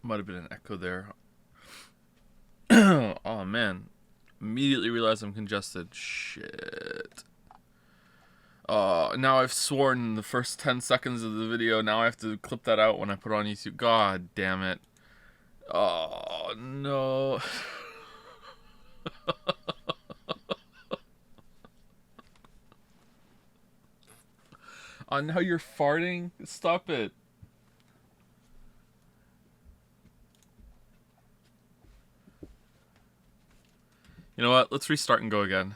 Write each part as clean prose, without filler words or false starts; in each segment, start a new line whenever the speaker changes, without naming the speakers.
Might have been an echo there. Oh man. Immediately realized I'm congested. Shit. Now I've sworn in the first 10 seconds of the video. Now I have to clip that out when I put it on YouTube. God damn it. Oh, no. Oh, now you're farting? Stop it. You know what? Let's restart and go again.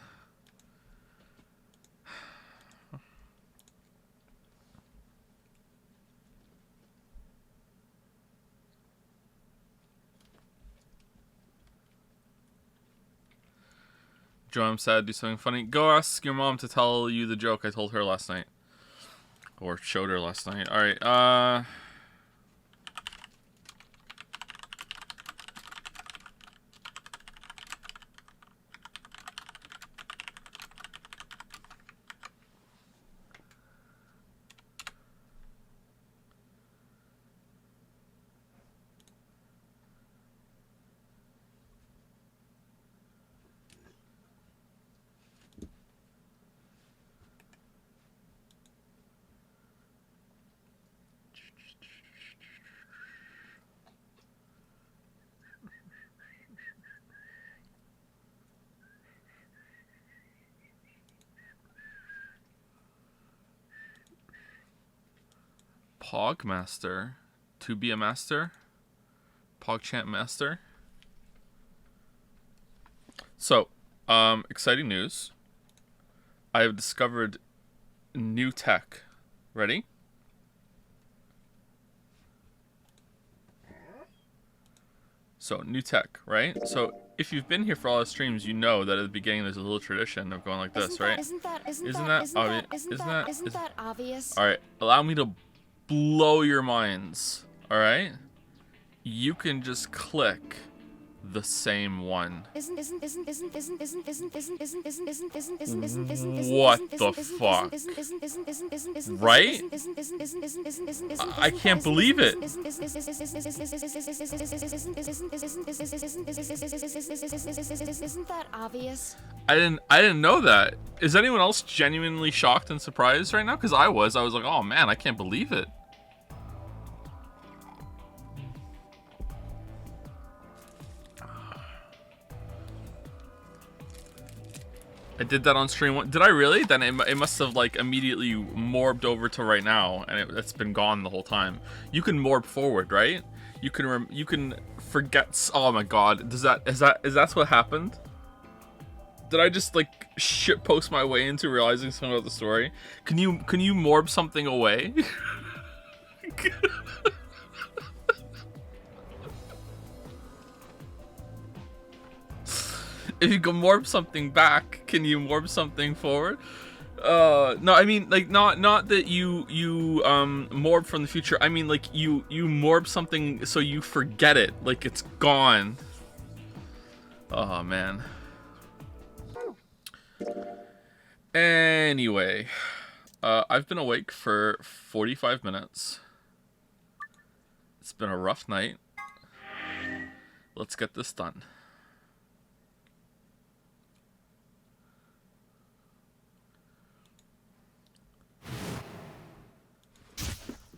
Joe, I'm sad. Do something funny. Go ask your mom to tell you the joke I told her last night. Or showed her last night. Alright, Pogmaster. To be a master? PogChamp master? So, exciting news. I have discovered new tech. Ready? So, new tech, right? So, if you've been here for all the streams, you know that at the beginning there's a little tradition of going like this, right?
Isn't that obvious?
Alright, allow me to blow your minds, alright? You can just click the same one. What the fuck? Right? I can't believe it.
Isn't that obvious?
I didn't know that. Is anyone else genuinely shocked and surprised right now? Because I was like, oh man, I can't believe it. I did that on stream. Did I really? Then it must have like immediately morbed over to right now, and it's been gone the whole time. You can morb forward, right? You can forget. Oh my god, is that what happened? Did I just like shit post my way into realizing something about the story? Can you morb something away? If you can morph something back, can you morph something forward? No, I mean like not that you morph from the future. I mean like you morph something so you forget it, like it's gone. Oh man. Anyway, I've been awake for 45 minutes. It's been a rough night. Let's get this done.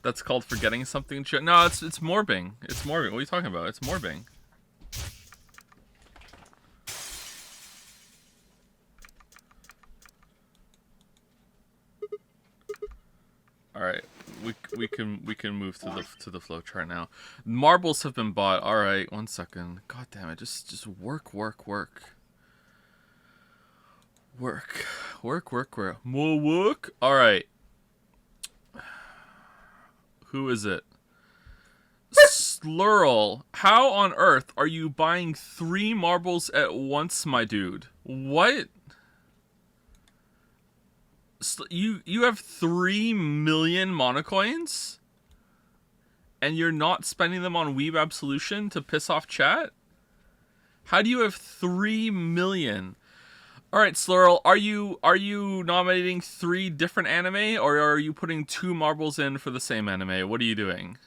That's called forgetting something. No, it's morbing. It's morbing. What are you talking about? It's morbing. All right, we can move to the flow chart now. Marbles have been bought. All right, 1 second. God damn it! Just work. More work. All right. Who is it? Slurl, how on earth are you buying 3 marbles at once, my dude? What? You have 3 million monocoins? And you're not spending them on Weeb Absolution to piss off chat? How do you have 3 million? Alright, Slurl, are you nominating 3 different anime, or are you putting 2 marbles in for the same anime? What are you doing?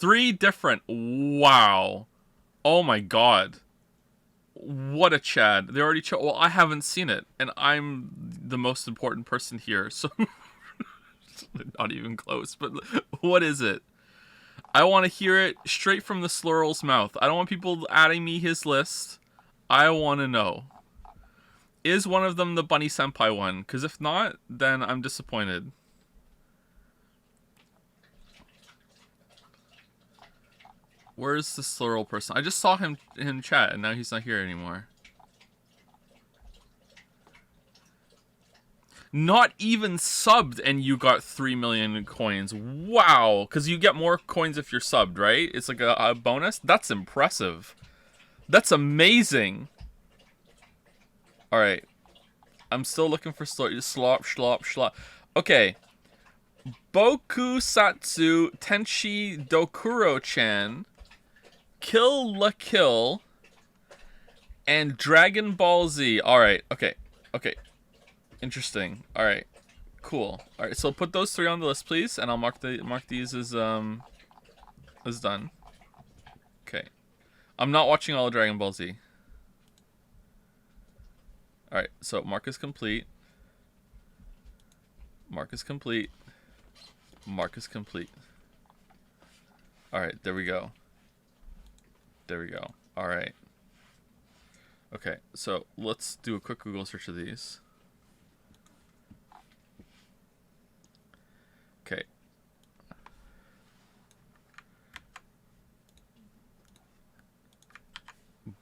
3 different. Wow. Oh my god. What a Chad. They already well, I haven't seen it, and I'm the most important person here, so not even close, but what is it? I want to hear it straight from the Slurl's mouth. I don't want people adding me his list. I want to know. Is one of them the Bunny Senpai one? Because if not, then I'm disappointed. Where's the Slurl person? I just saw him in chat, and now he's not here anymore. Not even subbed, and you got 3 million coins. Wow! Because you get more coins if you're subbed, right? It's like a bonus? That's impressive. That's amazing. Alright. I'm still looking for slop. Okay. Bokusatsu Tenshi Dokuro-chan, Kill la Kill, and Dragon Ball Z. Alright, okay. Interesting. Alright. Cool. Alright, so put those 3 on the list, please, and I'll mark these as done. Okay. I'm not watching all of Dragon Ball Z. Alright, so mark is complete. Mark is complete. Mark is complete. Alright, there we go. There we go. Alright. Okay, so let's do a quick Google search of these. Okay.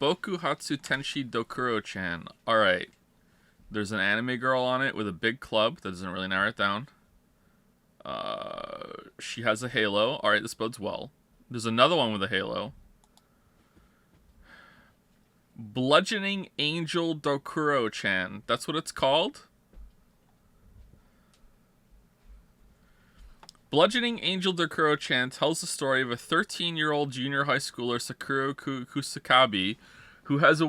Bokuhatsu Tenshi Dokuro-chan. Alright. There's an anime girl on it with a big club. That doesn't really narrow it down. She has a halo. Alright, this bodes well. There's another one with a halo. Bludgeoning Angel Dokuro-chan. That's what it's called? Bludgeoning Angel Dokuro-chan tells the story of a 13-year-old junior high schooler, Sakura Kusakabe, who has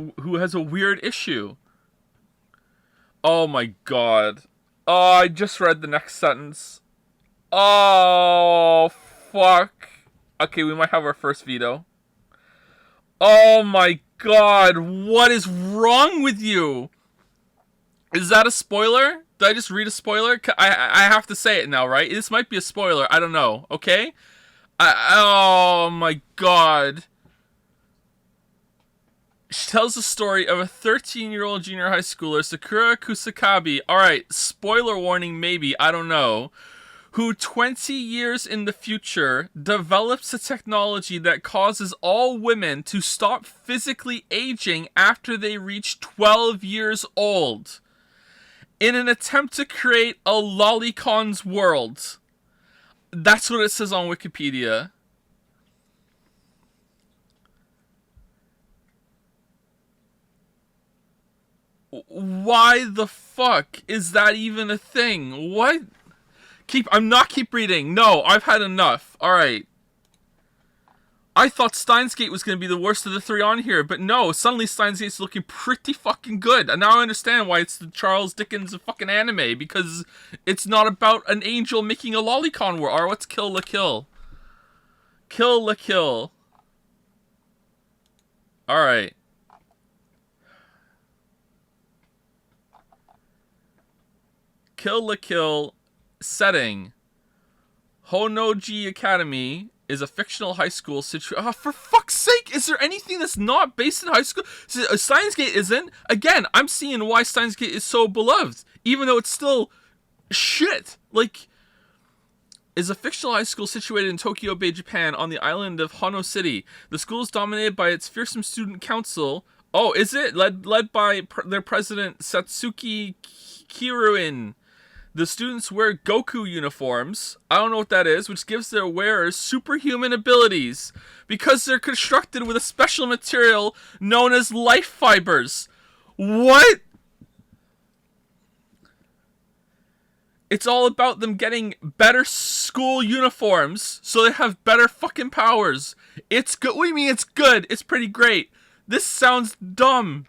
a weird issue. Oh my god. Oh, I just read the next sentence. Oh, fuck. Okay, we might have our first veto. Oh my god, what is wrong with you? Is that a spoiler? Did I just read a spoiler? I have to say it now, right? This might be a spoiler. I don't know. Okay? Oh my god. She tells the story of a 13-year-old junior high schooler, Sakura Kusakabe. Alright, spoiler warning maybe, I don't know. Who 20 years in the future develops a technology that causes all women to stop physically aging after they reach 12 years old, in an attempt to create a lollicon's world. That's what it says on Wikipedia. Why the fuck is that even a thing? What? I'm not keep reading. No, I've had enough. Alright. I thought Steins Gate was going to be the worst of the 3 on here, but no, suddenly Steins Gate's looking pretty fucking good. And now I understand why it's the Charles Dickens of fucking anime, because it's not about an angel making a lolicon war. Alright, what's Kill la Kill? Kill la Kill. Alright. Kill la Kill. Setting. Honoji Academy is a fictional high school situation. Oh, for fuck's sake, is there anything that's not based in high school? Steins Gate isn't. Again, I'm seeing why Steins Gate is so beloved, even though it's still shit. Like, is a fictional high school situated in Tokyo Bay, Japan, on the island of Hono City. The school is dominated by its fearsome student council. Oh, is it? Led by their president, Satsuki Kiruin. The students wear Goku uniforms, I don't know what that is, which gives their wearers superhuman abilities because they're constructed with a special material known as life fibers. What? It's all about them getting better school uniforms so they have better fucking powers. It's good. What do you mean it's good? It's pretty great. This sounds dumb.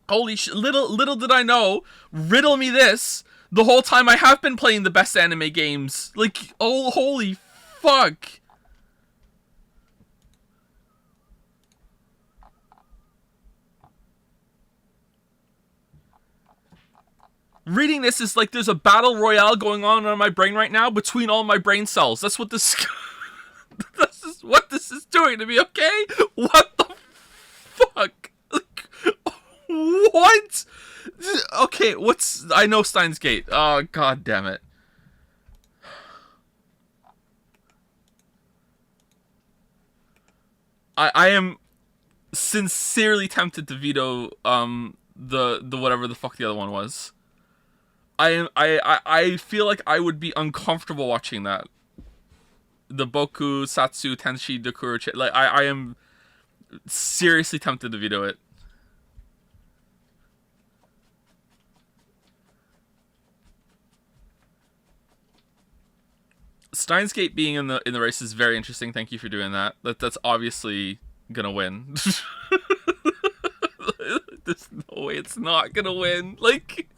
Holy shit. Little did I know. Riddle me this. The whole time I have been playing the best anime games. Like, oh, holy fuck. Reading this is like there's a battle royale going on in my brain right now between all my brain cells. That's what this this is what this is doing to me, okay? What the fuck? Like, what? Okay, what's... I know Steins Gate. Oh, god damn it. I am sincerely tempted to veto the whatever the fuck the other one was. I feel like I would be uncomfortable watching that. The Boku Satsu Tenshi Dokuro like I am seriously tempted to veto it. Steins Gate being in the race is very interesting. Thank you for doing that. That's obviously gonna win. There's no way it's not gonna win. Like,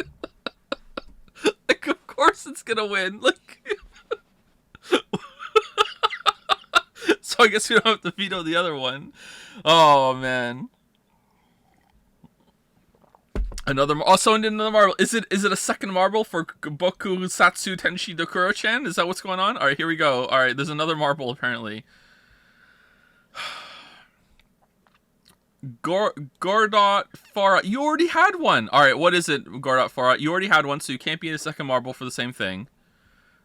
like of course it's gonna win. Like, so I guess we don't have to veto the other one. Oh man. Also another marble. Is it a second marble for Boku Satsu Tenshi Dokuro-chan? Is that what's going on? All right, here we go. All right, there's another marble apparently. Gordot Farah. You already had one. All right, what is it, Gordot Farah? You already had one, so you can't be in a second marble for the same thing.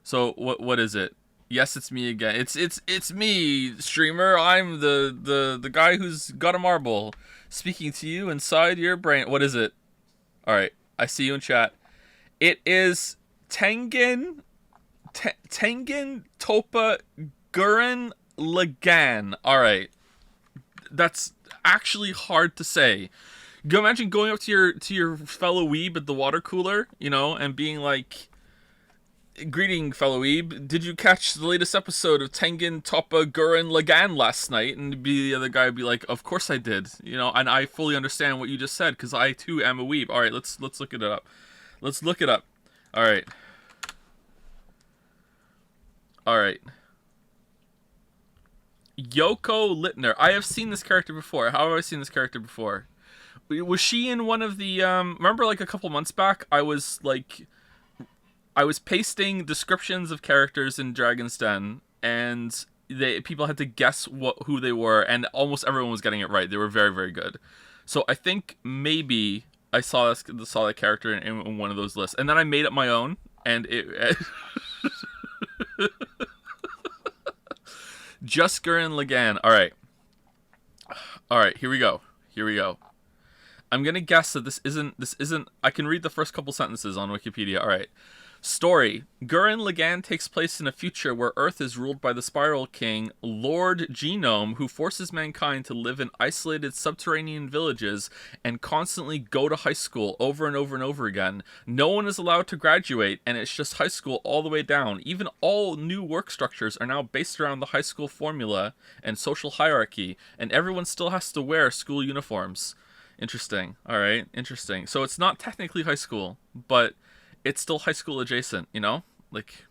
So what is it? Yes, it's me again. It's me, streamer. I'm the guy who's got a marble, speaking to you inside your brain. What is it? All right, I see you in chat. It is Tengen Topa Gurren Lagann. All right, that's actually hard to say. Imagine going up to your fellow weeb at the water cooler, you know, and being like, "Greeting, fellow weeb. Did you catch the latest episode of Tengen Toppa Gurren Lagann last night?" And the other guy would be like, "Of course I did." You know, and I fully understand what you just said because I too am a weeb. All right, let's look it up. Let's look it up. All right. All right. Yoko Littner. I have seen this character before. How have I seen this character before? Was she in one of the remember like a couple months back I was pasting descriptions of characters in Dragon's Den, and people had to guess who they were, and almost everyone was getting it right. They were very, very good. So I think maybe I saw that character in one of those lists, and then I made up my own, and it just Gurren Lagann. All right. Here we go. I'm gonna guess that this isn't. I can read the first couple sentences on Wikipedia. All right. Story. Gurren Lagann takes place in a future where Earth is ruled by the Spiral King, Lord Genome, who forces mankind to live in isolated subterranean villages and constantly go to high school over and over and over again. No one is allowed to graduate, and it's just high school all the way down. Even all new work structures are now based around the high school formula and social hierarchy, and everyone still has to wear school uniforms. Interesting. All right, interesting. So it's not technically high school, but it's still high school adjacent, you know? Like,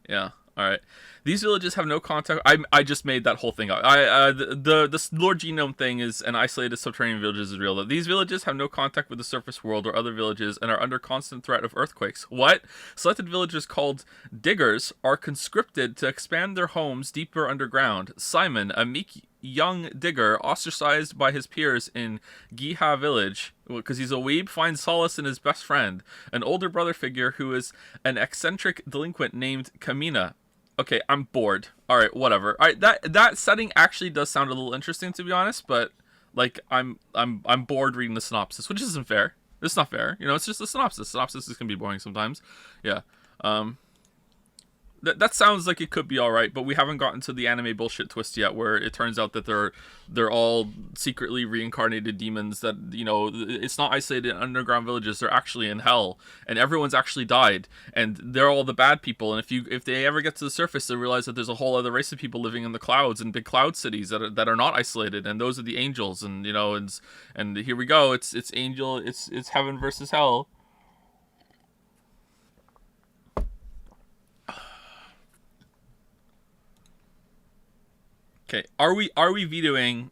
yeah. All right. These villages have no contact. I just made that whole thing up. The Lord Genome thing is an isolated subterranean villages is real. These villages have no contact with the surface world or other villages and are under constant threat of earthquakes. What? Selected villagers called diggers are conscripted to expand their homes deeper underground. Simon, a meek young digger ostracized by his peers in Giha village because he's a weeb, finds solace in his best friend, an older brother figure who is an eccentric delinquent named Kamina. Okay, I'm bored. All right, whatever. All right, that setting actually does sound a little interesting, to be honest, but like I'm bored reading the synopsis, which isn't fair. It's not fair. You know, it's just a synopsis. Synopsis can be boring sometimes. Yeah. That sounds like it could be all right, but we haven't gotten to the anime bullshit twist yet, where it turns out that they're all secretly reincarnated demons. That, you know, it's not isolated underground villages; they're actually in hell, and everyone's actually died, and they're all the bad people. And if they ever get to the surface, they realize that there's a whole other race of people living in the clouds and big cloud cities that are not isolated, and those are the angels. And you know, and here we go. It's heaven versus hell. Okay, are we vetoing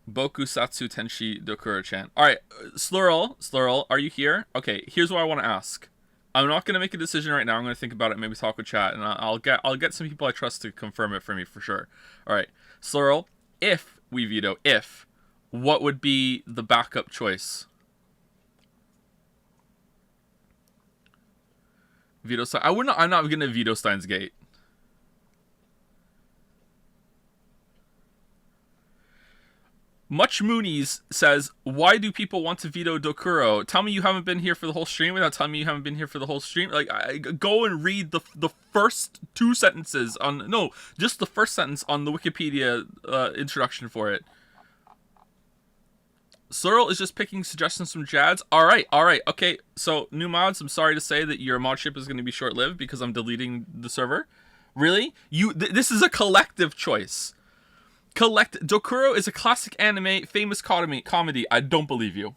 Boku Satsu Tenshi Dokuro-chan. All right, Slurl, are you here? Okay, here's what I want to ask. I'm not gonna make a decision right now. I'm gonna think about it, maybe talk with chat, and I'll get some people I trust to confirm it for me for sure. All right, Slurl, if we veto, what would be the backup choice? Veto Stein. I'm not gonna veto Steins Gate. Much Moonies says, why do people want to veto Dokuro? Tell me you haven't been here for the whole stream without telling me you haven't been here for the whole stream. Like, go and read the first two sentences on... No, just the first sentence on the Wikipedia introduction for it. Searle is just picking suggestions from Jads. Alright, okay. So, new mods, I'm sorry to say that your modship is going to be short-lived because I'm deleting the server. Really? This is a collective choice. Dokuro is a classic anime, famous comedy. I don't believe you.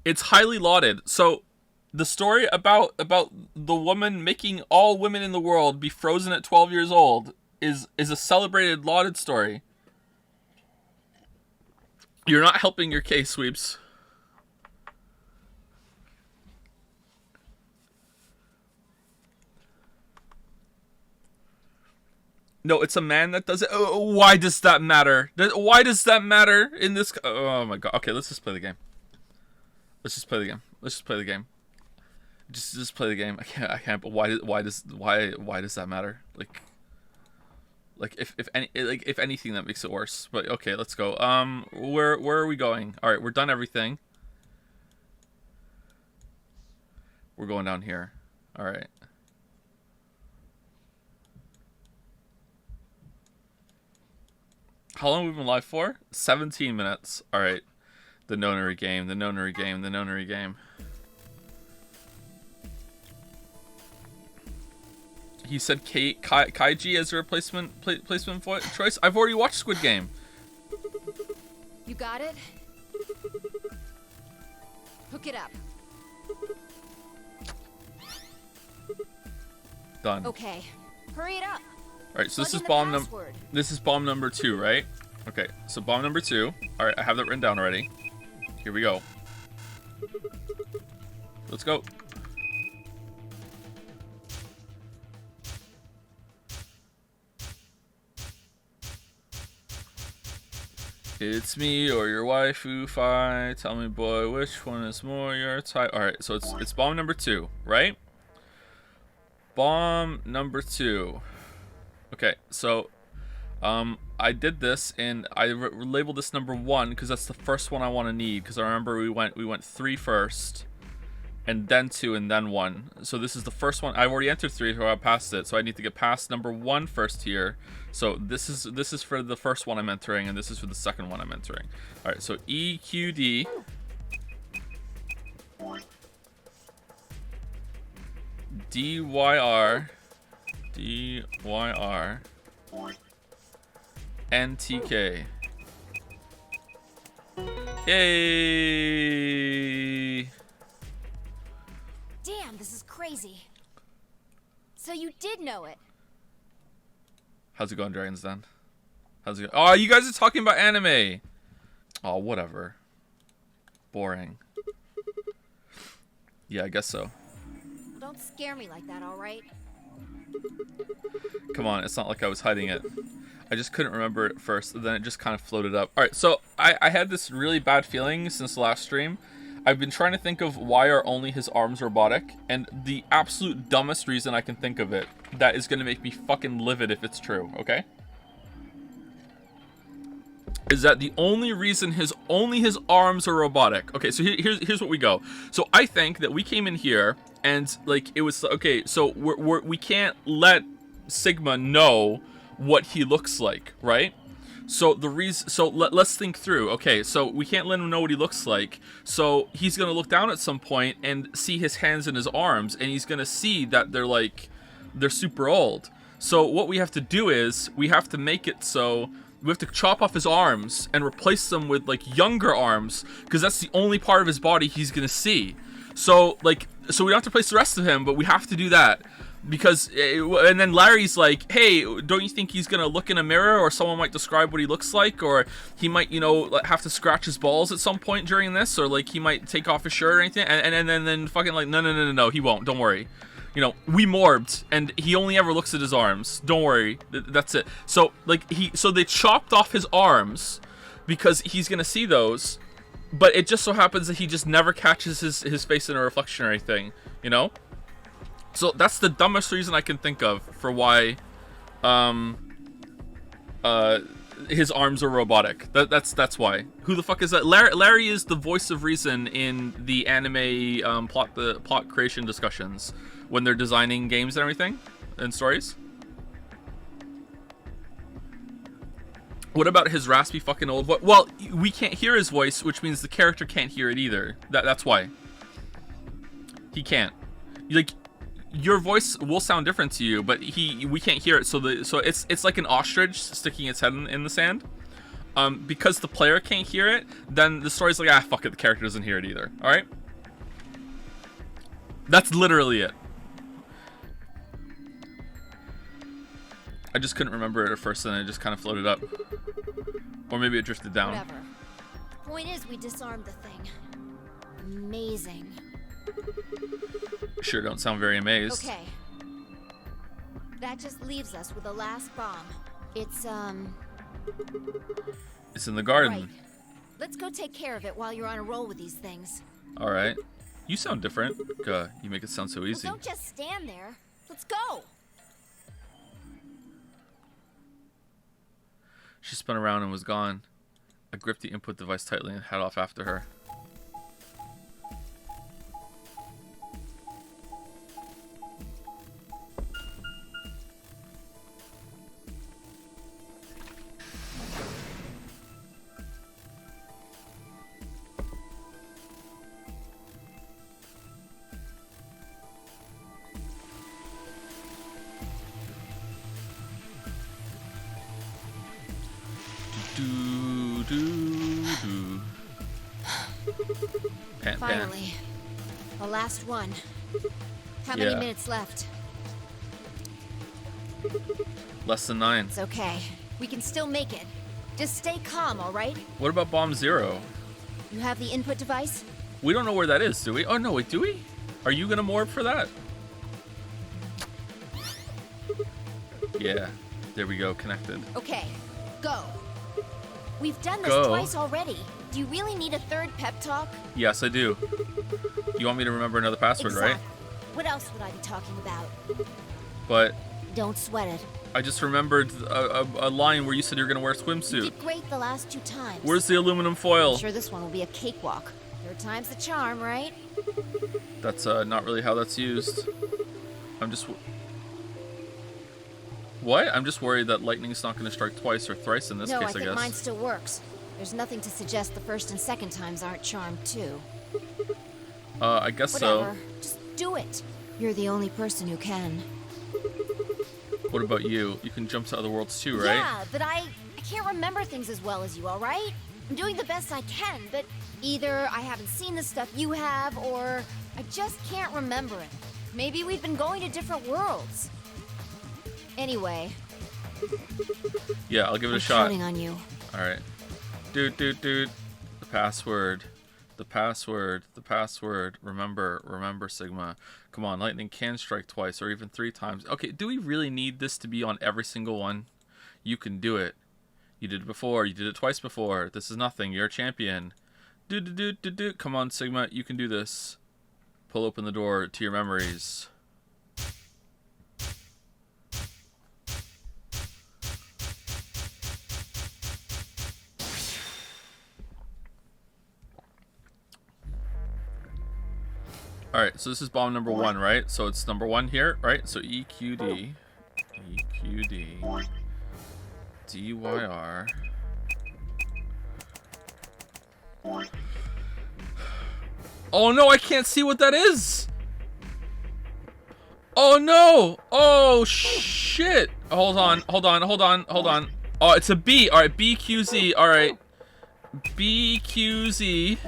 It's highly lauded. So, the story about the woman making all women in the world be frozen at 12 years old is a celebrated, lauded story. You're not helping your case, Sweeps. No, it's a man that does it. Why does that matter? Why does that matter in this? Oh my god. Okay, let's just play the game. Let's just play the game. Just play the game. I can't. But why does that matter? Like if anything, that makes it worse. But okay, let's go. Where are we going? All right, we're done everything. We're going down here. All right. How long have we been live for? 17 minutes. All right. The nonary game. He said Kaiji as a replacement choice. I've already watched Squid Game.
You got it? Hook it up.
Done.
Okay. Hurry it up.
All right, so this is bomb number 2, right? Okay, so bomb number 2. All right, I have that written down already. Here we go. Let's go. It's me or your waifu fight. Tell me, boy, which one is more your type? All right, so it's bomb number 2, right? Bomb number 2. Okay, so I did this and I labeled this number 1 because that's the first one I want to need, because I remember we went 3 first and then 2 and then 1. So this is the first one. I've already entered 3, so I passed it. So I need to get past number 1 first here. So this is for the first one I'm entering, and this is for the second one I'm entering. All right, so EQD. DYR. NTK. Yay!
Damn, this is crazy. So you did know it.
How's it going, Dragon's Den? How's it going? Oh, you guys are talking about anime. Oh, whatever. Boring. Yeah, I guess so.
Don't scare me like that, all right?
Come on, it's not like I was hiding it. I just couldn't remember it first, then it just kind of floated up. Alright, so I had this really bad feeling since the last stream. I've been trying to think of why are only his arms robotic, and the absolute dumbest reason I can think of it, that is going to make me fucking livid if it's true, okay? Is that the only reason only his arms are robotic. Okay, so here's what we go. So I think that we came in here, and like it was, okay, so we can't let Sigma know what he looks like, right? So let's think through. Okay, so we can't let him know what he looks like. So he's gonna look down at some point and see his hands and his arms, and he's gonna see that they're super old. So what we have to do is we have to make it so we have to chop off his arms and replace them with like younger arms, because that's the only part of his body he's gonna see. So we don't have to replace the rest of him, but we have to do that. Because, and then Larry's like, hey, don't you think he's gonna look in a mirror, or someone might describe what he looks like, or he might, you know, have to scratch his balls at some point during this, or like he might take off his shirt or anything, and then fucking like, no, he won't, don't worry. You know, we morbed, and he only ever looks at his arms. Don't worry, that's it. So so they chopped off his arms because he's gonna see those, but it just so happens that he just never catches his face in a reflection or anything, you know? So that's the dumbest reason I can think of for why his arms are robotic. That's why. Who the fuck is that? Larry is the voice of reason in the anime plot creation discussions when they're designing games and everything and stories. What about his raspy fucking old voice? Well, we can't hear his voice, which means the character can't hear it either. That's why. He can't. Like, your voice will sound different to you, but we can't hear it. So it's like an ostrich sticking its head in the sand. Because the player can't hear it, then the story's like, fuck it, the character doesn't hear it either. All right, that's literally it. I just couldn't remember it at first, and it just kind of floated up, or maybe it drifted down.
Whatever. Point is, we disarmed the thing. Amazing.
Sure don't sound very amazed.
Okay. That just leaves us with the last bomb. It's
in the garden.
Right. Let's go take care of it while you're on a roll with these things.
All right. You sound different. God, you make it sound so easy.
Well, don't just stand there. Let's go.
She spun around and was gone. I gripped the input device tightly and head off after her.
Finally. The last one. How many minutes left?
Less than 9.
It's okay. We can still make it. Just stay calm, all right?
What about Bomb 0?
You have the input device?
We don't know where that is, do we? Oh, no, wait, do we? Are you gonna morph for that? Yeah. There we go, connected.
Okay, go. We've done this
Go.
twice already. Do you really need a third pep talk?
Yes, I do. You want me to remember another password,
Exactly.
right?
What else would I be talking about?
But
Don't sweat it.
I just remembered a line where you said you're gonna wear a
You
swimsuit.
did great the last 2 times.
Where's the aluminum foil?
I'm sure this one will be a cakewalk. 3rd time's the charm, right?
That's not really how that's used. I'm just... What? I'm just worried that lightning's not going to strike twice or thrice in this
No,
case,
I think
guess.
mine still works. There's nothing to suggest the 1st and 2nd times aren't charmed too.
I guess
Whatever. Just do it. You're the only person who can.
so. What about you? You can jump to other worlds too, right?
Yeah, but I can't remember things as well as you, all right? I'm doing the best I can, but either I haven't seen the stuff you have, or I just can't remember it. Maybe we've been going to different worlds. Anyway,
Yeah, I'll give it a
I'm
shot.
counting on you.
Alright. Dude. The password. The password. Remember, Sigma. Come on, lightning can strike twice or even 3 times. Okay, do we really need this to be on every single one? You can do it. You did it before. You did it twice before. This is nothing. You're a champion. Come on, Sigma. You can do this. Pull open the door to your memories. Alright, so this is bomb number 1, right? So it's number 1 here, right? So EQD, DYR, Oh no, I can't see what that is. Oh no. Oh shit. Hold on. Oh, it's a B. All right, BQZ. All right. BQZ.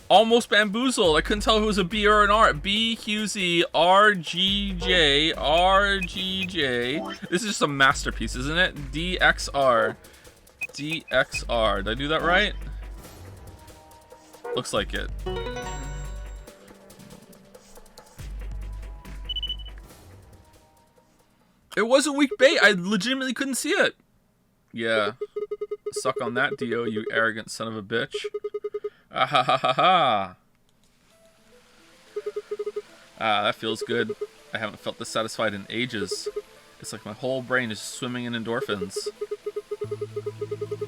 Almost bamboozled. I couldn't tell if it was a B or an R. BQZ RGJ RGJ. This is just a masterpiece, isn't it? DXR. DXR. Did I do that right? Looks like it. It wasn't weak bait. I legitimately couldn't see it. Yeah. Suck on that, Dio, you arrogant son of a bitch. Ah ha ha ha ha. Ah, that feels good. I haven't felt this satisfied in ages. It's like my whole brain is swimming in endorphins.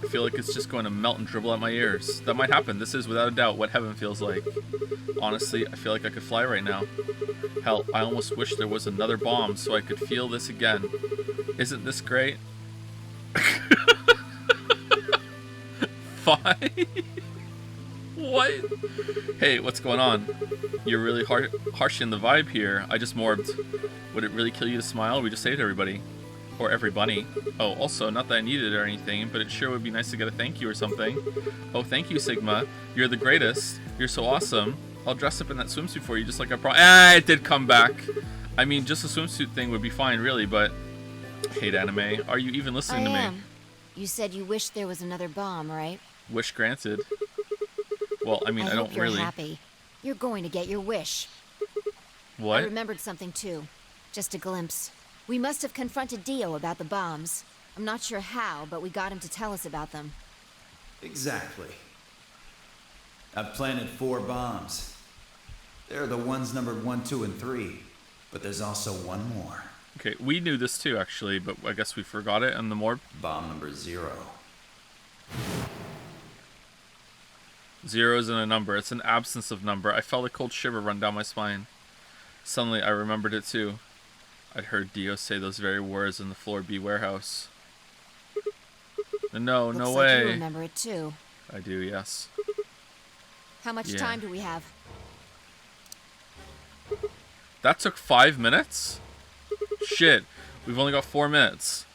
I feel like it's just going to melt and dribble out my ears. That might happen. This is without a doubt what heaven feels like. Honestly, I feel like I could fly right now. Hell, I almost wish there was another bomb so I could feel this again. Isn't this great? Fine. What? Hey, what's going on? You're really harsh in the vibe here. I just morbed. Would it really kill you to smile? We just say it to everybody. Or everybody. Oh, also, not that I need it or anything, but it sure would be nice to get a thank you or something. Oh, thank you, Sigma. You're the greatest. You're so awesome. I'll dress up in that swimsuit for you just like I it did come back. I mean, just a swimsuit thing would be fine, really, but... I hate anime. Are you even listening to me?
You said you wish there was another bomb, right?
Wish granted. Well, I mean, I don't really...
you're happy. You're going to get your wish.
What?
I remembered something, too. Just a glimpse. We must have confronted Dio about the bombs. I'm not sure how, but we got him to tell us about them.
Exactly. I've planted 4 bombs. They're the ones numbered 1, 2, and 3. But there's also one more.
Okay, we knew this too, actually, but I guess we forgot it and the more...
Bomb number 0.
0 isn't a number, it's an absence of number. I felt a cold shiver run down my spine. Suddenly, I remembered it too. I'd heard Dio say those very words in the Floor B warehouse. No, no
Looks
way.
Like you remember it too.
I do, yes.
How much time do we have?
That took 5 minutes? Shit, we've only got 4 minutes.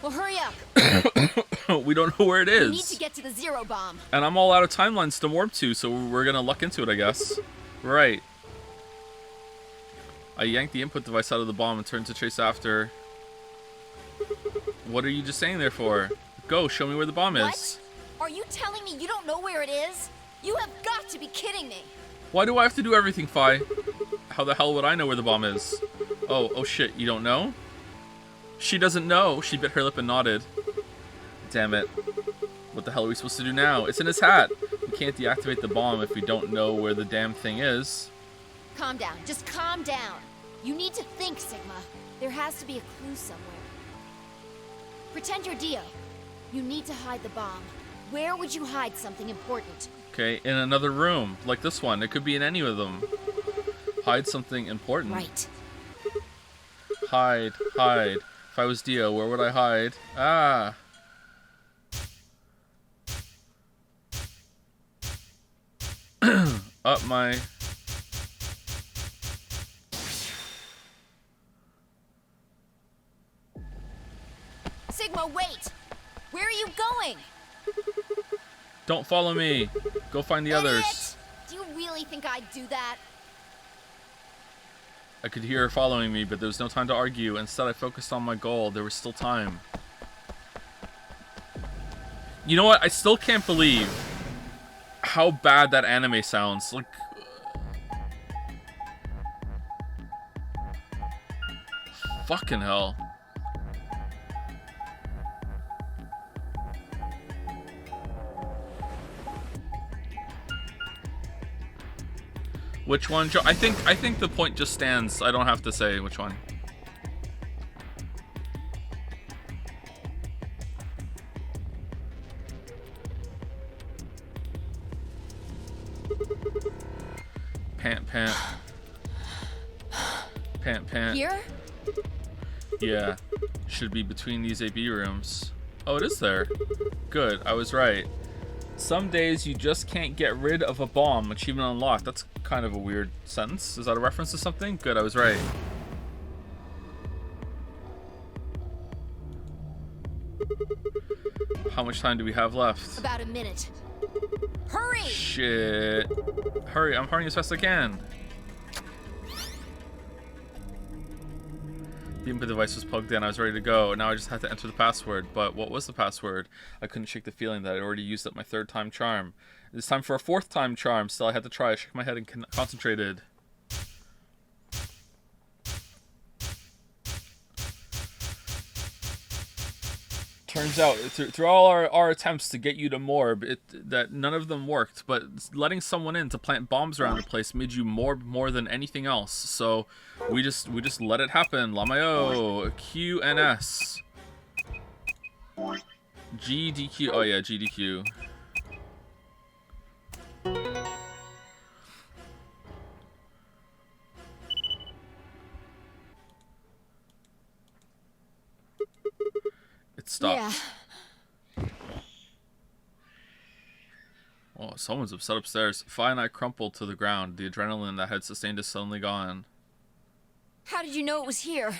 Well, hurry up.
We don't know where it is.
We need to get to the 0 bomb.
And I'm all out of timelines to warp to, so we're gonna luck into it, I guess. Right. I yanked the input device out of the bomb and turned to chase after. What are you just saying there for? Go, show me where the bomb is.
What? Are you telling me you don't know where it is? You have got to be kidding me.
Why do I have to do everything, Fi? How the hell would I know where the bomb is? Oh shit, you don't know? She doesn't know. She bit her lip and nodded. Damn it. What the hell are we supposed to do now? It's in his hat. We can't deactivate the bomb if we don't know where the damn thing is.
Calm down. Just calm down. You need to think, Sigma. There has to be a clue somewhere. Pretend you're Dio. You need to hide the bomb. Where would you hide something important?
Okay, in another room, like this one. It could be in any of them. Hide something important.
Right.
Hide. If I was Dio, where would I hide? Ah. Up my...
Sigma, wait! Where are you going?
Don't follow me. Go find the others.
Do you really think I'd do that?
I could hear her following me, but there was no time to argue. Instead, I focused on my goal. There was still time. You know what? I still can't believe how bad that anime sounds. Like... Fucking hell. Which one? I think the point just stands. I don't have to say which one. Pant. Pant.
Here?
Yeah. Should be between these AB rooms. Oh, it is there. Good. I was right. Some days you just can't get rid of a bomb. Achievement unlocked. That's kind of a weird sentence. Is that a reference to something? Good, I was right. How much time do we have left?
About a minute. Hurry!
Shit. Hurry, I'm hurrying as fast as I can. The input device was plugged in. I was ready to go. Now I just had to enter the password. But what was the password? I couldn't shake the feeling that I'd already used up my 3rd time charm. It's time for a 4th time charm. Still, I had to try. I shook my head and concentrated. Turns out, through all our attempts to get you to morb, that none of them worked. But letting someone in to plant bombs around the place made you morb more than anything else. So we just let it happen. Lamayo, Q and S, GDQ. Oh yeah, GDQ. It stopped.
Yeah.
Oh, someone's upset upstairs. Fi and I crumpled to the ground. The adrenaline that had sustained us suddenly gone.
How did you know it was here?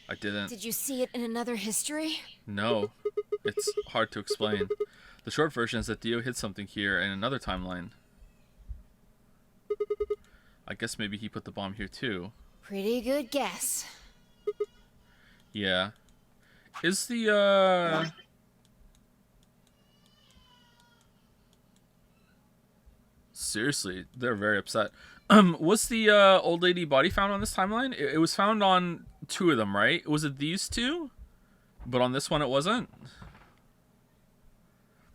I didn't.
Did you see it in another history?
No. It's hard to explain. The short version is that Dio hid something here in another timeline. I guess maybe he put the bomb here too.
Pretty good guess.
Yeah. Is the, Seriously, they're very upset. Was the, old lady body found on this timeline? It was found on 2 of them, right? Was it these 2? But on this one it wasn't?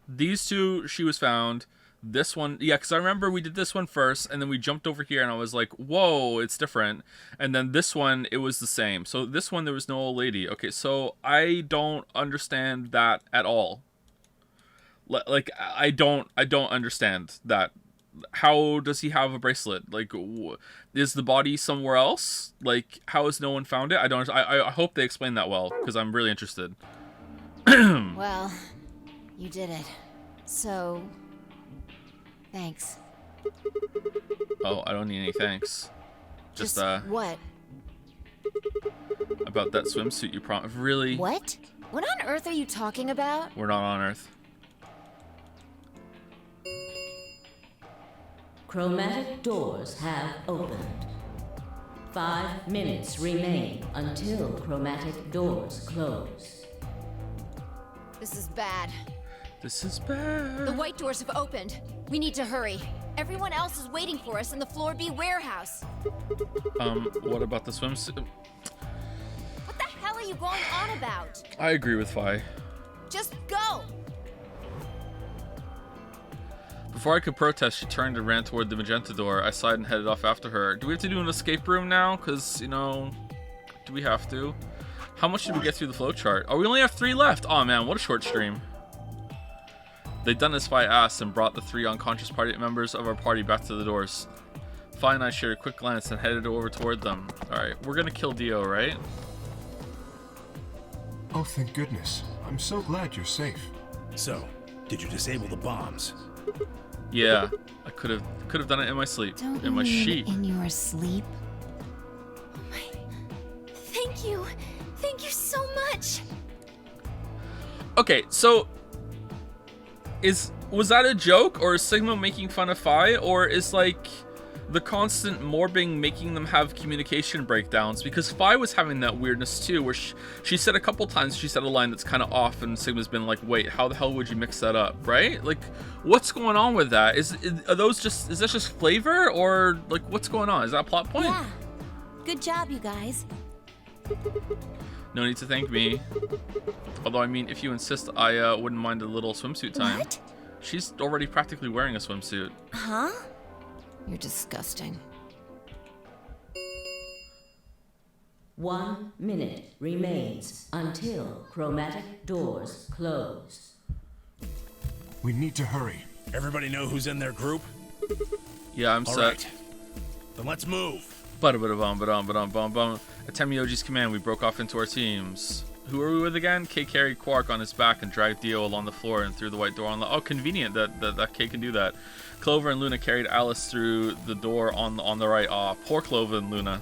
These 2, she was found. This one, yeah, because I remember we did this one first, and then we jumped over here, and I was like, whoa, it's different. And then this one, it was the same. So this one, there was no old lady. Okay, so I don't understand that at all. Like, I don't understand that. How does he have a bracelet? Like, is the body somewhere else? Like, how has no one found it? I hope they explain that well, because I'm really interested.
Well, you did it. So... thanks.
Oh, I don't need any thanks. Just
what?
About that swimsuit you promised. Really?
What? What on earth are you talking about?
We're not on Earth.
Chromatic doors have opened. 5 minutes remain until chromatic doors close.
This is bad.
This is bad.
The white doors have opened. We need to hurry. Everyone else is waiting for us in the Floor B warehouse.
What about the swimsuit?
What the hell are you going on about?
I agree with Fi.
Just go!
Before I could protest, she turned and ran toward the magenta door. I sighed and headed off after her. Do we have to do an escape room now? Because, you know, do we have to? How much did we get through the flowchart? Oh, we only have 3 left. Oh man, what a short stream. They'd done as Fi asked and brought the 3 unconscious party members of our party back to the doors. Fi and I shared a quick glance and headed over toward them. Alright, we're gonna kill Dio, right?
Oh, thank goodness. I'm so glad you're safe.
So, did you disable the bombs?
Yeah, I could have done it in my sleep.
Don't
in my
you mean
sheet.
in your sleep? Oh my... Thank you. Thank you so much.
Okay, so was that a joke, or is Sigma making fun of Fi, or is like the constant morbing making them have communication breakdowns? Because Fi was having that weirdness too, where she said a couple times, she said a line that's kind of off, and Sigma's been like, wait, how the hell would you mix that up, right? Like, what's going on with that? Is that just flavor, or like what's going on? Is that a plot point?
Yeah. Good job, you guys.
No need to thank me. Although, I mean, if you insist, I wouldn't mind a little swimsuit time.
What?
She's already practically wearing a swimsuit.
Huh? You're disgusting.
1 minute remains until chromatic doors close.
We need to hurry.
Everybody know who's in their group?
Yeah, I'm
All
set.
right. Then let's move.
At Temioji's command, we broke off into our teams. Who are we with again? K carried Quark on his back and dragged Dio along the floor and through the white door on the... Oh, convenient that K can do that. Clover and Luna carried Alice through the door on the right. Aw, poor Clover and Luna.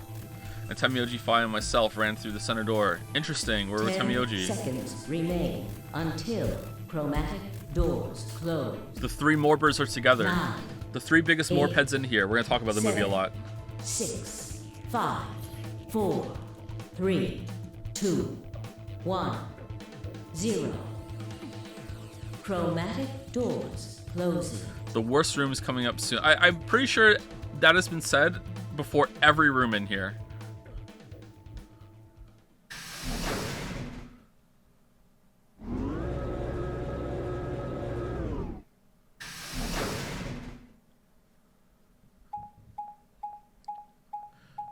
And Temioji, Fi, and myself ran through the center door. Interesting, we're with
10
Temioji.
seconds remain until chromatic doors close.
The 3 Morbers are together.
9,
The 3 biggest Morb
8,
heads in here. We're gonna talk about the movie a
7,
lot.
6, 5, 4, 3, 2, 1, 0. Chromatic doors closing.
The worst room is coming up soon. I'm pretty sure that has been said before every room in here.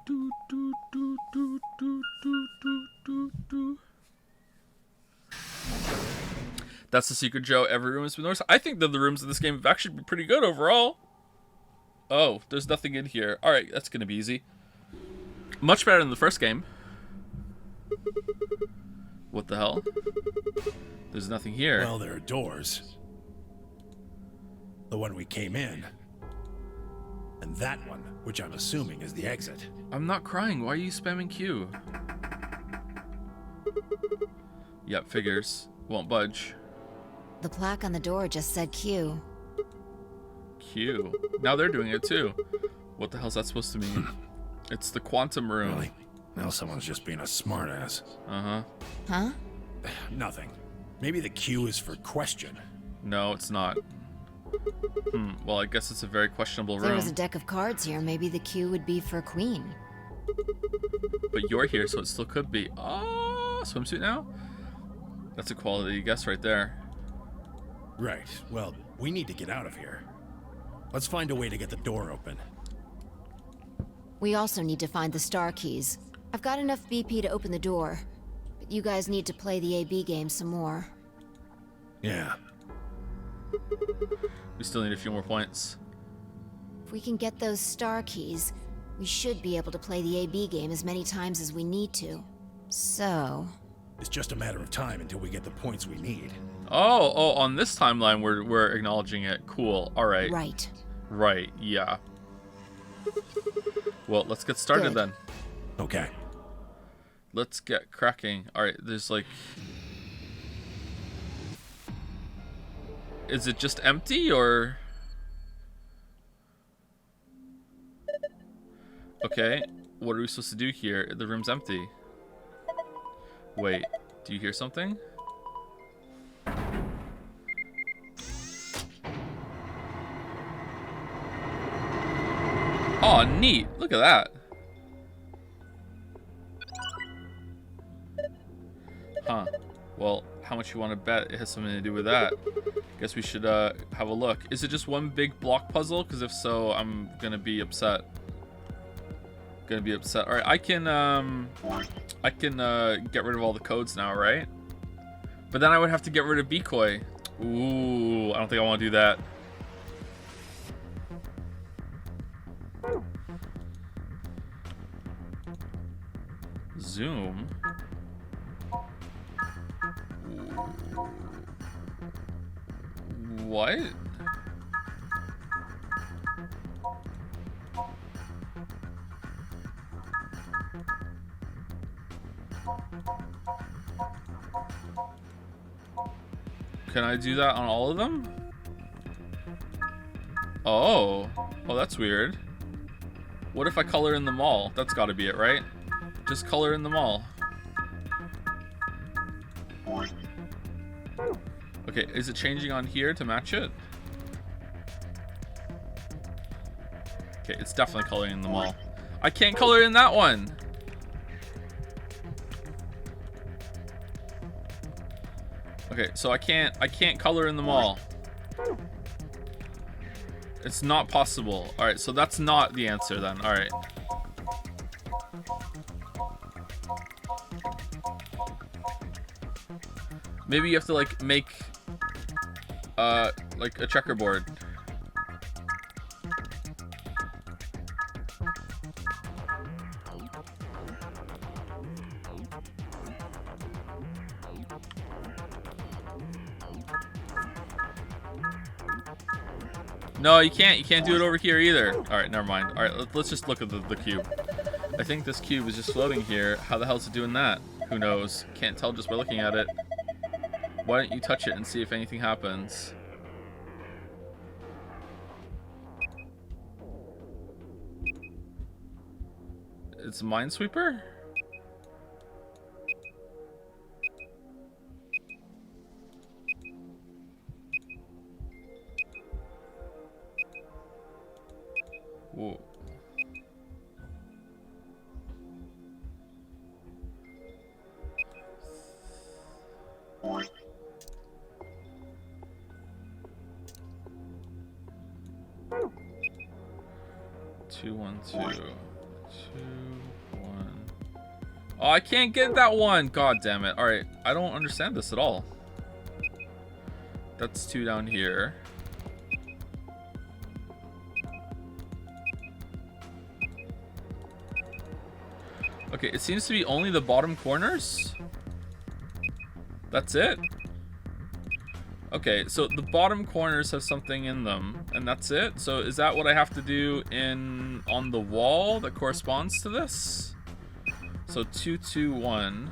Do, do, do, do, do, do, do, do, do. That's the secret, Joe. Every room has been noticed. I think that the rooms in this game have actually been pretty good overall. Oh, there's nothing in here. Alright, that's gonna be easy. Much better than the first game. What the hell? There's nothing here.
Well, there are doors. The one we came in. And that one, which I'm assuming is the exit.
I'm not crying. Why are you spamming Q? Yep, figures. Won't budge.
The plaque on the door just said Q.
Q. Now they're doing it too. What the hell's that supposed to mean? It's the quantum room.
Really? Now someone's just being a smartass.
Uh-huh.
Huh?
Nothing. Maybe the Q is for question.
No, it's not. Well, I guess it's a very questionable
If there
room.
was a deck of cards here, maybe the Q would be for Queen.
But you're here, so it still could be. Oh, swimsuit now? That's a quality guess right there.
Right. Well, we need to get out of here. Let's find a way to get the door open.
We also need to find the star keys. I've got enough BP to open the door, but you guys need to play the AB game some more.
Yeah.
We still need a few more points.
If we can get those star keys, we should be able to play the AB game as many times as we need to. So...
It's just a matter of time until we get the points we need.
Oh, on this timeline we're acknowledging it. Cool. All right.
Right.
Right. Yeah. Well, let's get started
Good.
then.
Okay.
Let's get cracking. All right. There's like. Is it just empty or? Okay. What are we supposed to do here? The room's empty. Wait. Do you hear something? Oh, neat. Look at that. Huh. Well, how much you want to bet it has something to do with that? Guess we should have a look. Is it just one big block puzzle? Because if so, I'm gonna be upset. All right, I can get rid of all the codes now, right? But then I would have to get rid of Decoy. Ooh, I don't think I want to do that. Zoom. What? Can I do that on all of them? Oh, that's weird. What if I color in them all? That's gotta be it, right? Just color in them all. Okay, is it changing on here to match it? Okay, it's definitely coloring in them all. I can't color in that one. Okay, so I can't color in them all. It's not possible. All right, so that's not the answer then. All right. Maybe you have to like make like a checkerboard. No, you can't. You can't do it over here either. All right, never mind. All right, let's just look at the cube. I think this cube is just floating here. How the hell is it doing that? Who knows? Can't tell just by looking at it. Why don't you touch it and see if anything happens? It's a Minesweeper? Whoa. Two, one, two. 2, 1. Oh, I can't get that one. God damn it. All right, I don't understand this at all. That's 2 down here. Okay, it seems to be only the bottom corners. That's it. Okay, so the bottom corners have something in them, and that's it. So is that what I have to do on the wall that corresponds to this? So 2, 2, 1.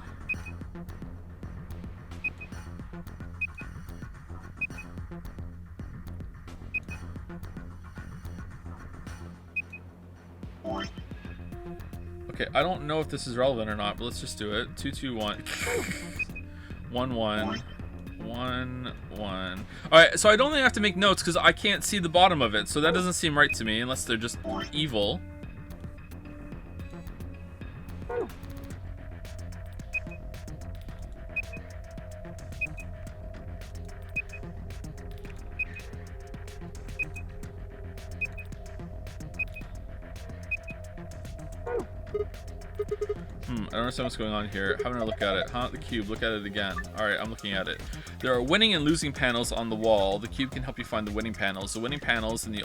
Okay, I don't know if this is relevant or not, but let's just do it. 2, 2, 1. 1, 1. 1, 1. Alright, so I don't think I have to make notes because I can't see the bottom of it, so that doesn't seem right to me unless they're just evil. I don't understand what's going on here. Having a look at it. Huh? The cube. Look at it again. Alright, I'm looking at it. There are winning and losing panels on the wall. The cube can help you find the winning panels. The winning panels and the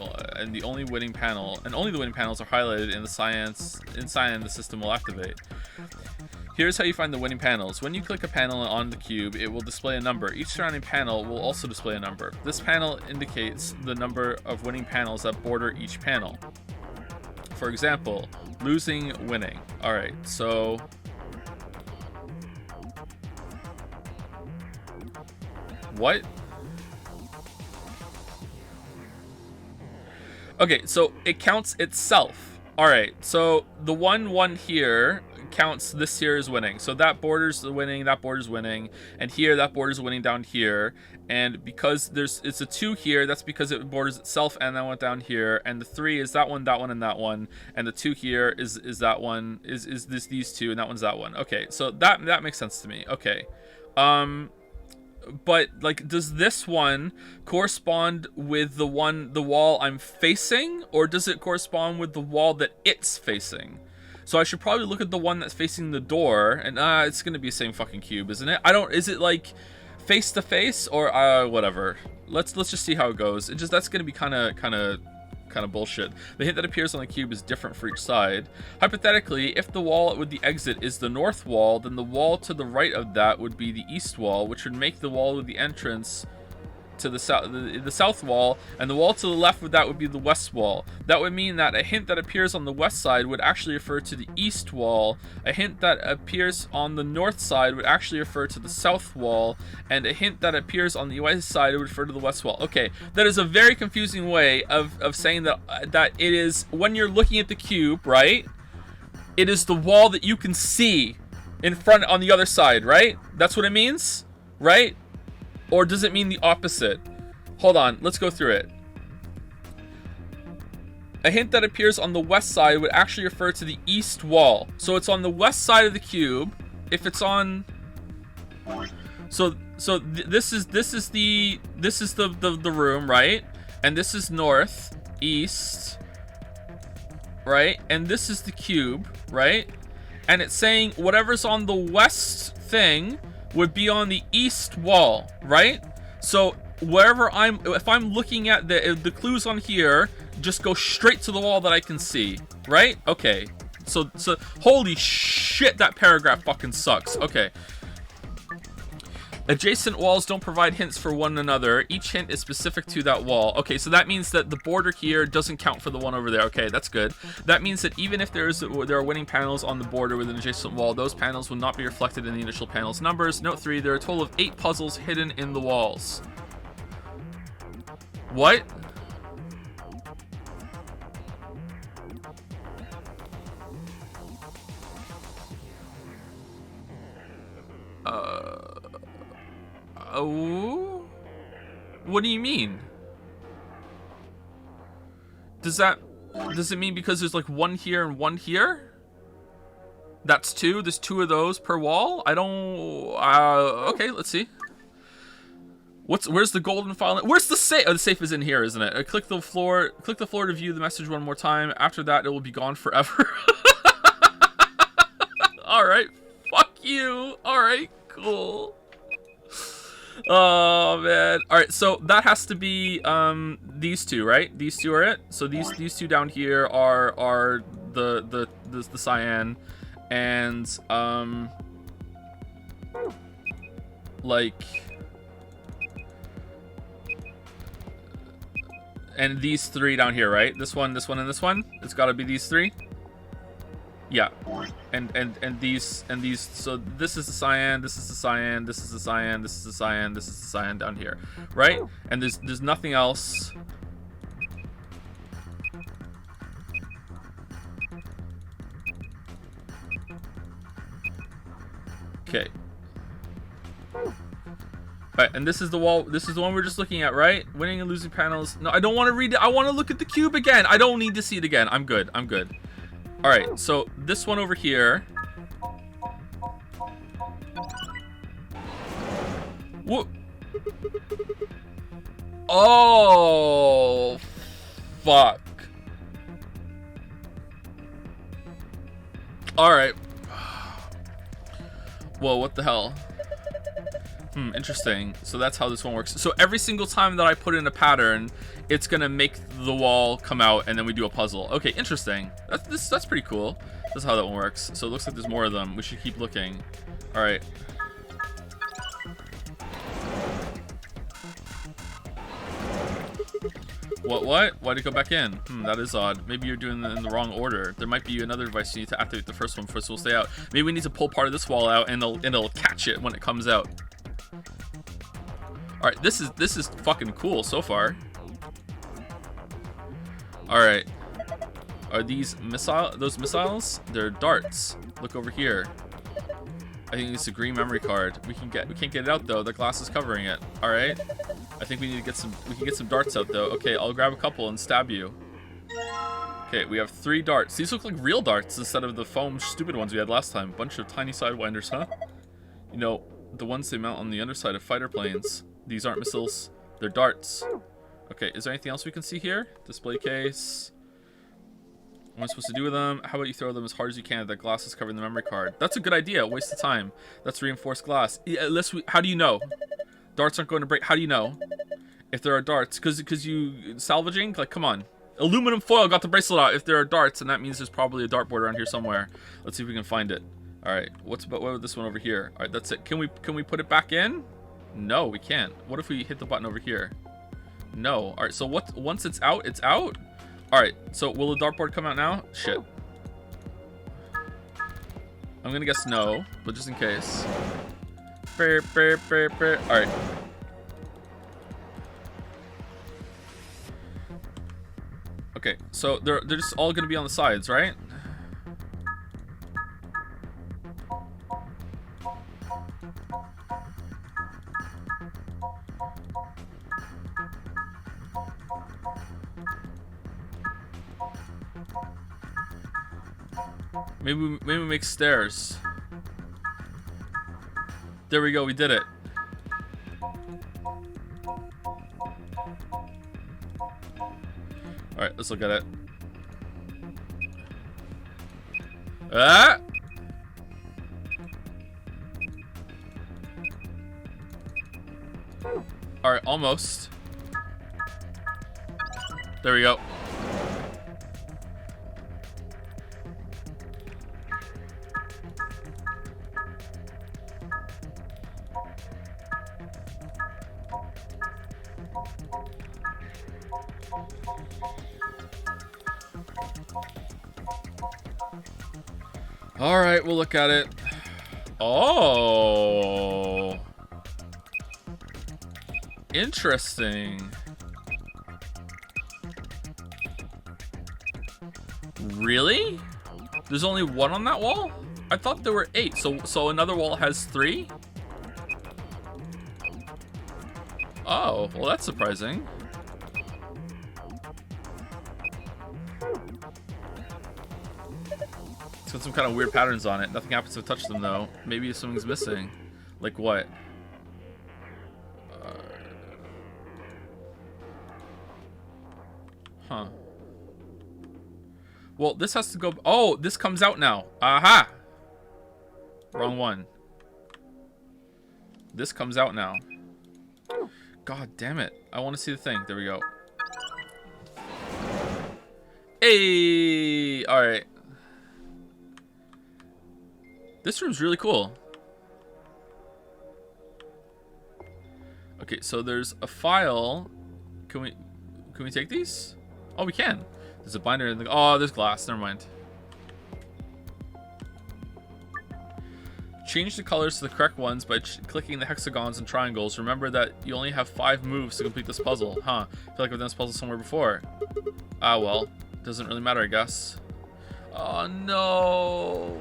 only winning panel and only the winning panels are highlighted in the cyan the system will activate. Here's how you find the winning panels. When you click a panel on the cube, it will display a number. Each surrounding panel will also display a number. This panel indicates the number of winning panels that border each panel. For example, losing, winning. Alright, so... What? Okay, so it counts itself. Alright, so the 1, 1 here counts this here as winning. So that borders the winning, that borders winning, and here that borders winning down here. And because it's a 2 here, that's because it borders itself and that one down here. And the 3 is that one, and that one. And the 2 here is that one, is these two, and that one's that one. Okay, so that makes sense to me. Okay. But like, does this one correspond with the wall I'm facing, or does it correspond with the wall that it's facing? So I should probably look at the one that's facing the door, and it's gonna be the same fucking cube, isn't it? Is it like face to face or whatever? Let's just see how it goes. That's gonna be kind of bullshit. The hint that appears on the cube is different for each side. Hypothetically, if the wall with the exit is the north wall, then the wall to the right of that would be the east wall, which would make the wall with the entrance to the south wall, and the wall to the left of that would be the west wall. That would mean that a hint that appears on the west side would actually refer to the east wall, a hint that appears on the north side would actually refer to the south wall, and a hint that appears on the west side would refer to the west wall. Okay, that is a very confusing way of saying that it is, when you're looking at the cube, right, it is the wall that you can see in front on the other side, right? That's what it means, right? Or does it mean the opposite? Hold on, let's go through it. A hint that appears on the west side would actually refer to the east wall. So it's on the west side of the cube. If it's on... This is the room, right? And this is north, east, right? And this is the cube, right? And it's saying whatever's on the west thing would be on the east wall, right? So if I'm looking at the clues on here, just go straight to the wall that I can see, right? Okay, so holy shit, that paragraph fucking sucks. Okay, Adjacent walls don't provide hints for one another. Each hint is specific to that wall. Okay, so that means that the border here doesn't count for the one over there. Okay, that's good. That means that even if there are winning panels on the border with an adjacent wall, those panels will not be reflected in the initial panel's numbers. Note 3, there are a total of 8 puzzles hidden in the walls. What? Oh, what do you mean? Does it mean because there's like one here and one here? That's 2. There's 2 of those per wall. I don't. Okay, let's see. Where's the golden file? Where's the safe? Oh, the safe is in here, isn't it? Click the floor to view the message one more time. After that, it will be gone forever. All right, fuck you. All right, cool. Oh man. All right, so that has to be these 2, right? These 2 are it. So these 2 down here are the cyan, and like, and these 3 down here, right? This one, and this one. It's got to be these 3. Yeah, and these, so this is the cyan, this is the cyan, this is the cyan, this is the cyan, this is the cyan down here, right? And there's nothing else. Okay. Alright, and this is the wall, this is the one we're just looking at, right? Winning and losing panels. No, I don't want to read it. I want to look at the cube again. I don't need to see it again. I'm good. All right, so this one over here. What? Oh, fuck. All right. Whoa, what the hell? Interesting. So that's how this one works. So every single time that I put in a pattern, it's gonna make the wall come out, and then we do a puzzle. Okay, interesting. That's pretty cool. That's how that one works. So it looks like there's more of them. We should keep looking. All right. What? Why'd it go back in? That is odd. Maybe you're doing it in the wrong order. There might be another device you need to activate the first one first. We'll stay out. Maybe we need to pull part of this wall out, and it'll catch it when it comes out. All right, this is fucking cool so far. All right, are these those missiles? They're darts. Look over here. I think it's a green memory card. We can't get it out though. The glass is covering it. All right. I think we need to get some. We can get some darts out though. Okay, I'll grab a couple and stab you. Okay, we have 3 darts. These look like real darts instead of the foam stupid ones we had last time. Bunch of tiny sidewinders, huh? You know, the ones they mount on the underside of fighter planes. These aren't missiles. They're darts. Okay, is there anything else we can see here? Display case. What am I supposed to do with them? How about you throw them as hard as you can if that glass is covering the memory card? That's a good idea. Waste of time. That's reinforced glass. How do you know? Darts aren't going to break. How do you know? If there are darts. Because you salvaging? Like, come on. Aluminum foil got the bracelet out. If there are darts, and that means there's probably a dartboard around here somewhere. Let's see if we can find it. All right. What about this one over here? All right, that's it. Can we put it back in? No, we can't. What if we hit the button over here? No. All right, so once it's out, it's out? All right, so will the dartboard come out now? Shit. I'm gonna guess no, but just in case. All right. Okay, so they're just all gonna be on the sides, right? Maybe we make stairs. There we go, we did it. Alright, let's look at it. Ah! Alright, almost. There we go. All right, we'll look at it. Oh. Interesting. Really? There's only one on that wall? I thought there were 8. So another wall has 3? Oh, well that's surprising. It's got some kind of weird patterns on it. Nothing happens to touch them though. Maybe something's missing. Like what? Huh. Well, this has to go... Oh, this comes out now. Aha! Wrong one. This comes out now. God damn it. I want to see the thing. There we go. Hey! Alright. This room's really cool. Okay, so there's a file. Can we take these? Oh, we can. There's a binder in the... Oh, there's glass. Never mind. Change the colors to the correct ones by clicking the hexagons and triangles. Remember that you only have 5 moves to complete this puzzle. Huh. I feel like I've done this puzzle somewhere before. Ah, well. Doesn't really matter, I guess. Oh, no.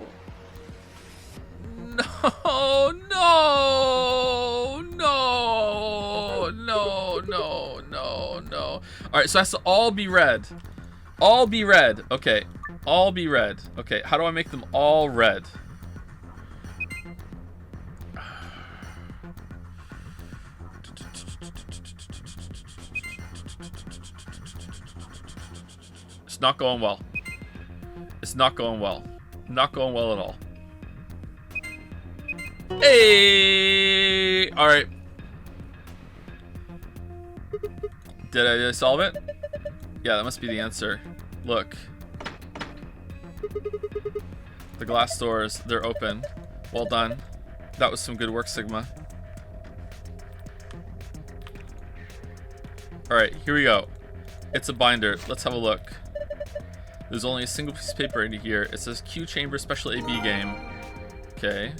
No, no, no, no, no, no, no. Alright, so it has to all be red. All be red. Okay. All be red. Okay, how do I make them all red? It's not going well. It's not going well. Not going well at all. Hey! Alright. Did I solve it? Yeah, that must be the answer. Look. The glass doors, they're open. Well done. That was some good work, Sigma. Alright, here we go. It's a binder. Let's have a look. There's only a single piece of paper in here. It says Q Chamber Special AB Game. Okay.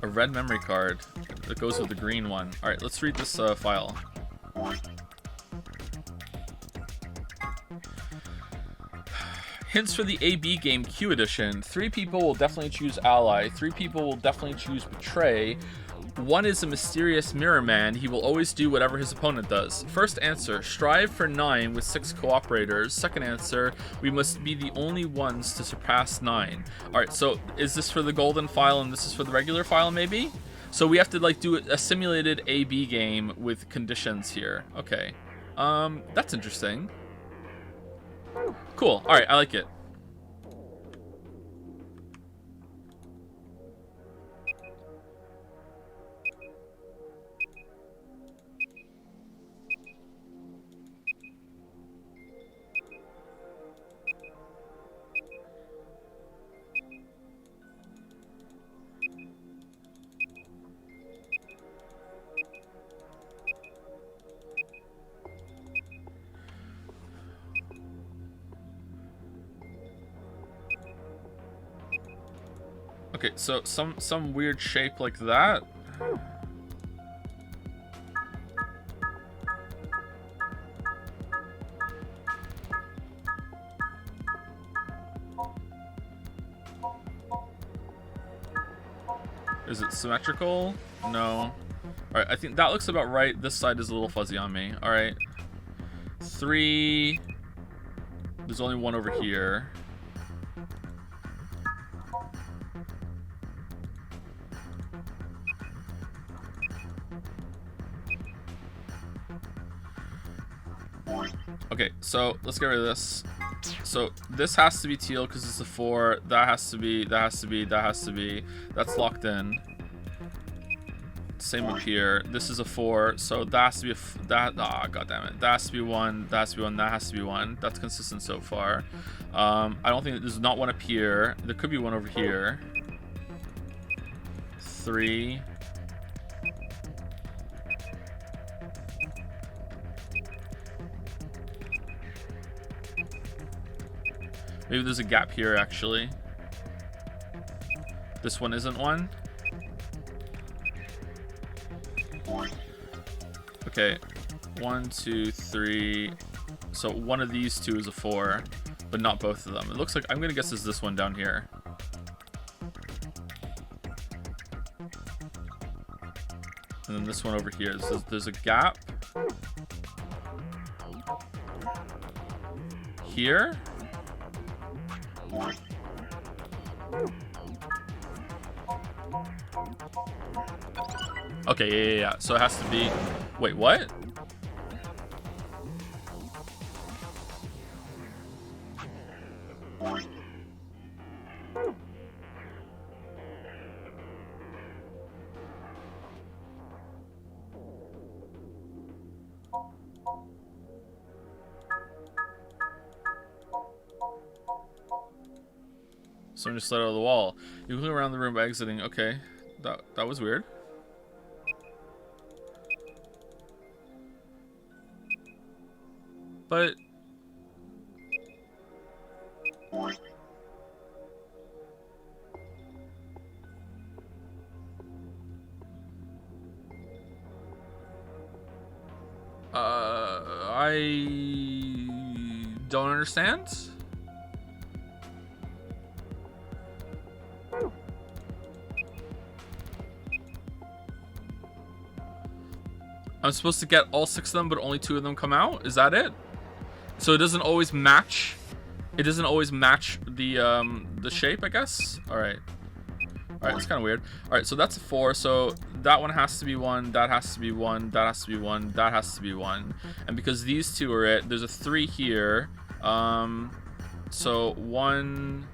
A red memory card that goes with the green one. Alright, let's read this file. Hints for the AB game Q edition. 3 people will definitely choose Ally. 3 people will definitely choose Betray. 1 is a mysterious mirror man. He will always do whatever his opponent does. First answer, strive for 9 with 6 cooperators. Second answer, we must be the only ones to surpass 9. Alright, so is this for the golden file and this is for the regular file maybe? So we have to like do a simulated AB game with conditions here. Okay. That's interesting. Cool. Alright, I like it. Okay, so some weird shape like that. Is it symmetrical? No. Alright, I think that looks about right. This side is a little fuzzy on me. Alright. 3. There's only 1 over here. Okay, so let's get rid of this. So this has to be teal because it's a 4. That has to be, that has to be, that has to be. That's locked in. Same up here. This is a 4, so that has to be god damn it. That has to be 1, that has to be 1, that has to be 1. That's consistent so far. I don't think there's not 1 up here. There could be 1 over here. 3. Maybe there's a gap here, actually. This one isn't one. Okay. 1, 2, 3. So one of these two is a 4, but not both of them. It looks like, I'm gonna guess it's this one down here. And then this one over here. So there's a gap here. Okay, yeah. So it has to be... Wait, what? Someone just slid out of the wall. You can go around the room by exiting. Okay, that was weird. But I don't understand. I'm supposed to get all 6 of them, but only 2 of them come out? Is that it? So it doesn't always match. It doesn't always match the shape, I guess. All right. All right, it's kind of weird. All right, so that's a 4. So that one has to be 1. That has to be 1. That has to be 1. That has to be 1. And because these 2 are it, there's a 3 here. So 1.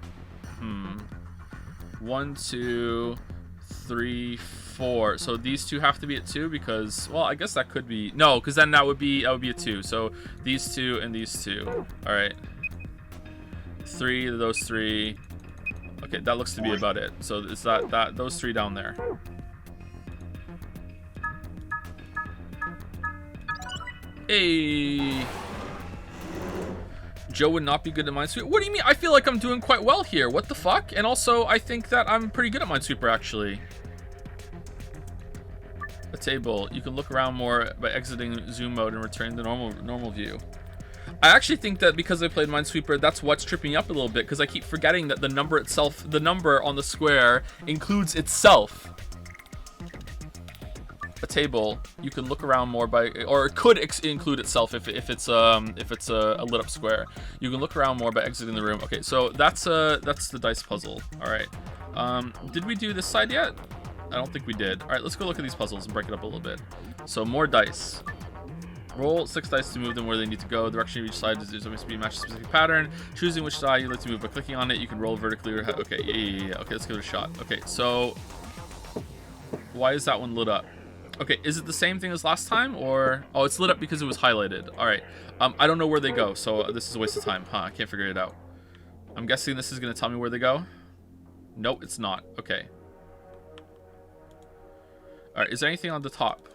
1, 2, 3, 4. So these 2 have to be at 2 because, well, I guess that could be no, because then that would be a 2. So these 2 and these 2. All right. 3 of those 3. Okay, that looks to be about it. So it's that those 3 down there. Hey. Joe would not be good at Minesweeper. What do you mean? I feel like I'm doing quite well here. What the fuck? And also, I think that I'm pretty good at Minesweeper, actually. A table. You can look around more by exiting zoom mode and returning to normal view. I actually think that because I played Minesweeper, that's what's tripping me up a little bit, because I keep forgetting that the number itself, the number on the square, includes itself. A table. You can look around more by, or it could include itself if it's a lit up square. You can look around more by exiting the room. Okay, so that's the dice puzzle. All right. Did we do this side yet? I don't think we did. All right, let's go look at these puzzles and break it up a little bit. So more dice. Roll 6 dice to move them where they need to go. Direction of each side is always to be match a specific pattern. Choosing which die you like to move by clicking on it. You can roll vertically or okay, yeah. Okay, let's give it a shot. Okay, so why is that one lit up? Okay, is it the same thing as last time, or oh, it's lit up because it was highlighted. All right, I don't know where they go, so this is a waste of time, huh? I can't figure it out. I'm guessing this is gonna tell me where they go. Nope, it's not. Okay. All right, is there anything on the top?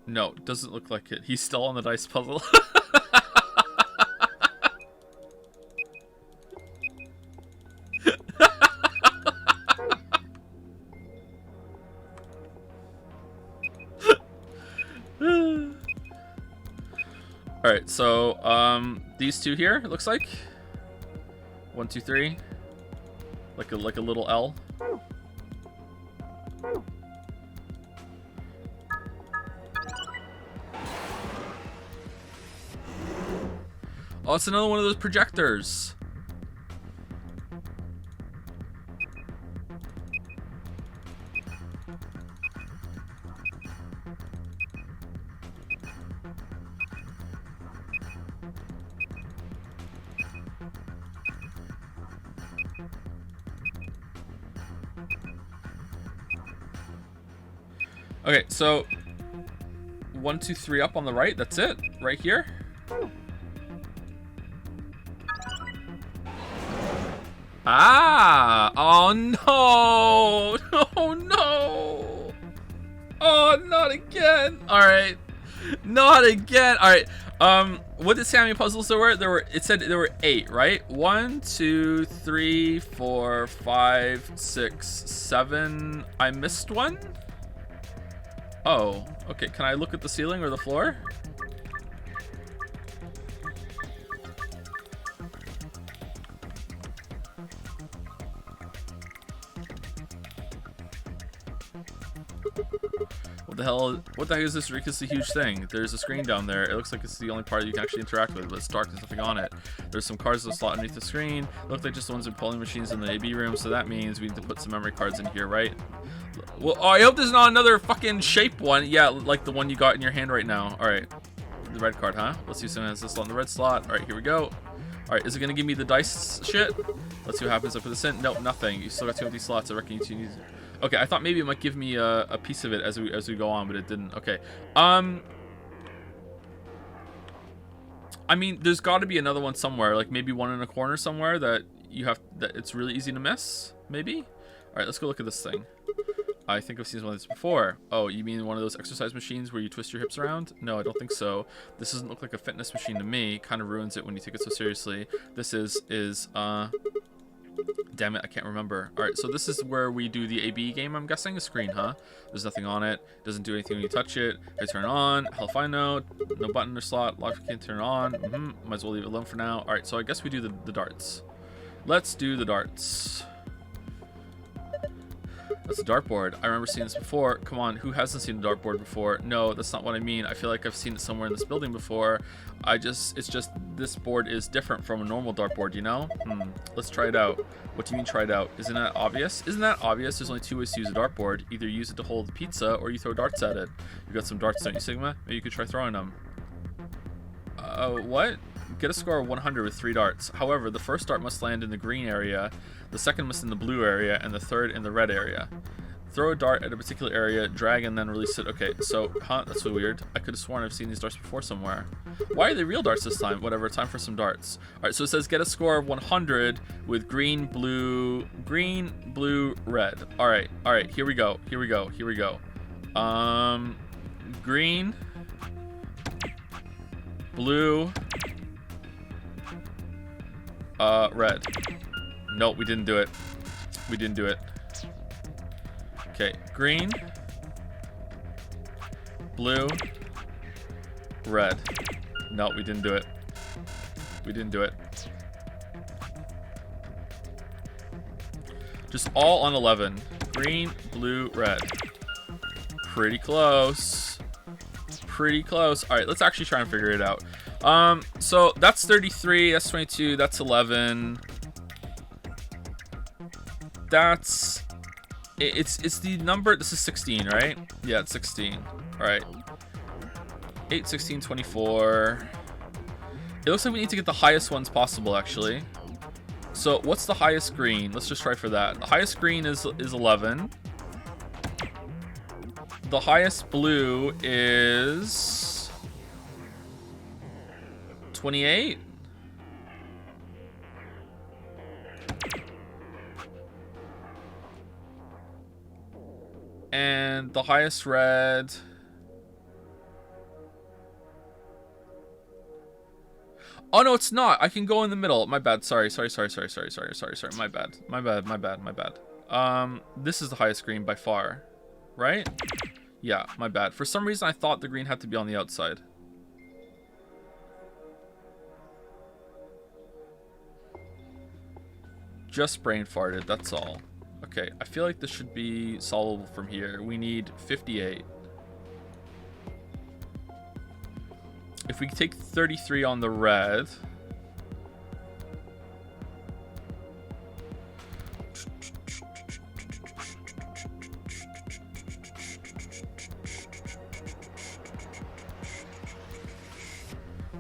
No, doesn't look like it. He's still on the dice puzzle. All right, so these 2 here, it looks like 1, 2, 3, like a little L. Oh, it's another one of those projectors. Okay, so 1, 2, 3 up on the right. That's it, right here. Ah! Oh no! Oh no! Not again. All right. Not again. All right. What did say how many puzzles there were? It said there were 8, right? 1, 2, 3, 4, 5, 6, 7. I missed one? Oh, okay. Can I look at the ceiling or the floor? What the heck is this ridiculously huge thing? There's a screen down there. It looks like it's the only part you can actually interact with, but it's dark, there's nothing on it. There's some cards that slot underneath the screen. Look like just the ones with polling machines in the AB room, so that means we need to put some memory cards in here, right? Well, oh, I hope there's not another fucking shape one. Yeah, like the one you got in your hand right now. Alright. The red card, huh? Let's see if someone has this slot in the red slot. Alright, here we go. Alright, is it gonna give me the dice shit? Let's see what happens. I put this in. Nope, nothing. You still got 2 empty slots. I reckon you need. Okay, I thought maybe it might give me a piece of it as we go on, but it didn't. Okay. I mean, there's got to be another one somewhere, like maybe one in a corner somewhere that it's really easy to miss. Maybe. All right, let's go look at this thing. I think I've seen one of this before. Oh, you mean one of those exercise machines where you twist your hips around? No, I don't think so. This doesn't look like a fitness machine to me. Kind of ruins it when you take it so seriously. This is damn it, I can't remember. Alright, so this is where we do the AB game, I'm guessing. A screen, huh? There's nothing on it. Doesn't do anything when you touch it. I turn it on. Hell if I know. No button or slot. Lock can't turn it on. Might as well leave it alone for now. Alright, so I guess we do the darts. Let's do the darts. That's a dartboard. I remember seeing this before. Come on, who hasn't seen a dartboard before? No, that's not what I mean. I feel like I've seen it somewhere in this building before. It's just this board is different from a normal dartboard, you know? Let's try it out. What do you mean try it out? Isn't that obvious? Isn't that obvious? There's only 2 ways to use a dartboard. Either use it to hold the pizza or you throw darts at it. You got some darts, don't you, Sigma? Maybe you could try throwing them. What? Get a score of 100 with 3 darts. However, the first dart must land in the green area, the second must in the blue area, and the third in the red area. Throw a dart at a particular area, drag, and then release it. Okay, so, that's so weird. I could have sworn I've seen these darts before somewhere. Why are they real darts this time? Whatever, time for some darts. Alright, so it says get a score of 100 with green, blue, red. Alright, here we go. Green, blue, red. No, we didn't do it. Okay, green, blue, red. No, we didn't do it. Just all on 11. Green, blue, red. Pretty close. All right, let's actually try and figure it out. So that's 33, that's 22, that's 11. That's it's the number. This is 16, right? Yeah, it's 16. All right. 8, 16, 24. It looks like we need to get the highest ones possible, actually. So what's the highest green? Let's just try for that. The highest green is 11. The highest blue is 28. And the highest red. Oh no, it's not. I can go in the middle. My bad. Sorry. My bad. This is the highest green by far, right? Yeah, my bad. For some reason, I thought the green had to be on the outside. Just brain farted, that's all. Okay, I feel like this should be solvable from here. We need 58. If we take 33 on the red...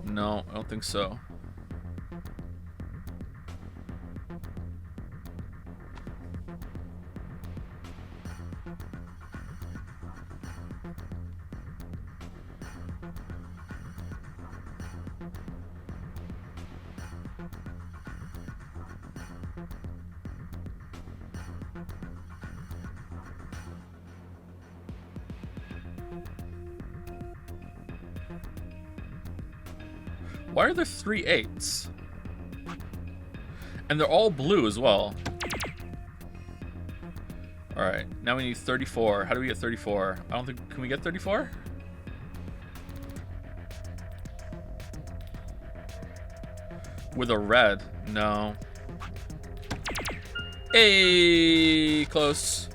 No, I don't think so. Why are there 3 8s? And they're all blue as well. Alright, now we need 34. How do we get 34? I don't think... Can we get 34? With a red? No. Hey, close.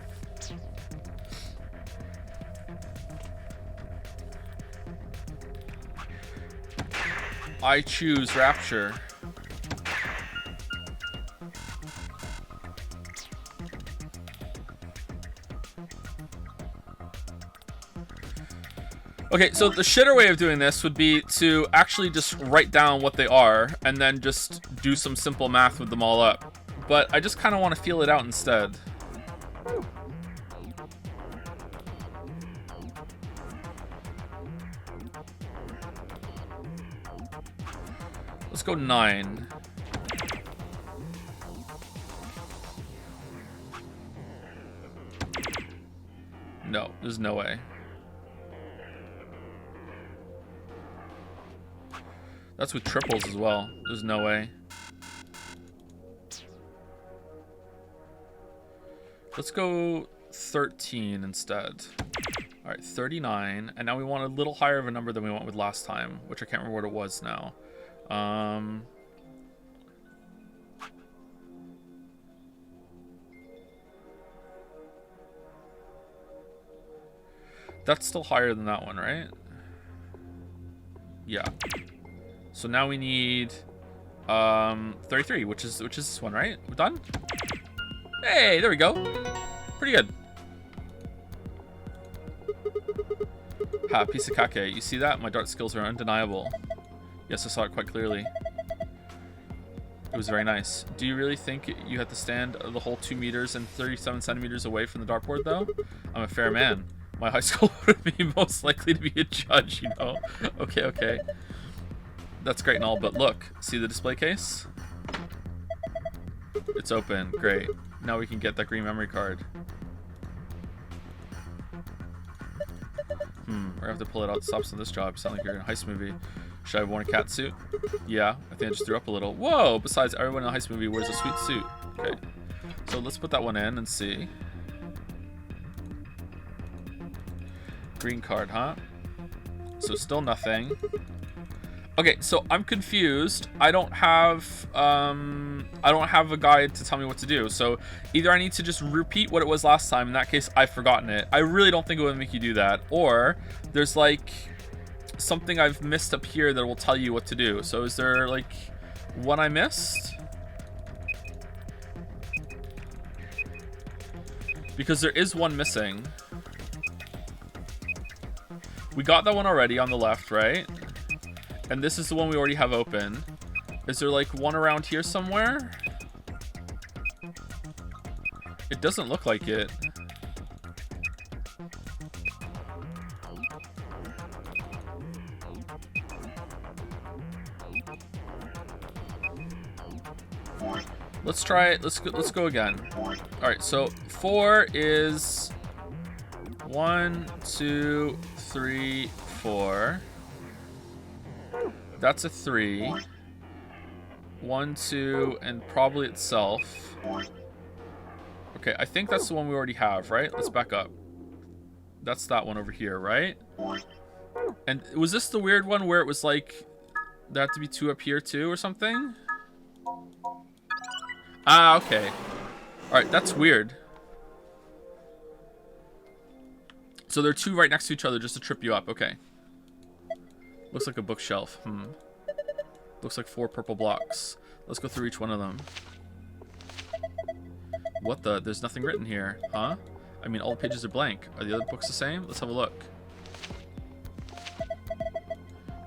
I choose Rapture. Okay, so the shitter way of doing this would be to actually just write down what they are and then just do some simple math with them all up. But I just kind of want to feel it out instead. Let's go 9. No, there's no way. That's with triples as well. There's no way. Let's go 13 instead. All right, 39. And now we want a little higher of a number than we went with last time, which I can't remember what it was now. That's still higher than that one, right? Yeah. So now we need 33, which is this one, right? We're done? Hey, there we go. Pretty good. Ha, piece of kake. You see that? My dart skills are undeniable. Yes, I saw it quite clearly. It was very nice. Do you really think you had to stand the whole 2 meters and 37 centimeters away from the dartboard, though? I'm a fair man. My high school would be most likely to be a judge, you know? Okay, okay. That's great and all, but look. See the display case? It's open. Great. Now we can get that green memory card. We're gonna have to pull it out to stop some of this job. You sound like you're in a heist movie. Should I have worn a cat suit? Yeah, I think I just threw up a little. Whoa! Besides, everyone in a heist movie wears a sweet suit. Okay. So let's put that one in and see. Green card, huh? So still nothing. Okay, so I'm confused. I don't have a guide to tell me what to do. So either I need to just repeat what it was last time. In that case, I've forgotten it. I really don't think it would make you do that. Or there's like something I've missed up here that will tell you what to do. So is there like one I missed? Because there is one missing. We got that one already on the left, right? And this is the one we already have open. Is there like one around here somewhere? It doesn't look like it. Let's try it. Let's go again. All right, so 4 is 1, 2, 3, 4. That's a 3. 1, 2, and probably itself. Okay, I think that's the one we already have, right? Let's back up. That's that one over here, right? And was this the weird one where it was like there had to be 2 up here too or something? Ah, okay. All right, that's weird. So there are 2 right next to each other just to trip you up. Okay. Looks like a bookshelf. Looks like 4 purple blocks. Let's go through each one of them. What the? There's nothing written here. Huh? I mean, all the pages are blank. Are the other books the same? Let's have a look.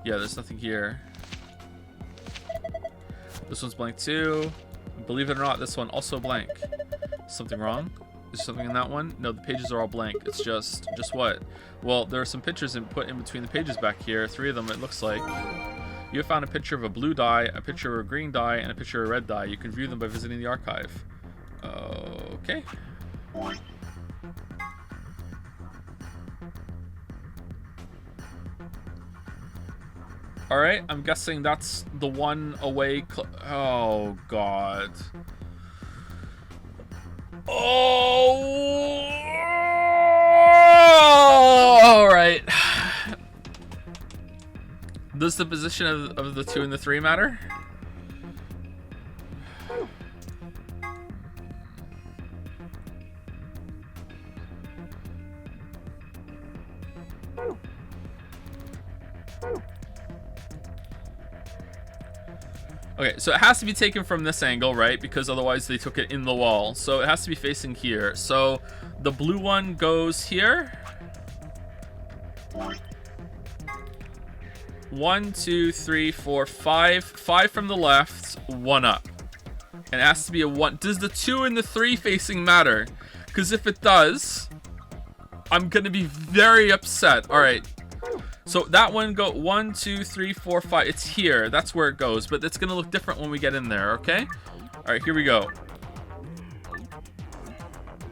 Yeah, there's nothing here. This one's blank too. Believe it or not, this one also blank. Something wrong? Is there something in that one? No, the pages are all blank. It's just what? Well, there are some pictures put in between the pages back here. 3 of them, it looks like. You have found a picture of a blue die, a picture of a green die, and a picture of a red die. You can view them by visiting the archive. Okay. All right, I'm guessing that's the one away. Oh God. Oh. All right. Does the position of the 2 and the 3 matter? Okay, so it has to be taken from this angle, right? Because otherwise they took it in the wall. So it has to be facing here. So the blue one goes here. 1, 2, 3, 4, 5. 5 from the left, 1 up. And it has to be a 1. Does the 2 and the 3 facing matter? Because if it does, I'm going to be very upset. All right. So that one go 1, 2, 3, 4, 5. It's here. That's where it goes. But it's going to look different when we get in there, okay? All right, here we go.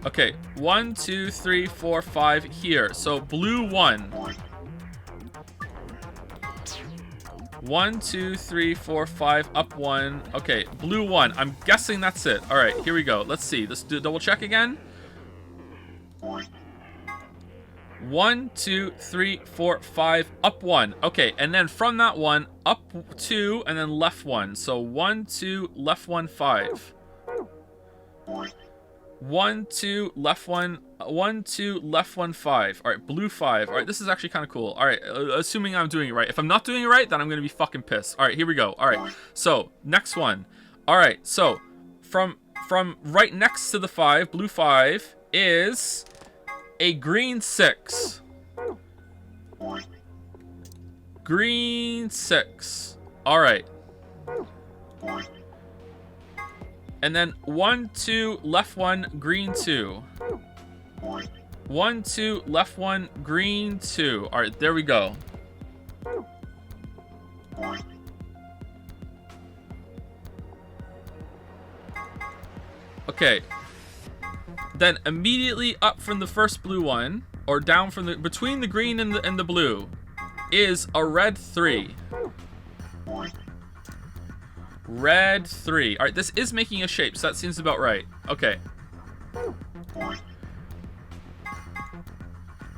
Okay, 1, 2, 3, 4, 5 here. So blue 1. 1, 2, 3, 4, 5, up 1. Okay, blue 1. I'm guessing that's it. All right, here we go. Let's see. Let's do double check again. 1, 2, 3, 4, 5, up 1. Okay, and then from that one, up 2, and then left 1. So 1, 2, left 1, 5. 1, 2, left 1, 1, 2, left 1, 5. All right, blue 5. All right, this is actually kind of cool. All right, assuming I'm doing it right. If I'm not doing it right, then I'm going to be fucking pissed. All right, here we go. All right, so next one. All right, so from right next to the 5, blue 5, is a green 6. Green 6. All right. And then 1, 2, left 1, green 2. 1, 2, left 1, green 2. All right, there we go. Okay. Then immediately up from the first blue one, or down from the between the green and the blue, is a red 3. Red 3. All right, this is making a shape, so that seems about right. Okay.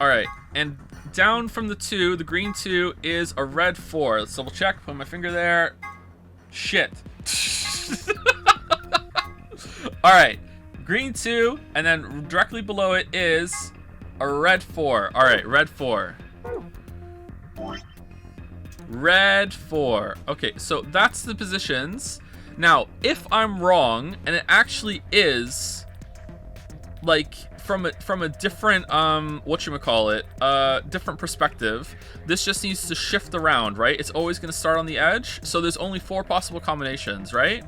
All right, and down from the 2, the green 2, is a red 4. Let's double check. Put my finger there. Shit. All right, green 2, and then directly below it is a red 4. All right, red 4. Red 4. Okay, so that's the positions. Now, if I'm wrong, and it actually is, like, from a different, whatchamacallit, different perspective, this just needs to shift around, right? It's always going to start on the edge, so there's only 4 possible combinations, right?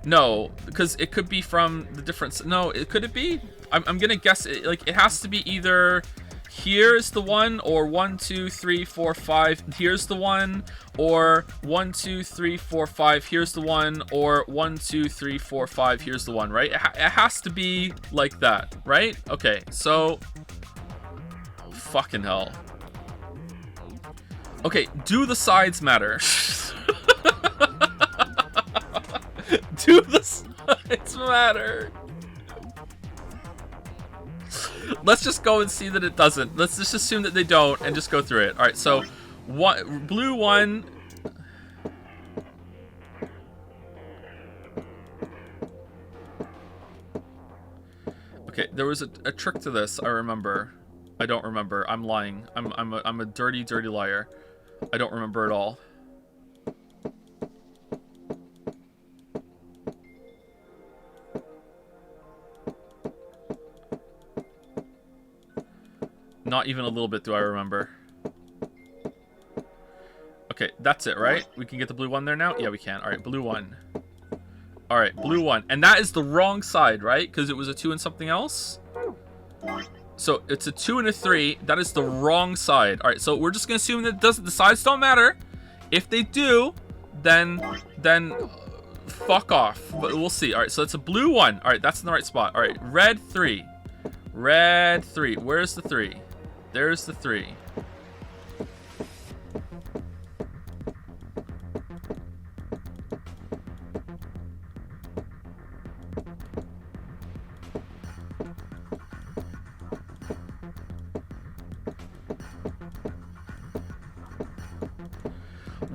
No, because it could be from the different... No, could it be? I'm going to guess, it has to be either... Here's the one, or 1, 2, 3, 4, 5. Here's the one, or 1, 2, 3, 4, 5. Here's the one, or 1, 2, 3, 4, 5. Here's the one, right? It has to be like that, right? Okay, so fucking hell. Okay, do the sides matter? Do the sides matter? Let's just go and see that it doesn't. Let's just assume that they don't and just go through it. All right, so blue 1. Okay, there was a trick to this. I remember. I don't remember. I'm lying. I'm a dirty liar. I don't remember at all. Not even a little bit do I remember. Okay, that's it, right? We can get the blue 1 there now? Yeah, we can. All right, blue 1. All right, blue 1. And that is the wrong side, right? Because it was a 2 and something else? So it's a 2 and a 3. That is the wrong side. All right, so we're just going to assume that the sides don't matter. If they do, then fuck off. But we'll see. All right, so it's a blue 1. All right, that's in the right spot. All right, red 3. Red 3. Where's the 3? There's the 3.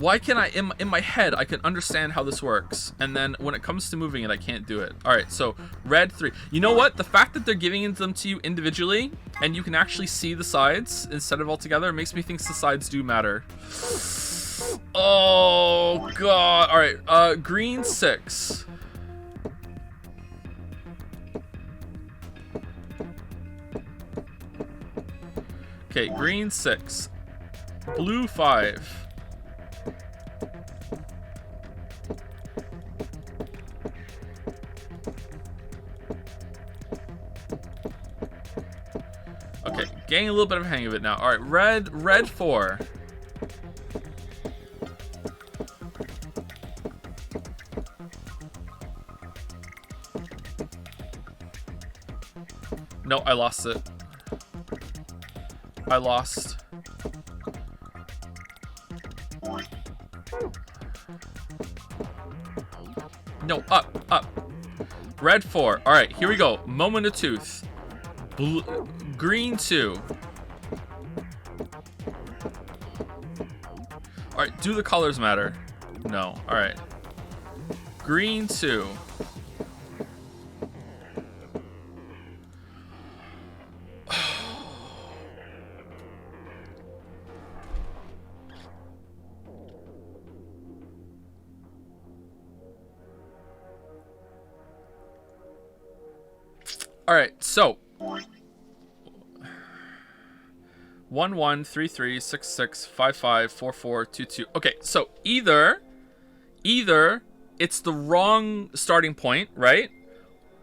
Why can I, in my head, I can understand how this works, and then when it comes to moving it, I can't do it. All right, so red 3. You know what? The fact that they're giving them to you individually, and you can actually see the sides instead of all together, makes me think the sides do matter. Oh, God. All right, green 6. Okay, green 6. Blue 5. Okay, getting a little bit of a hang of it now. All right, red 4. No, I lost it. I lost. No, up. Red 4. All right, here we go. Moment of truth. Green 2. All right, do the colors matter? No. All right. Green 2. All right, so 1 1 3 3 6 6 5 5 4 4 2 2. Okay, so either it's the wrong starting point, right?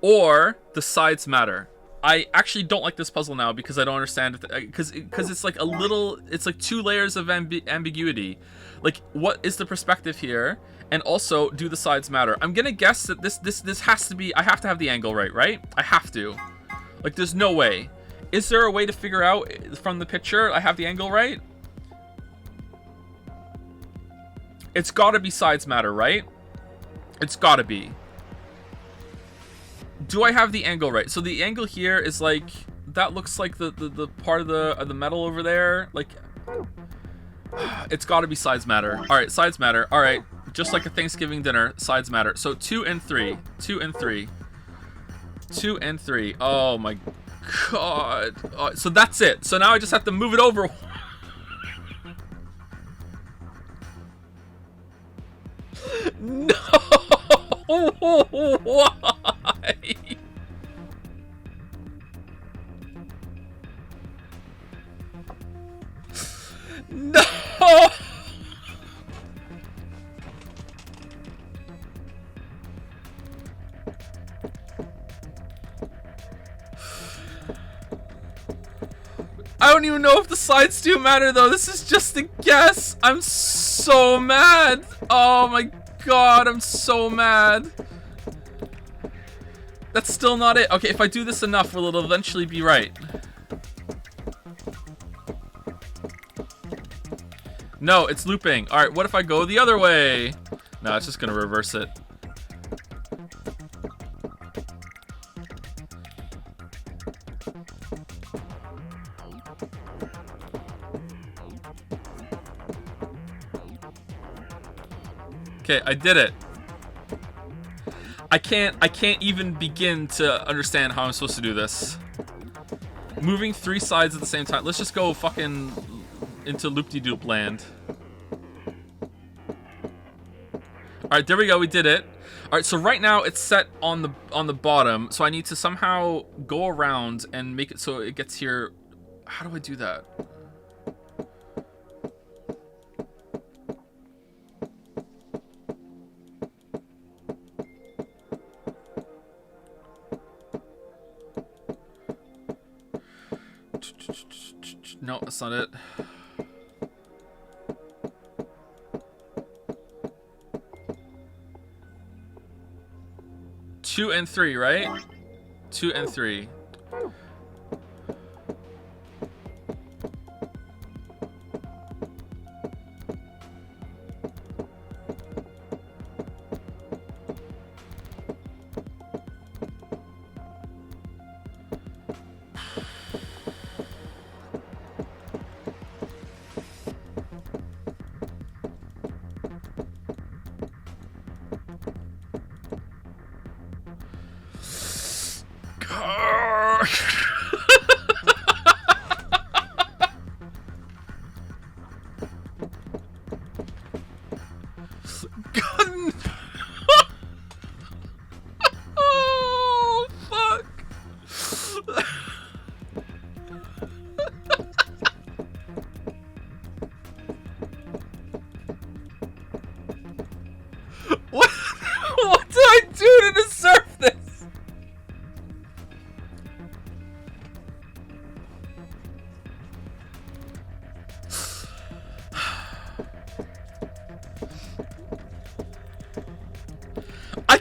Or the sides matter. I actually don't like this puzzle now because I don't understand because it's like it's like 2 layers of ambiguity. Like, what is the perspective here? And also, do the sides matter? I'm gonna guess that this has to be, I have to have the angle right? I have to. Like, there's no way. Is there a way to figure out from the picture I have the angle right? It's gotta be sides matter, right? It's gotta be. Do I have the angle right? So the angle here is like, that looks like the part of the metal over there. Like, it's gotta be sides matter. All right, sides matter. All right, just like a Thanksgiving dinner, sides matter. So 2 and 3, 2 and 3, 2 and 3. Oh my God. So that's it. So now I just have to move it over. No. Why? No. I don't even know if the sides do matter though. This is just a guess. I'm so mad. Oh my God, I'm so mad. That's still not it. Okay, if I do this enough, will it eventually be right? No, it's looping. All right, what if I go the other way? No, it's just gonna reverse it. Okay, I did it. I can't even begin to understand how I'm supposed to do this. Moving 3 sides at the same time. Let's just go fucking into loop-de-doop land. Alright, there we go, we did it. Alright, so right now it's set on the bottom, so I need to somehow go around and make it so it gets here. How do I do that? No, that's not it. Two and 3, right? 2 and 3.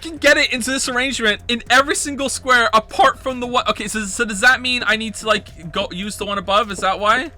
can get it into this arrangement in every single square apart from the one. Okay, so does that mean I need to like go use the one above? Is that why?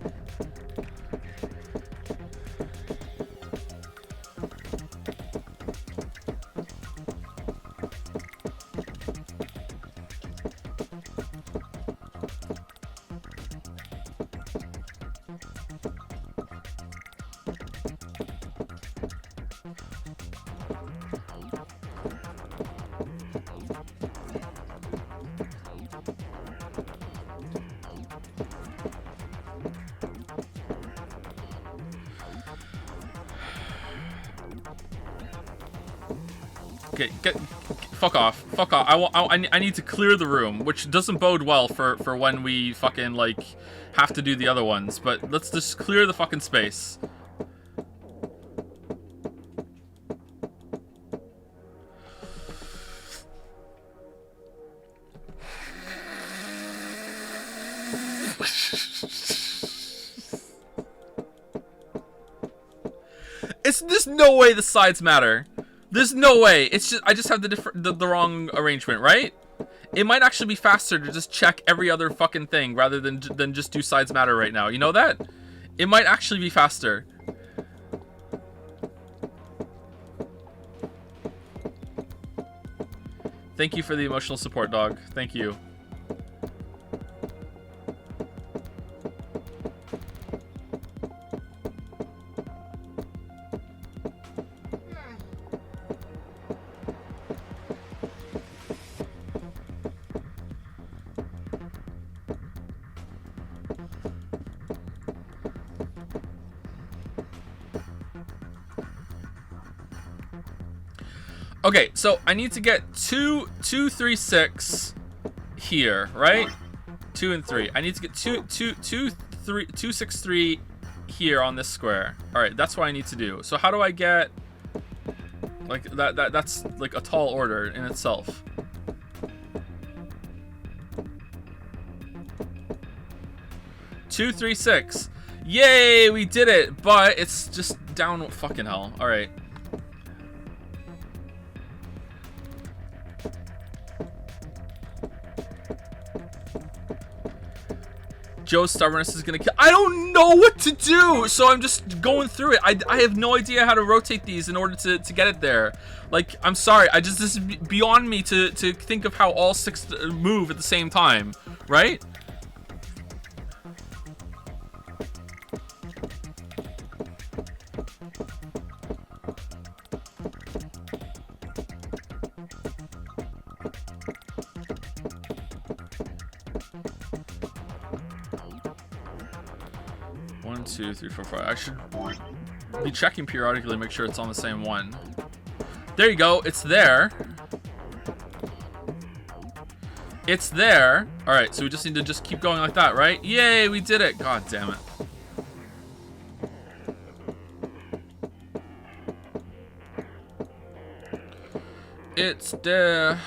Okay, fuck off. Fuck off. I need to clear the room, which doesn't bode well for when we fucking like have to do the other ones. But let's just clear the fucking space. There's no way the sides matter. There's no way. It's just I just have the wrong arrangement, right? It might actually be faster to just check every other fucking thing rather than just do sides matter right now. You know that? It might actually be faster. Thank you for the emotional support, dog. Thank you. Okay, so I need to get 2, 2, 3, 6 here, right? 2 and 3. I need to get 2, 6, 3 here on this square. All right, that's what I need to do. So how do I get like that? That's like a tall order in itself. Two, 3, 6. Yay, we did it! But it's just down. Fucking hell. All right. Joe's stubbornness is gonna kill. I don't know what to do, so I'm just going through it. I have no idea how to rotate these in order to get it there. Like, I'm sorry. This is beyond me to think of how all 6 move at the same time, right? One, 2, 3, 4, 5. I should be checking periodically to make sure it's on the same one. There you go. It's there. It's there. All right, so we just need to just keep going like that, right? Yay, we did it. God damn it. It's there.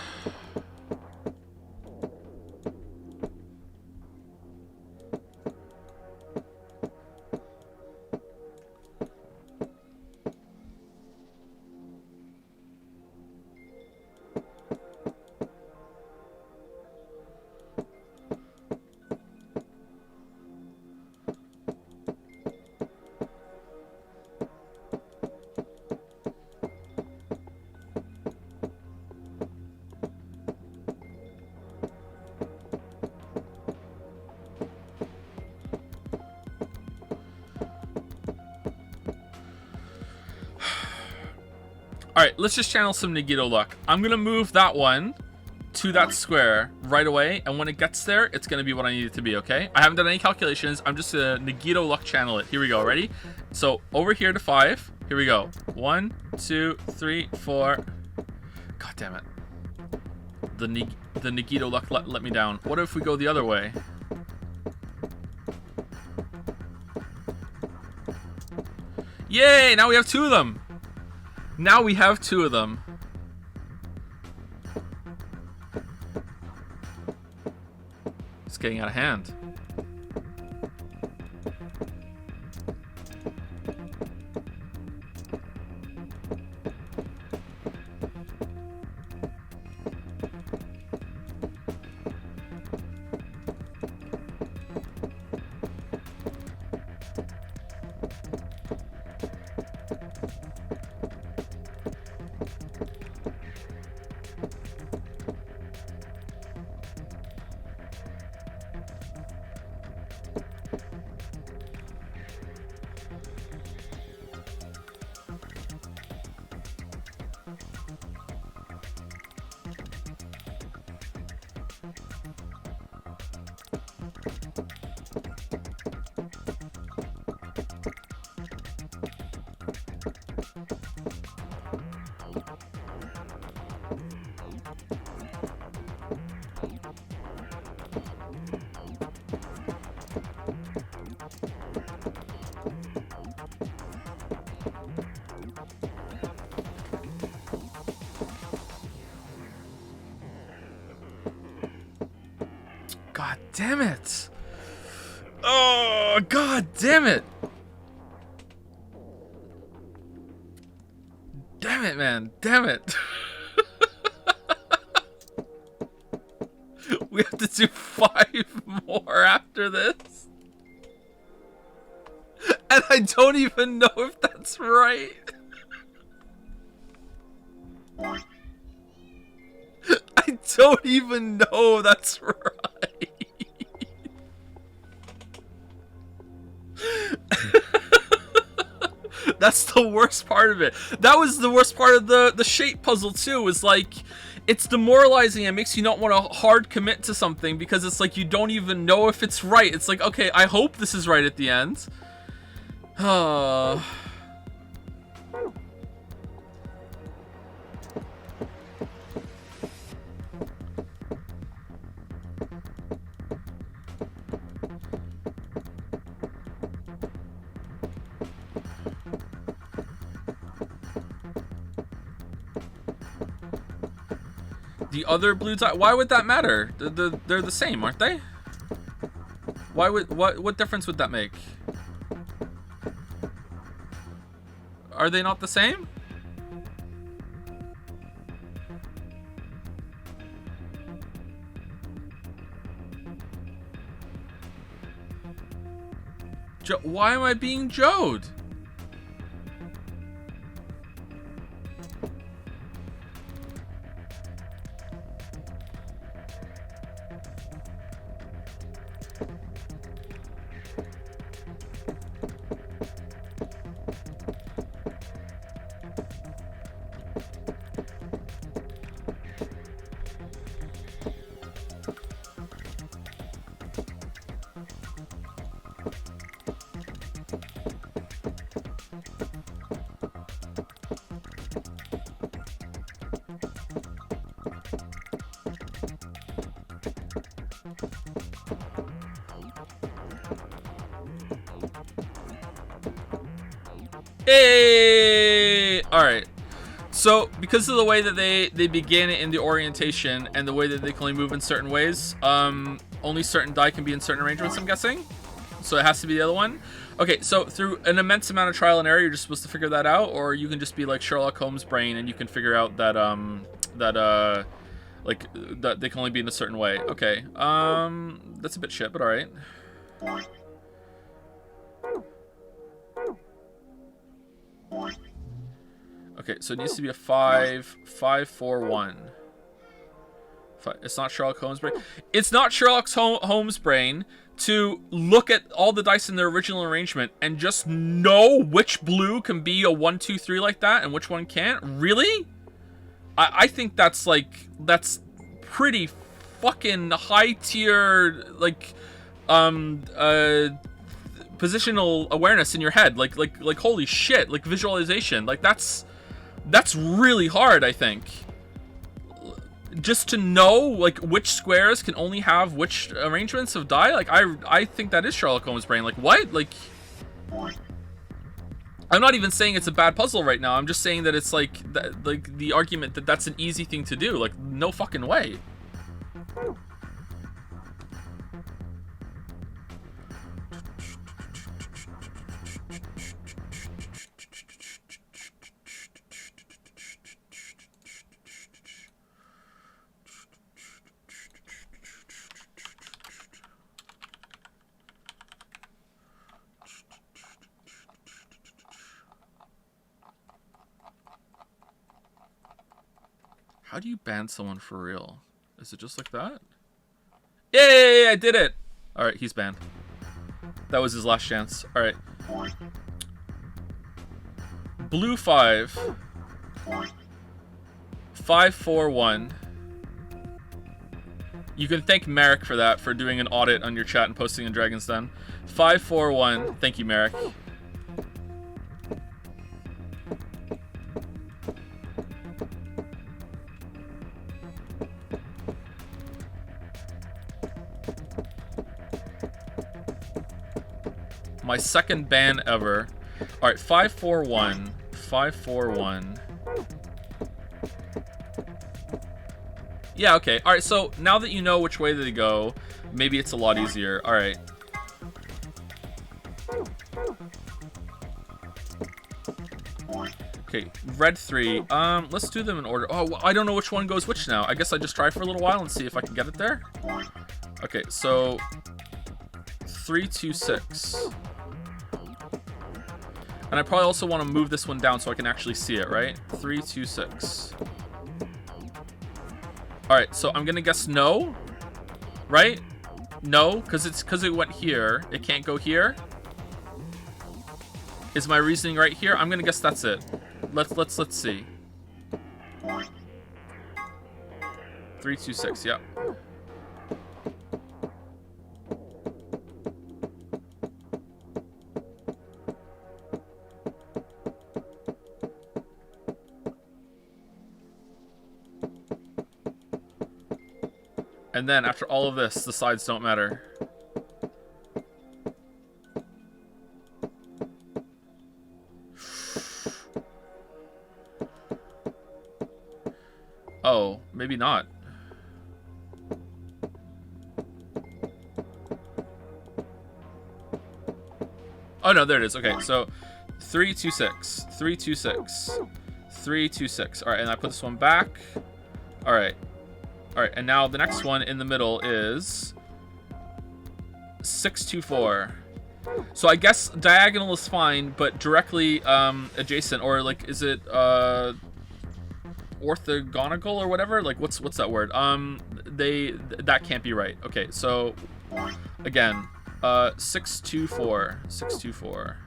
Alright, let's just channel some Nagito luck. I'm going to move that one to that square right away, and when it gets there, it's going to be what I need it to be, okay? I haven't done any calculations. I'm just going to Nagito luck channel it. Here we go. Ready? So, over here to 5. Here we go. 1, 2, 3, 4. God damn it. The Nagito luck let me down. What if we go the other way? Yay! Now we have 2 of them. Now we have 2 of them. It's getting out of hand. damn it. Oh, god damn it. Damn it, man. Damn it. We have to do 5 more after this. And I don't even know if that's right. I don't even know that's right. That's the worst part of it. That was the worst part of the shape puzzle too, is like, it's demoralizing. It makes you not want to hard commit to something because it's like you don't even know if it's right. It's like, okay, I hope this is right at the end. The other blue dot, why would that matter? They're the same, aren't they? Why would, what difference would that make? Are they not the same? Why am I being Joed? Hey! Alright. So, because of the way that they begin it in the orientation and the way that they can only move in certain ways, only certain die can be in certain arrangements, I'm guessing. So it has to be the other one. Okay, so through an immense amount of trial and error, you're just supposed to figure that out, or you can just be like Sherlock Holmes' brain and you can figure out that, that they can only be in a certain way. Okay, that's a bit shit, but alright. Okay, so it needs to be a 5, 5, 4, 1. It's not Sherlock Holmes' brain. It's not Sherlock Holmes' brain to look at all the dice in their original arrangement and just know which blue can be a 1, 2, 3 like that and which one can't. Really? I think that's like, that's pretty fucking high tier, like, positional awareness in your head. Like holy shit, like visualization. Like that's really hard, I think. Just to know like which squares can only have which arrangements of die. Like I think that is Sherlock Holmes' brain. Like what? Like I'm not even saying it's a bad puzzle right now. I'm just saying that it's like like the argument that that's an easy thing to do. Like no fucking way. How do you ban someone for real? Is it just like that? Yay! I did it! Alright, he's banned. That was his last chance. Alright. Blue 5. 5, 4, 1. You can thank Merrick for that, for doing an audit on your chat and posting in Dragon's Den. 5, 4, 1. Thank you, Merrick. My second ban ever. Alright, 5, 4, 1. 5, 4, 1. Yeah, okay. All right, so now that you know which way they go, maybe it's a lot easier. All right. Okay, red 3. Let's do them in order. Oh, I don't know which one goes which now. I guess I just try for a little while and see if I can get it there. Okay, so 3, 2, 6. And I probably also want to move this one down so I can actually see it, right? 3, 2, 6. All right, so I'm gonna guess no, right? No, because it went here. It can't go here. Is my reasoning right here? I'm gonna guess that's it. Let's see. 3, 2, 6. Yep. And then after all of this, the sides don't matter. Oh, maybe not. Oh no, there it is. Okay, so 3, 2, 6, 3, 2, 6, 3, 2, 6. All right, and I put this one back. All right. All right, and now the next one in the middle is 6, 2, 4. So I guess diagonal is fine, but directly adjacent, or like, is it orthogonal or whatever? Like, what's that word? That can't be right. Okay, so again, 6, 2, 4, 6, 2, 4.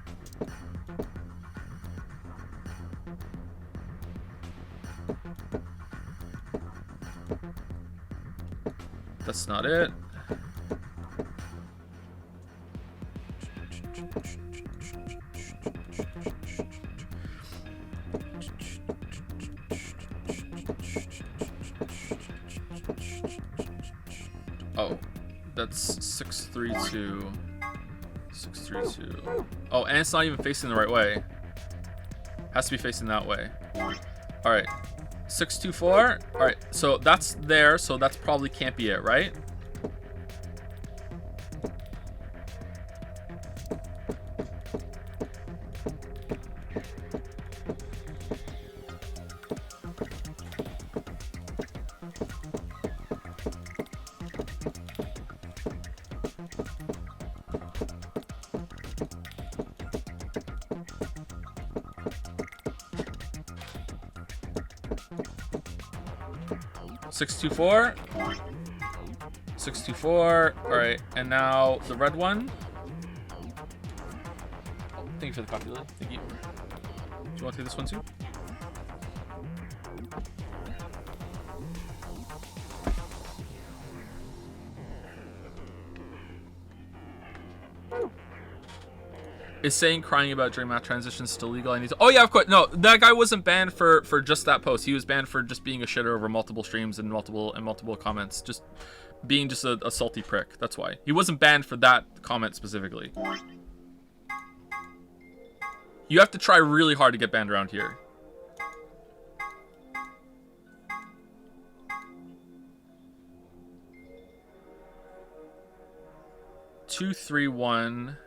That's not it. Oh, that's 6, 3, 2. 6, 3, 2. Oh, and it's not even facing the right way. Has to be facing that way. All right. 6, 2, 4. All right, so that's there, so that's probably can't be it, right? Six, 2, 4. 6, 2, 4. All right, and now the red one. Oh, thank you for the copy, Lily. Thank you. Do you want to take this one too? Is saying crying about during math transitions still legal? I need to. Oh yeah, of course. No, that guy wasn't banned for just that post. He was banned for just being a shitter over multiple streams and multiple comments. Just being just a salty prick. That's why he wasn't banned for that comment specifically. You have to try really hard to get banned around here. Two, 3, 1.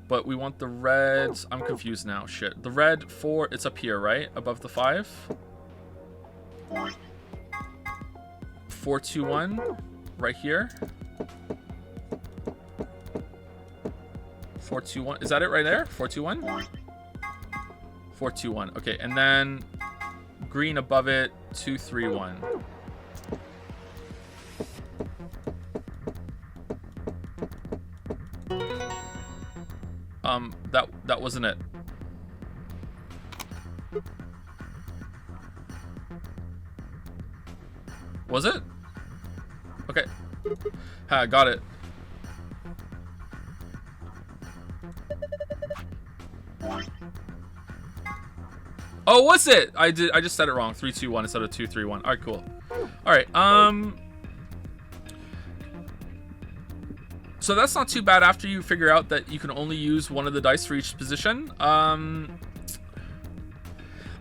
But we want the reds. I'm confused now. Shit. The red 4, it's up here, right? Above the 5. 4, 2, 1. Right here. 4, 2, 1. Is that it right there? 4, 2, 1? 4, 2, 1. Okay, and then green above it. 2, 3, 1. That wasn't it. Was it? Okay. Ha, got it. Oh, was it? I just said it wrong. 3, 2, 1 instead of 2, 3, 1. All right, cool. All right. So that's not too bad after you figure out that you can only use one of the dice for each position.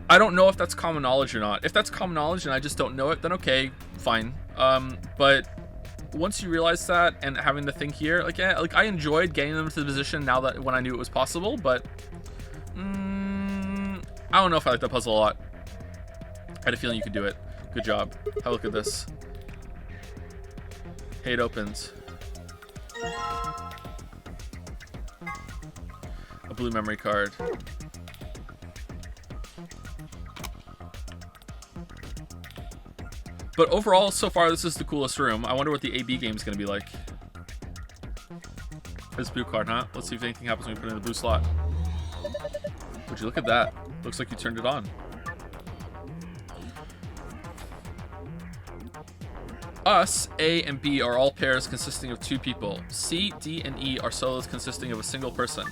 I don't know if that's common knowledge or not. If that's common knowledge and I just don't know it, then okay, fine. But once you realize that and having to think here, like, yeah, like I enjoyed getting them to the position now that when I knew it was possible, but I don't know if I like that puzzle a lot. I had a feeling you could do it. Good job. Have a look at this. Hey, it opens. A blue memory card. But overall, so far, this is the coolest room. I wonder what the AB game is going to be like. This blue card, huh? Let's see if anything happens when we put it in the blue slot. Would you look at that? Looks like you turned it on. Us, A, and B are all pairs consisting of 2 people. C, D, and E are solos consisting of a single person.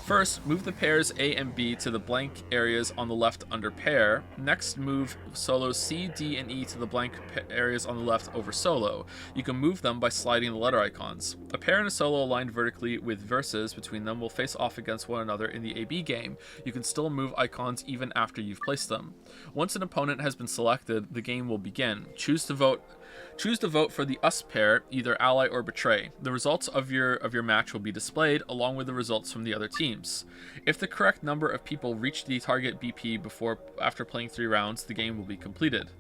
First, move the pairs A and B to the blank areas on the left under pair. Next, move solos C, D, and E to the blank areas on the left over solo. You can move them by sliding the letter icons. A pair and a solo aligned vertically with verses between them will face off against one another in the AB game. You can still move icons even after you've placed them. Once an opponent has been selected, the game will begin. Choose to vote for the us pair, either ally or betray. The results of your match will be displayed along with the results from the other teams. If the correct number of people reach the target BP after playing 3 rounds, the game will be completed.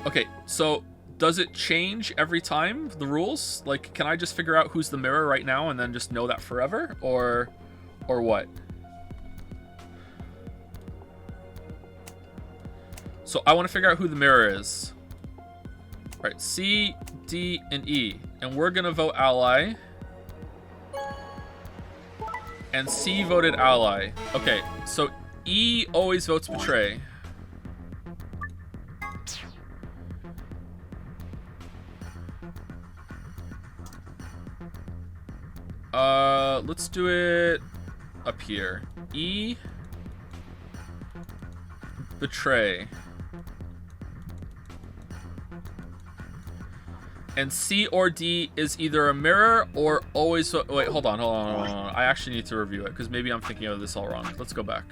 Okay, so does it change every time, the rules? Like, can I just figure out who's the mirror right now and then just know that forever? Or what? So I want to figure out who the mirror is. All right, C, D, and E. And we're going to vote ally. And C voted ally. Okay, so E always votes betray. Let's do it up here. E, betray. And C or D is either a mirror or always... Wait, hold on. I actually need to review it, because maybe I'm thinking of this all wrong. Let's go back.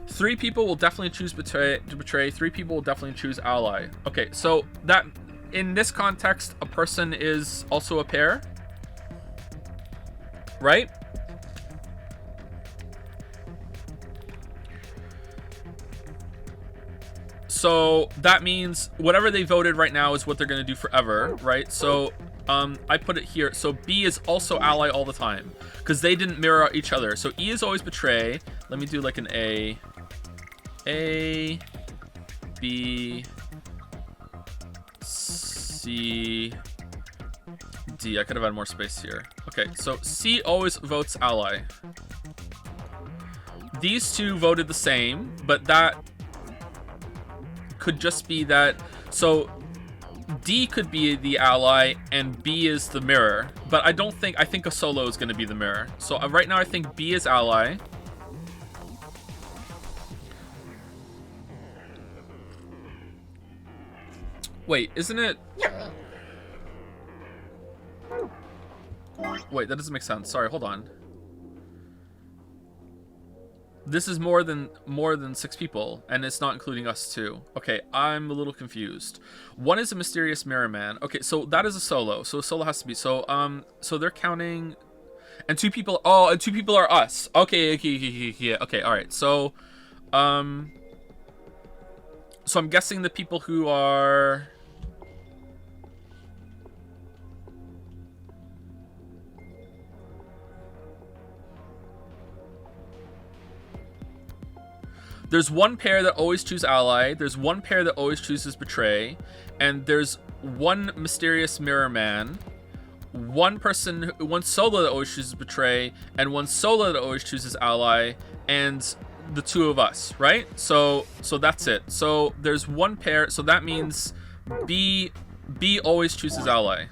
3 people will definitely choose betray. 3 people will definitely choose ally. Okay, so that... In this context, a person is also a pair. Right? So that means whatever they voted right now is what they're going to do forever, right? So I put it here. So B is also ally all the time because they didn't mirror each other. So E is always betray. Let me do like an A, B, C, D. I could have had more space here. Okay, so C always votes ally. These 2 voted the same, but that could just be that. So D could be the ally and B is the mirror, but I think a solo is going to be the mirror. So right now I think B is ally. Wait, isn't it? Wait, that doesn't make sense. Sorry, hold on. This is more than 6 people, and it's not including us too. Okay, I'm a little confused. 1 is a mysterious mirror man. Okay, so that is a solo. So a solo has to be. So so they're counting, and 2 people. Oh, and 2 people are us. Okay, okay, all right. So so I'm guessing the people who are. There's 1 pair that always choose ally, there's 1 pair that always chooses betray, and there's 1 mysterious mirror man, 1 solo that always chooses betray, and 1 solo that always chooses ally, and the 2 of us, right? So that's it. So there's 1 pair, so that means B always chooses ally.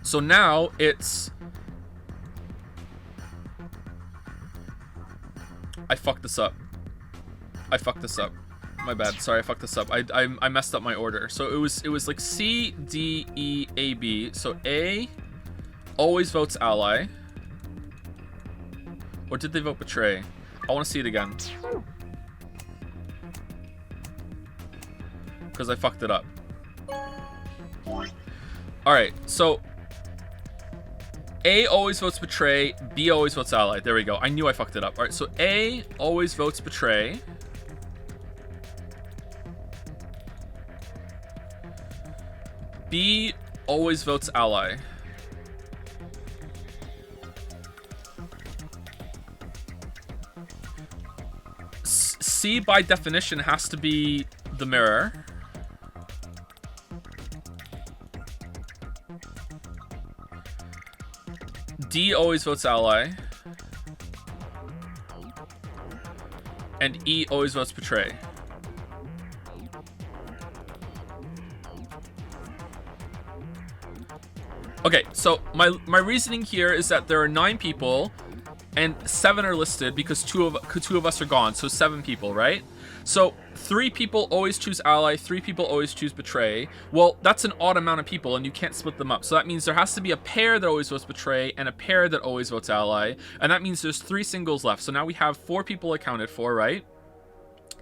So now it's... I fucked this up. My bad. Sorry, I fucked this up. I messed up my order. So it was like C, D, E, A, B. So A always votes ally. Or did they vote betray? I want to see it again. Because I fucked it up. Alright, so A always votes betray, B always votes ally. There we go. I knew I fucked it up. Alright, so A always votes betray. B always votes ally. C by definition has to be the mirror. D always votes ally. And E always votes betray. Okay, so my reasoning here is that there are 9 people and 7 are listed because two of us are gone, so 7 people, right? So 3 people always choose ally, 3 people always choose betray. Well, that's an odd amount of people and you can't split them up. So that means there has to be a pair that always votes betray and a pair that always votes ally. And that means there's 3 singles left. So now we have 4 people accounted for, right?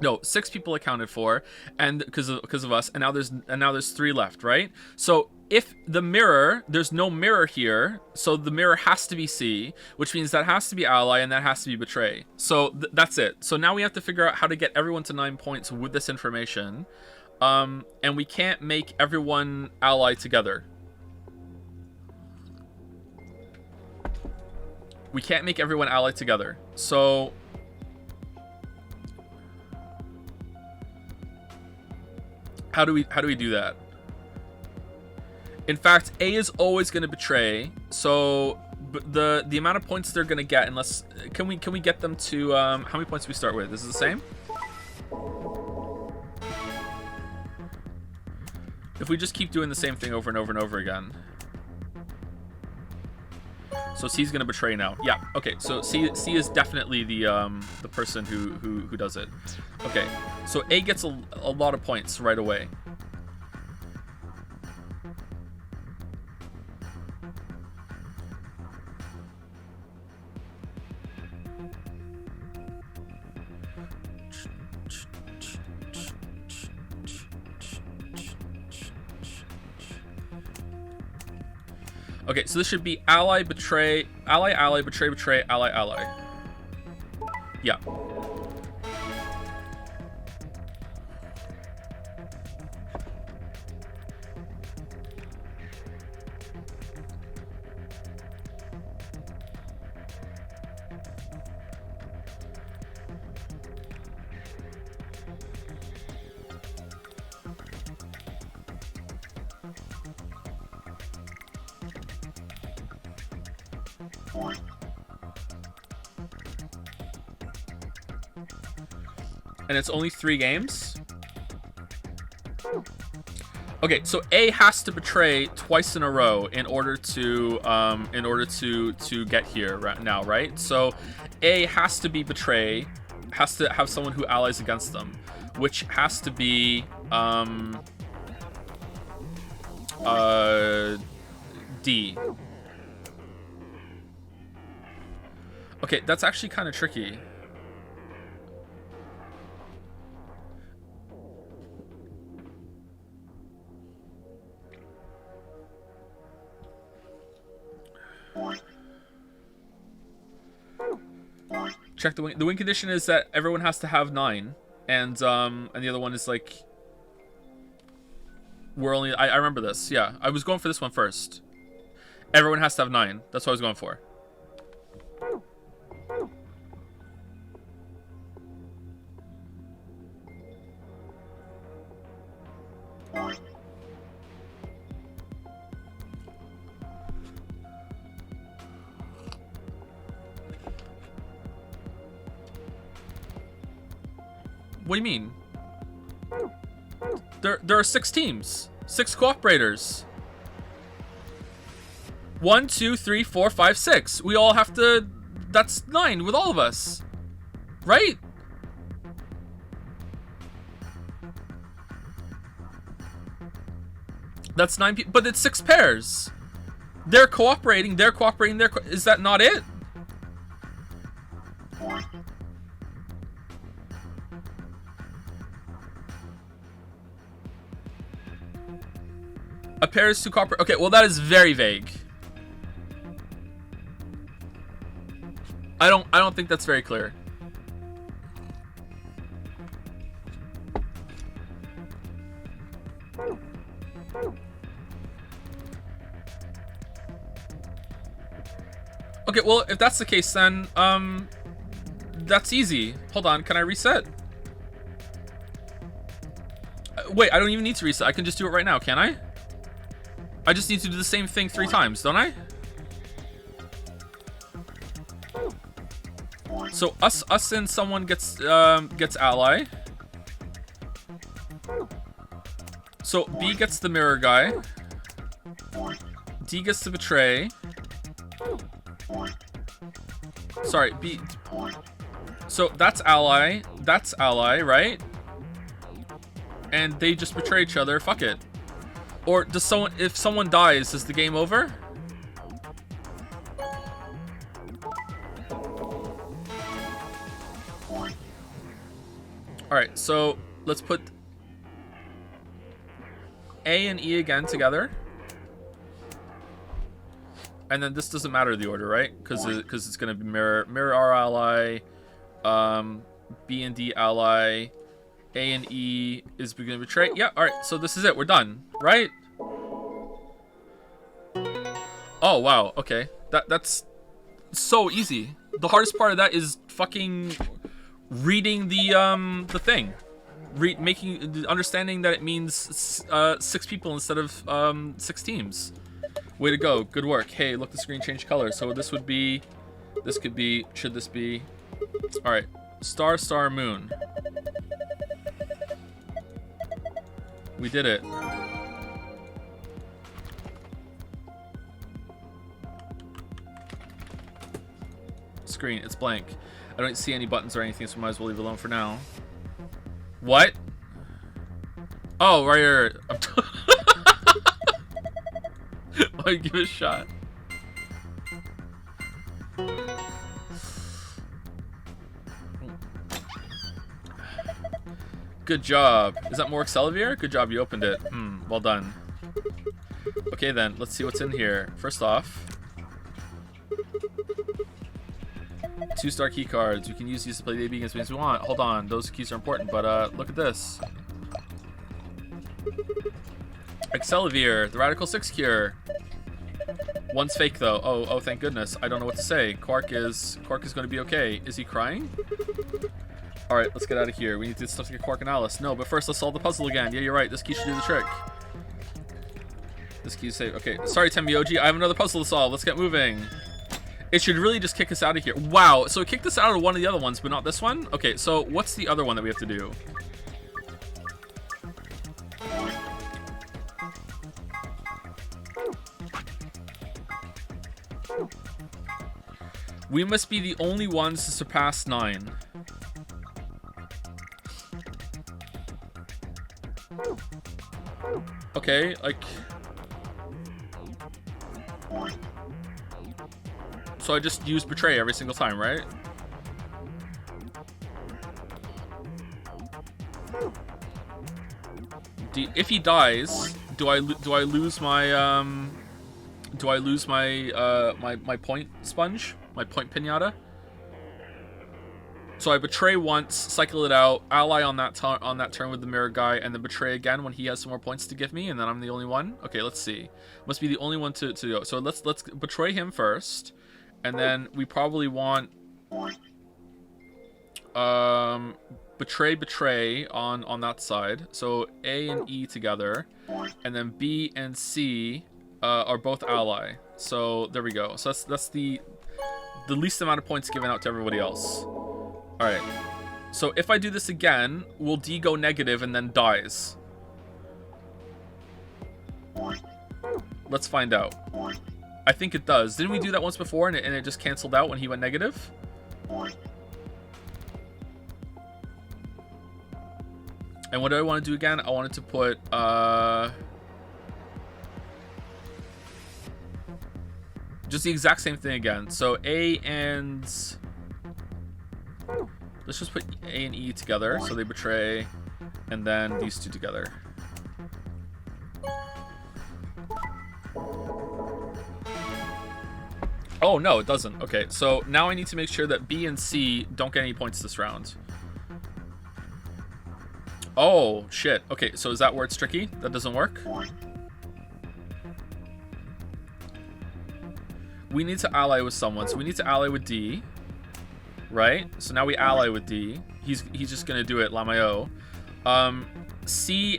No, 6 people accounted for, and because of us, and now there's 3 left, right? So if the mirror, there's no mirror here, so the mirror has to be C, which means that has to be ally and that has to be betray. So that's it. So now we have to figure out how to get everyone to 9 points with this information, and we can't make everyone ally together. We can't make everyone ally together. So how do we do that? In fact, A is always going to betray. So the amount of points they're going to get, unless can we get them to how many points do we start with? Is it the same? If we just keep doing the same thing over and over and over again. So C's gonna betray now. Yeah. Okay. So C is definitely the person who does it. Okay. So A gets a lot of points right away. Okay, so this should be ally, betray, ally, ally, betray, betray, ally, ally. Yeah. And it's only 3 games. Okay, so A has to betray twice in a row in order to get here right now, right? So A has to be betray, has to have someone who allies against them, which has to be D. Okay, that's actually kind of tricky. Check the win. The win condition is that everyone has to have 9, and the other one is like we're only. I remember this. Yeah, I was going for this one first. Everyone has to have 9. That's what I was going for. What do you mean? There are 6 teams, 6 cooperators. 1, 2, 3, 4, 5, 6. We all have to. That's 9 with all of us, right? That's 9 people, but it's 6 pairs. They're cooperating. Is that not it? A pair is to cooperate. Okay, well that is very vague. I don't think that's very clear. Okay, well, if that's the case, then, that's easy. Hold on, can I reset? Wait, I don't even need to reset. I can just do it right now, can I? I just need to do the same thing 3 times, don't I? So, us and someone gets ally. So, B gets the mirror guy. D gets to betray. Sorry, B. So that's ally, right? And they just betray each other. Fuck it. Or does someone, if someone dies, is the game over? All right, so let's put A and E again together. And then this doesn't matter the order, right? Because it's going to be mirror R ally, B and D ally, A and E is going to betray. Yeah, all right. So this is it. We're done, right? Oh wow. Okay, that's so easy. The hardest part of that is fucking reading the thing, understanding that it means 6 people instead of 6 teams. Way to go. Good work. Hey, look, the screen changed color. So this would be... This could be... Should this be... Alright. Star, star, moon. We did it. Screen. It's blank. I don't see any buttons or anything, so might as well leave it alone for now. What? Oh, right here. I'll give it a shot. Good job. Is that more Excelsior? Good job, you opened it. Well done. Okay then, let's see what's in here. First off, 2-star key cards. You can use these to play the AB against means we want. Hold on, those keys are important, but look at this. Excelsior, the Radical 6 cure. One's fake though. Oh, thank goodness. I don't know what to say. Quark is going to be okay. Is he crying? All right, let's get out of here. We need to do stuff to get Quark and Alice. No, but first let's solve the puzzle again. Yeah, you're right. This key should do the trick. This key is safe. Okay, sorry, Temioji. I have another puzzle to solve. Let's get moving. It should really just kick us out of here. Wow. So it kicked us out of one of the other ones, but not this one. Okay, so what's the other one that we have to do? We must be the only ones to surpass 9. Okay, like... So I just use betray every single time, right? If he dies, do I lose my my point sponge? My point pinata? So I betray once, cycle it out, ally on that turn with the mirror guy, and then betray again when he has some more points to give me, and then I'm the only one. Okay, let's see. Must be the only one to go. So let's betray him first, and then we probably want betray on that side. So A and E together, and then B and C are both ally. So there we go. So that's the least amount of points given out to everybody else. Alright. So if I do this again, will D go negative and then dies? Let's find out. I think it does. Didn't we do that once before and it just canceled out when he went negative? And what do I want to do again? I wanted to put Just the exact same thing again. So A and... Let's just put A and E together, so they betray, and then these two together. Oh, no, it doesn't. Okay, so now I need to make sure that B and C don't get any points this round. Oh, shit. Okay, so is that where it's tricky? That doesn't work? We need to ally with someone, so we need to ally with D. Right? So now we ally with D. He's just gonna do it, Lamayo. C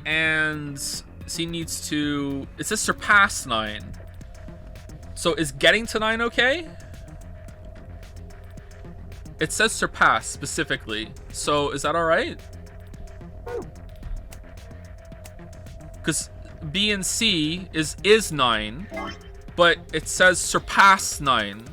needs to... It says surpass 9. So is getting to 9 okay? It says surpass specifically. So is that alright? Because B and C is 9, but it says surpass 9.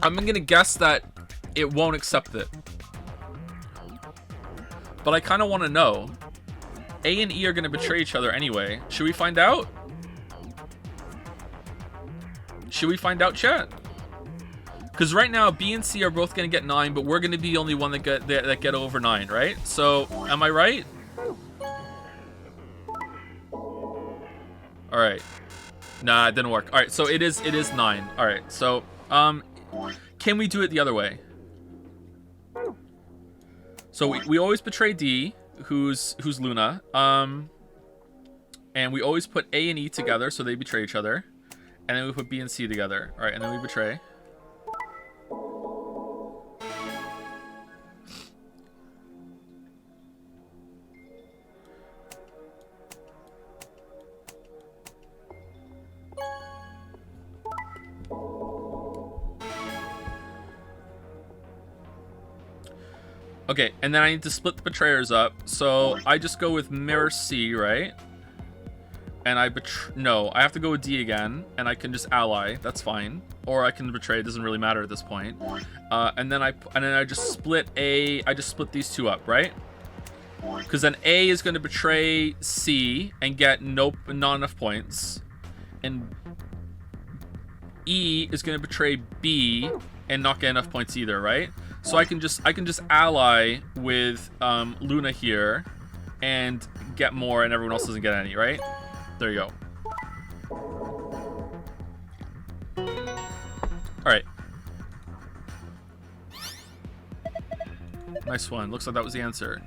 I'm gonna guess that it won't accept it. But I kind of want to know. A and E are gonna betray each other anyway. Should we find out? Should we find out, chat? Because right now, B and C are both gonna get 9, but we're gonna be the only one that get over 9, right? So, am I right? All right. Nah, it didn't work. All right, so it is 9. All right, so can we do it the other way? So we always betray D, who's Luna, and we always put A and E together, so they betray each other, and then we put B and C together. All right, and then we betray. Okay, and then I need to split the betrayers up. So I just go with mirror C, right? And I no, I have to go with D again, and I can just ally. That's fine. Or I can betray. It doesn't really matter at this point. And then I just split A. I just split these two up, right? Because then A is going to betray C and get not enough points, and E is going to betray B and not get enough points either, right? So I can just ally with Luna here and get more, and everyone else doesn't get any, right? There you go. All right. Nice one. Looks like that was the answer.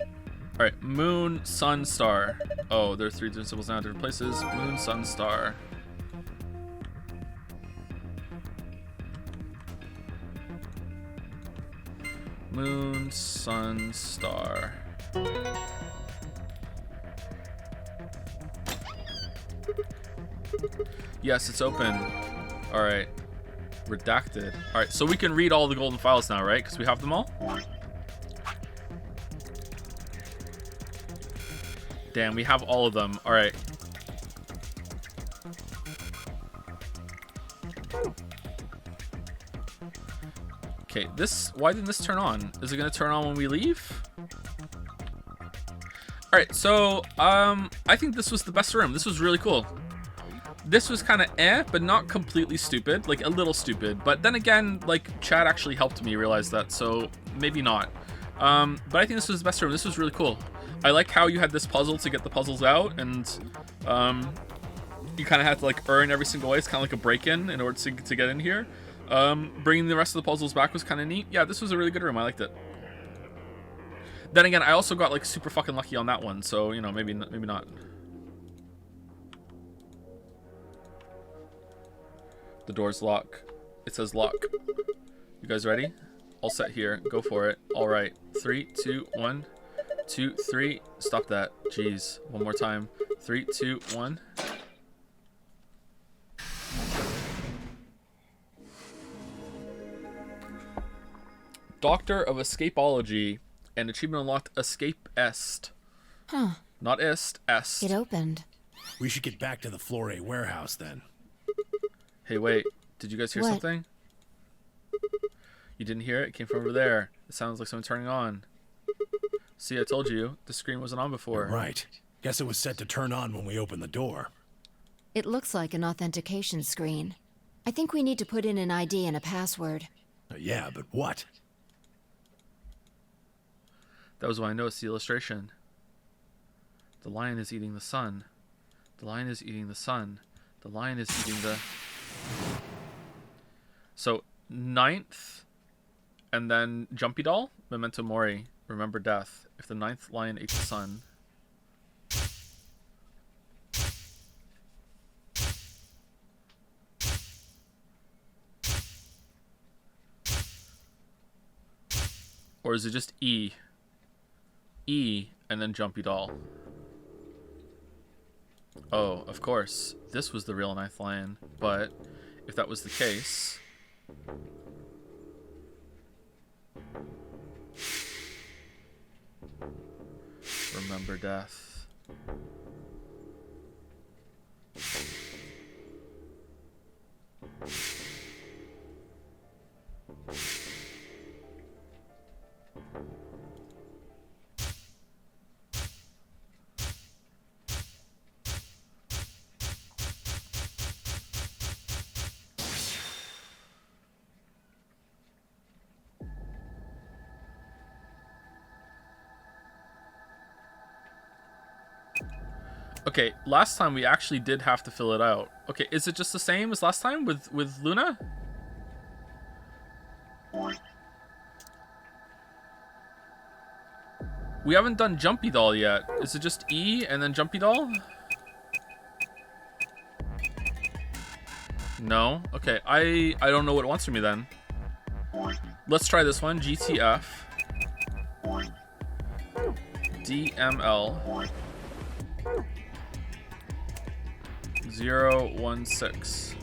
All right. Moon, sun, star. Oh, there are 3 different symbols now in different places. Moon, sun, star. Moon, sun, star. Yes, it's open. All right. Redacted. All right, so we can read all the golden files now, right? Because we have them all. Damn, we have all of them. All right. Okay, why didn't this turn on? Is it gonna turn on when we leave? All right, so I think this was the best room. This was really cool. This was kind of but not completely stupid, like a little stupid. But then again, like Chad actually helped me realize that, so maybe not. But I think this was the best room. This was really cool. I like how you had this puzzle to get the puzzles out, and you kind of had to like earn every single way. It's kind of like a break-in in order to get in here. Bringing the rest of the puzzles back was kind of neat. Yeah, this was a really good room. I liked it. Then again, I also got like super fucking lucky on that one, so you know, maybe not. The door's lock. It says lock. You guys ready? All set here. Go for it. All right. 3, 2, 1, 2, 3. Stop that. Jeez. One more time. 3, 2, 1. Doctor of Escapology and achievement unlocked Escape Est.
Huh.
Not Est, Est.
It opened.
We should get back to the Floor A warehouse then.
Hey, wait. Did you guys hear
What?
something? You didn't hear it? It came from over there. It sounds like someone turning on. See, I told you. The screen wasn't on before.
You're right. Guess it was set to turn on when we opened the door.
It looks like an authentication screen. I think we need to put in an ID and a password.
Yeah, but what?
That was when I noticed the illustration. The lion is eating the sun. The lion is eating the sun. The lion is eating the... So, 9th, and then Jumpy Doll, Memento Mori, remember death. If the 9th lion ate the sun... Or is it just E? E, and then Jumpy Doll. Oh, of course. This was the real 9th lion. But, if that was the case... Remember death. Okay, last time we actually did have to fill it out. Okay, is it just the same as last time with Luna? We haven't done Jumpy Doll yet. Is it just E and then Jumpy Doll? No? Okay, I don't know what it wants from me then. Let's try this one. GTF. DML. 016.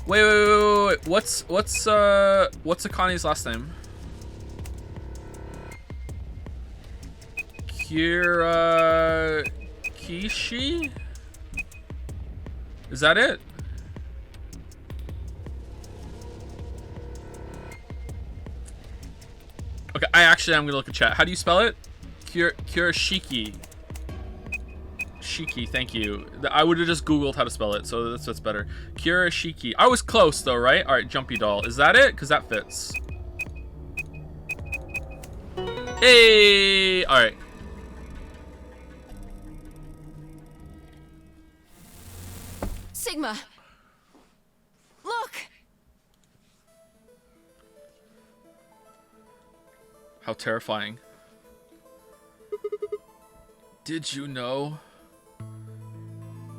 Wait. What's Akani's last name? Kishi? Is that it? Okay, I'm gonna look at chat. How do you spell it? Kurashiki. Shiki, thank you. I would have just Googled how to spell it, so that's better. Kurashiki. I was close though, right? Alright, Jumpy Doll. Is that it? Because that fits. Hey! Alright.
Sigma! Look!
How terrifying. Did you know?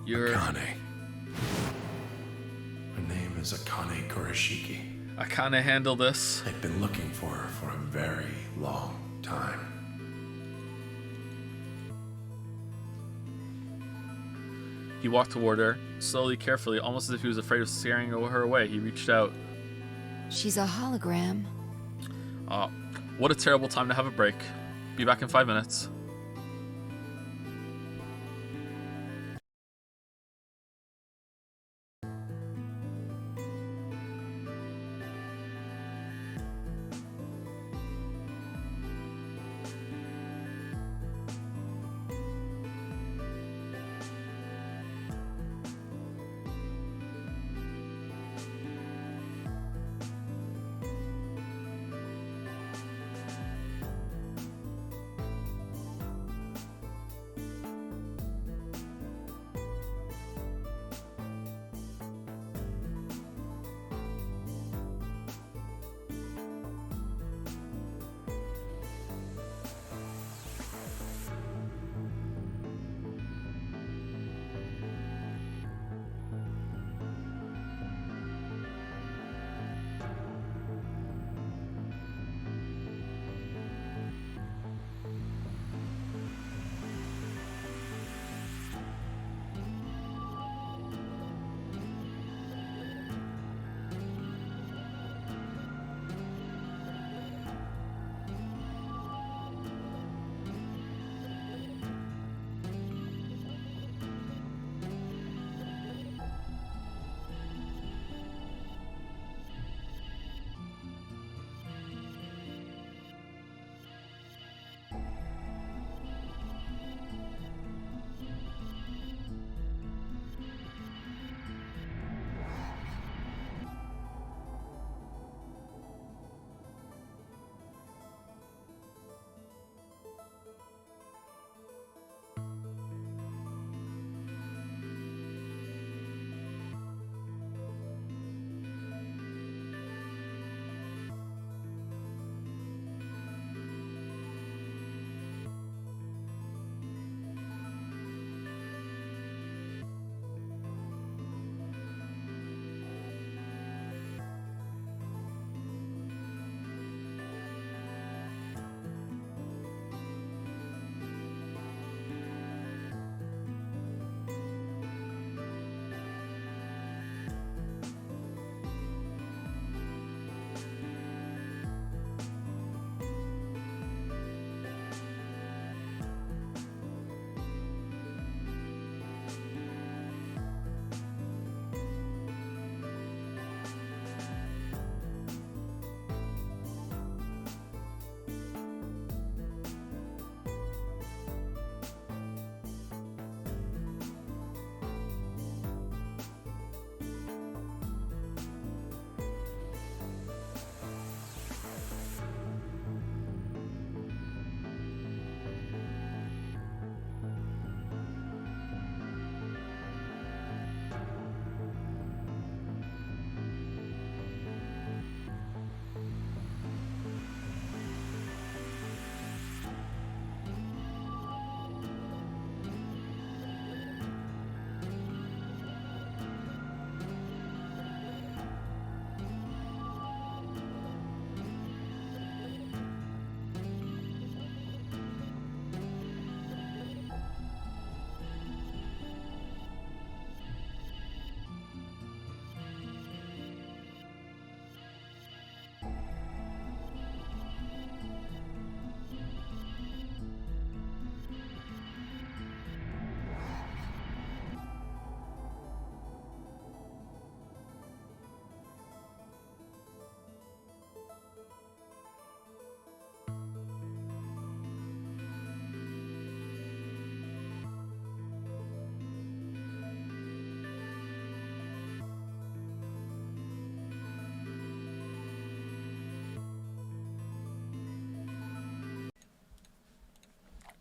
You're...
Akane. Her name is Akane Kurashiki.
I kinda handle this.
They've been looking for her for a very long time.
He walked toward her, slowly, carefully, almost as if he was afraid of scaring her away. He reached out.
She's a hologram.
What a terrible time to have a break. Be back in 5 minutes.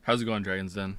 How's it going, Dragon's Den?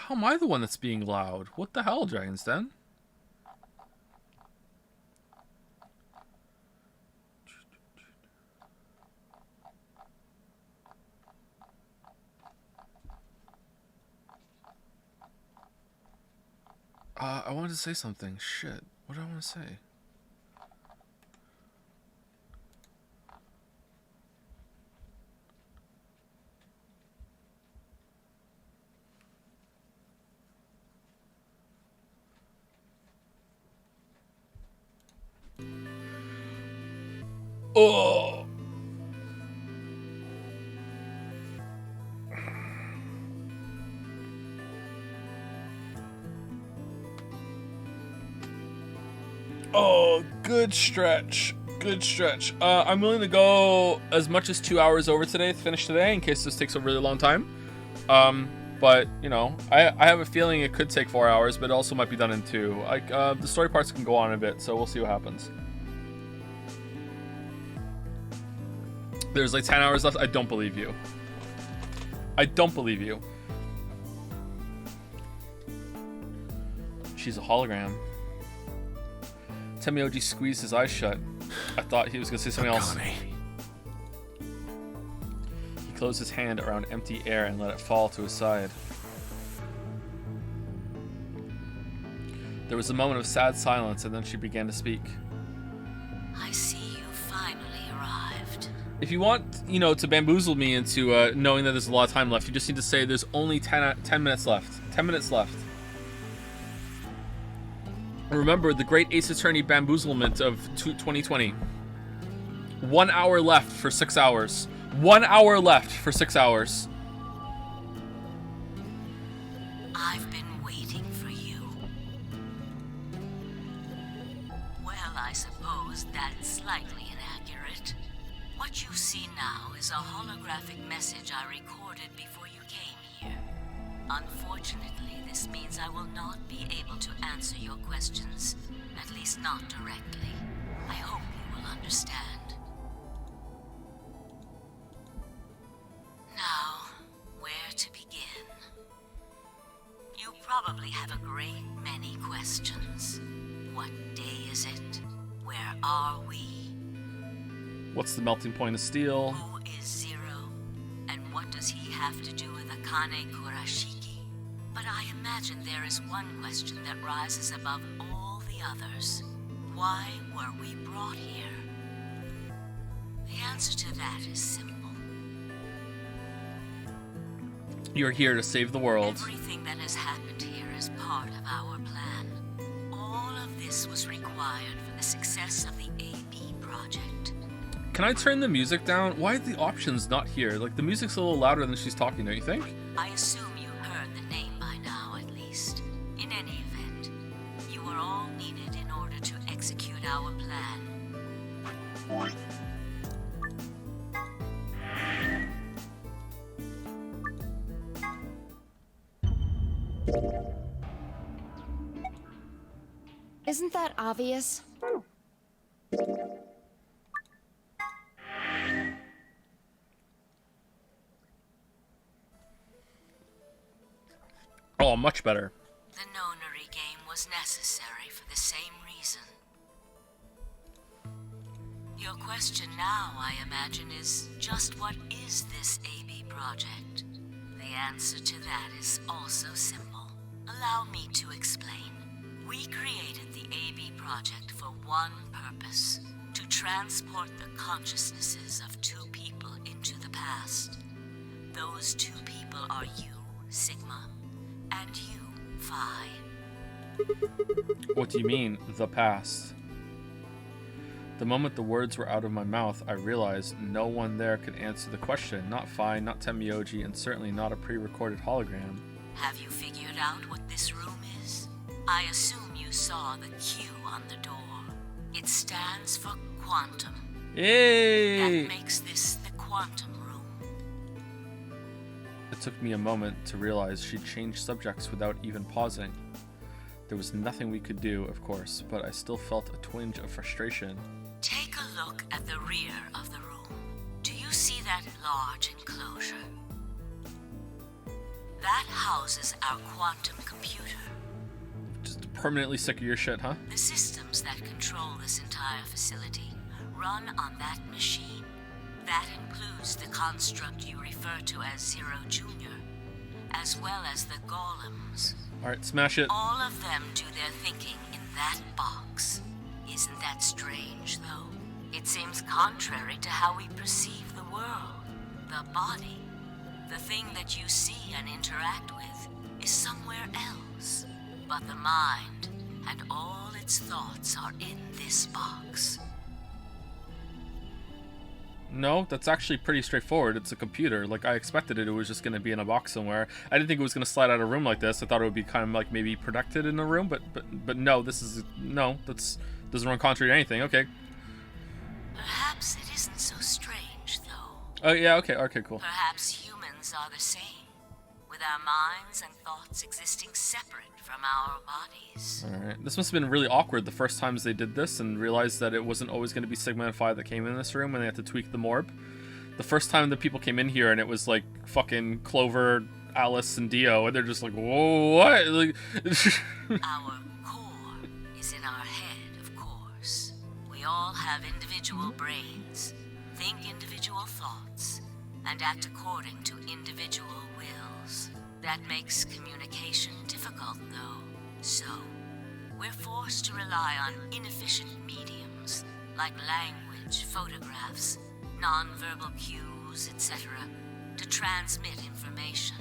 How am I the one that's being loud? What the hell, Dragon's Den? I wanted to say something. Shit. What do I want to say? Oh. Oh, good stretch. Good stretch. I'm willing to go as much as 2 hours over today to finish today in case this takes a really long time. But, you know, I have a feeling it could take 4 hours, but it also might be done in 2. Like, the story parts can go on a bit, so we'll see what happens. There's like 10 hours left. I don't believe you. I don't believe you. She's a hologram. Temioji squeezed his eyes shut. I thought he was going to say something else. He closed his hand around empty air and let it fall to his side. There was a moment of sad silence, and then she began to speak.
I see you finally arrived.
If you want, you know, to bamboozle me into knowing that there's a lot of time left, you just need to say there's only 10 minutes left. 10 minutes left. Remember the great Ace Attorney bamboozlement of 2020. 1 hour left for 6 hours. 1 hour left for 6 hours.
I've been waiting for you. Well, I suppose that's slightly inaccurate. What you see now is a holographic message I recorded before you came here. Unfortunately, this means I will not be able to answer your questions, at least not directly. I hope you will understand. Now, where to begin? You probably have a great many questions. What day is it? Where are we?
What's the melting point of steel?
Who is Zero? And what does he have to do with Akane Kurashiki? But I imagine there is one question that rises above all the others. Why were we brought here? The answer to that is simple.
You're here to save the world.
Everything that has happened here is part of our plan. All of this was required for the success of the AB project.
Can I turn the music down? Why are the options not here? Like, the music's a little louder than she's talking, don't you think?
I assume you heard the name by now, at least. In any event, you are all needed in order to execute our plan.
Isn't that obvious?
Oh, much better.
The nonary game was necessary for the same reason. Your question now, I imagine, is just what is this AB project? The answer to that is also simple. Allow me to explain. We created the AB project for one purpose: to transport the consciousnesses of two people into the past. Those two people are you, Sigma, and you, Phi.
What do you mean, the past? The moment the words were out of my mouth, I realized no one there could answer the question. Not Phi, not Temioji, and certainly not a pre-recorded hologram.
Have you figured out what this room is? I assume you saw the Q on the door. It stands for quantum.
Yay!
That makes this the quantum room.
It took me a moment to realize she'd changed subjects without even pausing. There was nothing we could do, of course, but I still felt a twinge of frustration.
Take a look at the rear of the room. Do you see that large enclosure? That houses our quantum computer.
Just permanently sick of your shit, huh?
The systems that control this entire facility run on that machine. That includes the construct you refer to as Zero Jr., as well as the golems.
Alright, smash it.
All of them do their thinking in that box. Isn't that strange, though? It seems contrary to how we perceive the world. The body, the thing that you see and interact with, is somewhere else. But the mind and all its thoughts are in this box.
No, that's actually pretty straightforward. It's a computer. Like, I expected it was just going to be in a box somewhere. I didn't think it was going to slide out of a room like this. I thought it would be kind of like maybe protected in a room, but no, that's doesn't run contrary to anything. Okay.
Perhaps it isn't so strange, though.
Oh, yeah, okay, cool.
Perhaps humans are the same, with our minds and thoughts existing separate from our bodies.
Alright, this must have been really awkward the first times they did this and realized that it wasn't always going to be Sigma and Phi that came in this room and they had to tweak the morb. The first time the people came in here and it was like fucking Clover, Alice, and Dio, and they're just like, whoa, what? Like,
Our core is in our head, of course. We all have individual brains, think individual thoughts, and act according to individual wills. That makes communication difficult, though. So, we're forced to rely on inefficient mediums, like language, photographs, non-verbal cues, etc., to transmit information.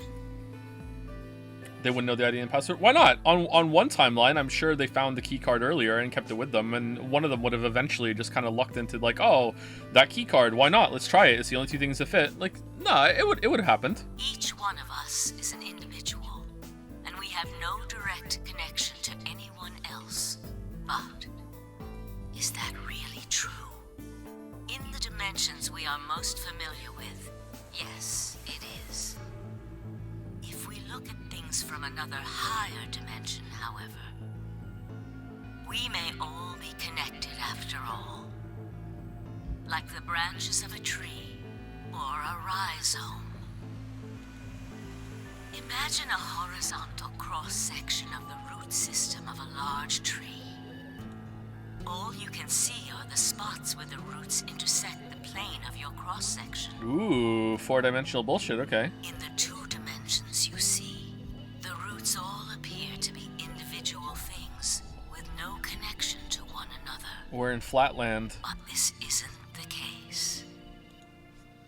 they wouldn't know the ID and password. Why not? On one timeline, I'm sure they found the key card earlier and kept it with them, and one of them would have eventually just kind of lucked into like, oh, that key card, why not? Let's try it. It's the only two things that fit. Like, nah, it would have happened.
Each one of us is an individual, and we have no direct connection to anyone else. But is that really true? In the dimensions we are most familiar with, yes, it is. If we look at things from another higher dimension, however, we may all be connected after all. Like the branches of a tree or a rhizome. Imagine a horizontal cross-section of the root system of a large tree. All you can see are the spots where the roots intersect the plane of your cross-section.
Ooh, four-dimensional bullshit, okay.
In the two dimensions you see, the roots all appear to be individual things with no connection to one another.
We're in Flatland.
But this isn't the case.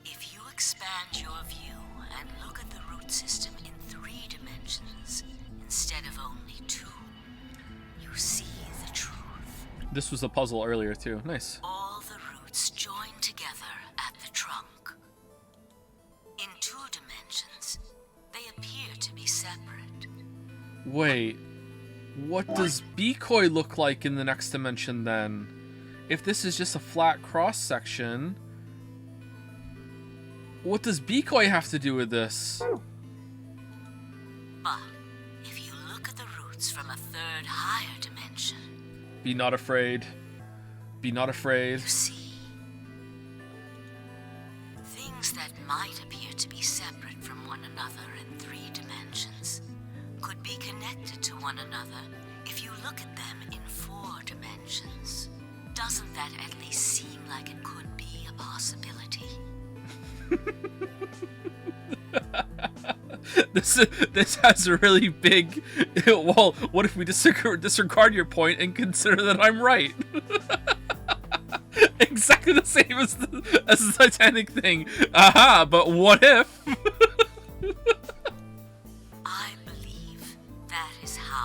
If you expand your view and look at the root system in 3 dimensions instead of only 2, you see the truth.
This was a puzzle earlier, too. Nice.
All the roots join together at the trunk. In 2 dimensions, they appear to be separate.
Wait, what does Bikoi look like in the next dimension, then? If this is just a flat cross-section, what does Bikoi have to do with this?
But if you look at the roots from a 3rd higher dimension,
Be not afraid. Be not afraid.
you see things that might appear to be separate from one another in 3 dimensions could be connected to one another if you look at them in 4 dimensions. Doesn't that at least seem like it could be a possibility?
This has a really big. Well, what if we disregard your point and consider that I'm right? Exactly the same as the Titanic thing. Aha! But what if?
I believe that is how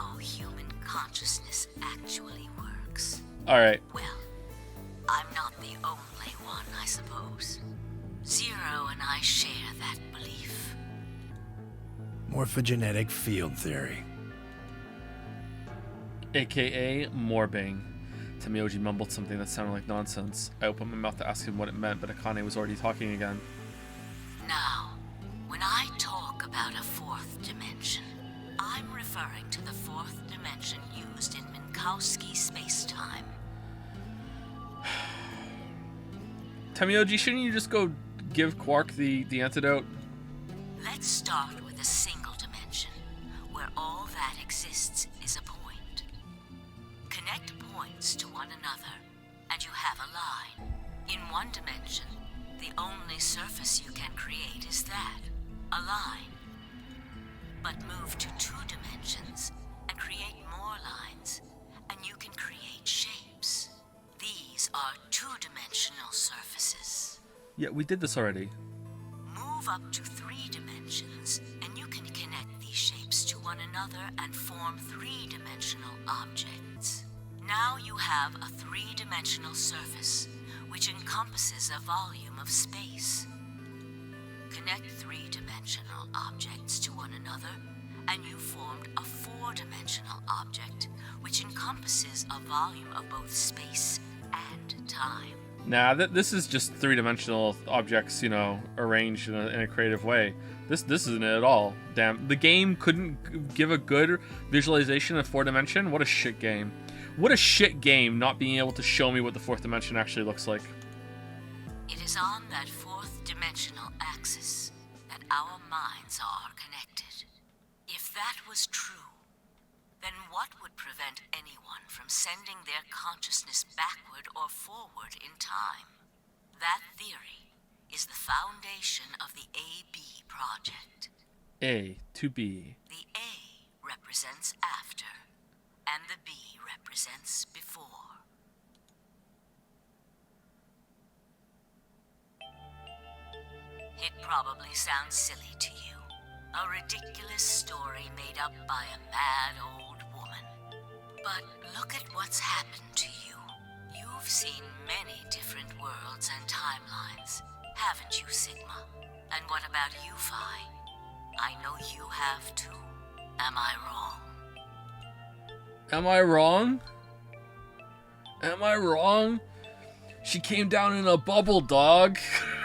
consciousness actually works.
Alright.
Well, I'm not the only one, I suppose. Zero and I share that belief.
Morphogenetic field theory.
AKA morbing. Tamioji mumbled something that sounded like nonsense. I opened my mouth to ask him what it meant, but Akane was already talking again.
Now, when I talk about a fourth dimension, I'm referring to the fourth dimension used in Minkowski space-time.
Tamioji, shouldn't you just go give Quark the antidote?
Let's start with a single dimension, where all that exists is a point. Connect points to one another, and you have a line. In one dimension, the only surface you can create is that, a line. But move to two dimensions, and create more lines, and you can create shapes. These are two-dimensional surfaces.
Yeah, we did this already.
Move up to three dimensions, and you can connect these shapes to one another and form three-dimensional objects. Now you have a three-dimensional surface, which encompasses a volume of space. Connect three-dimensional objects to one another, and you formed a four-dimensional object, which encompasses a volume of both space and time.
Nah, this is just three-dimensional objects, you know, arranged in a creative way. This isn't it at all. Damn, the game couldn't give a good visualization of four dimension. What a shit game. What a shit game not being able to show me what the fourth dimension actually looks like.
It is on that fourth dimensional axis that our minds are connected. If that was true, then what would prevent anyone from sending their consciousness backward or forward in time? That theory is the foundation of the AB project.
A to B.
The A represents after, and the B represents before. It probably sounds silly to you. A ridiculous story made up by a mad old woman. But look at what's happened to you. You've seen many different worlds and timelines, haven't you, Sigma? And what about you, Phi? I know you have too. Am I wrong?
Am I wrong? Am I wrong? She came down in a bubble, dog.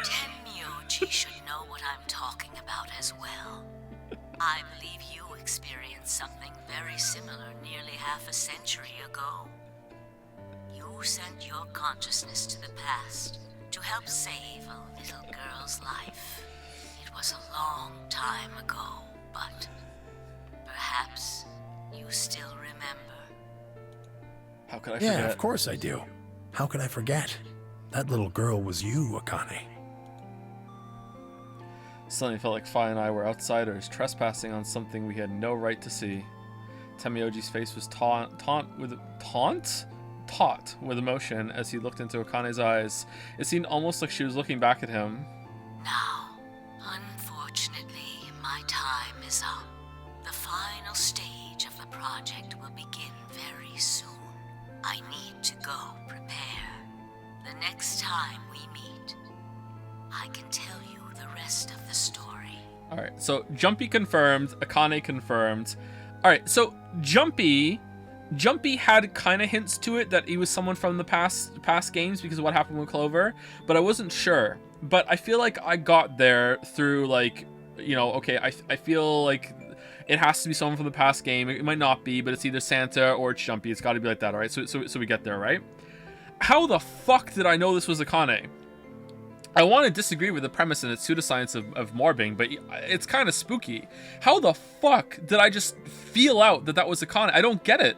Tenmyoji should know what I'm talking about as well. I believe you experienced something very similar nearly half a century ago. You sent your consciousness to the past to help save a little girl's life. It was a long time ago, but perhaps you still remember.
How could I forget?
Yeah, of course I do. How could I forget? That little girl was you, Akane.
Suddenly felt like Phi and I were outsiders, trespassing on something we had no right to see. Tamioji's face was taut with emotion as he looked into Akane's eyes. It seemed almost like she was looking back at him.
Now, unfortunately, my time is up. The final stage of the project will begin very soon. I need to go prepare. The next time we meet, I can tell you the rest of the story.
Alright, so Jumpy confirmed, Akane confirmed. Alright, so Jumpy had kind of hints to it that he was someone from the past games because of what happened with Clover, but I wasn't sure. But I feel like I got there through, like, you know, okay, I feel like it has to be someone from the past game. It might not be, but it's either Santa or it's Jumpy. It's got to be like that, alright? So we get there, right? How the fuck did I know this was Akane? I want to disagree with the premise and its pseudoscience of morbing, but it's kind of spooky. How the fuck did I just feel out that was Akane? I don't get it.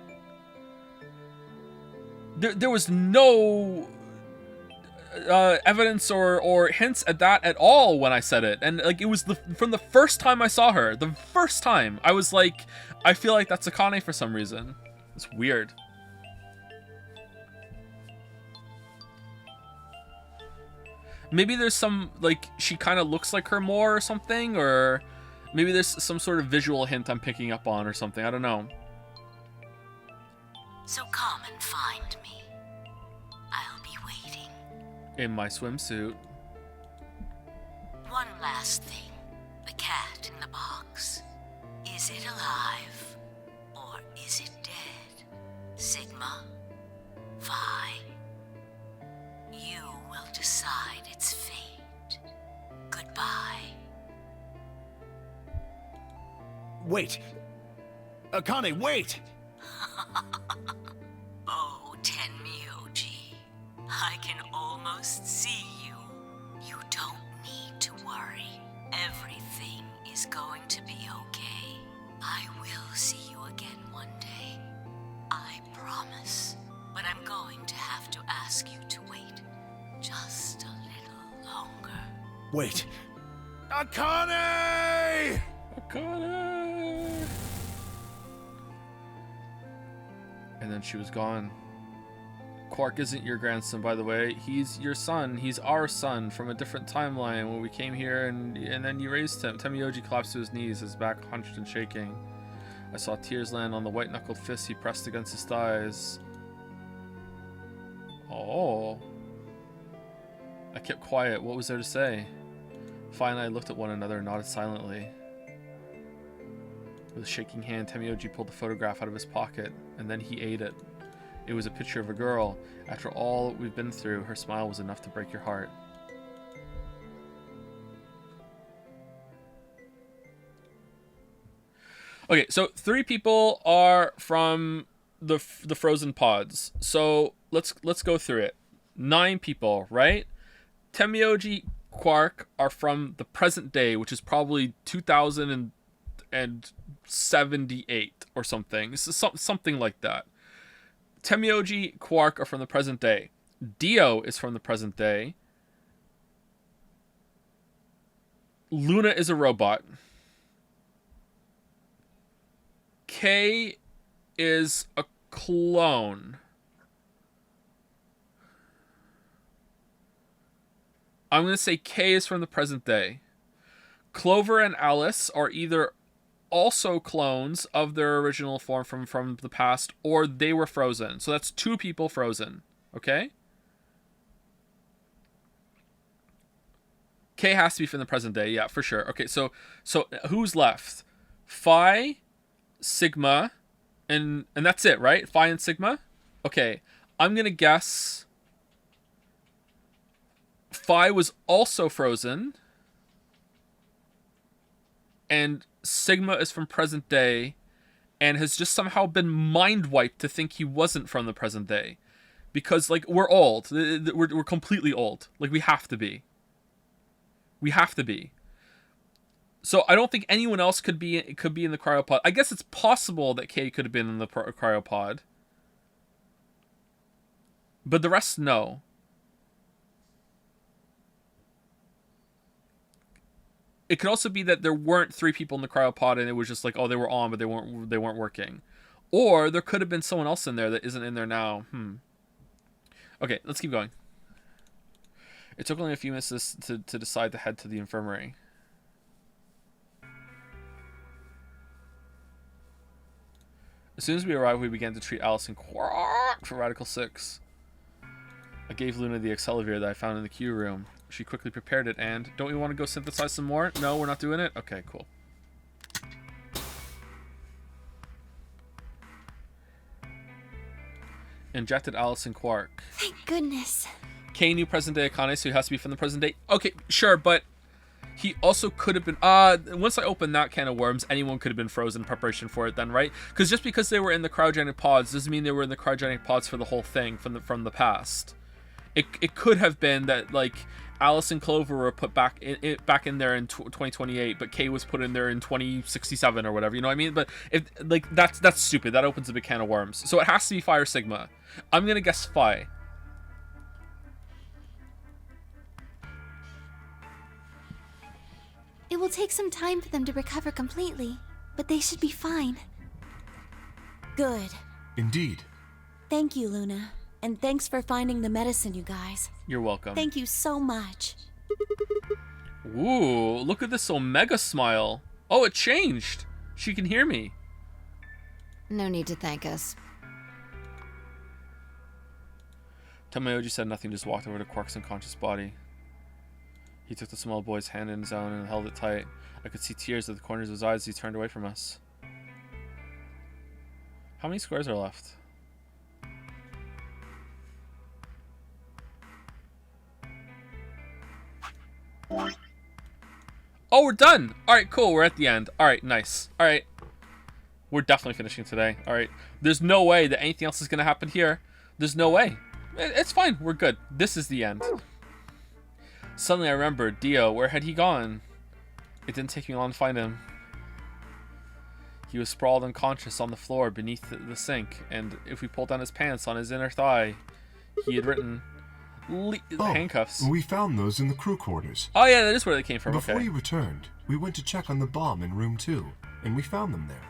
There was no evidence or hints at that at all when I said it, and like it was from the first time I saw her, the first time I was like, I feel like that's Akane for some reason. It's weird. Maybe there's some, like, she kind of looks like her more or something, or maybe there's some sort of visual hint I'm picking up on or something. I don't know.
So come and find me. I'll be waiting.
In my swimsuit.
One last thing. The cat in the box. Is it alive? Or is it dead? Sigma? Phi? You will decide its fate. Goodbye.
Wait! Akane, wait!
Oh, Tenmyoji. I can almost see you. You don't need to worry. Everything is going to be okay. I will see you again one day. I promise. But I'm going to have to ask you to wait just a little longer.
Wait! Akane!
Akane! And then she was gone. Quark isn't your grandson, by the way. He's your son. He's our son from a different timeline when we came here and then you raised him. Tenmyoji collapsed to his knees, his back hunched and shaking. I saw tears land on the white-knuckled fist he pressed against his thighs. Oh. I kept quiet. What was there to say? Phi and I looked at one another and nodded silently. With a shaking hand, Tenmyoji pulled the photograph out of his pocket, and then he ate it. It was a picture of a girl. After all we've been through, her smile was enough to break your heart. Okay, so 3 people are from the frozen pods. So let's go through it. 9 people, right? Tenmyoji, Quark are from the present day, which is probably 2078 or something. Something like that. Tenmyoji, Quark are from the present day. Dio is from the present day. Luna is a robot. K is a clone. I'm going to say K is from the present day. Clover and Alice are either also clones of their original form from the past, or they were frozen. So that's 2 people frozen. Okay? K has to be from the present day. Yeah, for sure. Okay, so who's left? Phi, Sigma, and that's it, right? Phi and Sigma? Okay, I'm going to guess Phi was also frozen, and Sigma is from present day and has just somehow been mind wiped to think he wasn't from the present day, because like we're old, we're completely old, like we have to be so I don't think anyone else could be in the cryopod. I guess it's possible that K could have been in the cryopod, but the rest, no. It could also be that there weren't 3 people in the cryopod and it was just like, oh, they were on, but they weren't working. Or there could have been someone else in there that isn't in there now. Okay, let's keep going. It took only a few minutes to decide to head to the infirmary. As soon as we arrived, we began to treat Alice and Quark for Radical 6. I gave Luna the Accelavir that I found in the Q room. She quickly prepared it, and don't we want to go synthesize some more? No, we're not doing it? Okay, cool. Injected Alice and Quark.
Thank goodness.
K knew present day Akane, so he has to be from the present day. Okay, sure, but he also could have been... once I opened that can of worms, anyone could have been frozen in preparation for it then, right? Because just because they were in the cryogenic pods doesn't mean they were in the cryogenic pods for the whole thing from the past. It could have been that, like, Alice and Clover were put back in there in 2028, but K was put in there in 2067 or whatever. You know what I mean? But if like that's stupid. That opens a big can of worms. So it has to be Phi or Sigma. I'm gonna guess Phi.
It will take some time for them to recover completely, but they should be fine.
Good.
Indeed.
Thank you, Luna. And thanks for finding the medicine, you guys.
You're welcome.
Thank you so much.
Ooh, look at this Omega smile. Oh, it changed. She can hear me.
No need to thank us.
Tamayoji said nothing, just walked over to Quark's unconscious body. He took the small boy's hand in his own and held it tight. I could see tears at the corners of his eyes as he turned away from us. How many squares are left? Oh, we're done! Alright, cool, we're at the end. Alright, nice. Alright. We're definitely finishing today. Alright. There's no way that anything else is going to happen here. There's no way. It's fine, we're good. This is the end. Suddenly I remembered, Dio, where had he gone? It didn't take me long to find him. He was sprawled unconscious on the floor beneath the sink, and if we pulled down his pants on his inner thigh, he had written... handcuffs.
We found those in the crew quarters.
Oh yeah, that is where they came from.
Before
okay.
you returned, we went to check on the bomb in room 2, and we found them there.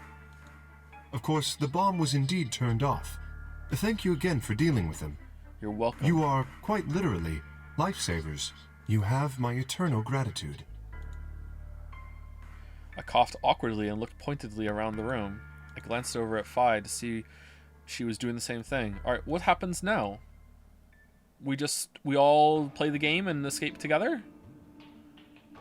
Of course, the bomb was indeed turned off. Thank you again for dealing with them.
You're welcome.
You are, quite literally, lifesavers. You have my eternal gratitude.
I coughed awkwardly and looked pointedly around the room. I glanced over at Phi to see she was doing the same thing. Alright, what happens now? We all play the game and escape together?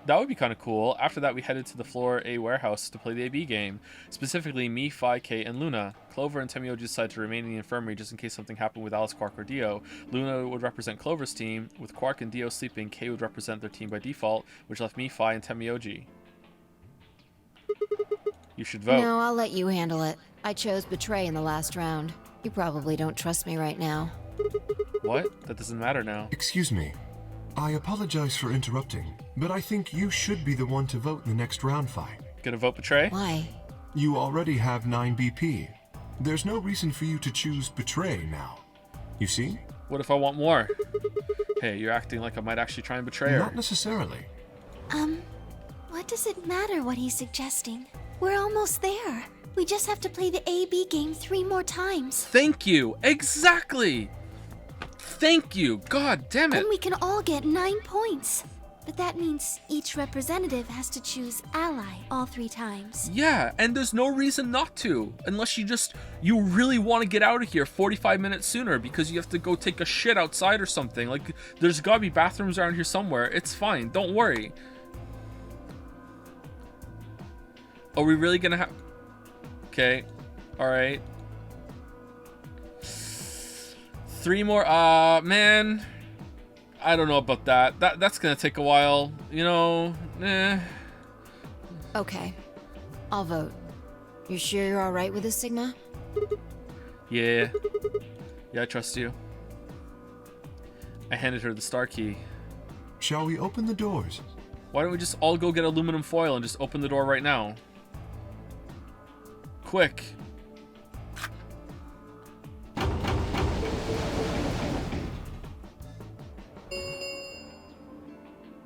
That would be kind of cool. After that, we headed to the Floor A warehouse to play the AB game. Specifically, me, Phi, Kate, and Luna. Clover and Tamayoji decided to remain in the infirmary just in case something happened with Alice, Quark, or Dio. Luna would represent Clover's team. With Quark and Dio sleeping, Kate would represent their team by default, which left me, Phi, and Tamayoji. You should vote.
No, I'll let you handle it. I chose Betray in the last round. You probably don't trust me right now.
What? That doesn't matter now.
Excuse me. I apologize for interrupting, but I think you should be the one to vote in the next round, Phi.
Gonna vote Betray?
Why?
You already have 9 BP. There's no reason for you to choose Betray now. You see?
What if I want more? Hey, you're acting like I might actually try and betray her.
Not necessarily.
What does it matter what he's suggesting? We're almost there. We just have to play the AB game 3 more times.
Thank you! Exactly! Thank you! God damn it!
Then we can all get 9 points. But that means each representative has to choose ally all 3 times.
Yeah, and there's no reason not to. Unless you really want to get out of here 45 minutes sooner because you have to go take a shit outside or something. Like, there's gotta be bathrooms around here somewhere. It's fine, don't worry. Are we really gonna have... Okay, alright. 3 more, man. I don't know about that. That's gonna take a while, you know,
Okay, I'll vote. You sure you're alright with this, Sigma?
Yeah. Yeah, I trust you. I handed her the star key.
Shall we open the doors?
Why don't we just all go get aluminum foil and just open the door right now? Quick.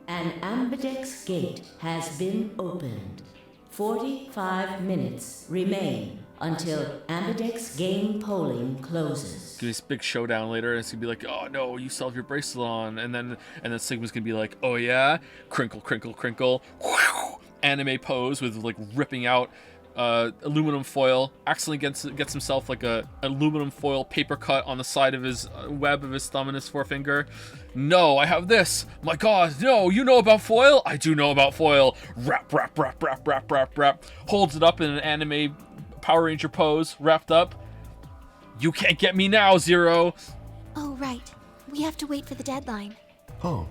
An ambidex gate has been opened. 45 minutes remain until ambidex game polling closes.
Gonna be this big showdown later, and it's gonna be like, oh no, you still have your bracelet on, and then Sigma's gonna be like, oh yeah, crinkle, crinkle, crinkle, whew, anime pose with like ripping out aluminum foil, accidentally gets himself like a aluminum foil paper cut on the side of his web of his thumb and his forefinger. No, I have this. My God, no, you know about foil? I do know about foil. Wrap, wrap, wrap, wrap, wrap, wrap, wrap. Holds it up in an anime Power Ranger pose, wrapped up. You can't get me now, Zero.
Oh, right. We have to wait for the deadline.
Oh.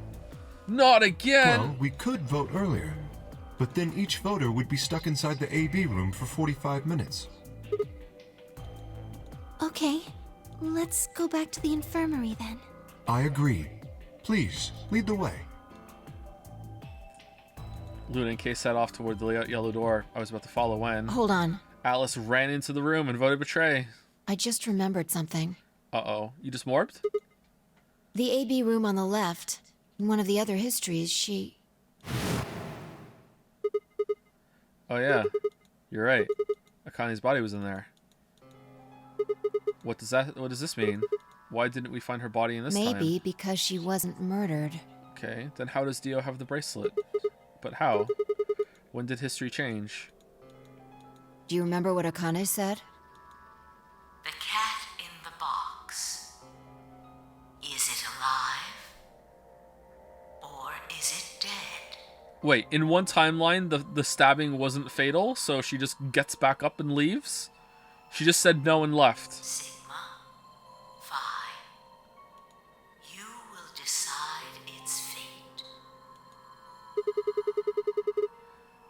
Not again.
Well, we could vote earlier, but then each voter would be stuck inside the AB room for 45 minutes.
Okay, let's go back to the infirmary then.
I agree. Please, lead the way.
Luna and Kay set off toward the yellow door. I was about to follow when
Hold on.
Alice ran into the room and voted betray.
I just remembered something.
Uh-oh. You just morbed?
The AB room on the left. In one of the other histories, she...
Oh yeah. You're right. Akane's body was in there. What does this mean? Why didn't we find her body in this time?
Maybe because she wasn't murdered.
Okay, then how does Dio have the bracelet? But how? When did history change?
Do you remember what Akane said?
The cat in the box. Is it
Wait, in one timeline, the stabbing wasn't fatal, so she just gets back up and leaves? She just said no and left.
Sigma 5. You will decide its fate.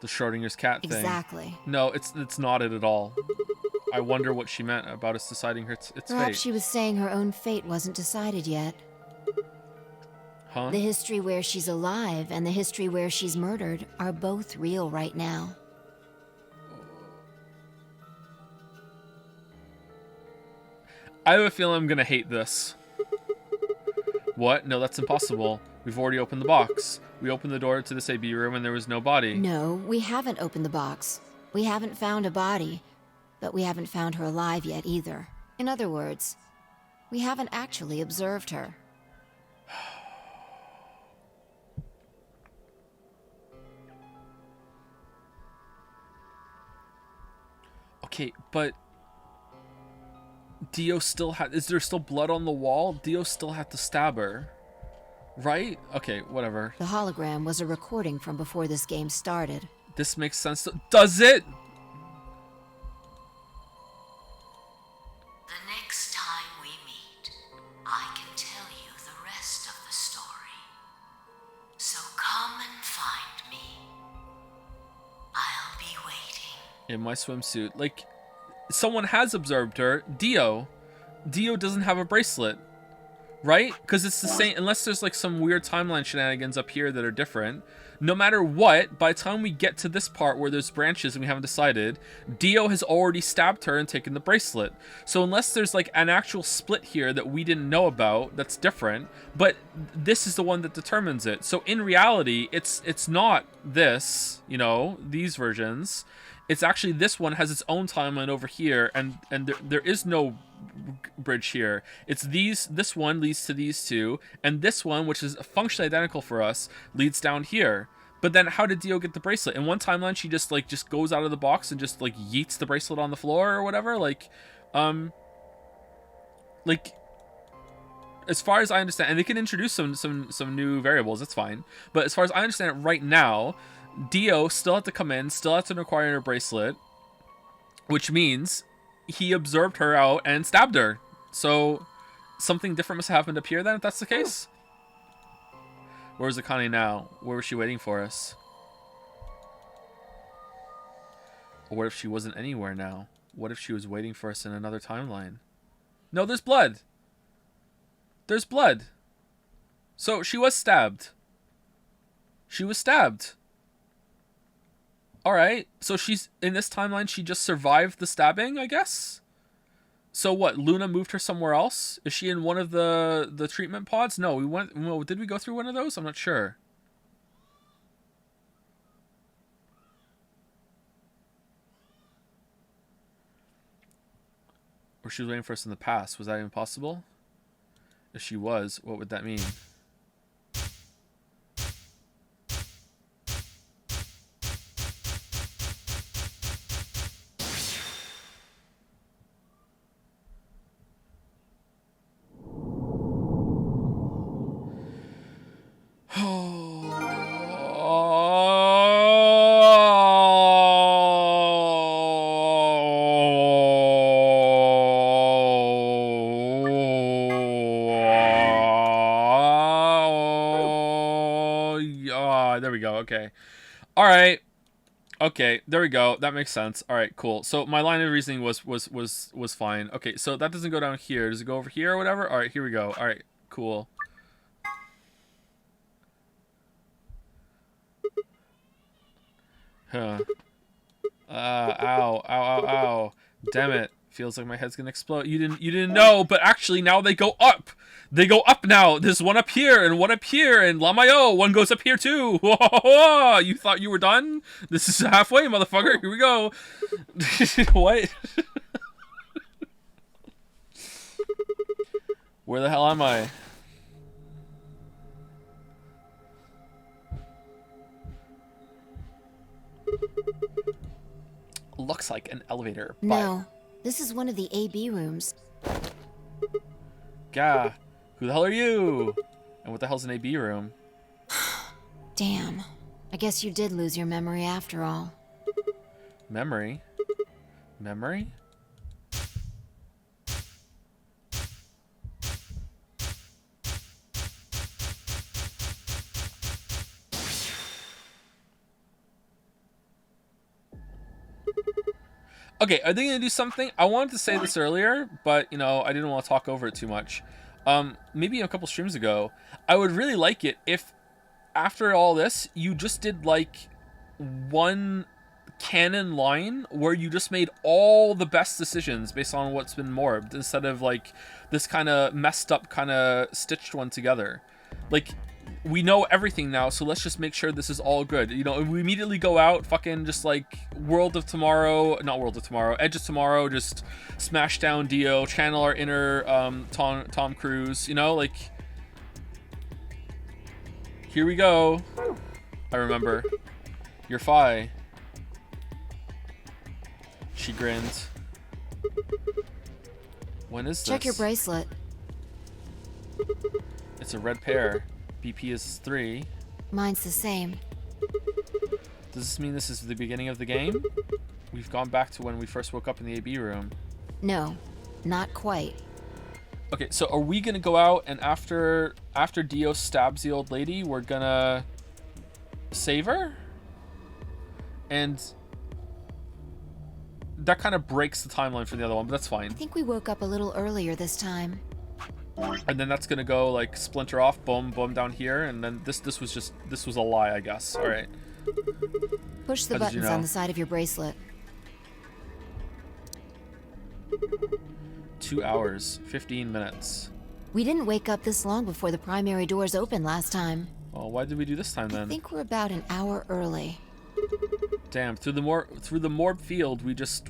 The Schrodinger's cat thing.
Exactly.
No, it's not it at all. I wonder what she meant about us deciding its
Perhaps
fate.
she was saying her own fate wasn't decided yet.
Huh?
The history where she's alive and the history where she's murdered are both real right now.
I have a feeling I'm gonna hate this. What? No, that's impossible. We've already opened the box. We opened the door to this AB room and there was no body.
No, we haven't opened the box. We haven't found a body, but we haven't found her alive yet either. In other words, we haven't actually observed her.
Okay, but Dio still had... Is there still blood on the wall? Dio still had to stab her. Right? Okay, whatever.
The hologram was a recording from before this game started.
This makes sense. Does it?
The next time we meet, I can tell you the rest of the story. So come and find me. I'll be waiting.
In my swimsuit. Like, someone has observed her. Dio. Dio doesn't have a bracelet. Right? Because it's the same, unless there's like some weird timeline shenanigans up here that are different. No matter what, by the time we get to this part where there's branches and we haven't decided, Dio has already stabbed her and taken the bracelet. So unless there's like an actual split here that we didn't know about, that's different. But this is the one that determines it. So in reality, it's not this, you know, these versions. It's actually this one has its own timeline over here, and there is no bridge here. It's this one leads to these two, and this one, which is functionally identical for us, leads down here. But then how did Dio get the bracelet? In one timeline, she just goes out of the box and just like yeets the bracelet on the floor or whatever. Like as far as I understand, and they can introduce some new variables, that's fine. But as far as I understand it right now, Dio still had to come in, still had to acquire her bracelet, which means he observed her out and stabbed her. So something different must have happened up here then, if that's the case. Where's Akane now? Where was she waiting for us? Or what if she wasn't anywhere now? What if she was waiting for us in another timeline? No, there's blood. There's blood. So she was stabbed. She was stabbed. Alright, so she's in this timeline, she just survived the stabbing, I guess? So what, Luna moved her somewhere else? Is she in one of the treatment pods? No, did we go through one of those? I'm not sure. Or she was waiting for us in the past. Was that even possible? If she was, what would that mean? There we go. Okay. All right. Okay. There we go. That makes sense. All right. Cool. So my line of reasoning was fine. Okay. So that doesn't go down here. Does it go over here or whatever? All right. Here we go. All right. Cool. Huh. Ow. Ow. Ow. Ow. Damn it. Feels like my head's gonna explode. You didn't know, but actually now they go up. They go up now. There's one up here and one up here, and Lamayo, one goes up here too. Whoa, you thought you were done? This is halfway, motherfucker. Here we go. What? Where the hell am I? Looks like an elevator.
No, this is one of the AB rooms.
Gah. Who the hell are you? And what the hell's an AB room?
Damn. I guess you did lose your memory after all.
Memory? Memory? Okay, are they gonna do something? I wanted to say this earlier, but you know, I didn't want to talk over it too much. Maybe a couple streams ago, I would really like it if after all this, you just did like one canon line where you just made all the best decisions based on what's been morbed instead of like this kind of messed up kind of stitched one together. Like, we know everything now, so let's just make sure this is all good. You know, we immediately go out, fucking just like World of Tomorrow, not World of Tomorrow, Edge of Tomorrow, just smash down Dio, channel our inner Tom Cruise, you know, like, here we go. I remember. You're Fi. She grinned. When is this?
Check your bracelet.
It's a red pair. BP is 3.
Mine's the same.
Does this mean this is the beginning of the game? We've gone back to when we first woke up in the AB room.
No, not quite.
Okay, so are we gonna go out and after Dio stabs the old lady, we're gonna save her? And that kind of breaks the timeline for the other one, but that's fine.
I think we woke up a little earlier this time.
And then that's gonna go like splinter off, boom, boom down here, and then this was a lie, I guess. All right.
Push the
How did you
buttons
know?
on the side of your bracelet.
2 hours, 15 minutes.
We didn't wake up this long before the primary doors opened last time.
Well, why did we do this time
I
then?
think we're about an hour early.
Damn, through the morb field, we just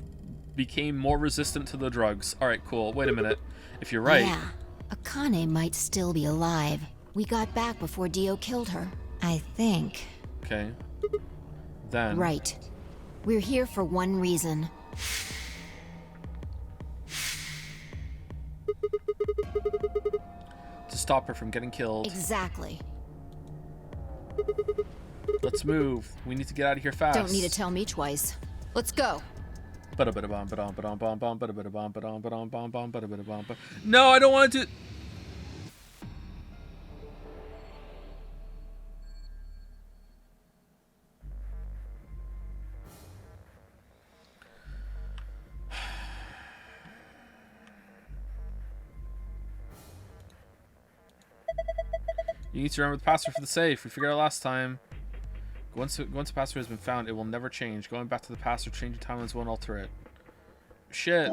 became more resistant to the drugs. All right, cool. Wait a minute. If you're right.
Yeah, Akane might still be alive. We got back before Dio killed her. I think.
Okay. Then.
Right. We're here for one reason.
To stop her from getting killed.
Exactly.
Let's move. We need to get out of here fast.
Don't need to tell me twice. Let's go.
No, I don't want to do... You need to remember the password for the safe. We figured out last time. Once a password has been found, it will never change. Going back to the past or changing timelines won't alter it. Shit.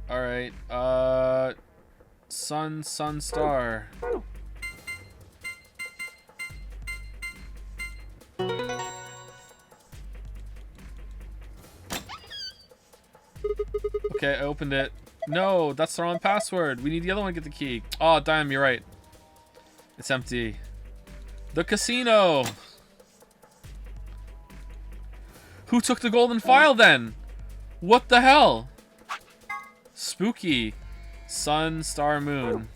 Alright, sun, star. Okay, I opened it. No, that's the wrong password. We need the other one to get the key. Oh, damn, you're right. It's empty. The casino! Who took the golden file then? What the hell? Spooky. Sun, star, moon.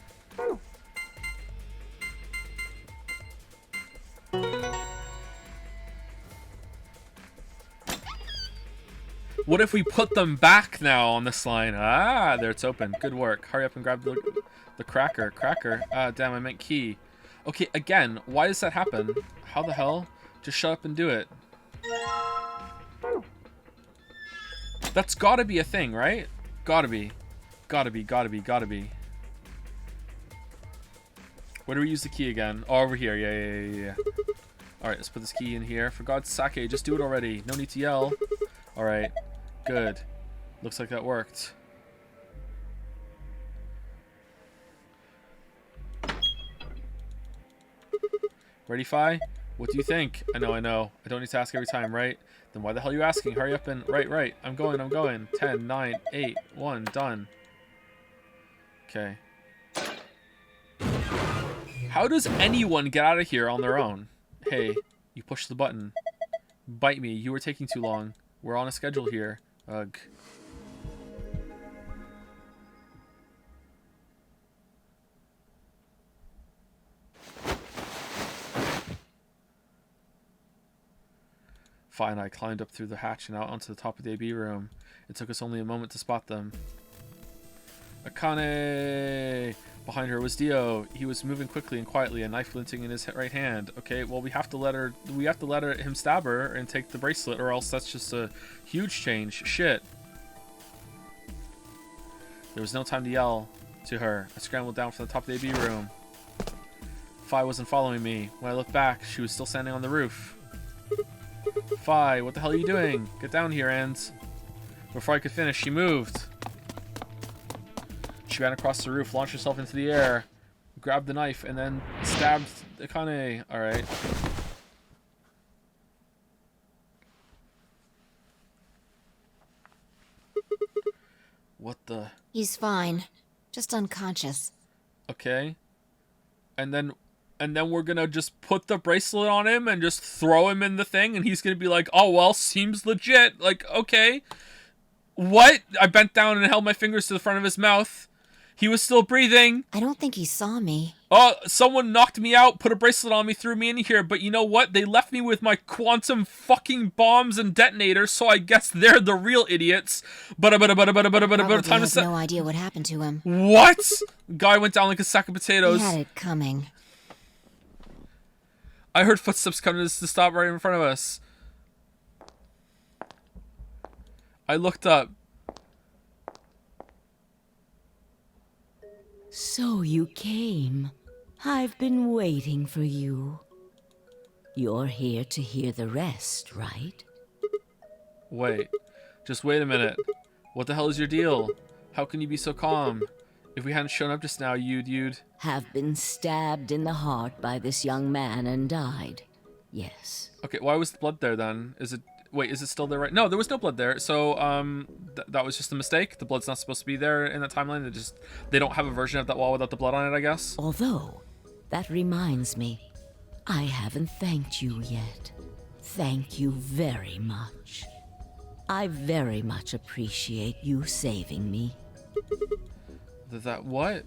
What if we put them back now on this line? Ah, there, it's open. Good work. Hurry up and grab the cracker. Cracker. Ah, damn, I meant key. Okay, again, why does that happen? How the hell? Just shut up and do it. That's gotta be a thing, right? Gotta be. Gotta be, gotta be, gotta be. Where do we use the key again? Oh, over here. Yeah. Alright, let's put this key in here. For God's sake, just do it already. No need to yell. Alright. Good. Looks like that worked. Ready, Fi? What do you think? I know. I don't need to ask every time, right? Then why the hell are you asking? Hurry up and... Right. I'm going. 10, 9, 8, 1, done. Okay. How does anyone get out of here on their own? Hey, you push the button. Bite me. You were taking too long. We're on a schedule here. Ugh. Fi and I climbed up through the hatch and out onto the top of the AB room. It took us only a moment to spot them. Akane! Behind her was Dio. He was moving quickly and quietly, a knife glinting in his right hand. Okay, well we have to let him stab her and take the bracelet, or else that's just a huge change. Shit. There was no time to yell to her. I scrambled down from the top of the AB room. Fi wasn't following me. When I looked back, she was still standing on the roof. Fi, what the hell are you doing? Get down here, and... Before I could finish, she moved. She ran across the roof, launched herself into the air, grabbed the knife, and then stabbed Akane. Alright. What the...
He's fine. Just unconscious.
Okay. And then we're gonna just put the bracelet on him and just throw him in the thing, and he's gonna be like, oh, well, seems legit. Like, okay. What? I bent down and held my fingers to the front of his mouth. He was still breathing.
I don't think he saw me.
Oh, someone knocked me out, put a bracelet on me, threw me in here. But you know what? They left me with my quantum fucking bombs and detonators, so I guess they're the real idiots. Time to
Has no idea what happened to him.
What? Guy went down like a sack of potatoes.
He had it coming.
I heard footsteps coming to stop right in front of us. I looked up.
So you came. I've been waiting for you. You're here to hear the rest, right?
Wait. Just wait a minute. What the hell is your deal? How can you be so calm? If we hadn't shown up just now, you'd...
Have been stabbed in the heart by this young man and died. Yes.
Okay, why was the blood there then? Is it... Wait, is it still there right... No, there was no blood there. So, that was just a mistake. The blood's not supposed to be there in that timeline. They don't have a version of that wall without the blood on it, I guess.
Although, that reminds me, I haven't thanked you yet. Thank you very much. I very much appreciate you saving me.
That what?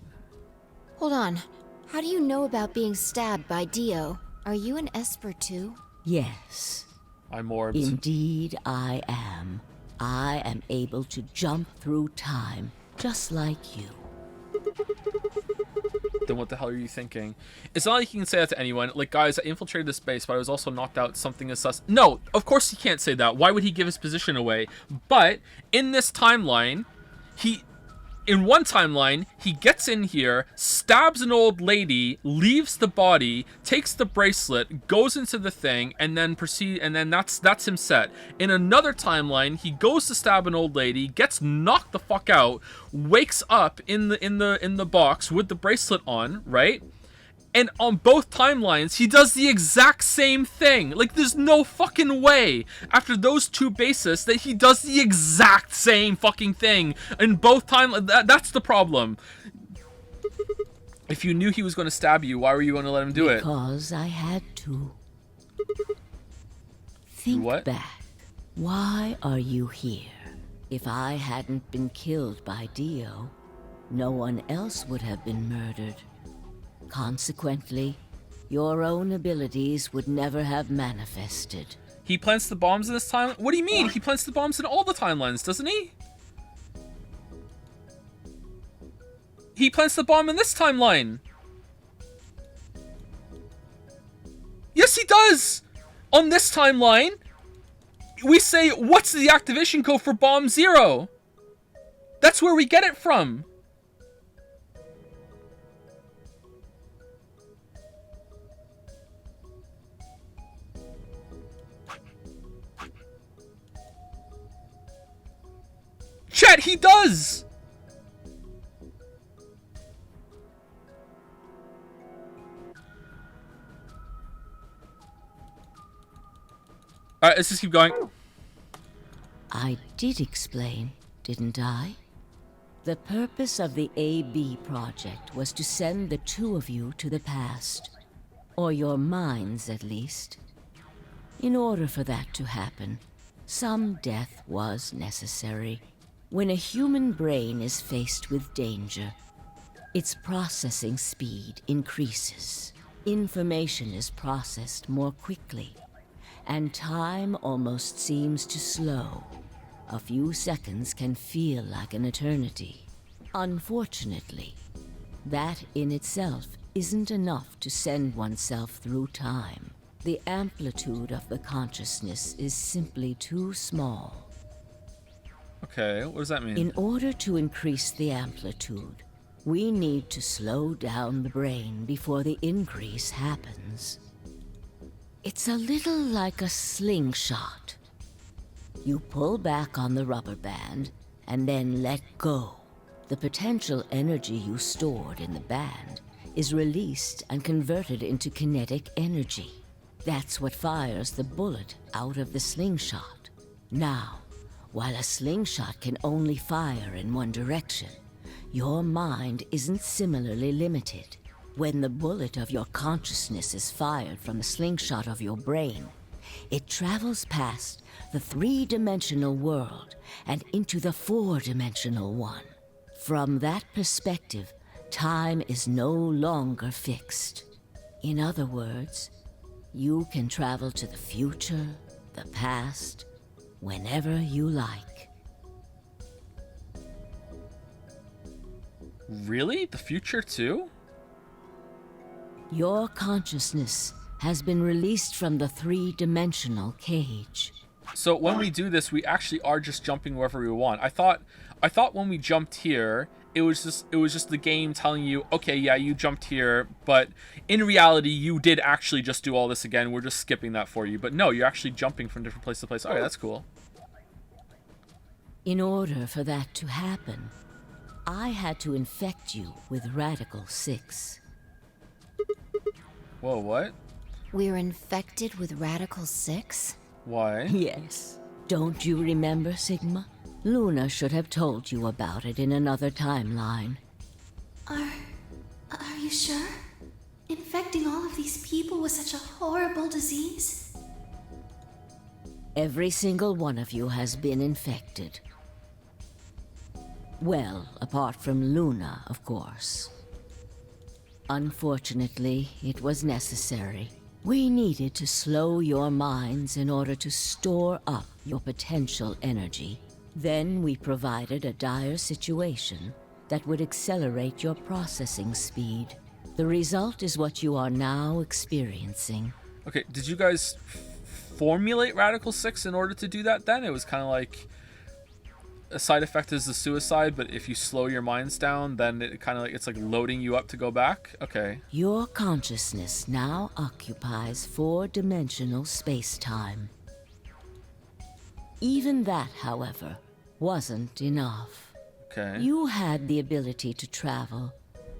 Hold on. How do you know about being stabbed by Dio? Are you an Esper too?
Yes.
I'm orbed.
Indeed, I am. I am able to jump through time, just like you.
Then what the hell are you thinking? It's not like you can say that to anyone. Like, guys, I infiltrated the space, but I was also knocked out. Something is sus. No, of course he can't say that. Why would he give his position away? But in this timeline, in one timeline, he gets in here, stabs an old lady, leaves the body, takes the bracelet, goes into the thing, and then that's him set. In another timeline, he goes to stab an old lady, gets knocked the fuck out, wakes up in the box with the bracelet on, right? And on both timelines, he does the exact same thing. Like, there's no fucking way, after those two bases, that he does the exact same fucking thing in both timelines. That's the problem. If you knew he was going to stab you, why were you going to let him do it?
Because I had to. Think back. Why are you here? If I hadn't been killed by Dio, no one else would have been murdered. Consequently, your own abilities would never have manifested.
He plants the bombs in this time? What do you mean? He plants the bombs in all the timelines, doesn't he? He plants the bomb in this timeline. Yes, he does! On this timeline, we say, what's the activation code for Bomb 0? That's where we get it from. Chat, he does! Alright, let's just keep going.
I did explain, didn't I? The purpose of the AB project was to send the two of you to the past. Or your minds, at least. In order for that to happen, some death was necessary. When a human brain is faced with danger, its processing speed increases. Information is processed more quickly, and time almost seems to slow. A few seconds can feel like an eternity. Unfortunately, that in itself isn't enough to send oneself through time. The amplitude of the consciousness is simply too small.
Okay, what does that mean?
In order to increase the amplitude, we need to slow down the brain before the increase happens. It's a little like a slingshot. You pull back on the rubber band and then let go. The potential energy you stored in the band is released and converted into kinetic energy. That's what fires the bullet out of the slingshot. Now, while a slingshot can only fire in one direction, your mind isn't similarly limited. When the bullet of your consciousness is fired from the slingshot of your brain, it travels past the three-dimensional world and into the four-dimensional one. From that perspective, time is no longer fixed. In other words, you can travel to the future, the past, whenever you like.
Really? The future too?
Your consciousness has been released from the three-dimensional cage.
So when we do this, we actually are just jumping wherever we want. I thought when we jumped here, it was just the game telling you, okay, yeah, you jumped here, but in reality, you did actually just do all this again. We're just skipping that for you. But no, you're actually jumping from different place to place. All right, that's cool.
In order for that to happen, I had to infect you with Radical 6.
Whoa, what?
We're infected with Radical 6?
Why?
Yes. Don't you remember, Sigma? Luna should have told you about it in another timeline.
Are you sure? Infecting all of these people with such a horrible disease?
Every single one of you has been infected. Well, apart from Luna, of course. Unfortunately, it was necessary. We needed to slow your minds in order to store up your potential energy. Then we provided a dire situation that would accelerate your processing speed. The result is what you are now experiencing.
Okay, did you guys formulate Radical 6 in order to do that then? It was kind of like a side effect is the suicide, but if you slow your minds down, then it kind of like it's like loading you up to go back. Okay.
Your consciousness now occupies four-dimensional space-time. Even that, however, wasn't enough.
Okay.
You had the ability to travel,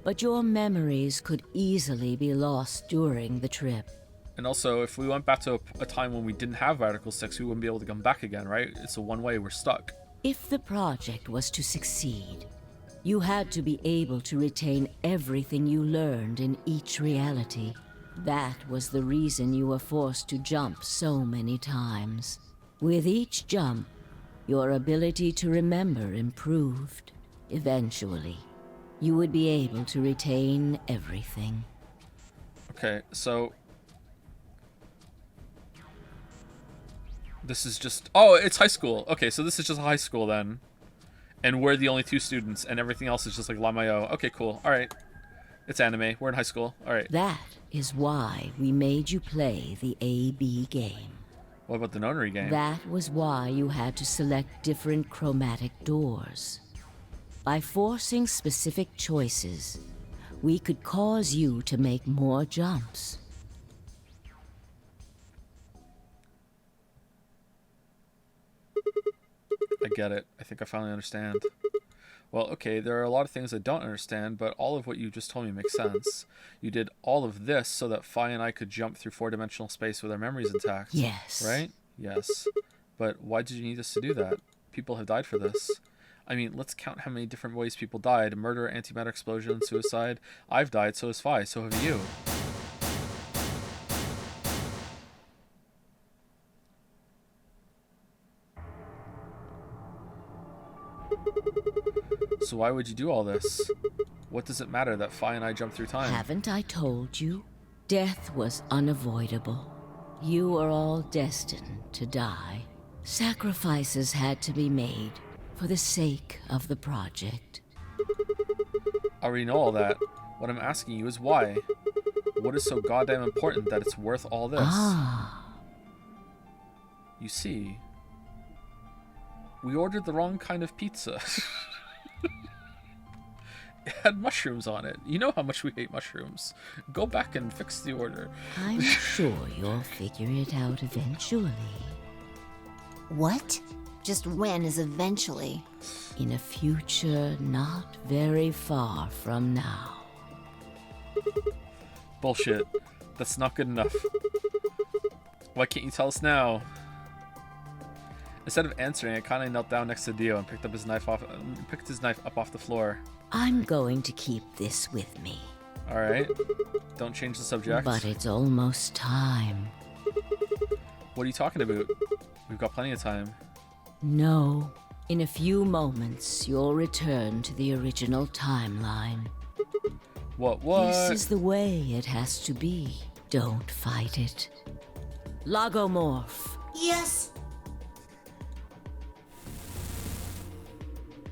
but your memories could easily be lost during the trip.
And also, if we went back to a time when we didn't have Radical 6, we wouldn't be able to come back again, right? It's a one-way, we're stuck.
If the project was to succeed, you had to be able to retain everything you learned in each reality. That was the reason you were forced to jump so many times. With each jump, your ability to remember improved. Eventually, you would be able to retain everything.
Okay, so this is just... Oh, it's high school. Okay, so this is just high school then. And we're the only two students, and everything else is just like Lamayo. Okay, cool. All right. It's anime. We're in high school. All right.
That is why we made you play the AB game.
What about the nonary game?
That was why you had to select different chromatic doors. By forcing specific choices, we could cause you to make more jumps.
I get it. I think I finally understand. Well, okay, there are a lot of things I don't understand, but all of what you just told me makes sense. You did all of this so that Fi and I could jump through four-dimensional space with our memories intact.
Yes.
Right? Yes. But why did you need us to do that? People have died for this. I mean, let's count how many different ways people died. Murder, antimatter explosion, suicide. I've died, so has Fi, so have you. So why would you do all this? What does it matter that Fi and I jumped through time?
Haven't I told you? Death was unavoidable. You are all destined to die. Sacrifices had to be made for the sake of the project.
I already know all that. What I'm asking you is why. What is so goddamn important that it's worth all this?
Ah.
You see, we ordered the wrong kind of pizza. It had mushrooms on it. You know how much we hate mushrooms. Go back and fix the order.
I'm sure you'll figure it out eventually.
What? Just when is eventually?
In a future not very far from now.
Bullshit. That's not good enough. Why can't you tell us now? Instead of answering, I kindly knelt down next to Dio and picked his knife up off the floor.
I'm going to keep this with me.
All right. Don't change the subject.
But it's almost time.
What are you talking about? We've got plenty of time.
No. In a few moments, you'll return to the original timeline.
What?
This is the way it has to be. Don't fight it. Logomorph.
Yes.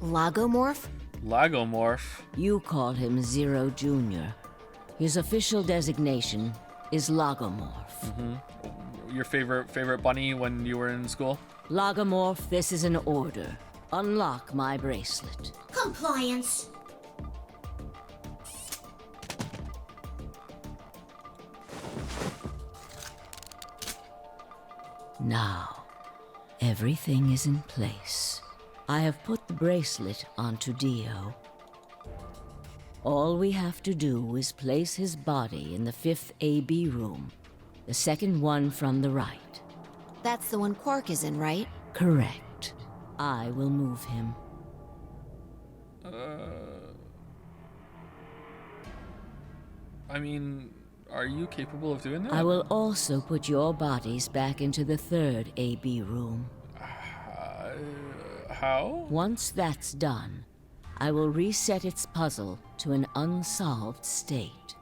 Logomorph?
Lagomorph.
You call him Zero Jr. His official designation is Logomorph.
Your favorite bunny when you were in school?
Logomorph, this is an order. Unlock my bracelet.
Compliance.
Now, everything is in place. I have put the bracelet onto Dio. All we have to do is place his body in the 5th AB room, the second one from the right.
That's the one Quark is in, right?
Correct. I will move him.
I mean, are you capable of doing that?
I will also put your bodies back into the 3rd AB room.
How?
Once that's done, I will reset its puzzle to an unsolved state.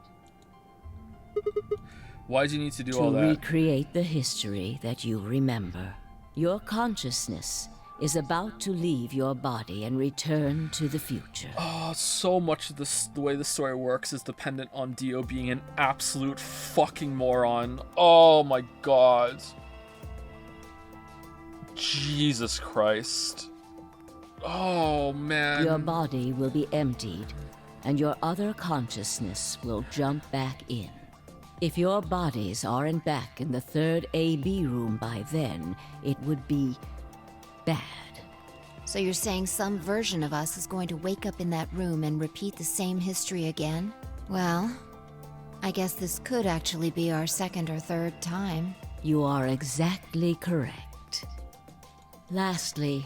Why do you need to do
To
all that?
recreate the history that you remember. Your consciousness is about to leave your body and return to the future.
Oh, so much of this, the way the story works is dependent on Dio being an absolute fucking moron. Oh my god. Jesus Christ. Oh man.
Your body will be emptied, and your other consciousness will jump back in. If your bodies aren't back in the 3rd AB room by then, it would be bad.
So you're saying some version of us is going to wake up in that room and repeat the same history again? Well, I guess this could actually be our 2nd or 3rd time.
You are exactly correct. Lastly,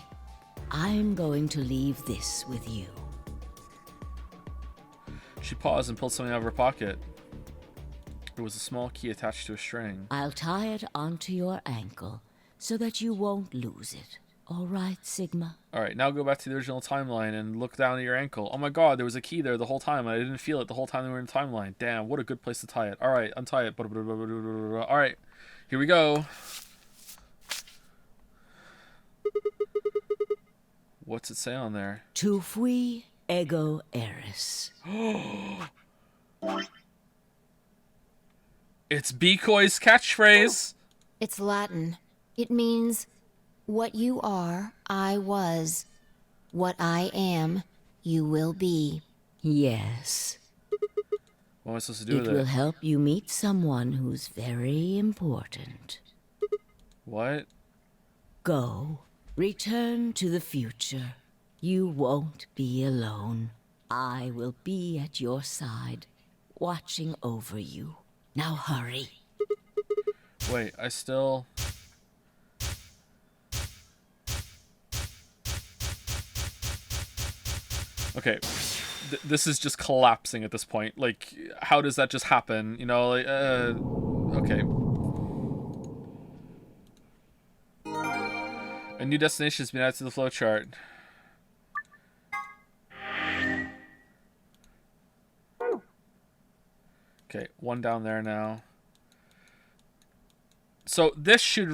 I'm going to leave this with you.
She paused and pulled something out of her pocket. It was a small key attached to a string.
I'll tie it onto your ankle so that you won't lose it. All right, Sigma?
Alright, now go back to the original timeline and look down at your ankle. Oh my god, there was a key there the whole time. I didn't feel it the whole time we were in the timeline. Damn, what a good place to tie it. Alright, untie it. Alright, here we go. What's it say on there?
Tu fui ego eris.
It's Beakoy's catchphrase.
It's Latin. It means, what you are, I was. What I am, you will be.
Yes.
What am I supposed to do
It
with
will
it?
help you meet someone who's very important.
What?
Go. Return to the future. You won't be alone. I will be at your side, watching over you. Now hurry.
Wait, I still... Okay, this is just collapsing at this point. Like, how does that just happen? You know, like, okay. A new destination has been added to the flowchart. Okay, one down there now. So this should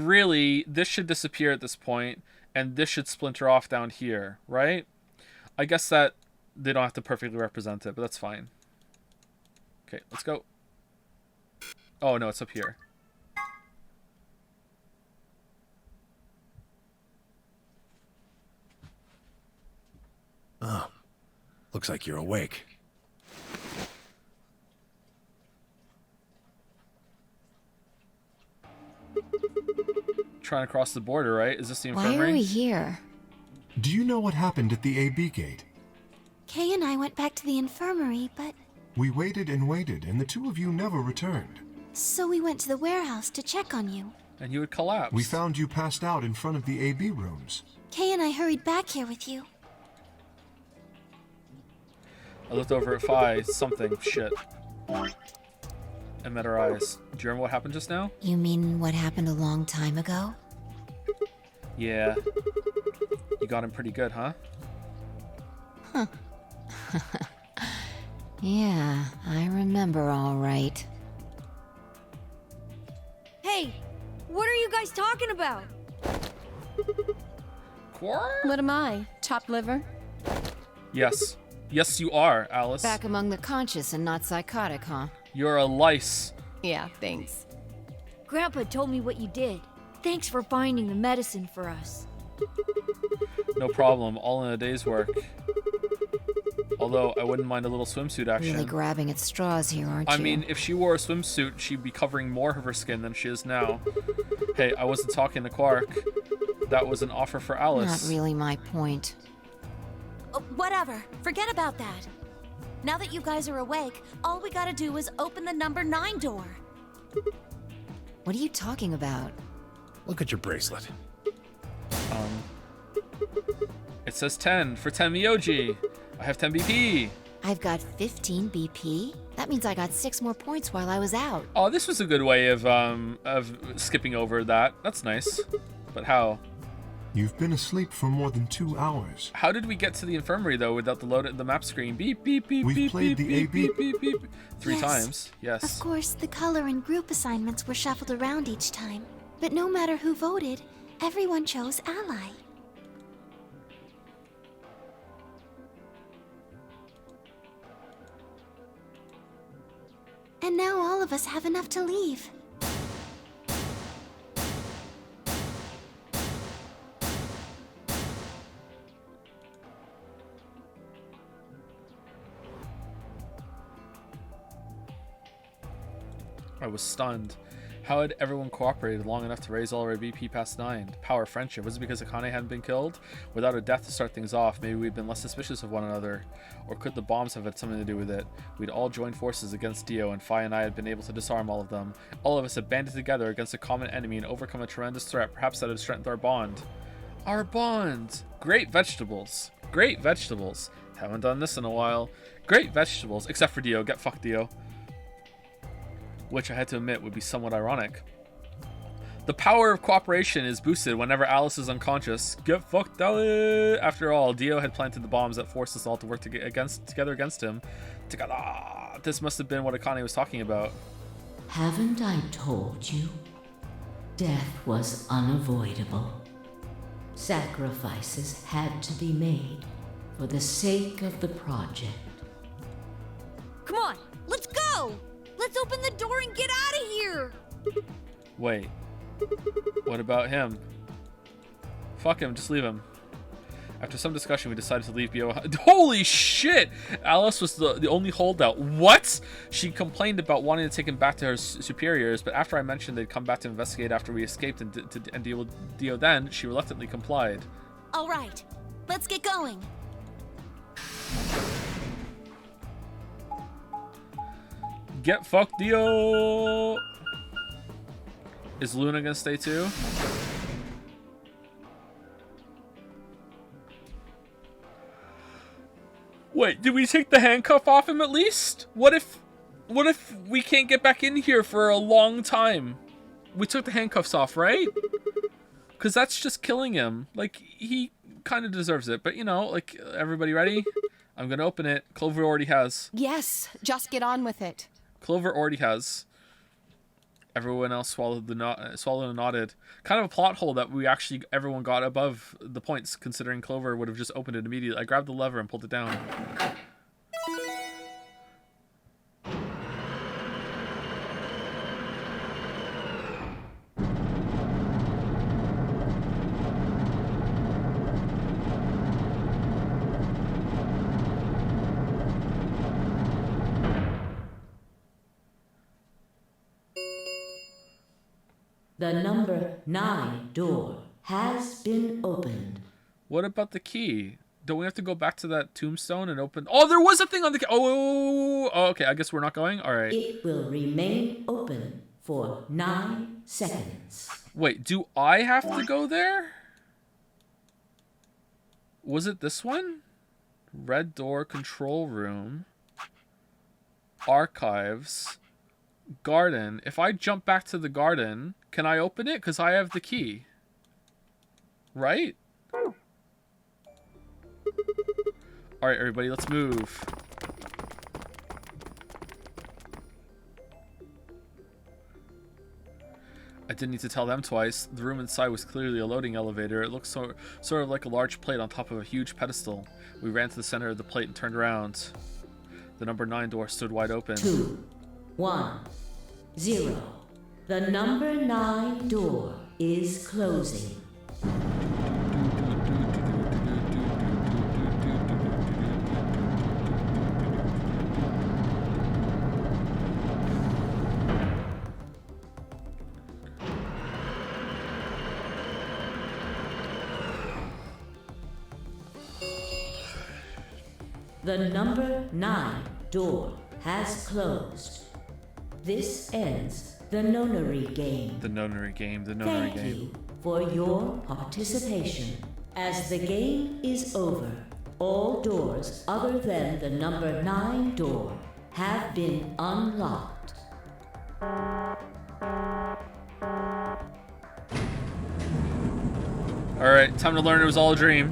disappear at this point, and this should splinter off down here, right? I guess that they don't have to perfectly represent it, but that's fine. Okay, let's go. Oh, no, it's up here.
Oh, looks like you're awake.
Trying to cross the border, right? Is this the
Why
infirmary?
are we here?
Do you know what happened at the AB gate?
Kay and I went back to the infirmary, but
We waited and waited, and the two of you never returned.
so we went to the warehouse to check on you.
And you would collapse.
We found you passed out in front of the AB rooms.
Kay and I hurried back here with you.
I looked over at Phi, something, shit. And met her eyes. Do you remember what happened just now?
You mean what happened a long time ago?
Yeah. You got him pretty good, huh?
Yeah, I remember all right.
Hey, what are you guys talking about?
Quark?
What am I? Chopped liver?
Yes. Yes, you are, Alice.
Back among the conscious and not psychotic, huh?
You're a lice.
Yeah, thanks. Grandpa told me what you did. Thanks for finding the medicine for us.
No problem. All in a day's work. Although, I wouldn't mind a little swimsuit action.
Really grabbing at straws here, aren't you?
I mean, if she wore a swimsuit, she'd be covering more of her skin than she is now. Hey, I wasn't talking to Quark. That was an offer for Alice.
Not really my point.
Whatever. Forget about that. Now that you guys are awake, all we gotta do is open the number 9 door.
What are you talking about?
Look at your bracelet.
It says 10 for 10 Miyoji. I have 10 BP.
I've got 15 BP? That means I got 6 more points while I was out.
Oh, this was a good way of skipping over that. That's nice. But how?
You've been asleep for more than 2 hours.
How did we get to the infirmary though without the map screen? Beep beep beep
We've
beep
played
beep
the
beep,
AB
beep beep beep 3
Yes.
times. Yes.
Of course, the color and group assignments were shuffled around each time. But no matter who voted, everyone chose Ally. And now all of us have enough to leave.
I was stunned. How had everyone cooperated long enough to raise all our BP past 9? The power of friendship. Was it because Akane hadn't been killed? Without a death to start things off, maybe we'd been less suspicious of one another. Or could the bombs have had something to do with it? We'd all joined forces against Dio, and Phi and I had been able to disarm all of them. All of us had banded together against a common enemy and overcome a tremendous threat. Perhaps that had strengthened our bond. Our bond! Great vegetables. Great vegetables. Haven't done this in a while. Great vegetables. Except for Dio. Get fucked, Dio. Which I had to admit would be somewhat ironic. The power of cooperation is boosted whenever Alice is unconscious. Get fucked, Alice! After all, Dio had planted the bombs that forced us all to work together against him. Together. This must have been what Akane was talking about.
Haven't I told you? Death was unavoidable. Sacrifices had to be made for the sake of the project.
Come on, let's go! Let's open the door and get out of here!
Wait. What about him? Fuck him, just leave him. After some discussion, we decided to leave BO. Holy shit! Alice was the only holdout. What? She complained about wanting to take him back to her superiors, but after I mentioned they'd come back to investigate after we escaped and deal with Dio then, she reluctantly complied.
All right, let's get going.
Get fucked, Dio! Is Luna gonna stay too? Wait, did we take the handcuff off him at least? What if we can't get back in here for a long time? We took the handcuffs off, right? Because that's just killing him. Like, he kind of deserves it. But, you know, like, everybody ready? I'm gonna open it. Clover already has.
Yes, just get on with it.
Clover already has. Everyone else swallowed and nodded. Kind of a plot hole that everyone got above the points, considering Clover would have just opened it immediately. I grabbed the lever and pulled it down.
The number 9 door has been opened.
What about the key? Don't we have to go back to that tombstone and open? Oh, there was a thing on the key. Oh, okay. I guess we're not going. All right.
It will remain open for 9 seconds.
Wait, do I have to go there? Was it this one? Red door, control room, archives, garden. If I jump back to the garden, can I open it? Because I have the key. Right? Alright, everybody, let's move. I didn't need to tell them twice. The room inside was clearly a loading elevator. It looked sort of like a large plate on top of a huge pedestal. We ran to the center of the plate and turned around. The number 9 door stood wide open.
2, 1, 0. The number 9 door is closing. The number 9 door has closed. This ends the nonary game.
The nonary game, the nonary
Thank
game.
you for your participation. As the game is over, all doors other than the number 9 door have been unlocked.
Alright, time to learn it was all a dream.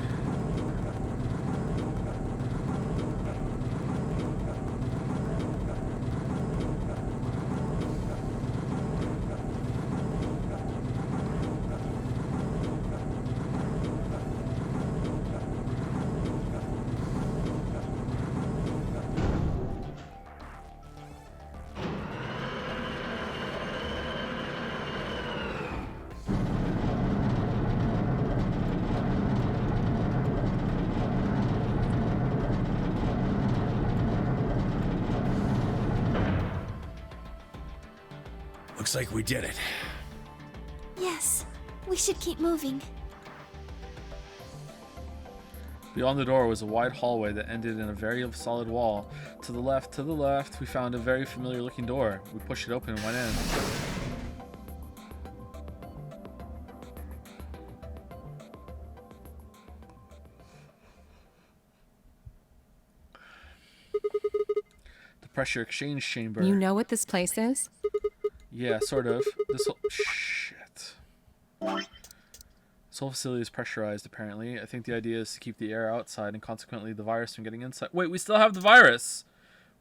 Looks like we did it.
Yes, we should keep moving.
Beyond the door was a wide hallway that ended in a very solid wall. To the left, we found a very familiar looking door. We pushed it open and went in. The pressure exchange chamber.
You know what this place is?
Yeah, sort of. This whole shit. This whole facility is pressurized, apparently. I think the idea is to keep the air outside and consequently the virus from getting inside. Wait, we still have the virus!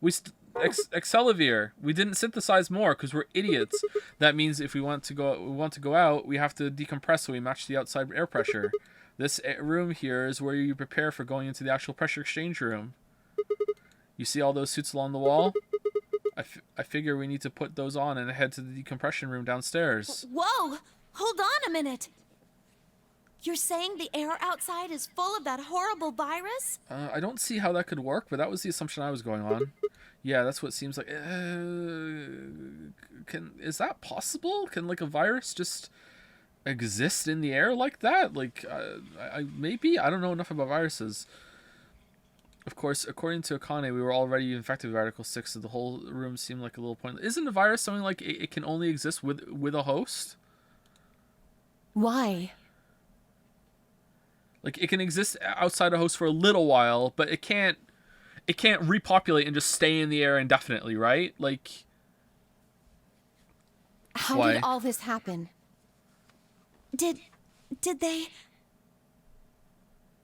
Excelivir. We didn't synthesize more because we're idiots. That means if we want to go out, we have to decompress so we match the outside air pressure. This room here is where you prepare for going into the actual pressure exchange room. You see all those suits along the wall? I figure we need to put those on and head to the decompression room downstairs.
Whoa! Hold on a minute! You're saying the air outside is full of that horrible virus?
I don't see how that could work, but that was the assumption I was going on. Yeah, that's what it seems like. Is that possible? Can like a virus just exist in the air like that? Like, maybe? I don't know enough about viruses. Of course, according to Akane, we were already infected with Article 6, so the whole room seemed like a little pointless. Isn't a virus something like it can only exist with a host?
Why?
Like, it can exist outside a host for a little while, but it can't repopulate and just stay in the air indefinitely, right? Like,
How
why?
did all this happen?
Did they?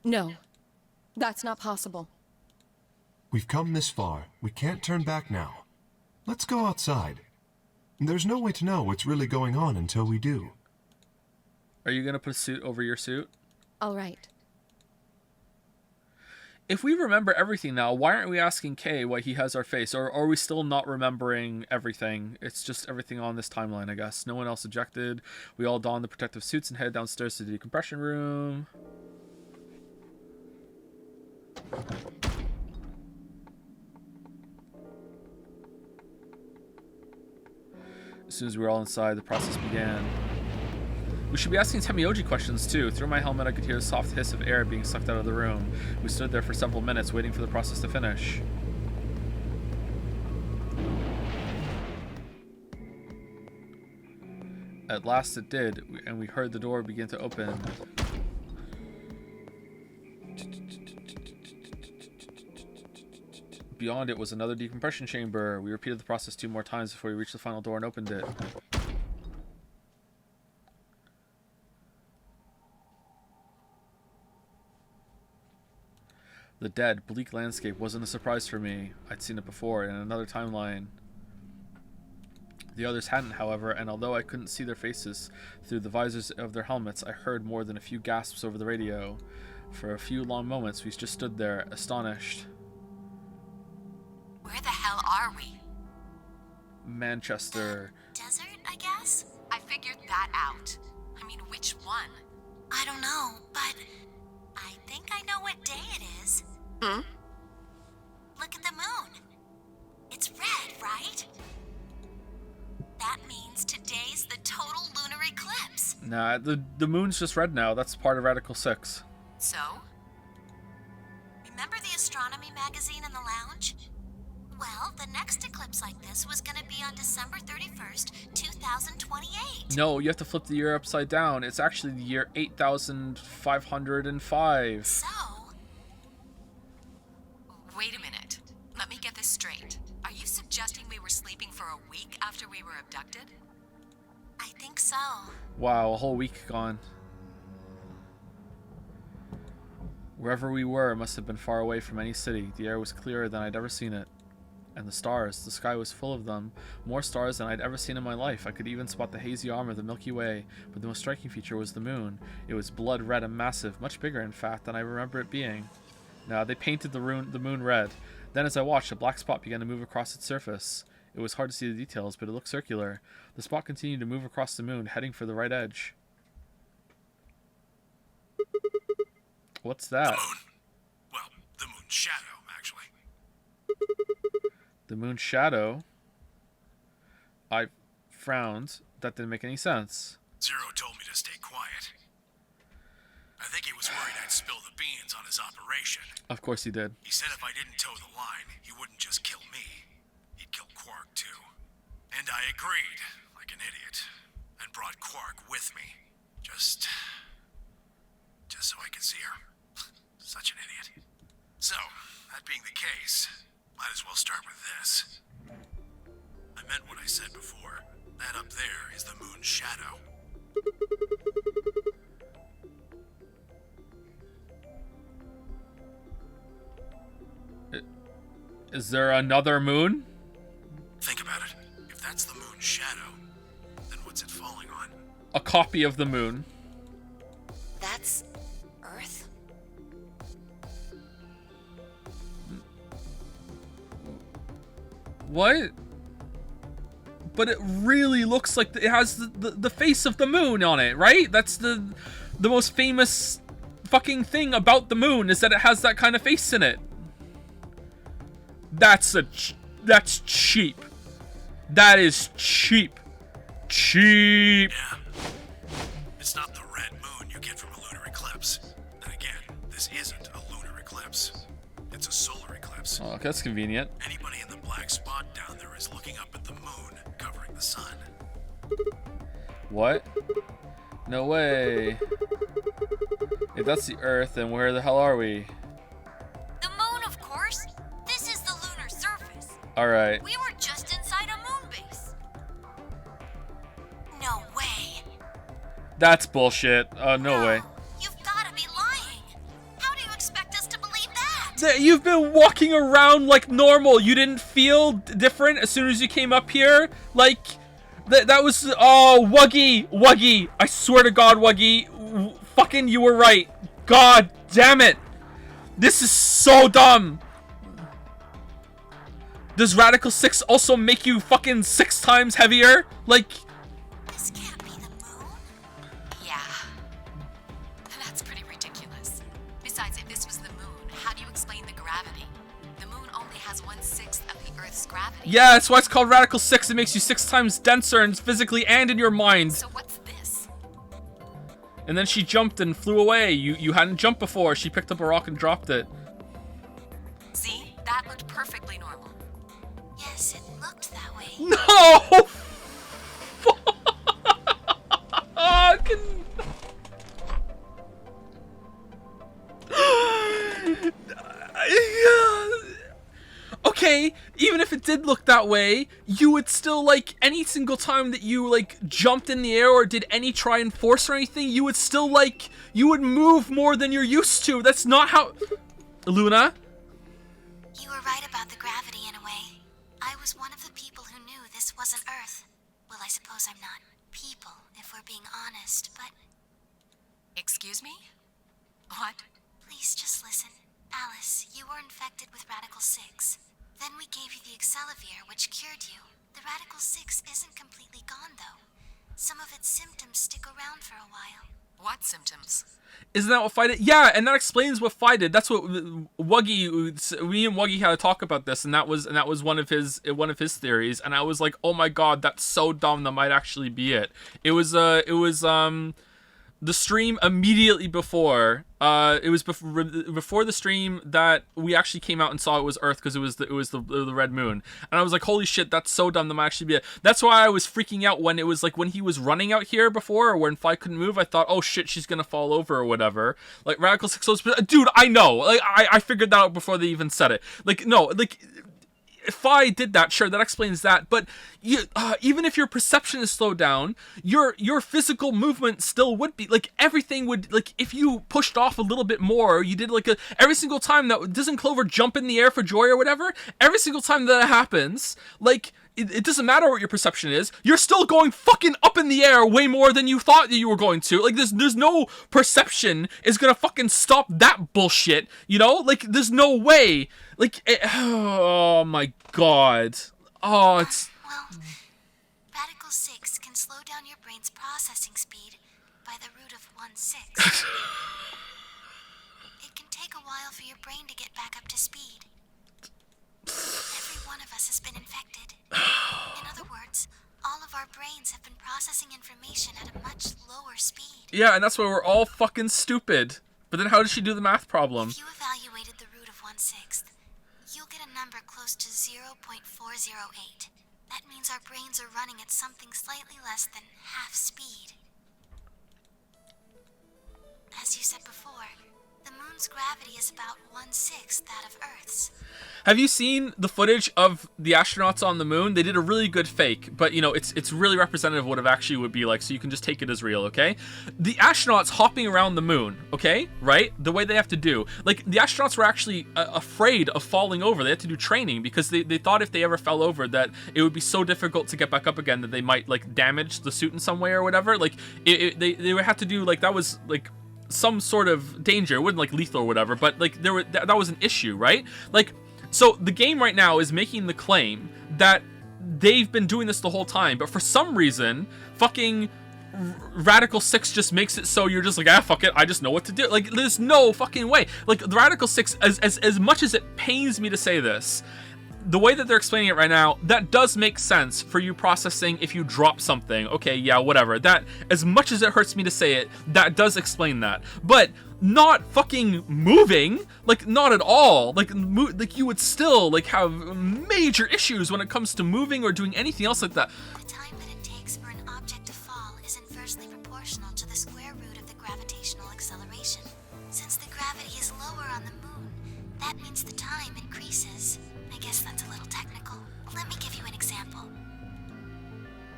No, that's not possible.
We've come this far. We can't turn back now. Let's go outside. There's no way to know what's really going on until we do.
Are you gonna put a suit over your suit?
All right.
If we remember everything now, why aren't we asking Kay why he has our face? Or are we still not remembering everything? It's just everything on this timeline, I guess. No one else ejected. We all donned the protective suits and headed downstairs to the decompression room. As soon as we were all inside, the process began. We should be asking Temioji questions too. Through my helmet, I could hear the soft hiss of air being sucked out of the room. We stood there for several minutes, waiting for the process to finish. At last it did, and we heard the door begin to open. Beyond it was another decompression chamber. We repeated the process 2 more times before we reached the final door and opened it. The dead, bleak landscape wasn't a surprise for me. I'd seen it before in another timeline. The others hadn't, however, and although I couldn't see their faces through the visors of their helmets, I heard more than a few gasps over the radio. For a few long moments, we just stood there, astonished.
Where the hell are we?
Manchester.
Desert, I guess? I figured that out. I mean, which one? I don't know, but I think I know what day it is.
Hmm?
Look at the moon. It's red, right? That means today's the total lunar eclipse.
Nah, the moon's just red now. That's part of Radical 6.
So? Remember the astronomy magazine in the lounge? Well, the next eclipse like this was gonna be on December 31st, 2028.
No, you have to flip the year upside down. It's actually the year 8505.
So? Wait a minute. Let me get this straight. Are you suggesting we were sleeping for a week after we were abducted? I think so.
Wow, a whole week gone. Wherever we were must have been far away from any city. The air was clearer than I'd ever seen it. And the stars, the sky was full of them. More stars than I'd ever seen in my life. I could even spot the hazy arm of the Milky Way. But the most striking feature was the moon. It was blood red and massive, much bigger in fact than I remember it being. Now, they painted the moon red. Then as I watched, a black spot began to move across its surface. It was hard to see the details, but it looked circular. The spot continued to move across the moon, heading for the right edge. What's that?
The moon. Well, the moon's shadow, actually.
The moon's shadow? I frowned. That didn't make any sense.
Zero told me to stay quiet. I think he was worried I'd spill the beans on his operation.
Of course he did.
He said if I didn't toe the line, he wouldn't just kill me. He'd kill Quark, too. And I agreed, like an idiot, and brought Quark with me. Just so I could see her. Such an idiot. So, that being the case, might as well start with this. I meant what I said before. That up there is the moon's shadow.
Is there another moon?
Think about it. If that's the moon's shadow, then what's it falling on?
A copy of the moon.
That's Earth?
What? But it really looks like it has the face of the moon on it, right? That's the most famous fucking thing about the moon, is that it has that kind of face in it. That's cheap. That is cheap. Cheap.
Yeah. It's not the red moon you get from a lunar eclipse. And again, this isn't a lunar eclipse. It's a solar eclipse.
Oh, that's convenient.
Anybody in the black spot down there is looking up at the moon, covering the sun.
What? No way. If that's the Earth, then where the hell are we?
The moon, of course. This is the lunar surface.
Alright.
We were just inside a moon base. No way.
That's bullshit. No way.
You've gotta be lying. How do you expect us to believe that?
You've been walking around like normal. You didn't feel different as soon as you came up here? Like, That was, oh, Wuggy, I swear to God, Wuggy, fucking you were right. God damn it. This is so dumb. Does Radical 6 also make you fucking 6 times heavier? Like,
This can't be the moon.
Yeah. That's pretty ridiculous. Besides, if this was the moon, how do you explain the gravity? The moon only has 1/6 of the Earth's gravity.
yeah, that's why it's called Radical 6. It makes you 6 times denser and physically and in your mind.
So what's this?
And then she jumped and flew away. You hadn't jumped before. She picked up a rock and dropped it.
See? That looked perfectly normal.
Yes, it looked that way.
No! Okay, even if it did look that way, you would still, like, any single time that you, like, jumped in the air or did any try and force or anything, you would still, like, you would move more than you're used to. That's not how... Luna?
You were right about the gravity in a way. I was one of the people who knew this wasn't Earth. Well, I suppose I'm not people, if we're being honest, but
Excuse me? What?
please just listen. Alice, you were infected with Radical 6. Then we gave you the Accelavir, which cured you. The Radical 6 isn't completely gone, though. Some of its symptoms stick around for a while.
What symptoms?
Isn't that what Fi did? Yeah, and that explains what Fi did. That's what Wuggy, me and Wuggy had to talk about this, and that was one of his theories. And I was like, oh my god, that's so dumb. That might actually be it. It was the stream immediately before. It was before the stream that we actually came out and saw it was Earth, because it was the red moon. And I was like, holy shit, that's so dumb. That might actually be it. That's why I was freaking out when it was like when he was running out here before, or when Fi couldn't move. I thought, oh shit, she's gonna fall over or whatever. Like Radical 6 was, dude, I know. Like I figured that out before they even said it. Like no, like. If I did that, sure, that explains that. But you, even if your perception is slowed down, your physical movement still would be like everything would like if you pushed off a little bit more. You did like every single time that doesn't Clover jump in the air for joy or whatever. Every single time that happens, like. It doesn't matter what your perception is. You're still going fucking up in the air way more than you thought that you were going to. Like, there's no perception is gonna fucking stop that bullshit. You know? Like, there's no way. Like, oh my god. Oh, it's...
Well, Radical 6 can slow down your brain's processing speed by the root of 1/6. It can take a while for your brain to get back up to speed. Every one of us has been infected. In other words, all of our brains have been processing information at a much lower speed.
Yeah, and that's why we're all fucking stupid. But then how does she do the math problem?
If you evaluated the root of 1/6, you'll get a number close to 0.408. That means our brains are running at something slightly less than half speed. As you said before, the moon's gravity is about 1/6 that of Earth's.
Have you seen the footage of the astronauts on the moon? They did a really good fake, but you know, it's really representative of what it actually would be like, so you can just take it as real, okay? The astronauts hopping around the moon, okay? Right? The way they have to do. Like, the astronauts were actually afraid of falling over. They had to do training because they thought if they ever fell over that it would be so difficult to get back up again that they might, like, damage the suit in some way or whatever. Like, they would have to do, like, that was, like, some sort of danger. It wasn't, like, lethal or whatever, but, like, that was an issue, right? Like, so the game right now is making the claim that they've been doing this the whole time, but for some reason, fucking Radical 6 just makes it so you're just like, ah, fuck it, I just know what to do. Like, there's no fucking way. Like, the Radical 6, as much as it pains me to say this, the way that they're explaining it right now, that does make sense for you processing if you drop something. Okay, yeah, whatever. That, as much as it hurts me to say it, that does explain that. But not fucking moving, like, not at all. Like you would still, like, have major issues when it comes to moving or doing anything else like that.
The time that it takes for an object to fall is inversely proportional to the square root of the gravitational acceleration. Since the gravity is lower on the moon, that means the time increases. I guess that's a little technical. Let me give you an example.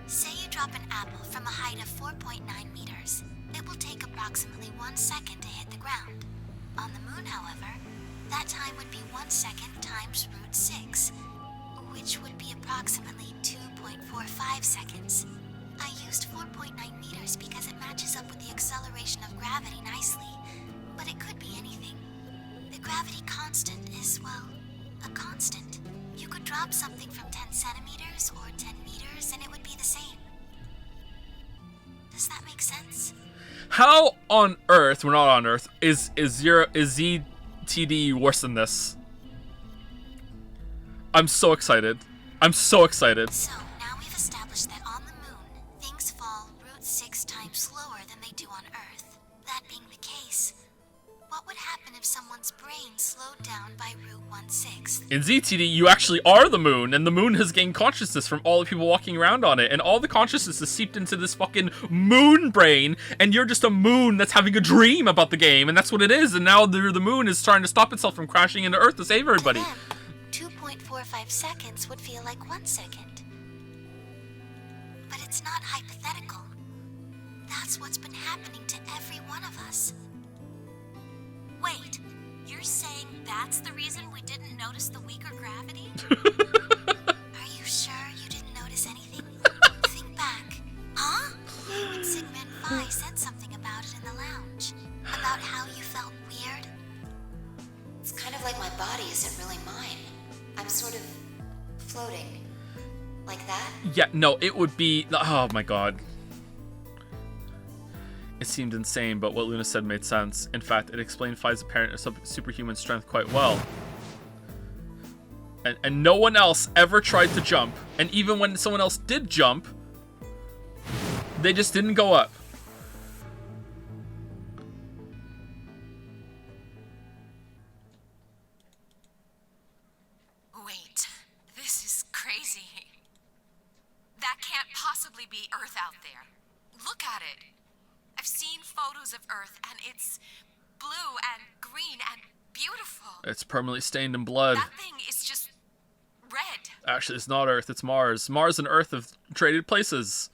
Say you drop an apple from a height of 4.9 meters. It will take approximately 1 second to hit the ground. On the moon, however, that time would be 1 second times root 6, which would be approximately 2.6 2.45 seconds. I used 4.9 meters because it matches up with the acceleration of gravity nicely, but it could be anything. The gravity constant is, well, a constant. You could drop something from 10 centimeters or 10 meters and it would be the same. Does that make sense?
How on Earth, we're not on Earth, is ZTD worse than this? I'm so excited. I'm so excited.
So, now we've established that on the moon, things fall root 6 times slower than they do on Earth. That being the case, what would happen if someone's brain slowed down by root 1/6?
In ZTD, you actually are the moon, and the moon has gained consciousness from all the people walking around on it, and all the consciousness is seeped into this fucking moon brain, and you're just a moon that's having a dream about the game, and that's what it is, and now the moon is trying to stop itself from crashing into Earth to save everybody.
To them, 2.45 seconds would feel like 1 second. But it's not hypothetical. That's what's been happening to every one of us.
Wait, you're saying that's the reason we didn't notice the weaker gravity?
Are you sure you didn't notice anything? Think back. Huh? You and Sigmund Phi said something about it in the lounge. About how you felt weird.
It's kind of like my body isn't really mine. I'm sort of floating. Like that?
Yeah, no, it would be... Oh my god. It seemed insane, but what Luna said made sense. In fact, it explained Phi's apparent superhuman strength quite well. And no one else ever tried to jump. And even when someone else did jump, they just didn't go up.
Wait, this is crazy. That can't possibly be Earth out there. Look at it. I've seen photos of Earth, and it's blue and green and beautiful.
It's permanently stained in blood.
That thing is just red.
Actually, it's not Earth, it's Mars. Mars and Earth have traded places.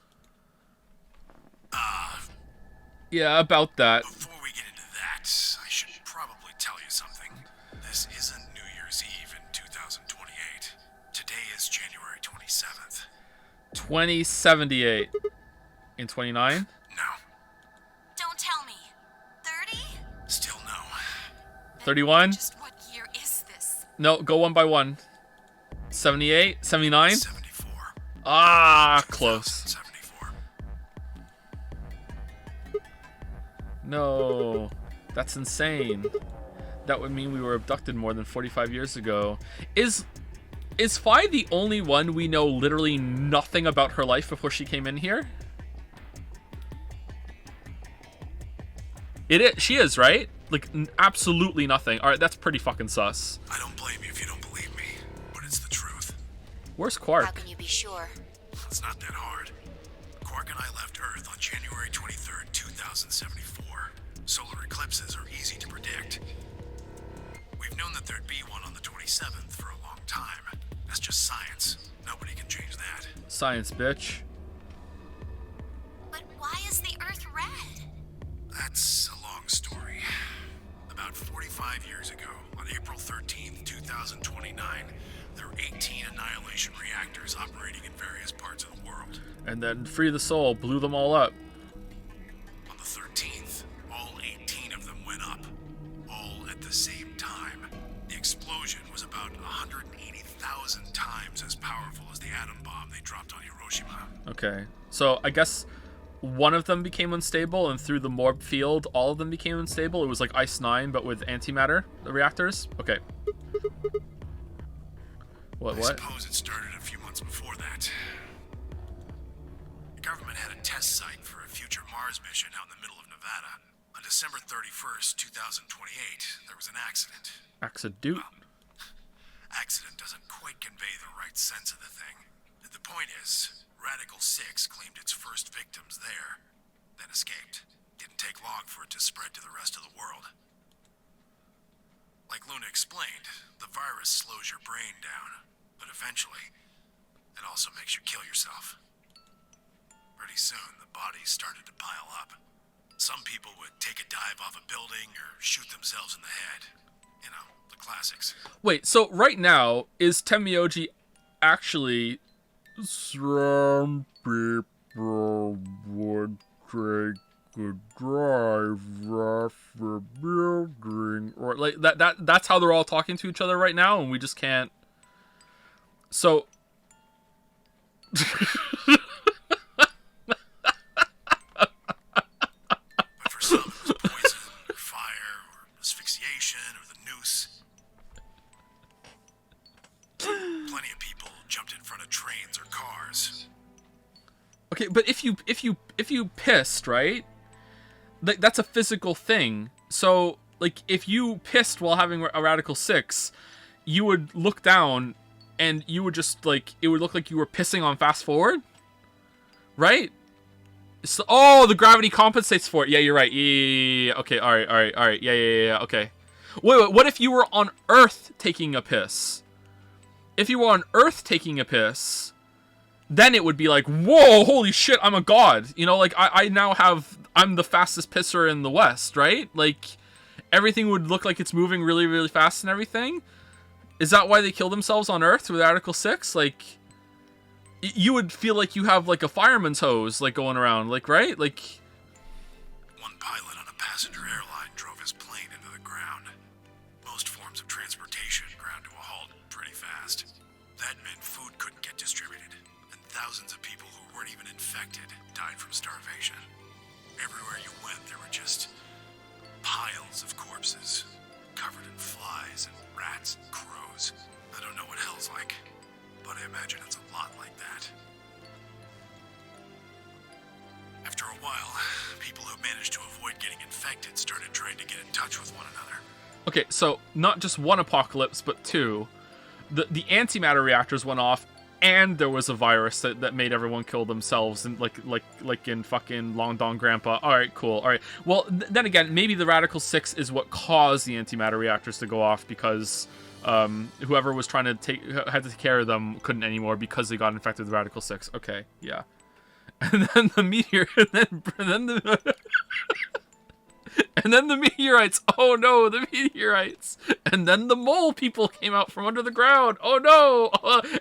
Yeah, about that.
Before we get into that, I should probably tell you something. This isn't New Year's Eve in 2028. Today is January 27th.
2078. In 29?
No.
Don't tell me. 30?
Still no.
31?
Just what year is this?
No, go one by one. 78? 79?
74.
Ah, close.
74.
No, that's insane. That would mean we were abducted more than 45 years ago. Is Phi the only one we know literally nothing about her life before she came in here? She is, right? Like, absolutely nothing. Alright, that's pretty fucking sus.
I don't blame you if you don't believe me, but it's the truth.
Where's Quark?
How can you be sure?
It's not that hard. Quark and I left Earth on January 23rd, 2074. Solar eclipses are easy to predict. We've known that there'd be one on the 27th for a long time. That's just science. Nobody can change that.
Science, bitch.
But why is the Earth red?
That's a long story. About 45 years ago, on April 13th, 2029, there were 18 annihilation reactors operating in various parts of the world.
And then Free the Soul blew them all up.
On the 13th, all 18 of them went up, all at the same time. The explosion was about 180,000 times as powerful as the atom bomb they dropped on Hiroshima.
Okay, so I guess one of them became unstable, and through the Morb field, all of them became unstable. It was like Ice 9, but with antimatter reactors? Okay.
I suppose it started a few months before that. The government had a test site for a future Mars mission out in the middle of Nevada. On December 31st, 2028, there was an accident.
Accident?
Accident doesn't quite convey the right sense of the thing. The point is, Radical 6 claimed its first victims there, then escaped. Didn't take long for it to spread to the rest of the world. Like Luna explained, the virus slows your brain down, but eventually, it also makes you kill yourself. Pretty soon, the bodies started to pile up. Some people would take a dive off a building or shoot themselves in the head. You know, the classics.
Wait, so right now, is Tenmyoji actually Some people would take a drive off the building, or like that's how they're all talking to each other right now, and we just can't. So
But for some, it was poison, or fire, or asphyxiation, or the noose. Plenty of people jumped in front of trains or cars.
okay, but if you pissed, right? Like that's a physical thing. So like if you pissed while having a Radical 6, you would look down and you would just like it would look like you were pissing on fast forward, right? So, oh, the gravity compensates for it. Yeah, you're right. Yeah. Okay, all right. Yeah. Okay. Wait. What if you were on Earth taking a piss? If you were on Earth taking a piss, then it would be like, whoa, holy shit, I'm a god. You know, like I'm the fastest pisser in the West, right? Like everything would look like it's moving really, really fast and everything. Is that why they kill themselves on Earth with Article 6? Like, you would feel like you have like a fireman's hose, like going around, like, right? Like,
One pilot on a passenger airline drove his plane into the ground. Most forms of transportation ground to a halt pretty fast. That meant food couldn't get distributed, and thousands of people who weren't even infected died from starvation. Everywhere you went, there were just piles of corpses, covered in flies and rats and crows. I don't know what hell's like, but I imagine it's a lot like that. After a while, people who managed to avoid getting infected started trying to get in touch with one another.
okay, so not just one apocalypse, but two. The antimatter reactors went off, and there was a virus that made everyone kill themselves, and like in fucking Long Don Grandpa. All right, cool. All right. Well, then again, maybe the Radical 6 is what caused the antimatter reactors to go off because whoever was trying to had to take care of them couldn't anymore because they got infected with Radical 6. Okay, yeah. And then the meteor, and then the and then the meteorites. Oh no, the meteorites. And then the mole people came out from under the ground. Oh no.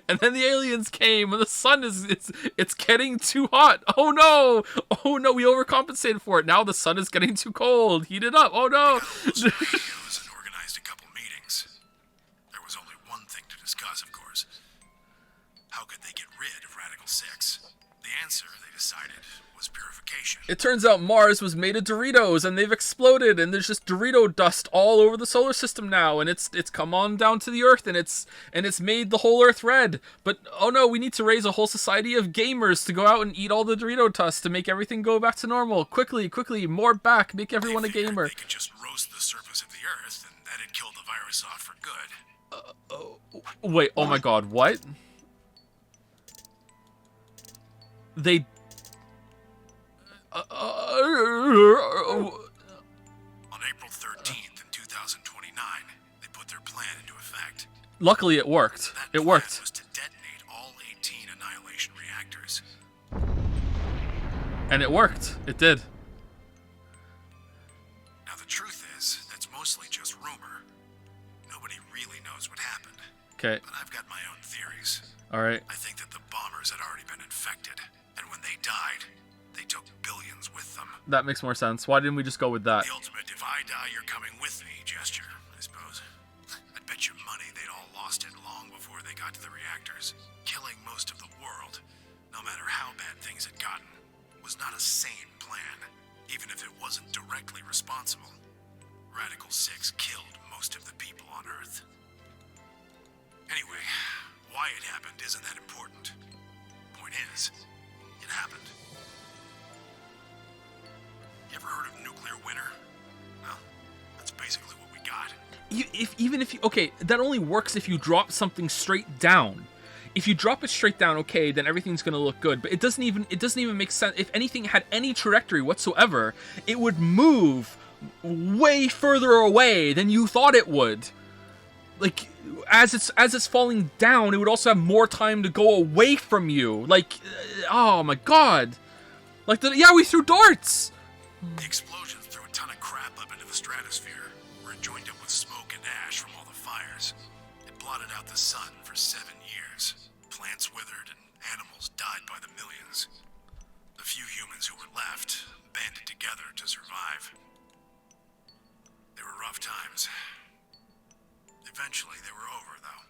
And then the aliens came, and the sun it's getting too hot. Oh no. Oh no, we overcompensated for it. Now the sun is getting too cold. Heat it up. Oh no.
Radios and organized a couple meetings. There was only one thing to discuss, of course. How could they get rid of Radical 6? The answer, they decided, was purification.
It turns out Mars was made of Doritos, and they've exploded, and there's just Dorito dust all over the solar system now, and it's come on down to the Earth, and it's made the whole Earth red. But oh no, we need to raise a whole society of gamers to go out and eat all the Dorito dust to make everything go back to normal. Quickly, more back, make everyone a gamer.
They could just roast the surface of the Earth, and that'd kill the virus off for good.
Wait, oh my god, what? They...
On April 13th in 2029, they put their plan into effect.
Luckily, it worked. It worked.
Was to detonate all 18 annihilation reactors.
And it worked. It did.
Now the truth is, that's mostly just rumor. Nobody really knows what happened.
Okay.
But I've got my own theories.
All right.
I think that the bombers had already been infected, and when they died, they took billions with them.
That makes more sense. Why didn't we just go with that?
The ultimate "if I die, you're coming with me" gesture, I suppose. I'd bet you money they'd all lost it long before they got to the reactors. Killing most of the world, no matter how bad things had gotten, was not a sane plan, even if it wasn't directly responsible. Radical 6 killed most of the people on Earth. Anyway, why it happened isn't that important. Point is, it happened. You ever heard of nuclear winter? Well, that's basically what we got.
Even if you... Okay, that only works if you drop something straight down. If you drop it straight down, okay, then everything's gonna look good. But it doesn't even make sense. If anything had any trajectory whatsoever, it would move way further away than you thought it would. Like, as it's falling down, it would also have more time to go away from you. Like, oh my god. Like, we threw darts!
The explosions threw a ton of crap up into the stratosphere, where it joined up with smoke and ash from all the fires. It blotted out the sun for 7 years. Plants withered and Animals died by the millions. The few humans who were left banded together to survive. They were rough times. Eventually, they were over, though.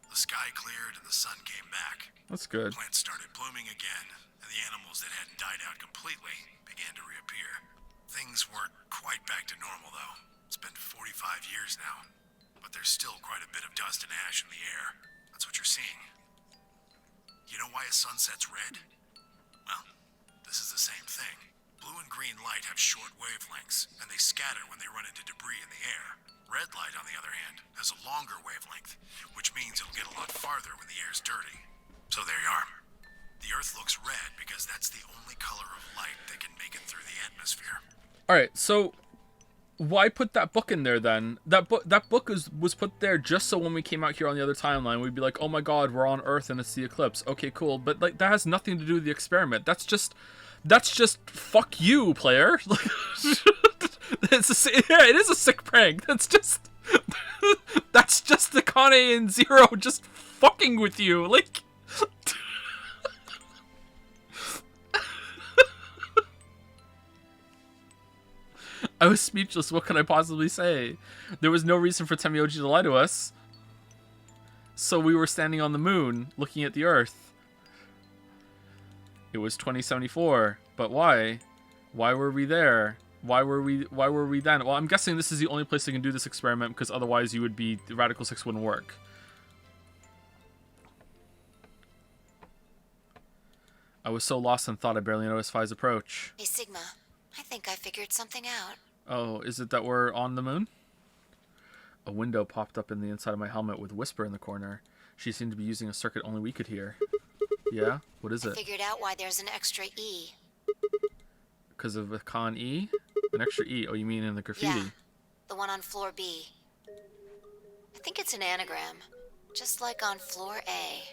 The sky cleared and the sun came back.
That's good.
Plants started blooming again, and the animals that hadn't died out completely began to reappear. Things weren't quite back to normal, though. It's been 45 years now, but there's still quite a bit of dust and ash in the air. That's what you're seeing. You know why a sunset's red? Well, this is the same thing. Blue and green light have short wavelengths, and they scatter when they run into debris in the air. Red light, on the other hand, has a longer wavelength, which means it'll get a lot farther when the air's dirty. So there you are. The Earth looks red because that's the only color of light that can make it through the atmosphere.
Alright, so why put that book in there then? That book was put there just so when we came out here on the other timeline, we'd be like, oh my god, we're on Earth and it's the eclipse. Okay, cool. But like that has nothing to do with the experiment. That's just fuck you, player. It is a sick prank. That's just Akane and Zero just fucking with you. Like I was speechless. What could I possibly say? There was no reason for Temyoji to lie to us. So we were standing on the moon, looking at the Earth. It was 2074. But why? Why were we there? Why were we then? Well, I'm guessing this is the only place they can do this experiment, because otherwise the Radical 6 wouldn't work. I was so lost and thought I barely noticed Phi's approach.
Hey, Sigma. I think I figured something out.
Oh, is it that we're on the moon? A window popped up in the inside of my helmet with Whisper in the corner. She seemed to be using a circuit only we could hear. Yeah? What is it?
I figured out why there's an extra E.
Because of a con E? An extra E? Oh, you mean in the graffiti?
Yeah, the one on floor B. I think it's an anagram, just like on floor A.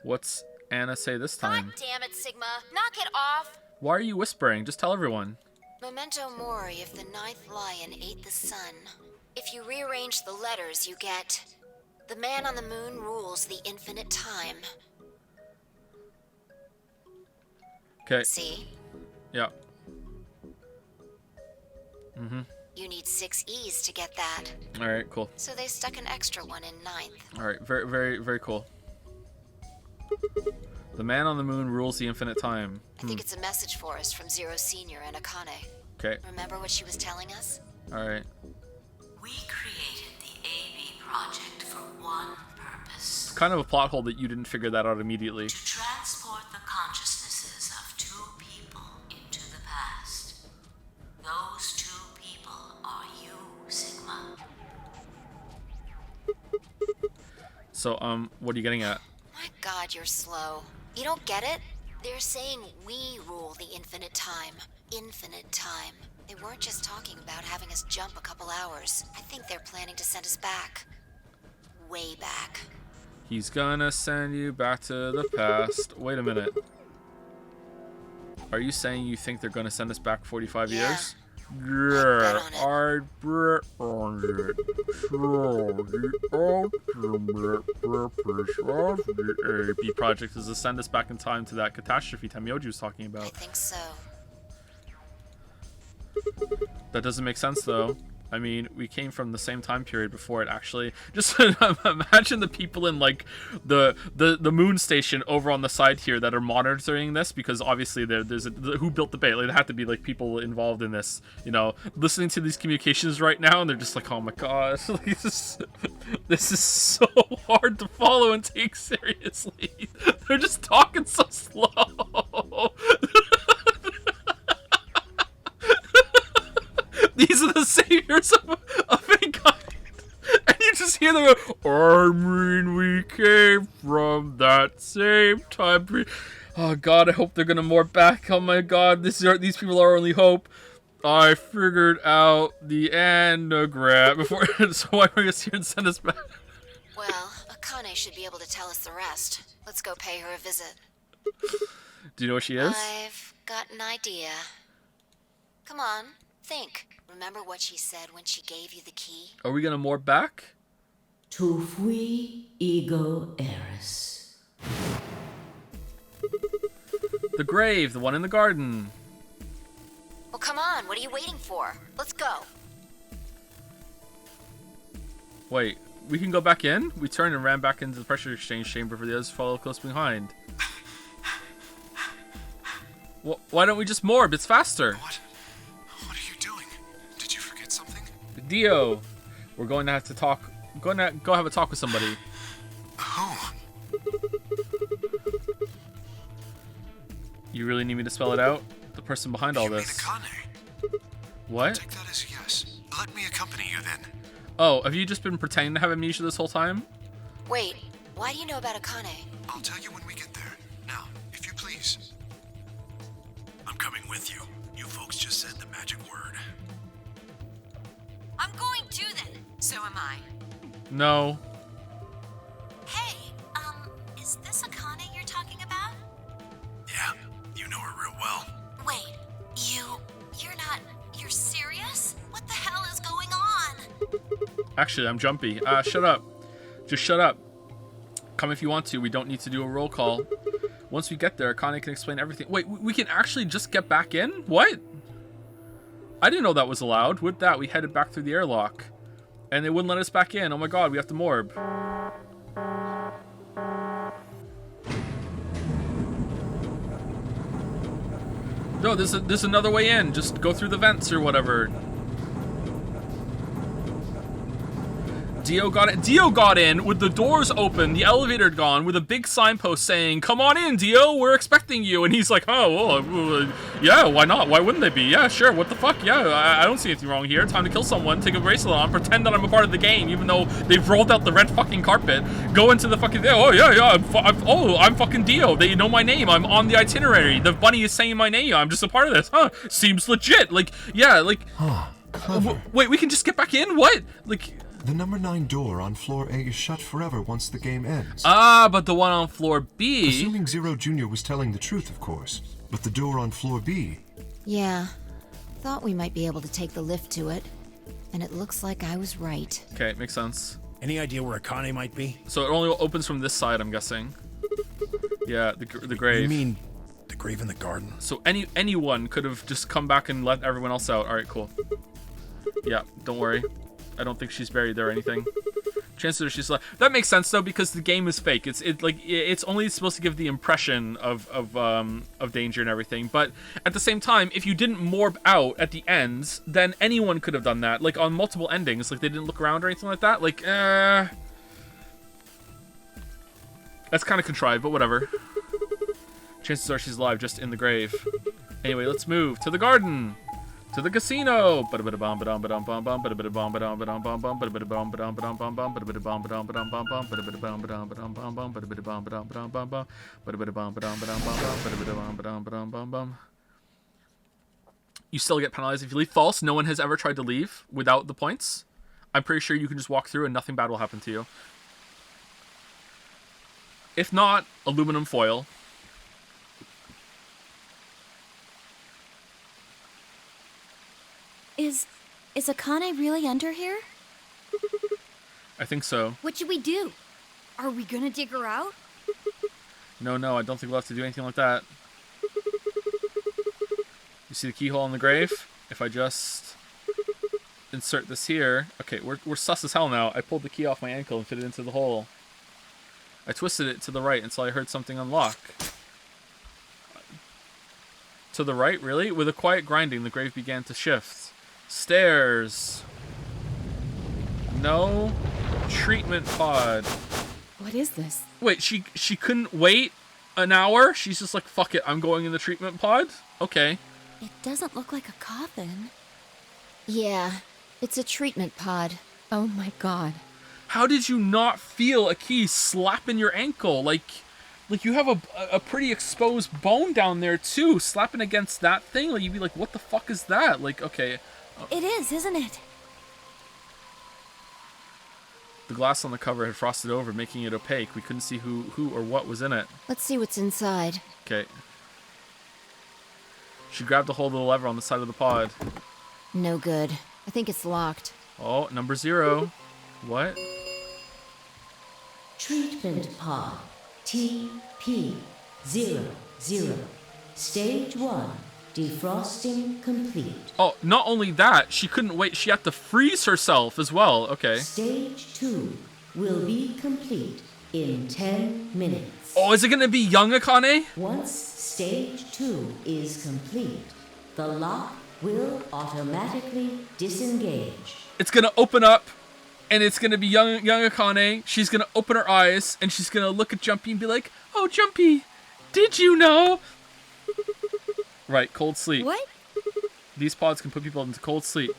What's Anna say this time?
God damn it, Sigma. Knock it off!
Why are you whispering? Just tell everyone.
Memento mori if the ninth lion ate the sun. If you rearrange the letters, you get... The man on the moon rules the infinite time.
Okay.
See?
Yeah. Mm-hmm.
You need 6 E's to get that.
Alright, cool.
So they stuck an extra one in ninth.
Alright, very, very, very cool. The man on the moon rules the infinite time.
I think it's a message for us from Zero Senior and Akane.
Okay.
Remember what she was telling us?
Alright.
We created the AB project for one purpose.
It's kind of a plot hole that you didn't figure that out immediately.
To transport the consciousnesses of 2 people into the past. Those 2 people are you, Sigma.
So, what are you getting at?
My god, you're slow. You don't get it? They're saying we rule the infinite time. Infinite time. They weren't just talking about having us jump a couple hours. I think they're planning to send us back. Way back.
He's gonna send you back to the past. Wait a minute. Are you saying you think they're gonna send us back 45 years? Yeah, I'd bet on it. So the ultimate purpose of the AB project is to send us back in time to that catastrophe Temyoji was talking about.
I think so.
That doesn't make sense though. I mean, we came from the same time period before it actually. Just imagine the people in like the moon station over on the side here that are monitoring this, because obviously there's who built the base. Like, there have to be like people involved in this, you know, listening to these communications right now, and they're just like, oh my god, like, this is so hard to follow and take seriously. They're just talking so slow. These are the saviors of mankind. And you just hear them go, I mean, we came from that same time period. Oh god, I hope they're gonna morph back. Oh my god, these people are our only hope. I figured out the anagram before, so why bring us here and send us back?
Well, Akane should be able to tell us the rest. Let's go pay her a visit.
Do you know what she is?
I've got an idea. Come on, think. Remember what she said when she gave you the key?
Are we gonna morph back?
Tu fui ego eris.
The grave, the one in the garden.
Well, come on. What are you waiting for? Let's go.
Wait, we can go back in? We turned and ran back into the pressure exchange chamber for the others to follow close behind. Well, why don't we just morb? It's faster.
What are you doing? Did you forget something?
Dio, we're going to have to talk. Going to go have a talk with somebody.
Who?
You really need me to spell it out? The person behind all this. What?
Take that as a yes. Let me accompany you then.
Oh, have you just been pretending to have amnesia this whole time?
Wait, why do you know about Akane?
I'll tell you when we get there. Now, if you please. I'm coming with you. You folks just said the magic word.
I'm going too then. So am I.
No.
Hey, is this Akane you're talking about?
Yeah, you know her real well.
Wait, you're serious? What the hell is going on?
Actually, I'm jumpy. Shut up. Just shut up. Come if you want to. We don't need to do a roll call. Once we get there, Akane can explain everything. Wait, we can actually just get back in? What? I didn't know that was allowed. With that, we headed back through the airlock. And they wouldn't let us back in. Oh my god, we have to morb. No, there's another way in. Just go through the vents or whatever. Dio got in with the doors open, the elevator gone, with a big signpost saying, "Come on in, Dio, we're expecting you." And he's like, "Oh, well, yeah, why not? Why wouldn't they be? Yeah, sure, what the fuck? Yeah, I don't see anything wrong here. Time to kill someone, take a bracelet on, pretend that I'm a part of the game, even though they've rolled out the red fucking carpet. Go into the fucking, oh, yeah, I'm fucking Dio. They know my name. I'm on the itinerary. The bunny is saying my name. I'm just a part of this. Huh, seems legit. Like, yeah, like, wait, we can just get back in? What? Like...
The number 9 door on floor A is shut forever once the game ends.
Ah, but the one on floor B...
Assuming Zero Jr. was telling the truth, of course. But the door on floor B...
Yeah. Thought we might be able to take the lift to it. And it looks like I was right.
Okay, makes sense.
Any idea where Akane might be?
So it only opens from this side, I'm guessing. Yeah, the grave.
You mean the grave in the garden?
So anyone could have just come back and let everyone else out. Alright, cool. Yeah, don't worry. I don't think she's buried there or anything. Chances are she's alive. That makes sense though, because the game is fake. It's only supposed to give the impression of danger and everything. But at the same time, if you didn't morb out at the ends, then anyone could have done that. Like on multiple endings, like they didn't look around or anything like that. Like, that's kind of contrived, but whatever. Chances are she's alive, just in the grave. Anyway, let's move to the garden. To the casino. You still get penalized if you leave. False. No one has ever tried to leave without the points. I'm pretty sure you can just walk through and nothing bad will happen to you. If not, aluminum foil.
Is Akane really under here?
I think so.
What should we do? Are we gonna dig her out?
No, I don't think we'll have to do anything like that. You see the keyhole in the grave? If I just insert this here... Okay, we're sus as hell now. I pulled the key off my ankle and fit it into the hole. I twisted it to the right until I heard something unlock. To the right, really? With a quiet grinding, the grave began to shift. Stairs. No. Treatment pod.
What is this?
Wait, she couldn't wait an hour? She's just like, fuck it, I'm going in the treatment pod? Okay.
It doesn't look like a coffin.
Yeah, it's a treatment pod.
Oh my god.
How did you not feel a key slap in your ankle? Like you have a pretty exposed bone down there too. Slapping against that thing, like you'd be like, what the fuck is that? Like, okay.
It is, isn't it?
The glass on the cover had frosted over, making it opaque. We couldn't see who or what was in it.
Let's see what's inside.
Okay. She grabbed a hold of the lever on the side of the pod.
No good. I think it's locked.
Oh, number 0. What?
Treatment pod. TP. 0, 0. Stage 1. Defrosting complete.
Oh, not only that, she couldn't wait. She had to freeze herself as well. Okay.
Stage 2 will be complete in 10 minutes.
Oh, is it going to be young Akane?
Once stage 2 is complete, the lock will automatically disengage.
It's going to open up, and it's going to be young Akane. She's going to open her eyes, and she's going to look at Jumpy and be like, "Oh, Jumpy, did you know?" Right, cold sleep.
What?
These pods can put people into cold sleep.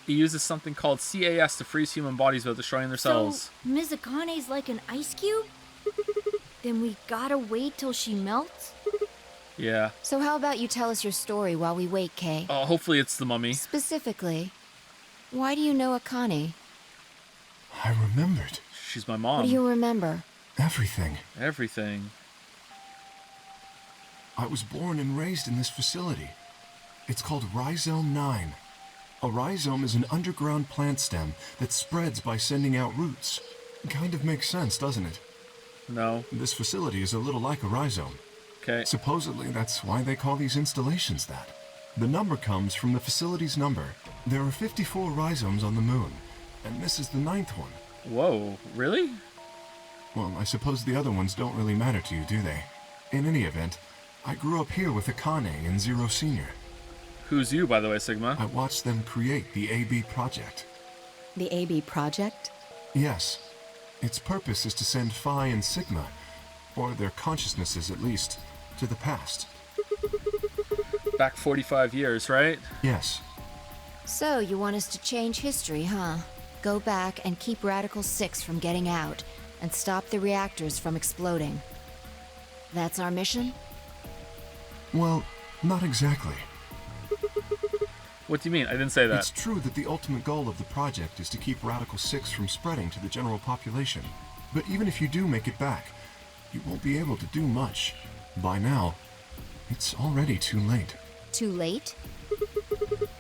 It uses something called CAS to freeze human bodies without destroying their cells.
So, Ms. Akane's like an ice cube? Then we gotta wait till she melts?
Yeah.
So how about you tell us your story while we wait, Kay?
Oh, hopefully it's the mummy.
Specifically, why do you know Akane?
I remembered.
She's my mom.
What do you remember?
Everything.
Everything.
I was born and raised in this facility. It's called Rhizome 9. A rhizome is an underground plant stem that spreads by sending out roots. Kind of makes sense, doesn't it?
No.
This facility is a little like a rhizome.
Okay.
Supposedly, that's why they call these installations that. The number comes from the facility's number. There are 54 rhizomes on the moon, and this is the 9th one.
Whoa, really?
Well, I suppose the other ones don't really matter to you, do they? In any event, I grew up here with Akane and Zero Senior.
Who's you, by the way, Sigma?
I watched them create the AB project.
The AB project?
Yes. Its purpose is to send Phi and Sigma, or their consciousnesses at least, to the past.
Back 45 years, right?
Yes.
So, you want us to change history, huh? Go back and keep Radical 6 from getting out, and stop the reactors from exploding. That's our mission?
Well, not exactly.
What do you mean? I didn't say that.
It's true that the ultimate goal of the project is to keep Radical 6 from spreading to the general population. But even if you do make it back, you won't be able to do much. By now, it's already too late.
Too late?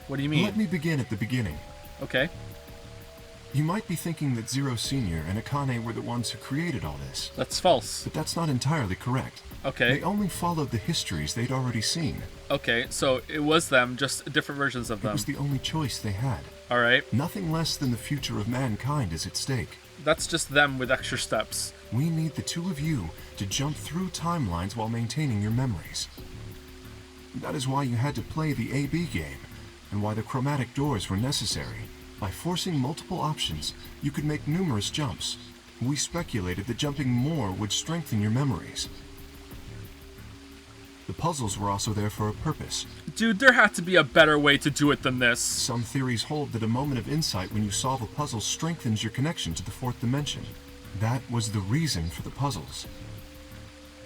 What do you mean?
Let me begin at the beginning.
Okay.
You might be thinking that Zero Senior and Akane were the ones who created all this.
That's false.
But that's not entirely correct.
Okay.
They only followed the histories they'd already seen.
Okay, so it was them, just different versions of them.
It was the only choice they had.
Alright.
Nothing less than the future of mankind is at stake.
That's just them with extra steps.
We need the two of you to jump through timelines while maintaining your memories. That is why you had to play the AB game, and why the chromatic doors were necessary. By forcing multiple options, you could make numerous jumps. We speculated that jumping more would strengthen your memories. The puzzles were also there for a purpose.
Dude, there had to be a better way to do it than this.
Some theories hold that a moment of insight when you solve a puzzle strengthens your connection to the fourth dimension. That was the reason for the puzzles.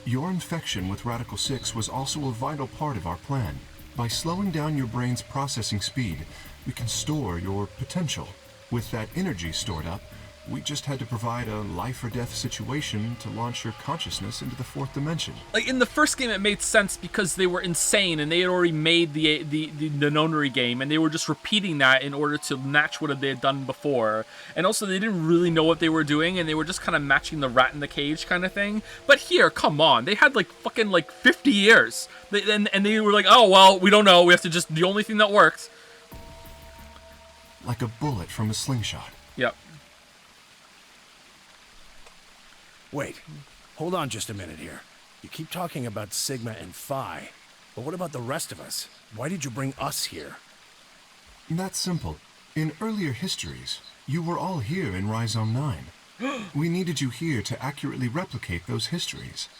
Your infection with Radical 6 was also a vital part of our plan. By slowing down your brain's processing speed, we can store your potential. With that energy stored up, we just had to provide a life or death situation to launch your consciousness into the fourth dimension.
Like, in the first game, it made sense because they were insane and they had already made the nonary game, and they were just repeating that in order to match what they had done before. And also, they didn't really know what they were doing, and they were just kind of matching the rat in the cage kind of thing. But here, come on, they had like fucking like 50 years. And they were like, oh, well, we don't know. We have to just, the only thing that worked.
Like a bullet from a slingshot.
Yep.
Wait, hold on just a minute here. You keep talking about Sigma and Phi, but what about the rest of us? Why did you bring us here?
That's simple. In earlier histories, you were all here in Rhizome 9. We needed you here to accurately replicate those histories.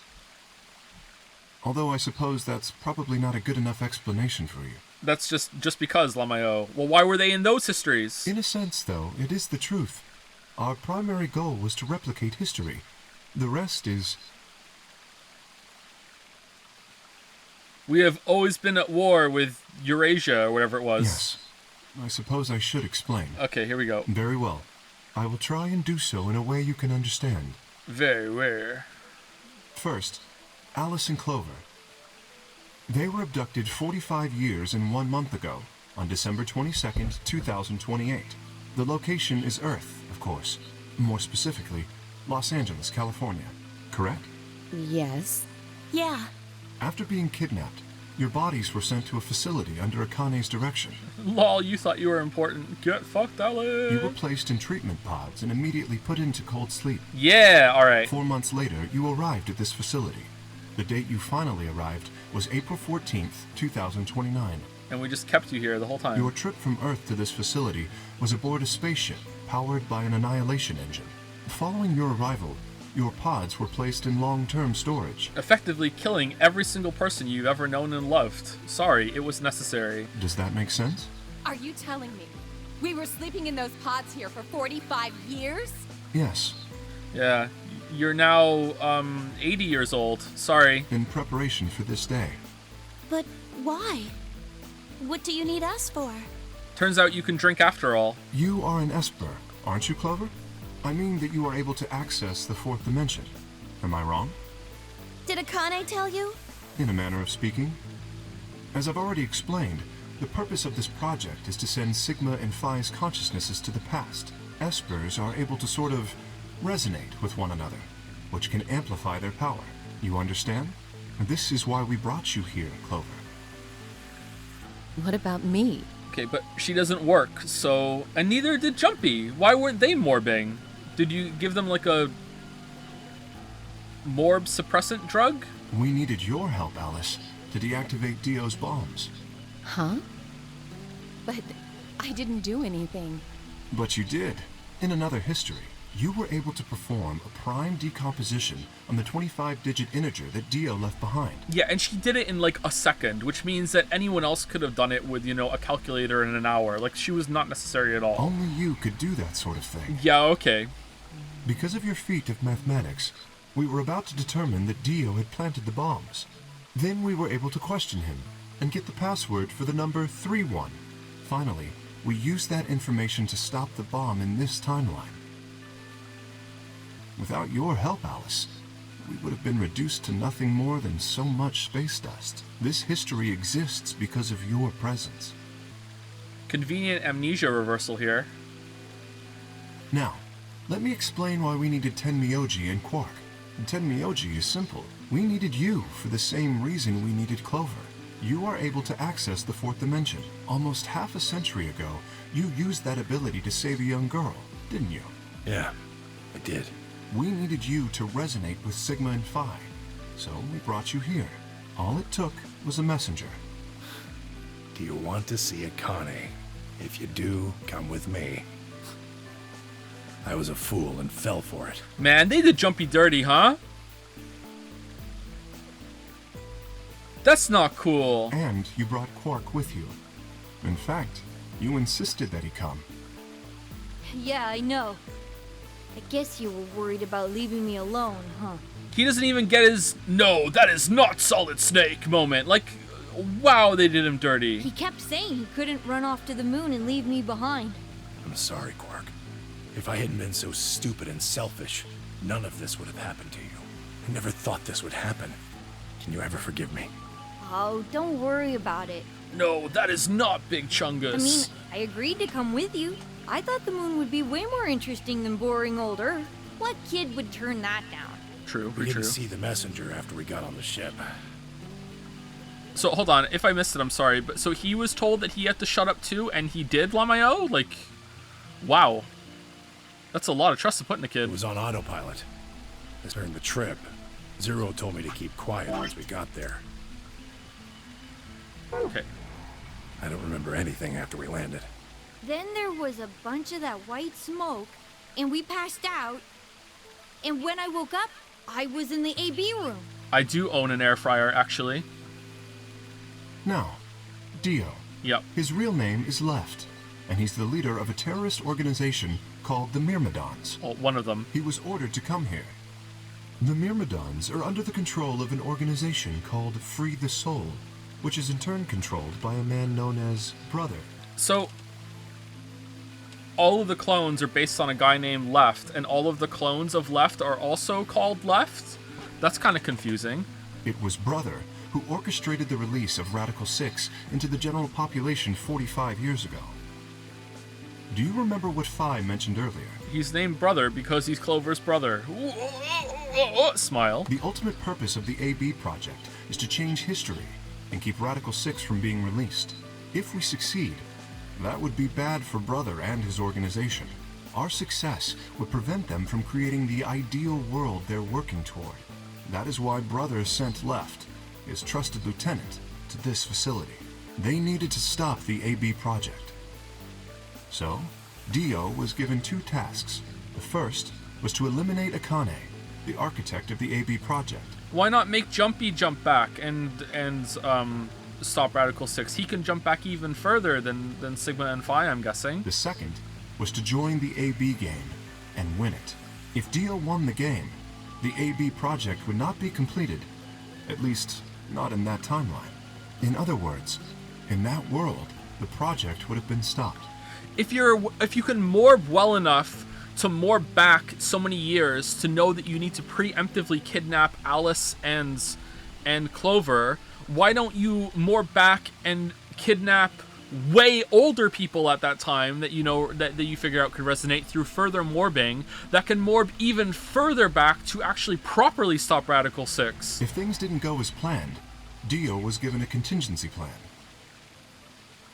Although I suppose that's probably not a good enough explanation for you.
That's just because, Lamayo. Well, why were they in those histories?
In a sense, though, it is the truth. Our primary goal was to replicate history. The rest is...
We have always been at war with Eurasia, or whatever it was.
Yes. I suppose I should explain.
Okay, here we go.
Very well. I will try and do so in a way you can understand.
Very rare.
First, Alice and Clover. They were abducted 45 years and 1 month ago, on December 22nd, 2028. The location is Earth, of course. More specifically, Los Angeles, California. Correct?
Yes.
Yeah.
After being kidnapped, your bodies were sent to a facility under Akane's direction.
Lol, you thought you were important. Get fucked, Alex.
You were placed in treatment pods and immediately put into cold sleep.
Yeah, alright.
4 months later, you arrived at this facility. The date you finally arrived was April 14th, 2029.
And we just kept you here the whole time.
Your trip from Earth to this facility was aboard a spaceship powered by an annihilation engine. Following your arrival, your pods were placed in long-term storage.
Effectively killing every single person you've ever known and loved. Sorry, it was necessary.
Does that make sense?
Are you telling me we were sleeping in those pods here for 45 years?
Yes.
Yeah, you're now, 80 years old. Sorry.
In preparation for this day.
But why? What do you need us for?
Turns out you can drink after all.
You are an Esper, aren't you, Clover? I mean that you are able to access the fourth dimension. Am I wrong?
Did Akane tell you?
In a manner of speaking. As I've already explained, the purpose of this project is to send Sigma and Phi's consciousnesses to the past. Espers are able to sort of resonate with one another, which can amplify their power. You understand? This is why we brought you here, Clover.
What about me?
Okay, but she doesn't work, so... And neither did Jumpy. Why weren't they morbing? Did you give them, like, a... morb suppressant drug?
We needed your help, Alice, to deactivate Dio's bombs.
Huh?
But I didn't do anything.
But you did. In another history, you were able to perform a prime decomposition on the 25-digit integer that Dio left behind.
Yeah, and she did it in like a second, which means that anyone else could have done it with, you know, a calculator in an hour. Like, she was not necessary at all.
Only you could do that sort of thing.
Yeah, okay.
Because of your feat of mathematics, we were about to determine that Dio had planted the bombs. Then we were able to question him and get the password for the number 31. Finally, we used that information to stop the bomb in this timeline. Without your help, Alice, we would have been reduced to nothing more than so much space dust. This history exists because of your presence.
Convenient amnesia reversal here.
Now, let me explain why we needed Tenmyoji and Quark. Tenmyoji is simple. We needed you for the same reason we needed Clover. You are able to access the fourth dimension. Almost half a century ago, you used that ability to save a young girl, didn't you?
Yeah, I did.
We needed you to resonate with Sigma and Phi, so we brought you here. All it took was a messenger.
Do you want to see Akane? If you do, come with me. I was a fool and fell for it.
Man, they did Jumpy dirty, huh? That's not cool.
And you brought Quark with you. In fact, you insisted that he come.
Yeah, I know. I guess you were worried about leaving me alone, huh?
He doesn't even get his, no, that is not Solid Snake moment. Like, wow, they did him dirty.
He kept saying he couldn't run off to the moon and leave me behind.
I'm sorry, Quark. If I hadn't been so stupid and selfish, none of this would have happened to you. I never thought this would happen. Can you ever forgive me?
Oh, don't worry about it.
No, that is not Big Chungus.
I mean, I agreed to come with you. I thought the moon would be way more interesting than boring old Earth. What kid would turn that down?
True,
We
pretty
didn't
true.
see the messenger after we got on the ship.
So, hold on, if I missed it, I'm sorry, but so he was told that he had to shut up too, and he did, Lamayo? Like, wow. That's a lot of trust to put in a kid.
It was on autopilot. During the trip, Zero told me to keep quiet once we got there.
Okay.
I don't remember anything after we landed.
Then there was a bunch of that white smoke, and we passed out. And when I woke up, I was in the AB room.
I do own an air fryer, actually.
Now, Dio.
Yep.
His real name is Left, and he's the leader of a terrorist organization called the Myrmidons.
Well, one of them.
He was ordered to come here. The Myrmidons are under the control of an organization called Free the Soul, which is in turn controlled by a man known as Brother.
So, all of the clones are based on a guy named Left, and all of the clones of Left are also called Left? That's kind of confusing.
It was Brother who orchestrated the release of Radical 6 into the general population 45 years ago. Do you remember what Phi mentioned earlier?
He's named Brother because he's Clover's brother. Smile.
The ultimate purpose of the AB project is to change history and keep Radical 6 from being released. If we succeed, that would be bad for Brother and his organization. Our success would prevent them from creating the ideal world they're working toward. That is why Brother sent Left, his trusted lieutenant, to this facility. They needed to stop the AB project. So, Dio was given 2 tasks. The first was to eliminate Akane, the architect of the AB project.
Why not make Jumpy jump back and stop Radical 6? He can jump back even further than Sigma and Phi, I'm guessing.
The second was to join the AB game and win it. If Dio won the game, the AB project would not be completed, at least not in that timeline. In other words, in that world, the project would have been stopped.
If you can morb well enough to morb back so many years to know that you need to preemptively kidnap Alice and Clover, why don't you morb back and kidnap way older people at that time that you know that you figure out could resonate through further morbing that can morb even further back to actually properly stop Radical 6?
If things didn't go as planned, Dio was given a contingency plan.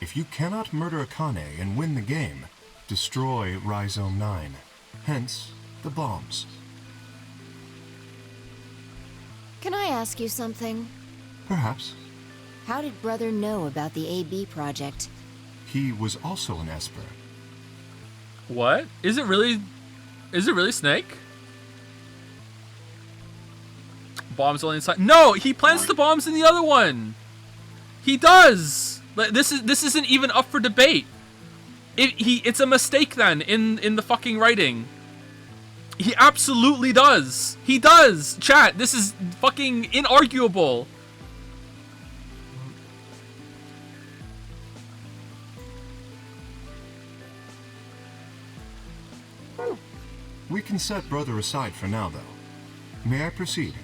If you cannot murder Akane and win the game, destroy Rhizome 9. Hence, the bombs.
Can I ask you something?
Perhaps.
How did Brother know about the AB project?
He was also an Esper.
What? Is it really Snake? Bombs only inside. No, he plants the bombs in the other one. He does. This isn't even up for debate. It's a mistake then in the fucking writing. He absolutely does. He does. Chat, this is fucking inarguable.
We can set Brother aside for now, though. May I proceed?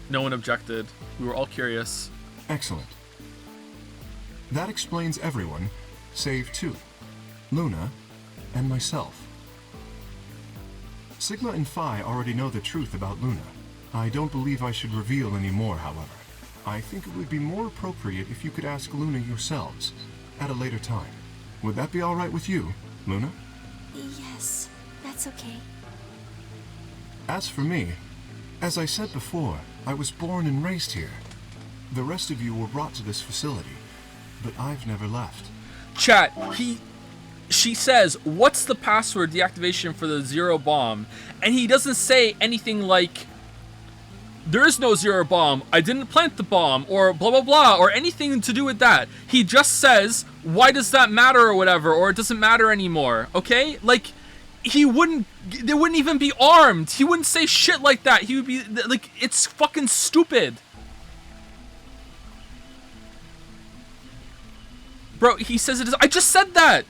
No one objected. We were all curious.
Excellent. That explains everyone, save 2. Luna and myself. Sigma and Phi already know the truth about Luna. I don't believe I should reveal any more, however. I think it would be more appropriate if you could ask Luna yourselves, at a later time. Would that be all right with you, Luna?
Yes, that's okay.
As for me, as I said before, I was born and raised here. The rest of you were brought to this facility, but I've never left.
Chat, she says, what's the password deactivation for the 0 bomb? And he doesn't say anything like, there is no 0 bomb, I didn't plant the bomb, or blah blah blah, or anything to do with that. He just says, why does that matter or whatever, or it doesn't matter anymore, okay? Like, they wouldn't even be armed. He wouldn't say shit like that. He would be, like, it's fucking stupid. Bro, he says it is, I just said that!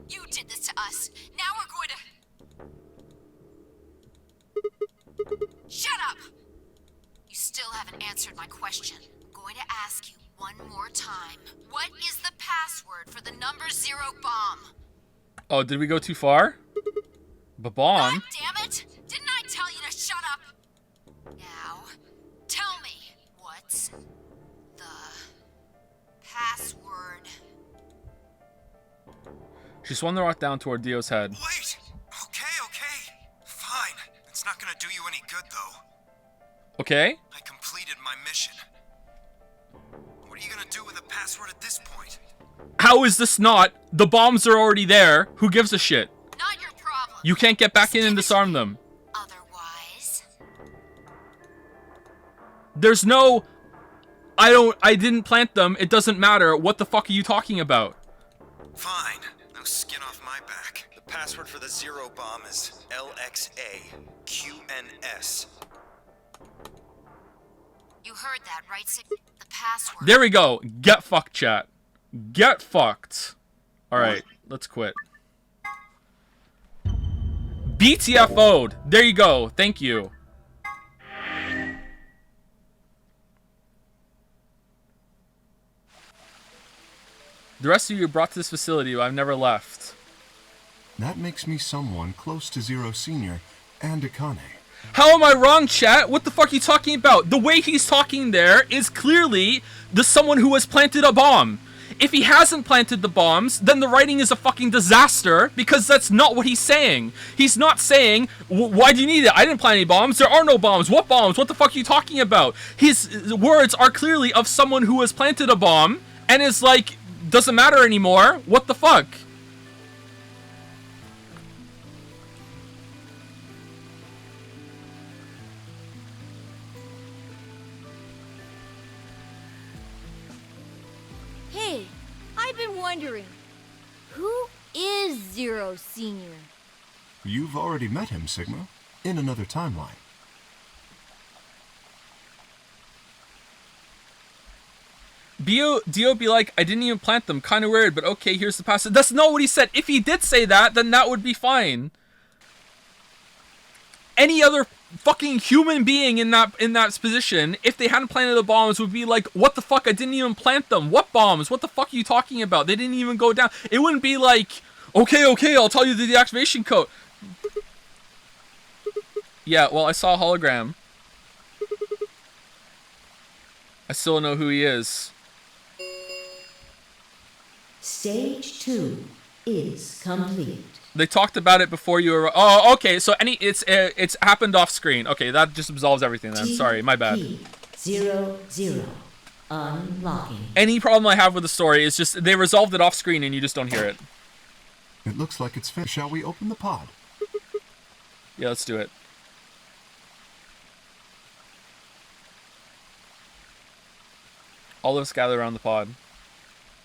You did this to us. Now we're going to... Shut up! You
still haven't answered my question. I'm going to ask you one more time. What is the password for the number 0 bomb?
Oh, did we go too far? Bomb?
God damn it! Didn't I tell you to shut up? Now, tell me, what's the password?
She swung the rock down toward Dio's head.
Wait! Okay. Fine. It's not gonna do you any good, though.
Okay?
I completed my mission. What are you gonna do with the password at this point?
How is this not? The bombs are already there. Who gives a shit?
Not your problem.
You can't get back in and disarm them.
Otherwise...
There's no... I didn't plant them. It doesn't matter. What the fuck are you talking about?
Fine. No skin off my back. The password for the 0 bomb is LXAQNS.
You heard that, right? The password.
There we go. Get fucked, chat. Get fucked. Alright, let's quit. BTFO'd. There you go. Thank you. The rest of you brought to this facility, but I've never left.
That makes me someone close to Zero Senior and Akane.
How am I wrong, chat? What the fuck are you talking about? The way he's talking there is clearly the someone who has planted a bomb. If he hasn't planted the bombs, then the writing is a fucking disaster, because that's not what he's saying. He's not saying, why do you need it? I didn't plant any bombs. There are no bombs. What bombs? What the fuck are you talking about? His words are clearly of someone who has planted a bomb and is like, doesn't matter anymore. What the fuck?
Hey, I've been wondering, who is Zero Senior?
You've already met him, Sigma, in another timeline.
Dio be like, I didn't even plant them. Kind of weird, but okay, here's the password. That's not what he said. If he did say that, then that would be fine. Any other fucking human being in that position, if they hadn't planted the bombs, would be like, what the fuck? I didn't even plant them. What bombs? What the fuck are you talking about? They didn't even go down. It wouldn't be like, okay, I'll tell you the deactivation code. Yeah, well, I saw a hologram. I still don't know who he is.
Stage 2 is complete.
They talked about it before you were. Oh, okay. So it's happened off screen. Okay, that just absolves everything then. Sorry, my bad.
T00 unlocking.
Any problem I have with the story is just they resolved it off screen and you just don't hear it.
It looks like it's finished. Shall we open the pod?
Yeah, let's do it. All of us gather around the pod.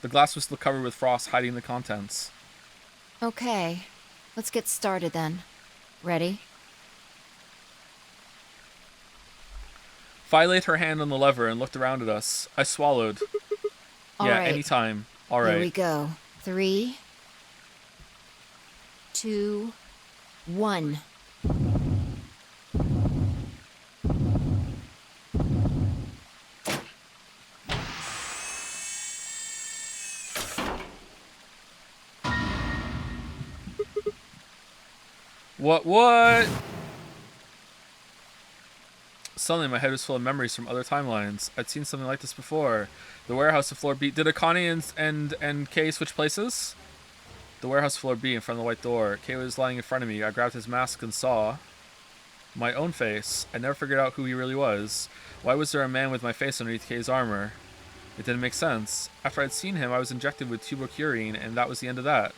The glass was still covered with frost, hiding the contents.
Okay, let's get started then. Ready?
Fi laid her hand on the lever and looked around at us. I swallowed.
All
yeah,
right.
anytime. All right.
Here we go. 3, 2, 1.
What? Suddenly, my head was full of memories from other timelines. I'd seen something like this before. The warehouse floor B. Did Akane and Kay switch places? The warehouse floor B in front of the white door. Kay was lying in front of me. I grabbed his mask and saw my own face. I never figured out who he really was. Why was there a man with my face underneath Kay's armor? It didn't make sense. After I'd seen him, I was injected with tubocurine, and that was the end of that.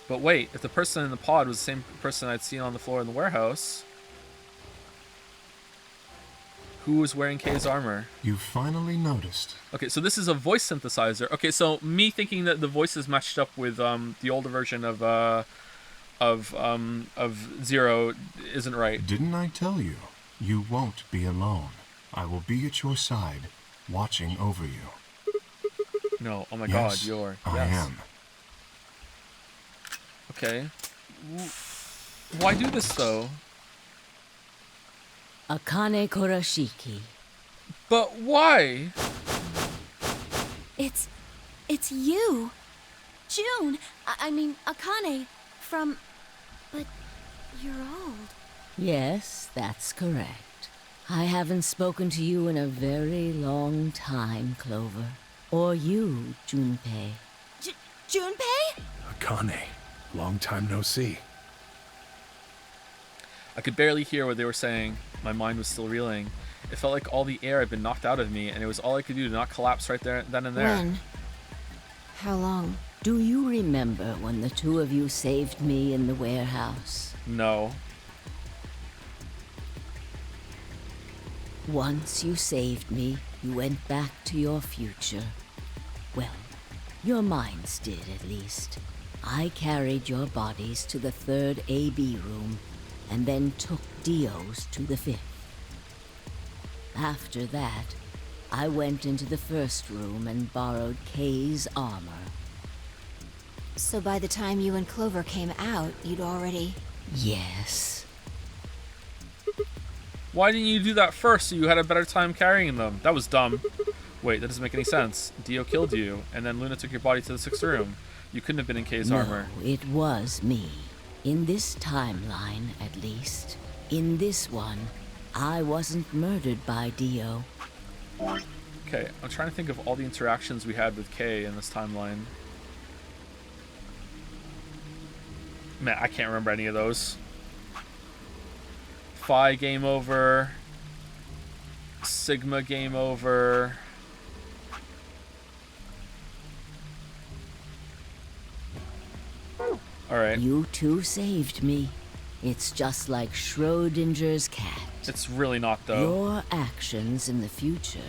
But wait, if the person in the pod was the same person I'd seen on the floor in the warehouse, who was wearing Kay's armor?
You finally noticed.
Okay, so this is a voice synthesizer. Okay, so me thinking that the voices matched up with the older version of Zero isn't right.
Didn't I tell you? You won't be alone. I will be at your side, watching over you.
No, oh my
Yes,
God, you're.
I am.
Okay. Why do this though?
Akane Kurashiki.
But why?
It's you. June. I mean, Akane. From... But you're old.
Yes, that's correct. I haven't spoken to you in a very long time, Clover. Or you, Junpei.
Junpei?
Akane, long time no see.
I could barely hear what they were saying. My mind was still reeling. It felt like all the air had been knocked out of me, and it was all I could do to not collapse right there, then and there.
When? How long?
Do you remember when the two of you saved me in the warehouse?
No.
Once you saved me, you went back to your future. Well, your minds did, at least. I carried your bodies to the 3rd AB room, and then took Dio's to the 5th. After that, I went into the 1st room and borrowed Kay's armor.
So by the time you and Clover came out, you'd already...
Yes.
Why didn't you do that first so you had a better time carrying them? That was dumb. Wait, that doesn't make any sense. Dio killed you, and then Luna took your body to the 6th room. You couldn't have been in Kay's armor.
No, it was me. In this timeline, at least. In this one, I wasn't murdered by Dio.
Okay, I'm trying to think of all the interactions we had with Kay in this timeline. Man, I can't remember any of those. Phi game over. Sigma game over. Alright.
You two saved me. It's just like Schrodinger's cat.
It's really not, though.
Your actions in the future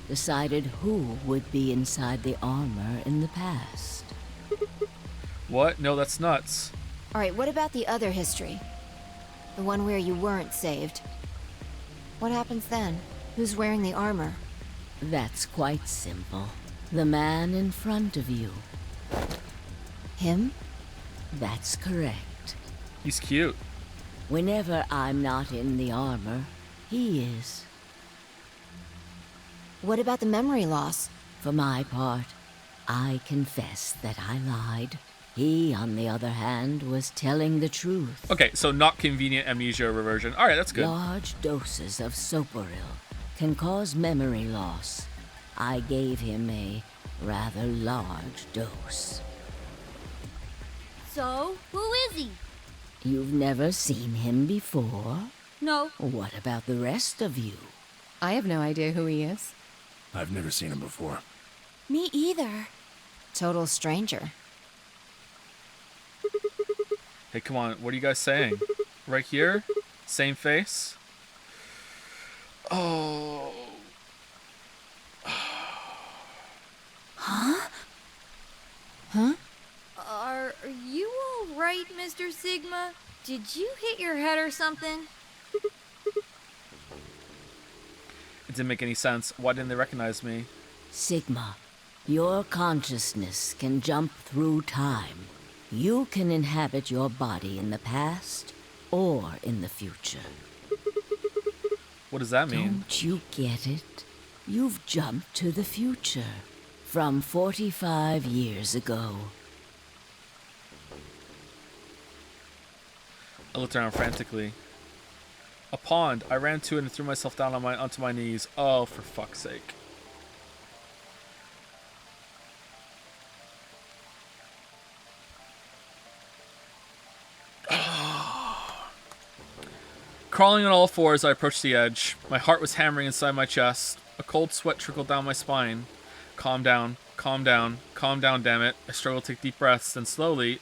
decided who would be inside the armor in the past.
What? No, that's nuts.
Alright, what about the other history? The one where you weren't saved. What happens then? Who's wearing the armor?
That's quite simple. The man in front of you.
Him?
That's correct.
He's cute.
Whenever I'm not in the armor, he is.
What about the memory loss?
For my part, I confess that I lied. He, on the other hand, was telling the truth.
Okay, so not convenient amnesia reversion. Alright, that's good.
Large doses of soporil can cause memory loss. I gave him a rather large dose.
So, who is he?
You've never seen him before?
No.
What about the rest of you?
I have no idea who he is.
I've never seen him before.
Me either. Total stranger.
Hey, come on. What are you guys saying? Right here? Same face? Oh.
Huh? Huh?
Are you all right, Mr. Sigma? Did you hit your head or something?
It didn't make any sense. Why didn't they recognize me?
Sigma, your consciousness can jump through time. You can inhabit your body in the past or in the future.
What does that mean?
Don't you get it? You've jumped to the future. From 45 years ago.
I looked around frantically. A pond. I ran to it and threw myself down onto my knees. Oh, for fuck's sake. Crawling on all fours, I approached the edge. My heart was hammering inside my chest. A cold sweat trickled down my spine. Calm down, calm down, calm down, damn it. I struggled to take deep breaths, then slowly,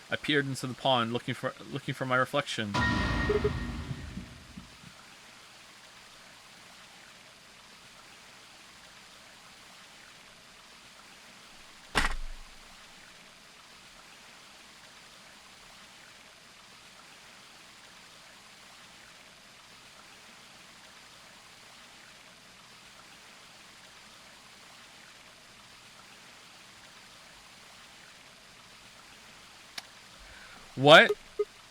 I peered into the pond, looking for my reflection. What?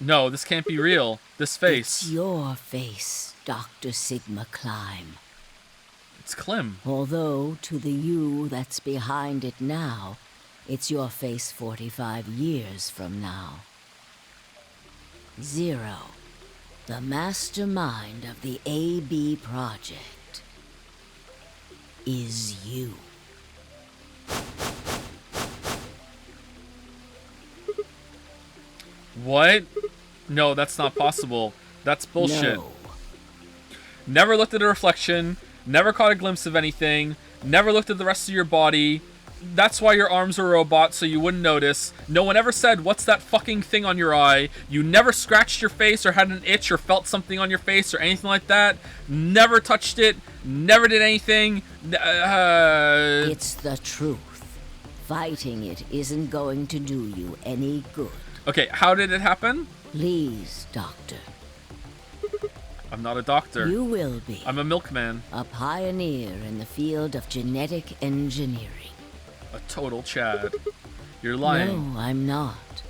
No, this can't be real. This face.
It's your face. Dr. Sigma Climb.
It's Clem.
Although to the you that's behind it now, it's your face 45 years from now. Zero, the mastermind of the AB project, is you.
What? No, that's not possible. That's bullshit.
No.
Never looked at a reflection. Never caught a glimpse of anything. Never looked at the rest of your body. That's why your arms are a robot, so you wouldn't notice. No one ever said, what's that fucking thing on your eye? You never scratched your face or had an itch or felt something on your face or anything like that. Never touched it. Never did anything.
It's the truth. Fighting it isn't going to do you any good.
Okay, how did it happen?
Please, Doctor.
I'm not a doctor.
You will be.
I'm a milkman.
A pioneer in the field of genetic engineering.
A total Chad. You're lying.
No, I'm not.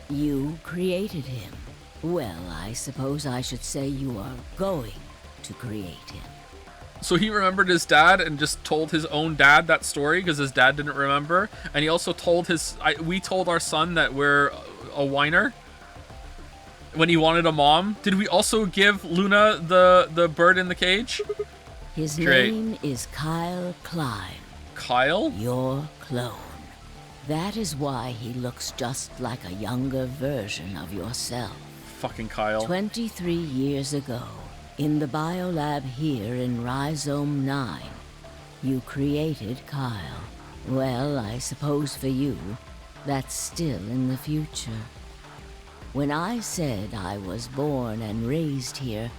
You created him. Well, I suppose I should say you are going to create him.
So he remembered his dad and just told his own dad that story because his dad didn't remember. And he also told we told our son that we're a whiner when he wanted a mom. Did we also give Luna the bird in the cage?
His
Great.
name is Kyle Klein.
Kyle?
Your clone. That is why he looks just like a younger version of yourself.
Fucking Kyle.
23 years ago, in the biolab here in Rhizome 9, you created Kyle. Well, I suppose for you, that's still in the future. When I said I was born and raised here,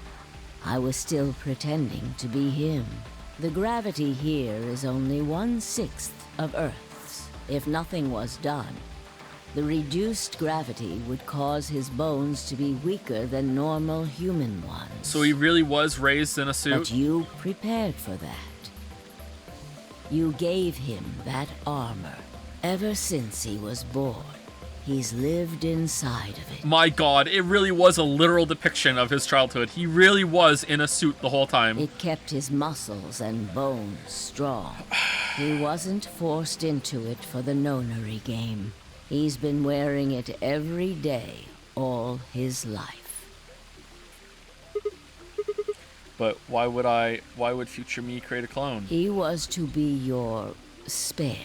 I was still pretending to be him. The gravity here is only 1/6 of Earth's. If nothing was done, the reduced gravity would cause his bones to be weaker than normal human ones.
So he really was raised in a suit?
But you prepared for that. You gave him that armor. Ever since he was born, he's lived inside of it.
My god, it really was a literal depiction of his childhood. He really was in a suit the whole time.
It kept his muscles and bones strong. He wasn't forced into it for the nonary game. He's been wearing it every day, all his life.
But why would future me create a clone?
He was to be your spare.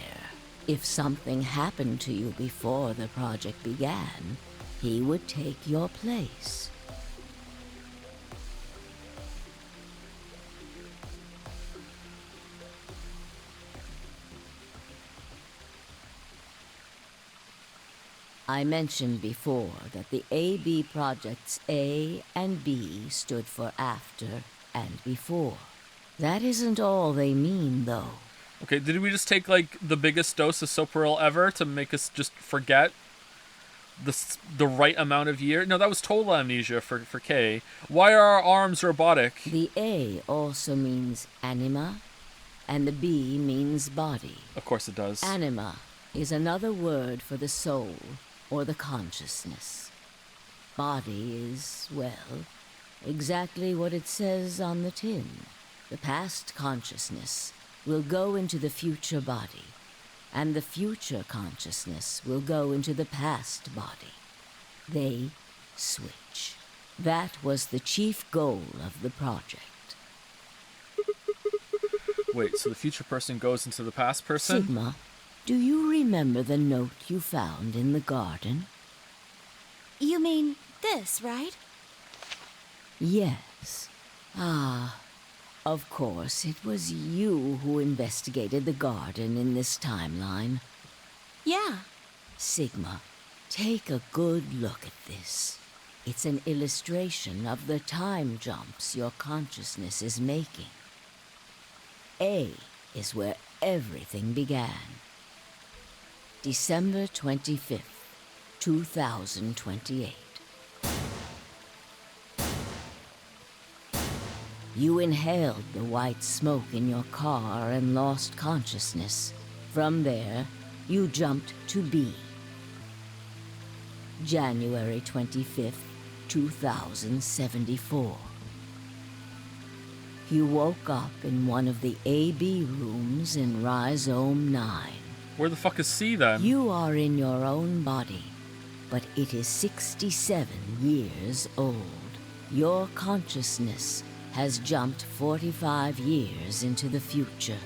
If something happened to you before the project began, he would take your place. I mentioned before that the AB projects A and B stood for after and before. That isn't all they mean, though.
Okay, did we just take, like, the biggest dose of Soperil ever to make us just forget the right amount of year? No, that was total amnesia for K. Why are our arms robotic?
The A also means anima, and the B means body.
Of course it does.
Anima is another word for the soul, or the consciousness. Body is, well, exactly what it says on the tin. The past consciousness will go into the future body, and the future consciousness will go into the past body. They switch. That was the chief goal of the project.
Wait, so the future person goes into the past person?
Sigma, do you remember the note you found in the garden?
You mean this, right?
Yes. Ah, of course, it was you who investigated the garden in this timeline.
Yeah.
Sigma, take a good look at this. It's an illustration of the time jumps your consciousness is making. A is where everything began. December 25th, 2028. You inhaled the white smoke in your car and lost consciousness. From there, you jumped to B. January 25th, 2074.
You woke up in one of the AB rooms in Rhizome 9.
Where the fuck is C then?
You are in your own body, but it is 67 years old. Your consciousness has jumped 45 years into the future.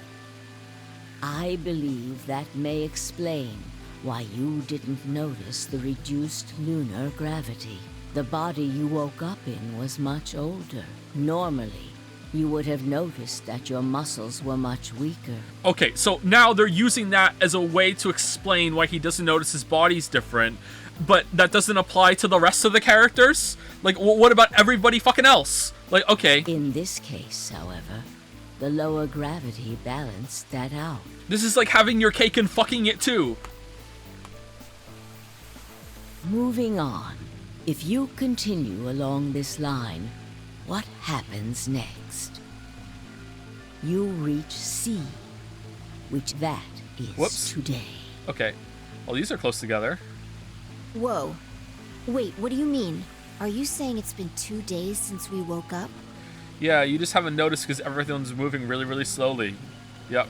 I believe that may explain why you didn't notice the reduced lunar gravity. The body you woke up in was much older. Normally, you would have noticed that your muscles were much weaker.
Okay, so now they're using that as a way to explain why he doesn't notice his body's different, but that doesn't apply to the rest of the characters? Like, what about everybody fucking else? Like, okay.
In this case, however, the lower gravity balanced that out.
This is like having your cake and fucking it too.
Moving on. If you continue along this line, what happens next? You reach C, which that is today.
Okay. Well, these are close together.
Whoa. Wait, what do you mean? Are you saying it's been 2 days since we woke up?
Yeah, you just haven't noticed because everything's moving really, really slowly. Yep.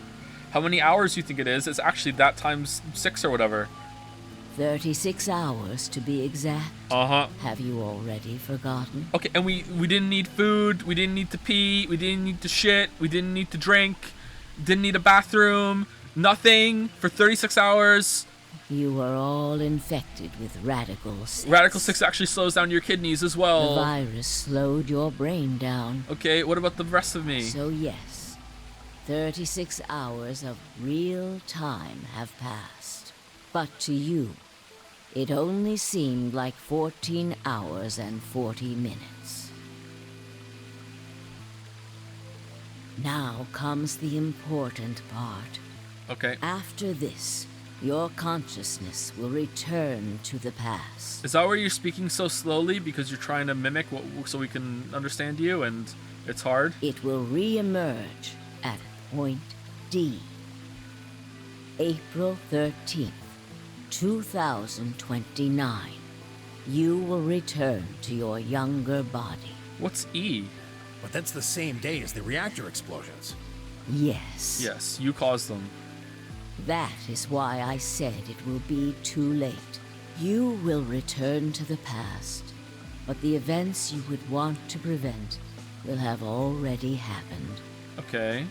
How many hours do you think it is? It's actually that times 6 or whatever.
36 hours to be exact.
Uh-huh.
Have you already forgotten?
Okay, and we didn't need food, we didn't need to pee, we didn't need to shit, we didn't need to drink, didn't need a bathroom, nothing for 36 hours.
You were all infected with Radical 6.
Radical 6 actually slows down your kidneys as well.
The virus slowed your brain down.
Okay, what about the rest of me?
So yes, 36 hours of real time have passed. But to you, it only seemed like 14 hours and 40 minutes. Now comes the important part.
Okay.
After this, your consciousness will return to the past.
Is that why you're speaking so slowly? Because you're trying to mimic what, so we can understand you, and it's hard?
It will re-emerge at point D. April 13th, 2029. You will return to your younger body.
What's E?
But that's the same day as the reactor explosions.
Yes.
Yes, you caused them.
That is why I said it will be too late. You will return to the past, but the events you would want to prevent will have already happened.
Okay.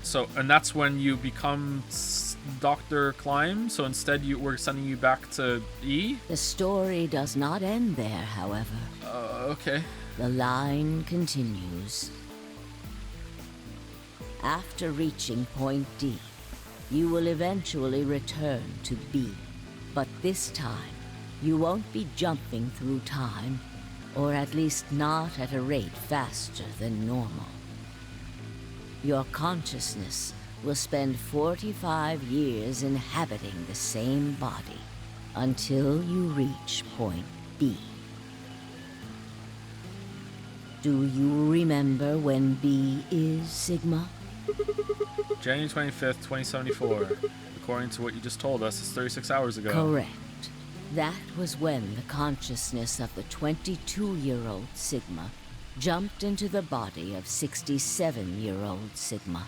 So, and that's when you become Dr. Klein, so instead we're sending you back to E?
The story does not end there, however.
Okay.
The line continues. After reaching point D, you will eventually return to B. But this time, you won't be jumping through time, or at least not at a rate faster than normal. Your consciousness will spend 45 years inhabiting the same body until you reach point B. Do you remember when B is, Sigma?
January 25th, 2074. According to what you just told us, it's 36 hours ago.
Correct. That was when the consciousness of the 22-year-old Sigma jumped into the body of 67-year-old Sigma.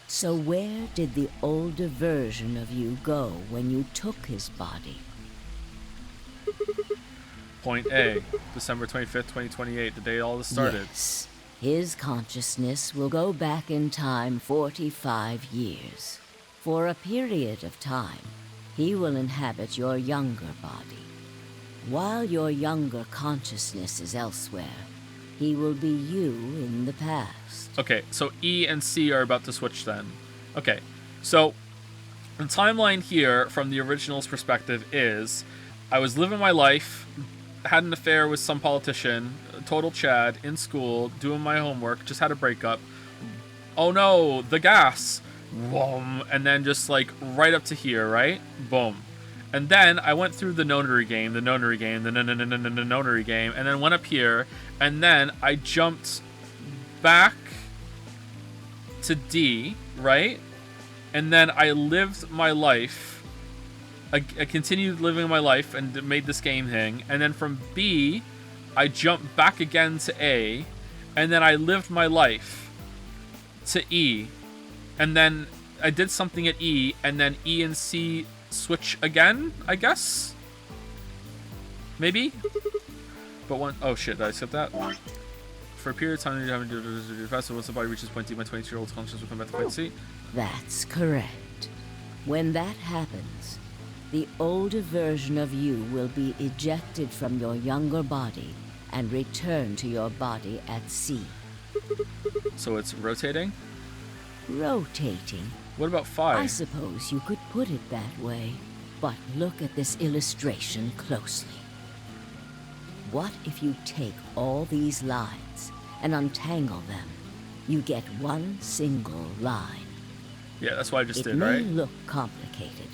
So where did the older version of you go when you took his body?
Point A, December 25th, 2028, the day all this started.
Yes. His consciousness will go back in time 45 years. For a period of time, he will inhabit your younger body. While your younger consciousness is elsewhere, he will be you in the past.
Okay, so E and C are about to switch then. Okay, so the timeline here from the original's perspective is I was living my life, had an affair with some politician, total Chad, in school, doing my homework, just had a breakup. Oh no, the gas. Boom. And then just like right up to here, right? Boom. And then I went through the notary game, the notary game, the notary game, and then went up here, and then I jumped back to D, right? And then I lived my life. I continued living my life and made this game thing. And then from B, I jumped back again to A. and then I lived my life to E, and then I did something at E, and then E and C switch again, I guess? Maybe? But one... Oh shit, did I skip that? For a period of time, you're having to faster. Once the body reaches point D, my 22-year-old consciousness will come back to point C.
That's correct. When that happens, the older version of you will be ejected from your younger body and return to your body at C.
So it's rotating?
Rotating.
What about phi?
I suppose you could put it that way, but look at this illustration closely. What if you take all these lines and untangle them? You get one single line.
Yeah, that's what I just did,
right? It may
right?
look complicated,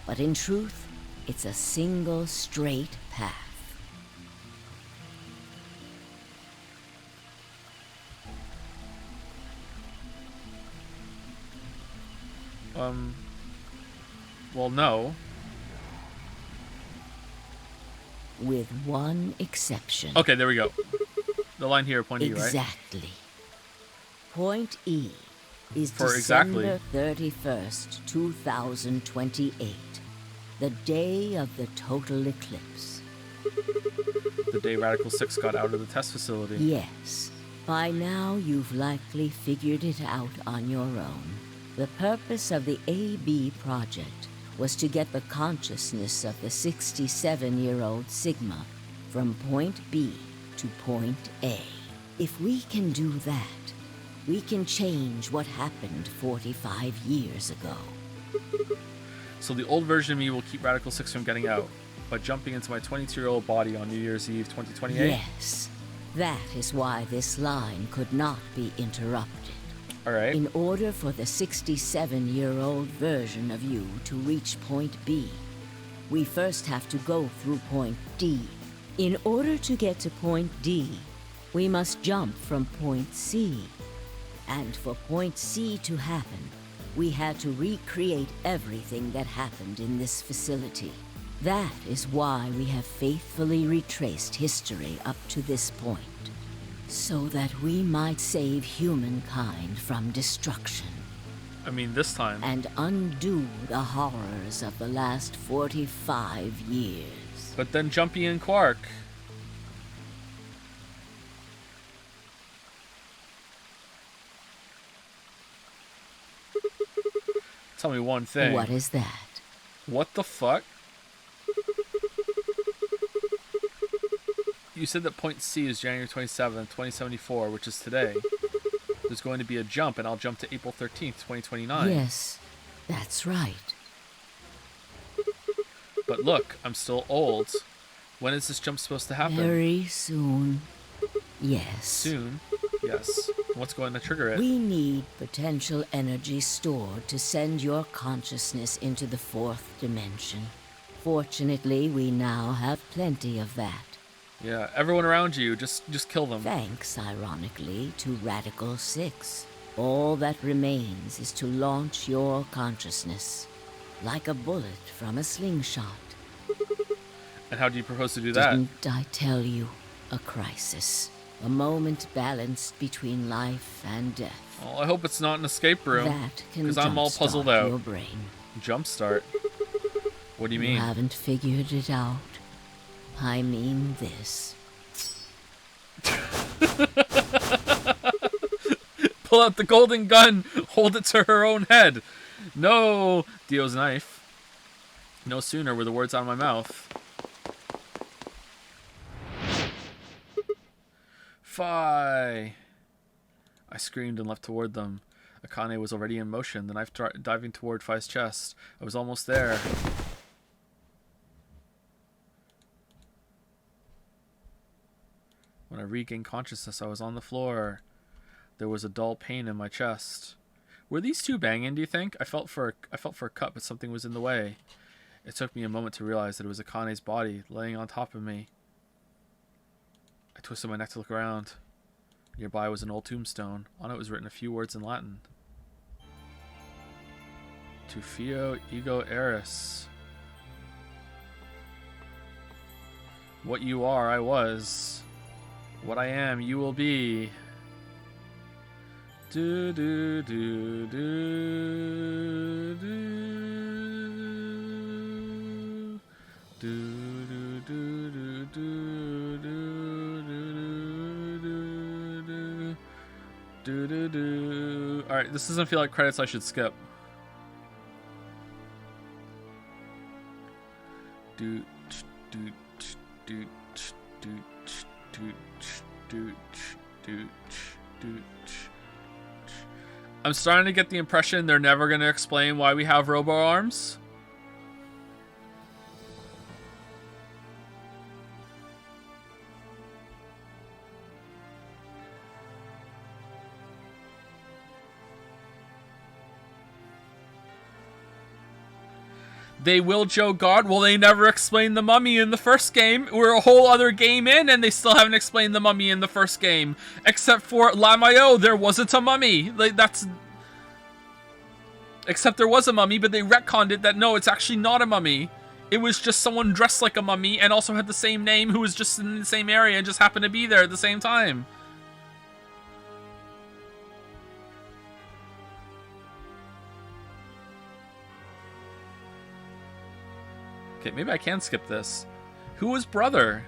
but in truth, it's a single straight path.
Well, no.
With one exception.
Okay, there we go. The line here, point E, right?
Exactly. Point E is
For
December 31st, 2028. The day of the total eclipse.
The day Radical 6 got out of the test facility.
Yes. By now, you've likely figured it out on your own. The purpose of the AB project was to get the consciousness of the 67-year-old Sigma from point B to point A. If we can do that, we can change what happened 45 years ago.
So the old version of me will keep Radical 6 from getting out, by jumping into my 22-year-old body on New Year's Eve 2028?
Yes. That is why this line could not be interrupted.
All right.
In order for the 67-year-old version of you to reach point B, we first have to go through point D. In order to get to point D, we must jump from point C. And for point C to happen, we had to recreate everything that happened in this facility. That is why we have faithfully retraced history up to this point. So that we might save humankind from destruction.
I mean, this time.
And undo the horrors of the last 45 years.
But then Jumpy and Quark. Tell me one thing.
What is that?
What the fuck? You said that point C is January 27th, 2074, which is today. There's going to be a jump, and I'll jump to April 13th, 2029.
Yes, that's right.
But look, I'm still old. When is this jump supposed to happen?
Very soon. Yes.
Soon? Yes. What's going to trigger it?
We need potential energy stored to send your consciousness into the fourth dimension. Fortunately, we now have plenty of that.
Yeah, everyone around you, just kill them.
Thanks, ironically, to Radical 6. All that remains is to launch your consciousness, like a bullet from a slingshot.
And how do you propose to do that?
Didn't I tell you? A crisis. A moment balanced between life and death.
Well, I hope it's not an escape room.
That can
because I'm all puzzled
jumpstart
out.
Your brain.
Jumpstart? What do you mean?
You haven't figured it out. I mean this.
Pull out the golden gun. Hold it to her own head. No, Dio's knife. No sooner were the words out of my mouth. Phi. I screamed and leapt toward them. Akane was already in motion, the knife diving toward Phi's chest. I was almost there. When I regained consciousness, I was on the floor. There was a dull pain in my chest. Were these two banging, do you think? I felt for a cut, but something was in the way. It took me a moment to realize that it was Akane's body laying on top of me. I twisted my neck to look around. Nearby was an old tombstone. On it was written a few words in Latin. Tu fio ego eris. What you are, I was. What I am, you will be. Do do do do do do do do do do. All right, this doesn't feel like credits I should skip. Do do do do do do do do. I'm starting to get the impression they're never going to explain why we have robo arms. They will Joe God. Well, they never explained the mummy in the first game. We're a whole other game in, and they still haven't explained the mummy in the first game. Except for Lamayo, there wasn't a mummy. Like, that's... Except there was a mummy, but they retconned it that no, it's actually not a mummy. It was just someone dressed like a mummy and also had the same name who was just in the same area and just happened to be there at the same time. Okay, maybe I can skip this. Who was brother?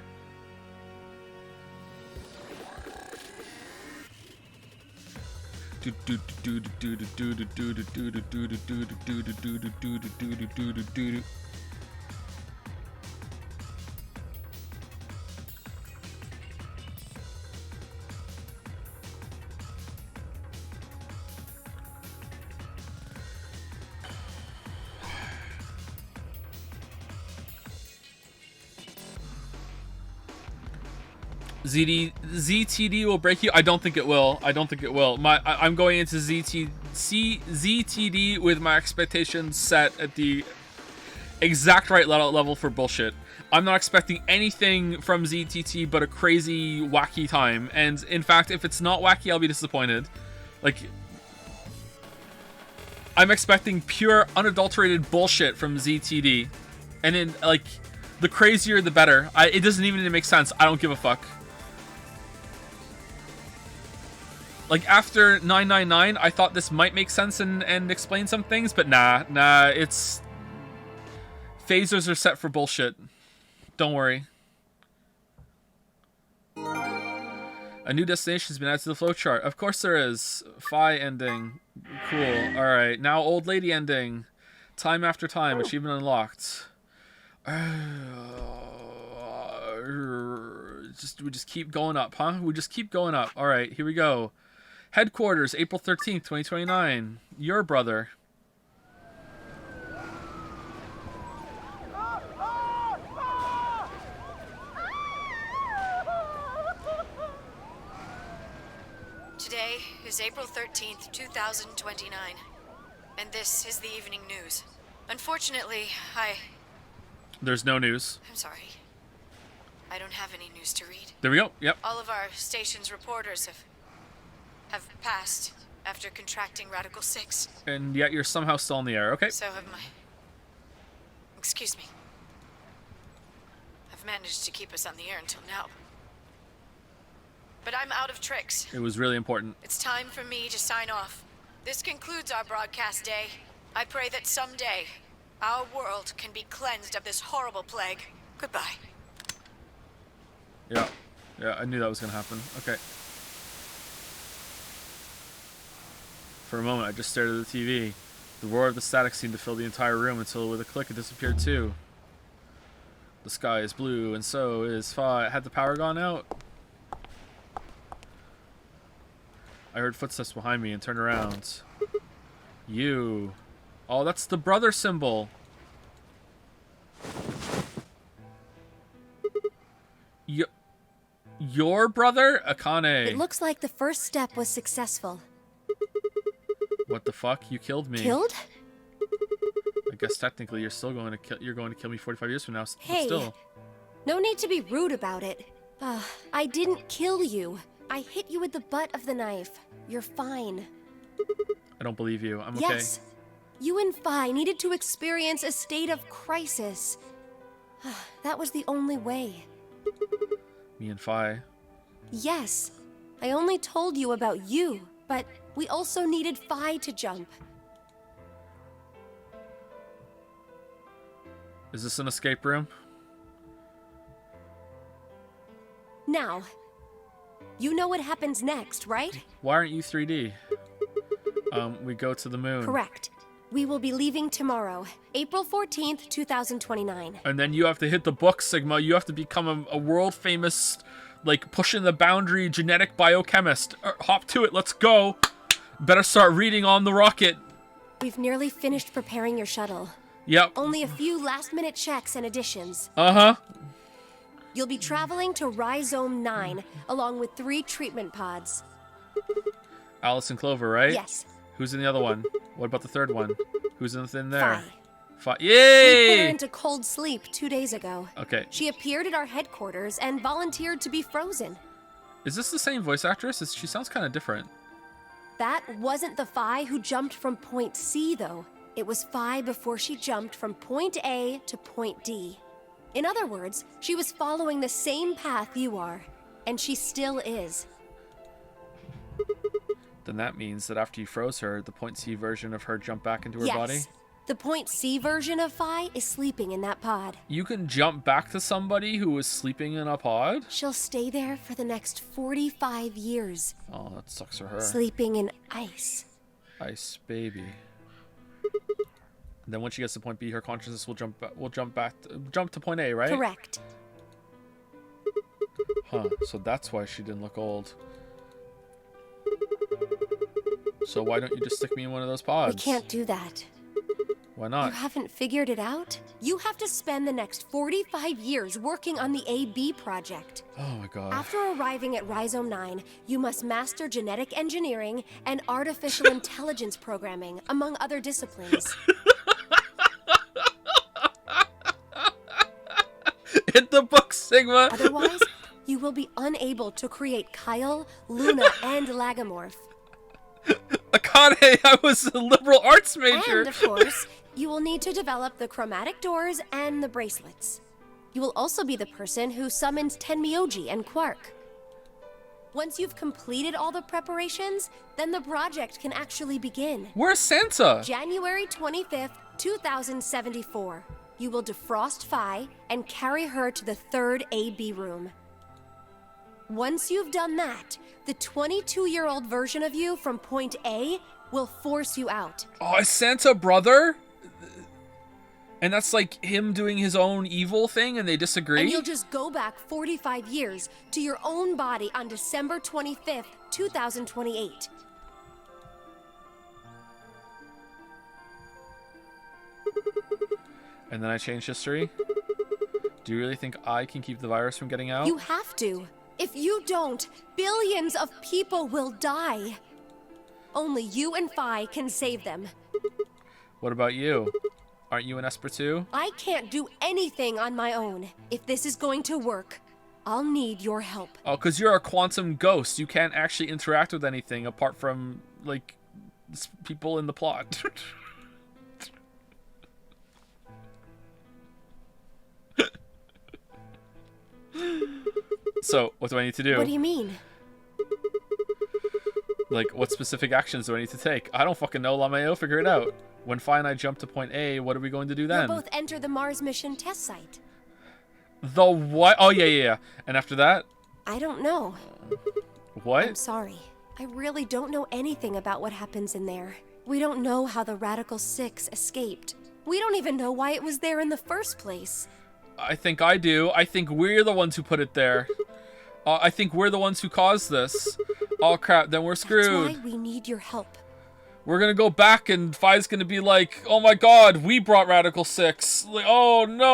ZTD will break you. I don't think it will. I don't think it will. I'm going into ZTD with my expectations set at the exact right level for bullshit. I'm not expecting anything from ZTT but a crazy, wacky time. And in fact, if it's not wacky, I'll be disappointed. Like, I'm expecting pure, unadulterated bullshit from ZTD. And then, like, the crazier, the better. It doesn't even make sense. I don't give a fuck. Like, after 999, I thought this might make sense and explain some things, but nah, it's... Phasers are set for bullshit. Don't worry. A new destination's been added to the flowchart. Of course there is. Phi ending. Cool. Alright, now old lady ending. Time after time, achievement unlocked. We just keep going up, huh? We just keep going up. Alright, here we go. Headquarters, April 13th, 2029. Your brother.
Today is April 13th, 2029. And this is the evening news. Unfortunately,
There's no news.
I'm sorry. I don't have any news to read.
There we go. Yep.
All of our station's reporters have passed after contracting Radical 6.
And yet you're somehow still in the air. Okay.
So have my... Excuse me. I've managed to keep us on the air until now. But I'm out of tricks.
It was really important.
It's time for me to sign off. This concludes our broadcast day. I pray that someday our world can be cleansed of this horrible plague. Goodbye.
Yeah. Yeah, I knew that was going to happen. Okay. For a moment, I just stared at the TV. The roar of the static seemed to fill the entire room until with a click it disappeared too. The sky is blue, and so is Phi. Had the power gone out? I heard footsteps behind me and turned around. You. Oh, that's the brother symbol. Your brother? Akane.
It looks like the first step was successful.
What the fuck? You killed me.
Killed?
I guess technically you're still going to kill. You're going to kill me 45 years from now. But
Hey,
still.
No need to be rude about it. I didn't kill you. I hit you with the butt of the knife. You're fine.
I don't believe you. I'm okay.
Yes. You and Phi needed to experience a state of crisis. That was the only way.
Me and Phi.
Yes. I only told you about you, but
we also needed Phi to jump.
Is this an escape room?
Now, you know what happens next, right?
Why aren't you 3D? We go to the moon.
Correct. We will be leaving tomorrow, April 14th, 2029.
And then you have to hit the book, Sigma. You have to become a world famous, like, pushing the boundary genetic biochemist. Hop to it. Let's go. Better start reading on the rocket.
We've nearly finished preparing your shuttle.
Yep.
Only a few last-minute checks and additions.
Uh-huh.
You'll be traveling to Rhizome 9, along with 3 treatment pods.
Alice and Clover, right?
Yes.
Who's in the other one? What about the third one? Who's in there?
Phi.
Yay!
We put her into cold sleep 2 days ago.
Okay.
She appeared at our headquarters and volunteered to be frozen.
Is this the same voice actress? She sounds kind of different.
That wasn't the Phi who jumped from point C, though. It was Phi before she jumped from point A to point D. In other words, she was following the same path you are, and she still is.
Then that means that after you froze her, the point C version of her jumped back into her body?
Yes. The point C version of Phi is sleeping in that pod.
You can jump back to somebody who was sleeping in a pod?
She'll stay there for the next 45 years.
Oh, that sucks for her.
Sleeping in ice.
Ice baby. And then when she gets to point B, her consciousness will jump to point A, right?
Correct.
Huh, so that's why she didn't look old. So why don't you just stick me in one of those pods?
We can't do that.
Why not?
You haven't figured it out? You have to spend the next 45 years working on the AB project.
Oh my god.
After arriving at Rhizome 9, you must master genetic engineering and artificial intelligence programming, among other disciplines.
Hit the book, Sigma!
Otherwise, you will be unable to create Kyle, Luna, and Lagomorph.
Akane, I was a liberal arts major!
And, of course, you will need to develop the chromatic doors and the bracelets. You will also be the person who summons Tenmyoji and Quark. Once you've completed all the preparations, then the project can actually begin.
Where's Santa?
January 25th, 2074. You will defrost Phi and carry her to the 3rd AB room. Once you've done that, the 22-year-old version of you from point A will force you out.
Oh, is Santa brother? And that's like him doing his own evil thing and they disagree?
And you'll just go back 45 years to your own body on December 25th, 2028.
And then I change history? Do you really think I can keep the virus from getting out?
You have to. If you don't, billions of people will die. Only you and Phi can save them.
What about you? Aren't you an Esper too?
I can't do anything on my own. If this is going to work, I'll need your help.
Oh, because you're a quantum ghost. You can't actually interact with anything apart from, like, people in the plot. So, what do I need to do?
What do you mean?
Like, what specific actions do I need to take? I don't fucking know, LaMayo. Figure it out. When Phi and I jump to point A, what are we going to do then?
You'll both enter the Mars mission test site.
The what? Oh, yeah. And after that?
I don't know.
What?
I'm sorry. I really don't know anything about what happens in there. We don't know how the Radical 6 escaped. We don't even know why it was there in the first place.
I think I do. I think we're the ones who put it there. I think we're the ones who caused this. Oh, crap. Then we're screwed.
That's why we need your help.
We're gonna go back and Phi's gonna be like, oh my god, we brought Radical 6. Like, oh no!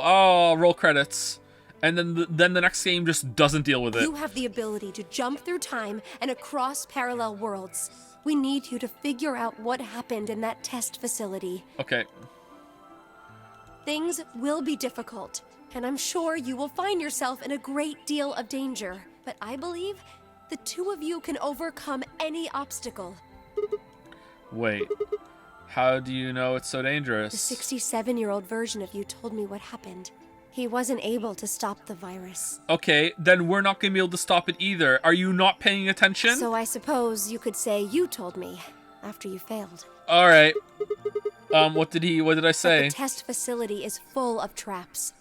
Oh, roll credits. And then the next game just doesn't deal with it.
You have the ability to jump through time and across parallel worlds. We need you to figure out what happened in that test facility.
Okay.
Things will be difficult, and I'm sure you will find yourself in a great deal of danger. But I believe the two of you can overcome any obstacle.
Wait. How do you know it's so dangerous?
The 67-year-old version of you told me what happened. He wasn't able to stop the virus.
Okay, then we're not going to be able to stop it either. Are you not paying attention?
So I suppose you could say you told me after you failed.
All right. What did I say?
That the test facility is full of traps.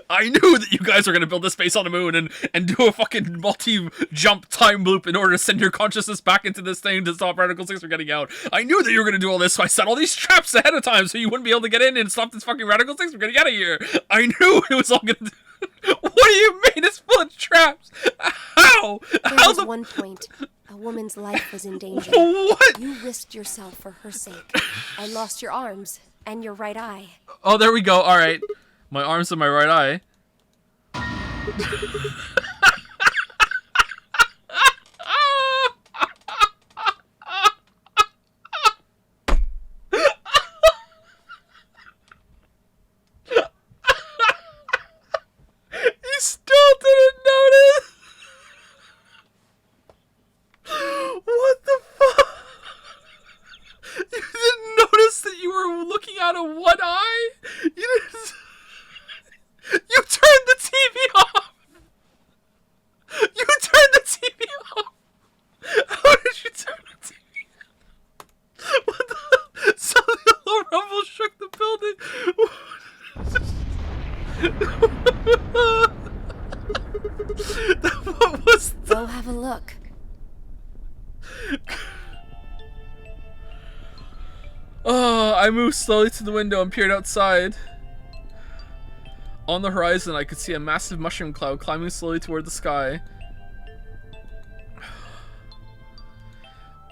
I knew that you guys were going to build this base on the moon and do a fucking multi-jump time loop in order to send your consciousness back into this thing to stop Radical 6 from getting out. I knew that you were going to do all this, so I set all these traps ahead of time so you wouldn't be able to get in and stop this fucking Radical 6 from getting out of here. I knew it was all going to... What do you mean it's full of traps? How?
There was one point. A woman's life was in danger.
What?
You risked yourself for her sake. I lost your arms and your right eye.
Oh, there we go. All right. My arms and my right eye. You still didn't notice? What the fuck? You didn't notice that you were looking out of one eye? You didn't... You turned the TV off! You turned the TV off! How did you turn the TV off? What the... Suddenly a little rumble shook the building. What was that?
Go have a look.
Oh, I moved slowly to the window and peered outside. On the horizon, I could see a massive mushroom cloud climbing slowly toward the sky.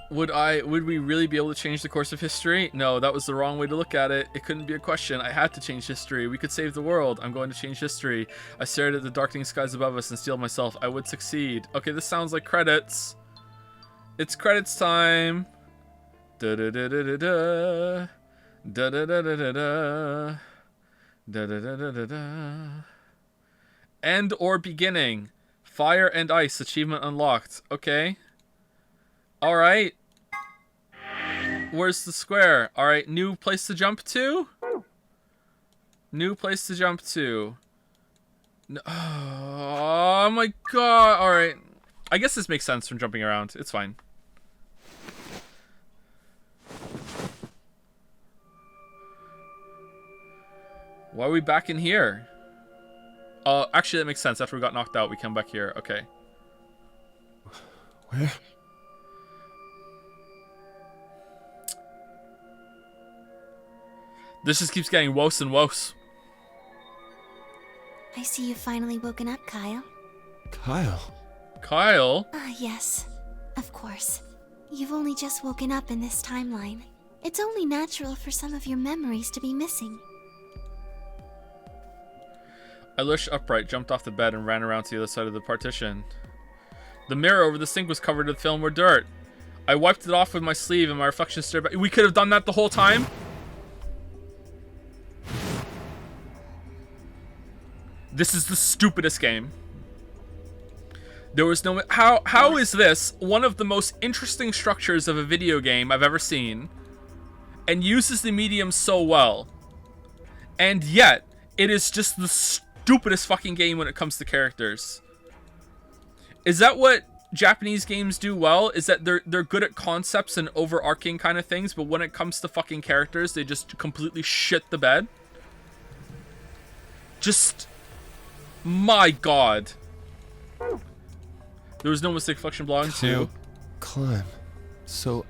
Would we really be able to change the course of history? No, that was the wrong way to look at it. It couldn't be a question. I had to change history. We could save the world. I'm going to change history. I stared at the darkening skies above us and steeled myself. I would succeed. Okay, this sounds like credits. It's credits time. Da da da da da da. Da da da da da da. Da da da da da da. End or beginning. Fire and ice. Achievement unlocked. Okay. Alright. Where's the square? Alright, new place to jump to? New place to jump to. Oh my god. Alright. I guess this makes sense from jumping around. It's fine. Why are we back in here? Actually, that makes sense. After we got knocked out, we come back here. Okay.
Where?
This just keeps getting worse and worse.
I see you've finally woken up, Kyle.
Kyle?
Kyle?
Yes. Of course. You've only just woken up in this timeline. It's only natural for some of your memories to be missing.
I lurched upright, jumped off the bed, and ran around to the other side of the partition. The mirror over the sink was covered with film or dirt. I wiped it off with my sleeve, and my reflection stared back. We could have done that the whole time? This is the stupidest game. There was no... How is this one of the most interesting structures of a video game I've ever seen, and uses the medium so well, and yet it is just the stupidest fucking game when it comes to characters? Is that what Japanese games do well? Is that they're good at concepts and overarching kind of things, but when it comes to fucking characters, they just completely shit the bed? Just... My god. There was no mistake function belonging to...
Climb. So,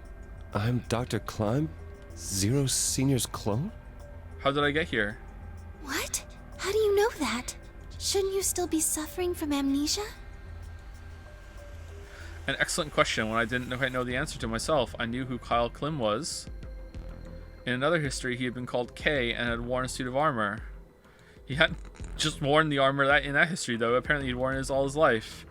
I'm Dr. Climb? Zero Senior's clone?
How did I get here?
What? How do you know that? Shouldn't you still be suffering from amnesia?
An excellent question. When I didn't quite know the answer to myself, I knew who Kyle Klim was. In another history, he had been called K and had worn a suit of armor. He hadn't just worn the armor in that history, though. Apparently, he'd worn it all his life.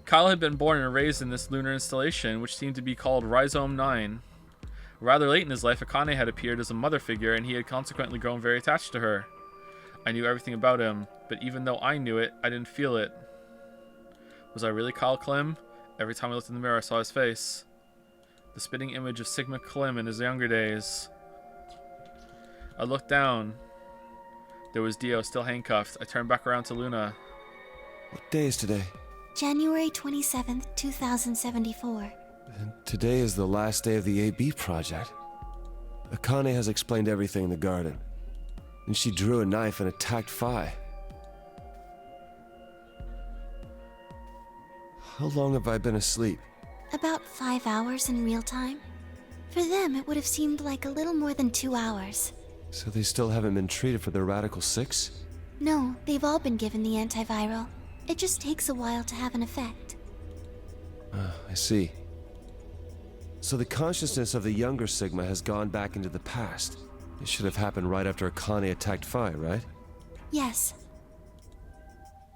Kyle had been born and raised in this lunar installation, which seemed to be called Rhizome 9. Rather late in his life, Akane had appeared as a mother figure, and he had consequently grown very attached to her. I knew everything about him, but even though I knew it, I didn't feel it. Was I really Kyle Klim? Every time I looked in the mirror, I saw his face. The spitting image of Sigma Klim in his younger days. I looked down. There was Dio still handcuffed. I turned back around to Luna.
What day is today?
January 27th, 2074.
And today is the last day of the AB project. Akane has explained everything in the garden. And she drew a knife and attacked Phi. How long have I been asleep?
About 5 hours in real time. For them, it would have seemed like a little more than 2 hours.
So they still haven't been treated for their Radical 6?
No, they've all been given the antiviral. It just takes a while to have an effect.
I see. So the consciousness of the younger Sigma has gone back into the past. It should have happened right after Akane attacked Phi, right?
Yes.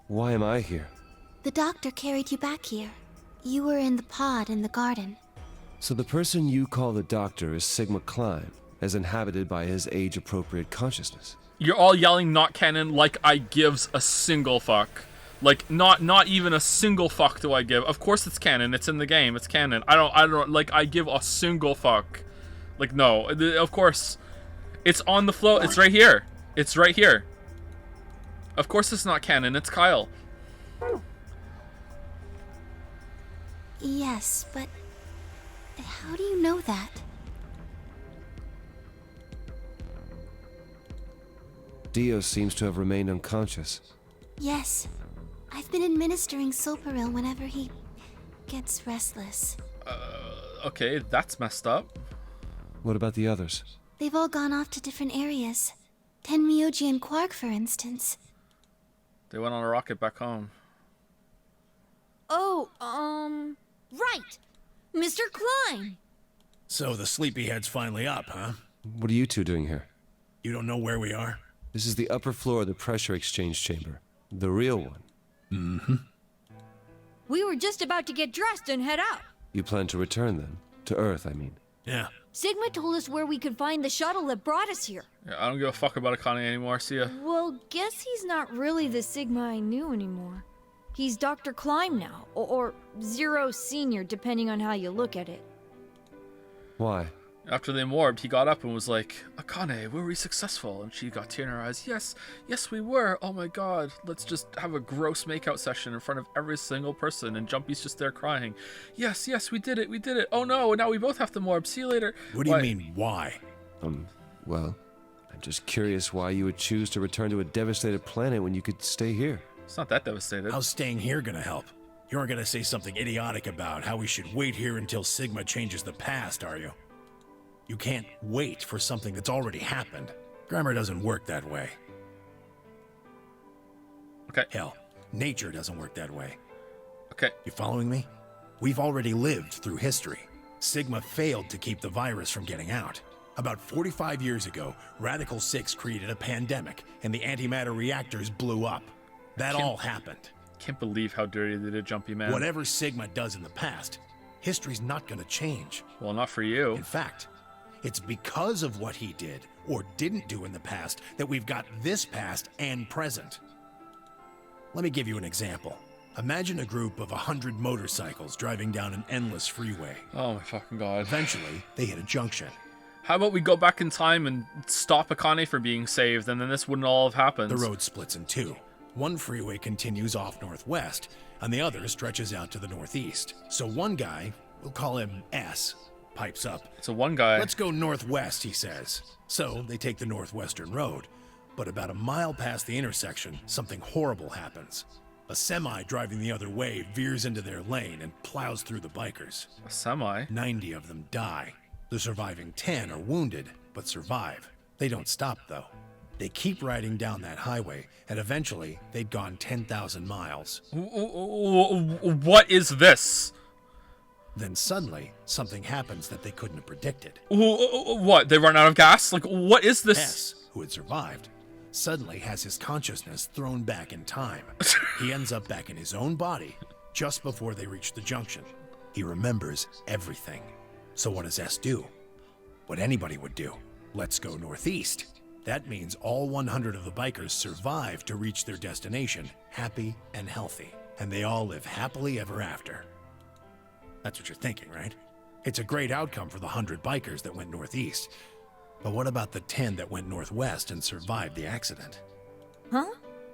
Why am I here?
The doctor carried you back here. You were in the pod in the garden.
So the person you call the doctor is Sigma Klein, as inhabited by his age-appropriate consciousness.
You're all yelling not canon like I gives a single fuck. Like, not even a single fuck do I give. Of course it's canon. It's in the game. It's canon. I don't, like, I give a single fuck. Like, no. Of course. It's on the flow. It's right here. It's right here. Of course it's not canon. It's Kyle.
Yes, but how do you know that?
Dio seems to have remained unconscious.
Yes. I've been administering Soparil whenever he gets restless.
Okay, that's messed up.
What about the others?
They've all gone off to different areas. Tenmyoji and Quark, for instance.
They went on a rocket back home.
Oh, right. Mr. Klein.
So the sleepyhead's finally up, huh?
What are you two doing here?
You don't know where we are?
This is the upper floor of the pressure exchange chamber. The real one.
Mm-hmm.
We were just about to get dressed and head out.
You plan to return then? To Earth, I mean.
Yeah.
Sigma told us where we could find the shuttle that brought us here.
Yeah, I don't give a fuck about Akane anymore. See ya.
Well, guess he's not really the Sigma I knew anymore. He's Dr. Klein now, or Zero Senior, depending on how you look at it.
Why?
After they morbed, he got up and was like, Akane, were we successful? And she got tear in her eyes. Yes, we were. Oh my god, let's just have a gross makeout session in front of every single person. And Jumpy's just there crying. Yes, we did it. Oh no, now we both have to morb. See you later.
What do you mean, why?
Well, I'm just curious why you would choose to return to a devastated planet when you could stay here.
It's not that devastated.
How's staying here gonna help? You aren't gonna say something idiotic about how we should wait here until Sigma changes the past, are you? You can't wait for something that's already happened. Grammar doesn't work that way.
Okay.
Hell, nature doesn't work that way.
Okay.
You following me? We've already lived through history. Sigma failed to keep the virus from getting out. About 45 years ago, Radical 6 created a pandemic, and the antimatter reactors blew up. That all happened.
Can't believe how dirty they did Jumpy, man.
Whatever Sigma does in the past, history's not gonna change.
Well, not for you.
In fact, it's because of what he did, or didn't do in the past, that we've got this past and present. Let me give you an example. Imagine a group of 100 motorcycles driving down an endless freeway.
Oh my fucking god.
Eventually, they hit a junction.
How about we go back in time and stop Akane from being saved, and then this wouldn't all have happened?
The road splits in two. One freeway continues off northwest, and the other stretches out to the northeast. So one guy, we'll call him S, pipes up.
So one guy...
Let's go northwest, he says. So they take the northwestern road. But about a mile past the intersection, something horrible happens. A semi driving the other way veers into their lane and plows through the bikers.
A semi?
90 of them die. The surviving 10 are wounded, but survive. They don't stop, though. They keep riding down that highway, and eventually they'd gone 10,000 miles.
What is this?
Then suddenly, something happens that they couldn't have predicted.
What? They run out of gas? Like, what is this?
S, who had survived, suddenly has his consciousness thrown back in time. He ends up back in his own body just before they reach the junction. He remembers everything. So what does S do? What anybody would do. Let's go northeast. That means all 100 of the bikers survive to reach their destination, happy and healthy. And they all live happily ever after. That's what you're thinking, right? It's a great outcome for the 100 bikers that went northeast. But what about the 10 that went northwest and survived the accident?
Huh?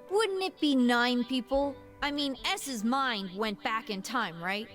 Wouldn't it be 9 people? I mean, S's mind went back in time, right?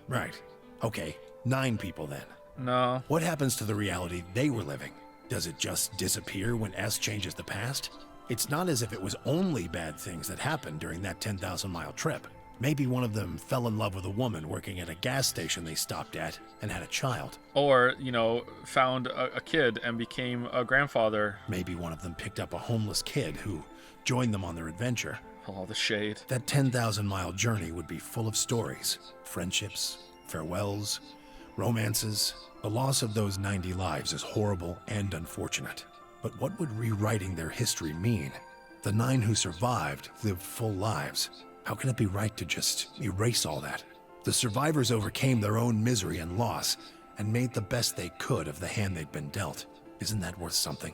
Right. Okay, 9 people then.
No.
What happens to the reality they were living? Does it just disappear when S changes the past? It's not as if it was only bad things that happened during that 10,000-mile trip. Maybe one of them fell in love with a woman working at a gas station they stopped at and had a child.
Or, you know, found a kid and became a grandfather.
Maybe one of them picked up a homeless kid who joined them on their adventure.
Oh, the shade.
That 10,000-mile journey would be full of stories, friendships, farewells, romances. The loss of those 90 lives is horrible and unfortunate. But what would rewriting their history mean? The 9 who survived lived full lives. How can it be right to just erase all that? The survivors overcame their own misery and loss and made the best they could of the hand they'd been dealt. Isn't that worth something?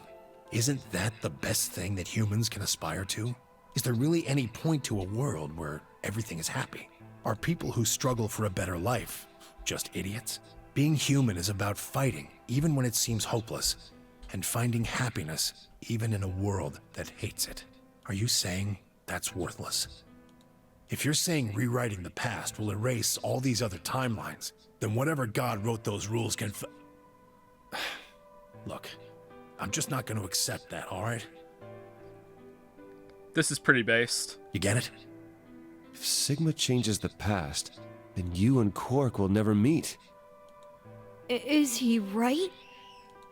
Isn't that the best thing that humans can aspire to? Is there really any point to a world where everything is happy? Are people who struggle for a better life just idiots? Being human is about fighting, even when it seems hopeless, and finding happiness, even in a world that hates it. Are you saying that's worthless? If you're saying rewriting the past will erase all these other timelines, then whatever God wrote those rules can Look, I'm just not going to accept that, all right?
This is pretty based.
You get it?
If Sigma changes the past, then you and Quark will never meet.
Is he right?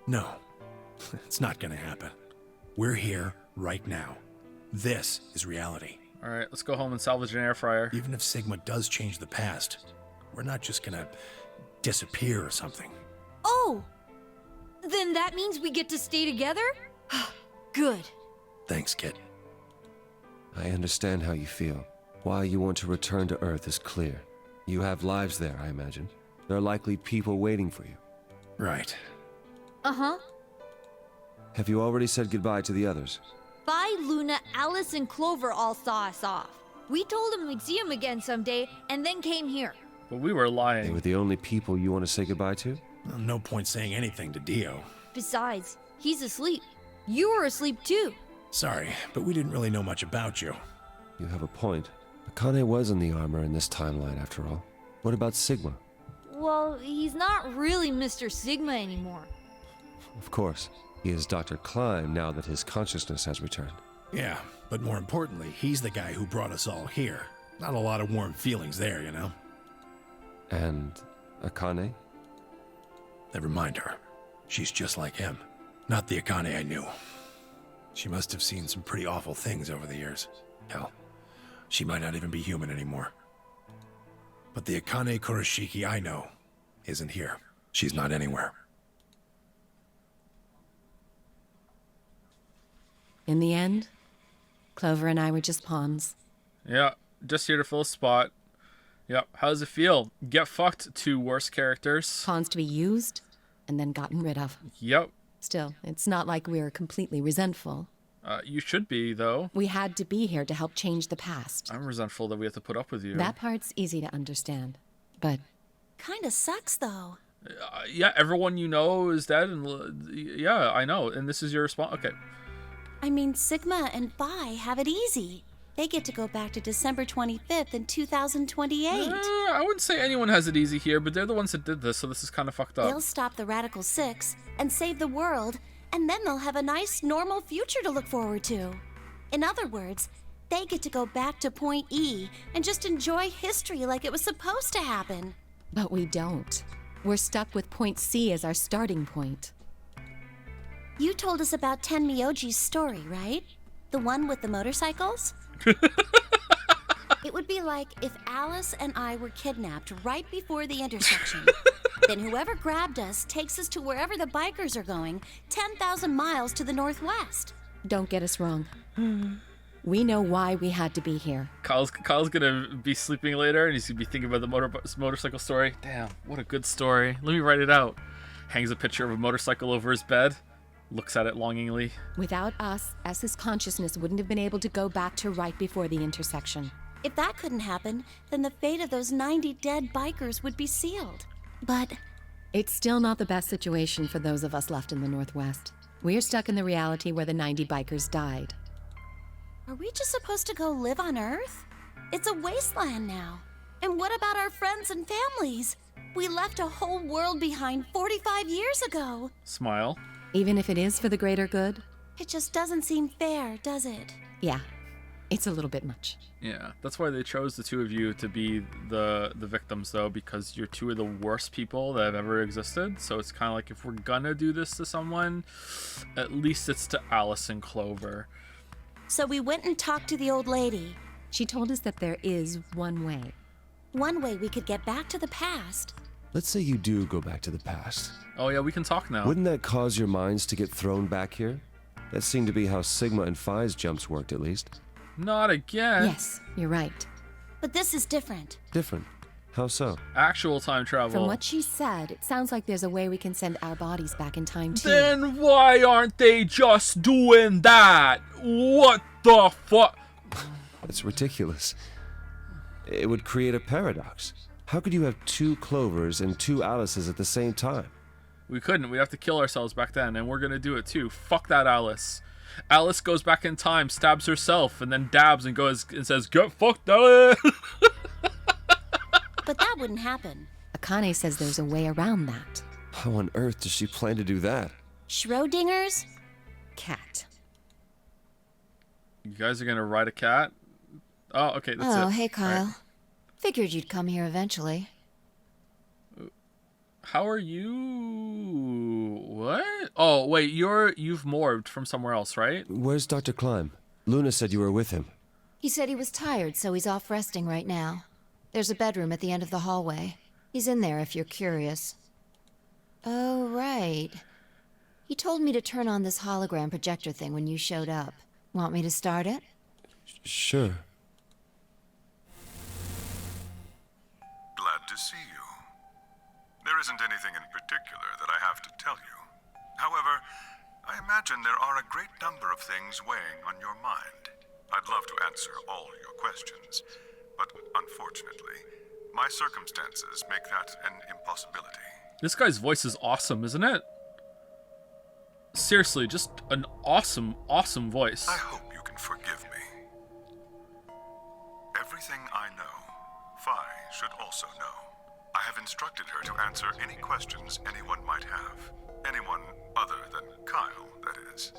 No, it's not going to happen. We're here right now. This is reality.
All right, let's go home and salvage an air fryer.
Even if Sigma does change the past, we're not just going to disappear or something.
Oh! Then that means we get to stay together? Good.
Thanks, kid.
I understand how you feel. Why you want to return to Earth is clear. You have lives there, I imagine. There are likely people waiting for you.
Right.
Uh-huh.
Have you already said goodbye to the others?
Vi, Luna, Alice, and Clover all saw us off. We told them we'd see him again someday, and then came here.
But we were lying.
They were the only people you want to say goodbye to?
Well, no point saying anything to Dio.
Besides, he's asleep. You were asleep too.
Sorry, but we didn't really know much about you.
You have a point. Akane was in the armor in this timeline, after all. What about Sigma?
Well, he's not really Mr. Sigma anymore.
Of course. He is Dr. Klein now that his consciousness has returned.
Yeah, but more importantly, he's the guy who brought us all here. Not a lot of warm feelings there, you know?
And Akane?
Never mind her. She's just like him. Not the Akane I knew. She must have seen some pretty awful things over the years. Hell, she might not even be human anymore. But the Akane Kurashiki I know isn't here. She's not anywhere.
In the end, Clover and I were just pawns.
Yeah, just here to fill a spot. Yep, how does it feel? Get fucked, 2 worst characters.
Pawns to be used and then gotten rid of.
Yep.
Still, it's not like we're completely resentful.
You should be, though.
We had to be here to help change the past.
I'm resentful that we have to put up with you.
That part's easy to understand, but...
Kinda sucks, though.
Yeah, everyone you know is dead, and yeah, I know, and this is your response. Okay.
I mean, Sigma and Vi have it easy. They get to go back to December 25th in 2028.
I wouldn't say anyone has it easy here, but they're the ones that did this, so this is kind of fucked up.
They'll stop the Radical Six and save the world, and then they'll have a nice, normal future to look forward to. In other words, they get to go back to Point E and just enjoy history like it was supposed to happen.
But we don't. We're stuck with Point C as our starting point.
You told us about Tenmyoji's story, right? The one with the motorcycles? It would be like if Alice and I were kidnapped right before the intersection. Then whoever grabbed us takes us to wherever the bikers are going, 10,000 miles to the northwest.
Don't get us wrong. We know why we had to be here.
Kyle's gonna be sleeping later, and he's gonna be thinking about the motorcycle story. Damn, what a good story. Let me write it out. Hangs a picture of a motorcycle over his bed. Looks at it longingly.
Without us, S's consciousness wouldn't have been able to go back to right before the intersection.
If that couldn't happen, then the fate of those 90 dead bikers would be sealed. But
it's still not the best situation for those of us left in the Northwest. We're stuck in the reality where the 90 bikers died.
are we just supposed to go live on Earth? It's a wasteland now. And what about our friends and families? We left a whole world behind 45 years ago.
Smile.
Even if it is for the greater good?
It just doesn't seem fair, does it?
Yeah, it's a little bit much.
Yeah, that's why they chose the two of you to be the victims, though, because you're two of the worst people that have ever existed. So it's kind of like, if we're gonna do this to someone, at least it's to Alice and Clover.
So we went and talked to the old lady.
She told us that there is one way.
One way we could get back to the past.
Let's say you do go back to the past.
Oh yeah, we can talk now.
Wouldn't that cause your minds to get thrown back here? That seemed to be how Sigma and Phi's jumps worked, at least.
Not again.
Yes, you're right.
But this is different.
Different? How so?
Actual time travel.
From what she said, it sounds like there's a way we can send our bodies back in time too.
Then why aren't they just doing that? What the fuck?
That's ridiculous. It would create a paradox. How could you have two Clovers and two Alices at the same time?
We couldn't. We'd have to kill ourselves back then, and we're gonna do it too. Fuck that Alice. Alice goes back in time, stabs herself, and then dabs and goes and says, "Get fucked, Alice."
But that wouldn't happen.
Akane says there's a way around that.
How on earth does she plan to do that?
Schrodinger's
cat.
You guys are gonna ride a cat? Oh, okay, that's it.
Oh, hey, Kyle.
Right.
Figured you'd come here eventually.
How are you? What? Oh, wait, you've morbed from somewhere else, right?
Where's Dr. Klein? Luna said you were with him.
He said he was tired, so he's off resting right now. There's a bedroom at the end of the hallway. He's in there if you're curious. Oh, right. He told me to turn on this hologram projector thing when you showed up. Want me to start it?
Sure.
Glad to see you. There isn't anything in particular that I have to tell you. However, I imagine there are a great number of things weighing on your mind. I'd love to answer all your questions, but unfortunately, my circumstances make that an impossibility.
This guy's voice is awesome, isn't it? Seriously, just an awesome, awesome voice.
I hope you can forgive me. Everything I know, Phi should also know. I have instructed her to answer any questions anyone might have. Anyone other than Kyle, that is.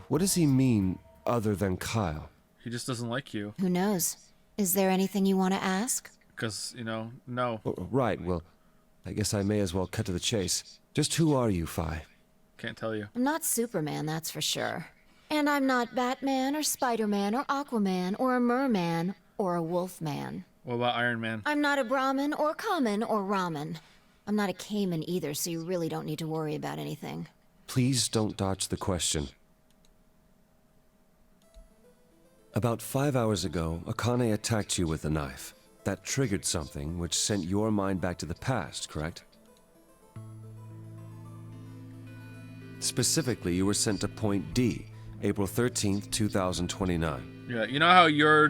What does he mean, other than Kyle?
He just doesn't like you.
Who knows? Is there anything you want to ask?
Because, no.
Oh, right, well, I guess I may as well cut to the chase. Just who are you, Phi?
Can't tell you.
I'm not Superman, that's for sure. And I'm not Batman or Spider-Man or Aquaman or a Merman or a Wolfman.
What about Iron Man?
I'm not a Brahmin or Kamen or Ramen. I'm not a Cayman either, so you really don't need to worry about anything.
Please don't dodge the question. About 5 hours ago, Akane attacked you with a knife. That triggered something which sent your mind back to the past, correct? Specifically, you were sent to Point D, April 13th, 2029.
Yeah, you know how you're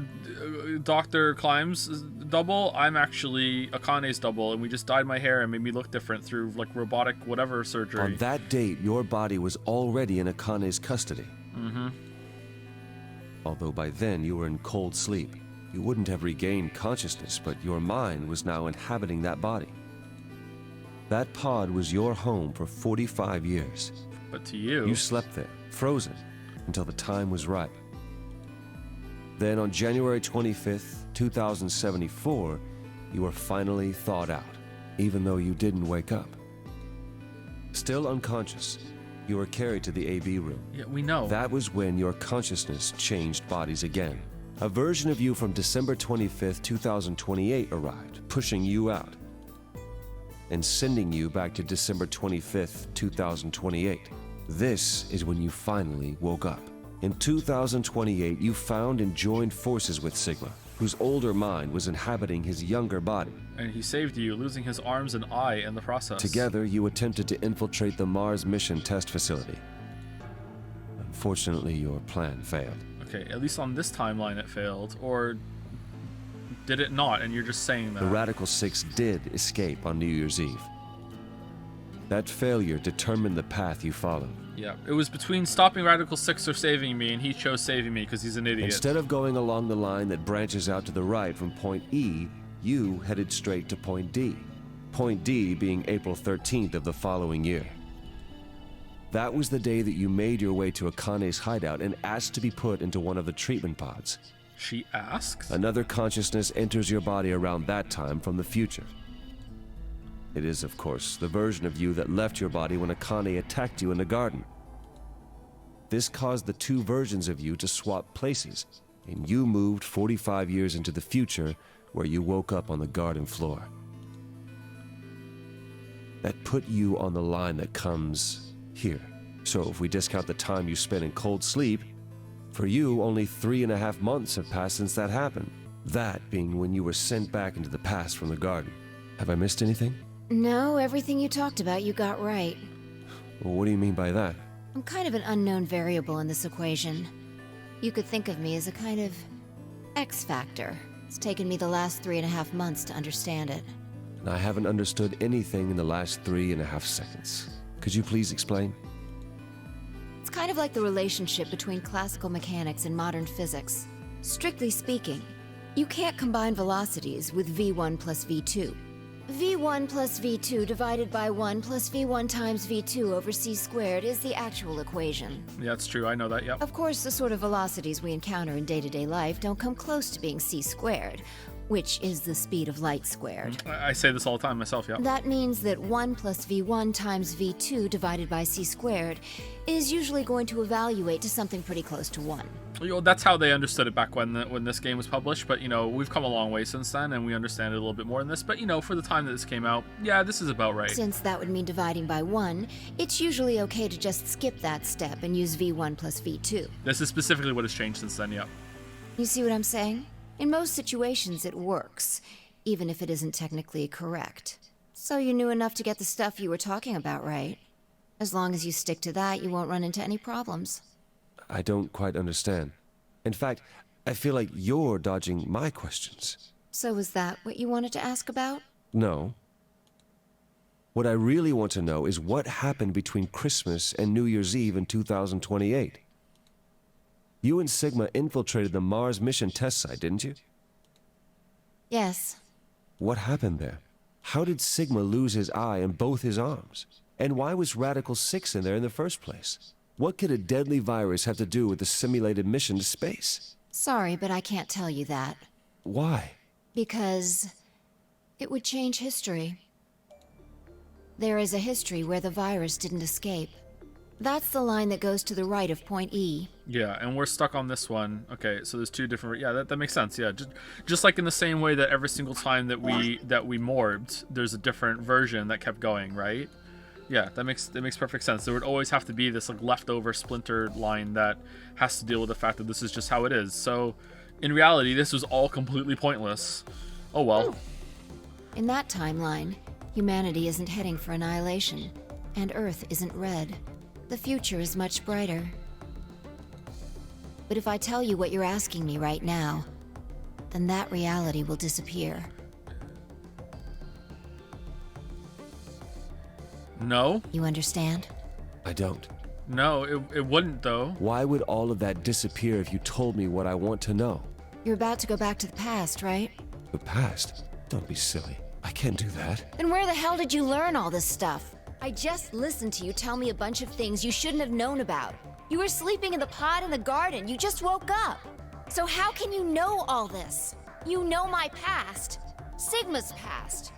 Dr. Climb's double? I'm actually Akane's double, and we just dyed my hair and made me look different through, like, robotic whatever surgery.
On that date, your body was already in Akane's custody.
Mm-hmm.
Although by then you were in cold sleep. You wouldn't have regained consciousness, but your mind was now inhabiting that body. That pod was your home for 45 years.
But to you...
You slept there, frozen, until the time was right. Then on January 25th, 2074, you were finally thawed out, even though you didn't wake up. Still unconscious, you were carried to the AB room.
Yeah, we know.
That was when your consciousness changed bodies again. A version of you from December 25th, 2028 arrived, pushing you out, and sending you back to December 25th, 2028. This is when you finally woke up. In 2028, you found and joined forces with Sigma. whose older mind was inhabiting his younger body.
And he saved you, losing his arms and eye in the process.
Together, you attempted to infiltrate the Mars mission test facility. Unfortunately, your plan failed.
Okay, at least on this timeline it failed. Or did it not, and you're just saying that?
The Radical Six did escape on New Year's Eve. That failure determined the path you followed.
Yeah, it was between stopping Radical Six or saving me, and he chose saving me because he's an idiot.
Instead of going along the line that branches out to the right from point E, you headed straight to point D. Point D being April 13th of the following year. That was the day that you made your way to Akane's hideout and asked to be put into one of the treatment pods.
She asked?
Another consciousness enters your body around that time from the future. It is, of course, the version of you that left your body when Akane attacked you in the garden. This caused the two versions of you to swap places, and you moved 45 years into the future, where you woke up on the garden floor. That put you on the line that comes here. So if we discount the time you spent in cold sleep, for you, only 3.5 months have passed since that happened. That being when you were sent back into the past from the garden. Have I missed anything?
No, everything you talked about you got right.
Well, what do you mean by that?
I'm kind of an unknown variable in this equation. You could think of me as a kind of X factor. It's taken me the last 3.5 months to understand it.
And I haven't understood anything in the last 3.5 seconds. Could you please explain?
It's kind of like the relationship between classical mechanics and modern physics. Strictly speaking, you can't combine velocities with v1 plus v2. v1 plus v2 divided by 1 plus v1 times v2 over c squared is the actual equation.
Yeah, that's true. I know that, yep.
Of course, the sort of velocities we encounter in day-to-day life don't come close to being c squared, which is the speed of light squared.
I say this all the time myself, yeah.
That means that 1 plus v1 times v2 divided by c squared is usually going to evaluate to something pretty close to 1.
You know, that's how they understood it back when this game was published, but, you know, we've come a long way since then, and we understand it a little bit more in this, but, you know, for the time that this came out, yeah, this is about right.
Since that would mean dividing by 1, it's usually okay to just skip that step and use v1 plus v2.
This is specifically what has changed since then, yeah.
You see what I'm saying? In most situations, it works, even if it isn't technically correct. So you knew enough to get the stuff you were talking about right. As long as you stick to that, you won't run into any problems.
I don't quite understand. In fact, I feel like you're dodging my questions.
So was that what you wanted to ask about?
No. What I really want to know is what happened between Christmas and New Year's Eve in 2028. You and Sigma infiltrated the Mars mission test site, didn't you?
Yes.
What happened there? How did Sigma lose his eye and both his arms? And why was Radical Six in there in the first place? What could a deadly virus have to do with the simulated mission to space?
Sorry, but I can't tell you that.
Why?
Because it would change history. There is a history where the virus didn't escape. That's the line that goes to the right of point E.
Yeah, and we're stuck on this one. Okay, so there's two different... Yeah, that makes sense, yeah. Just like in the same way that every single time that we morbed, there's a different version that kept going, right? Yeah, that makes perfect sense. There would always have to be this like leftover splintered line that has to deal with the fact that this is just how it is. So, in reality, this was all completely pointless. Oh well.
In that timeline, humanity isn't heading for annihilation, and Earth isn't red. The future is much brighter. But if I tell you what you're asking me right now, then that reality will disappear.
No.
You understand?
I don't.
No, it wouldn't, though.
Why would all of that disappear if you told me what I want to know?
You're about to go back to the past, right?
The past? Don't be silly. I can't do that.
Then where the hell did you learn all this stuff? I just listened to you tell me a bunch of things you shouldn't have known about. You were sleeping in the pod in the garden. You just woke up. So how can you know all this? You know my past. Sigma's past.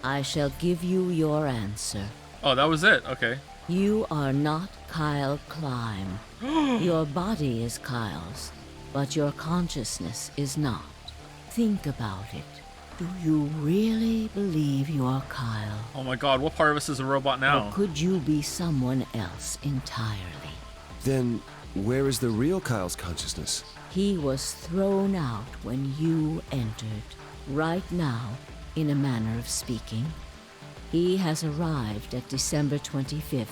I shall give you your answer.
Oh, that was it. Okay.
You are not Kyle Climb. Your body is Kyle's, but your consciousness is not. Think about it. Do you really believe you're Kyle?
Oh my god, what part of us is a robot now?
Or could you be someone else entirely?
Then, where is the real Kyle's consciousness?
He was thrown out when you entered. Right now, in a manner of speaking, he has arrived at December 25th,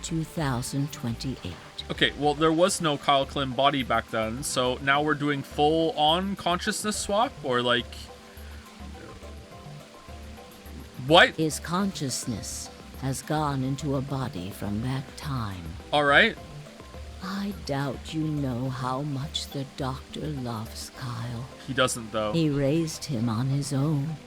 2028.
Okay, well, there was no Kyle Klim body back then, so now we're doing full-on consciousness swap, or like... What?
His consciousness has gone into a body from that time.
Alright.
I doubt you know how much the doctor loves Kyle.
He doesn't, though.
He raised him on his own.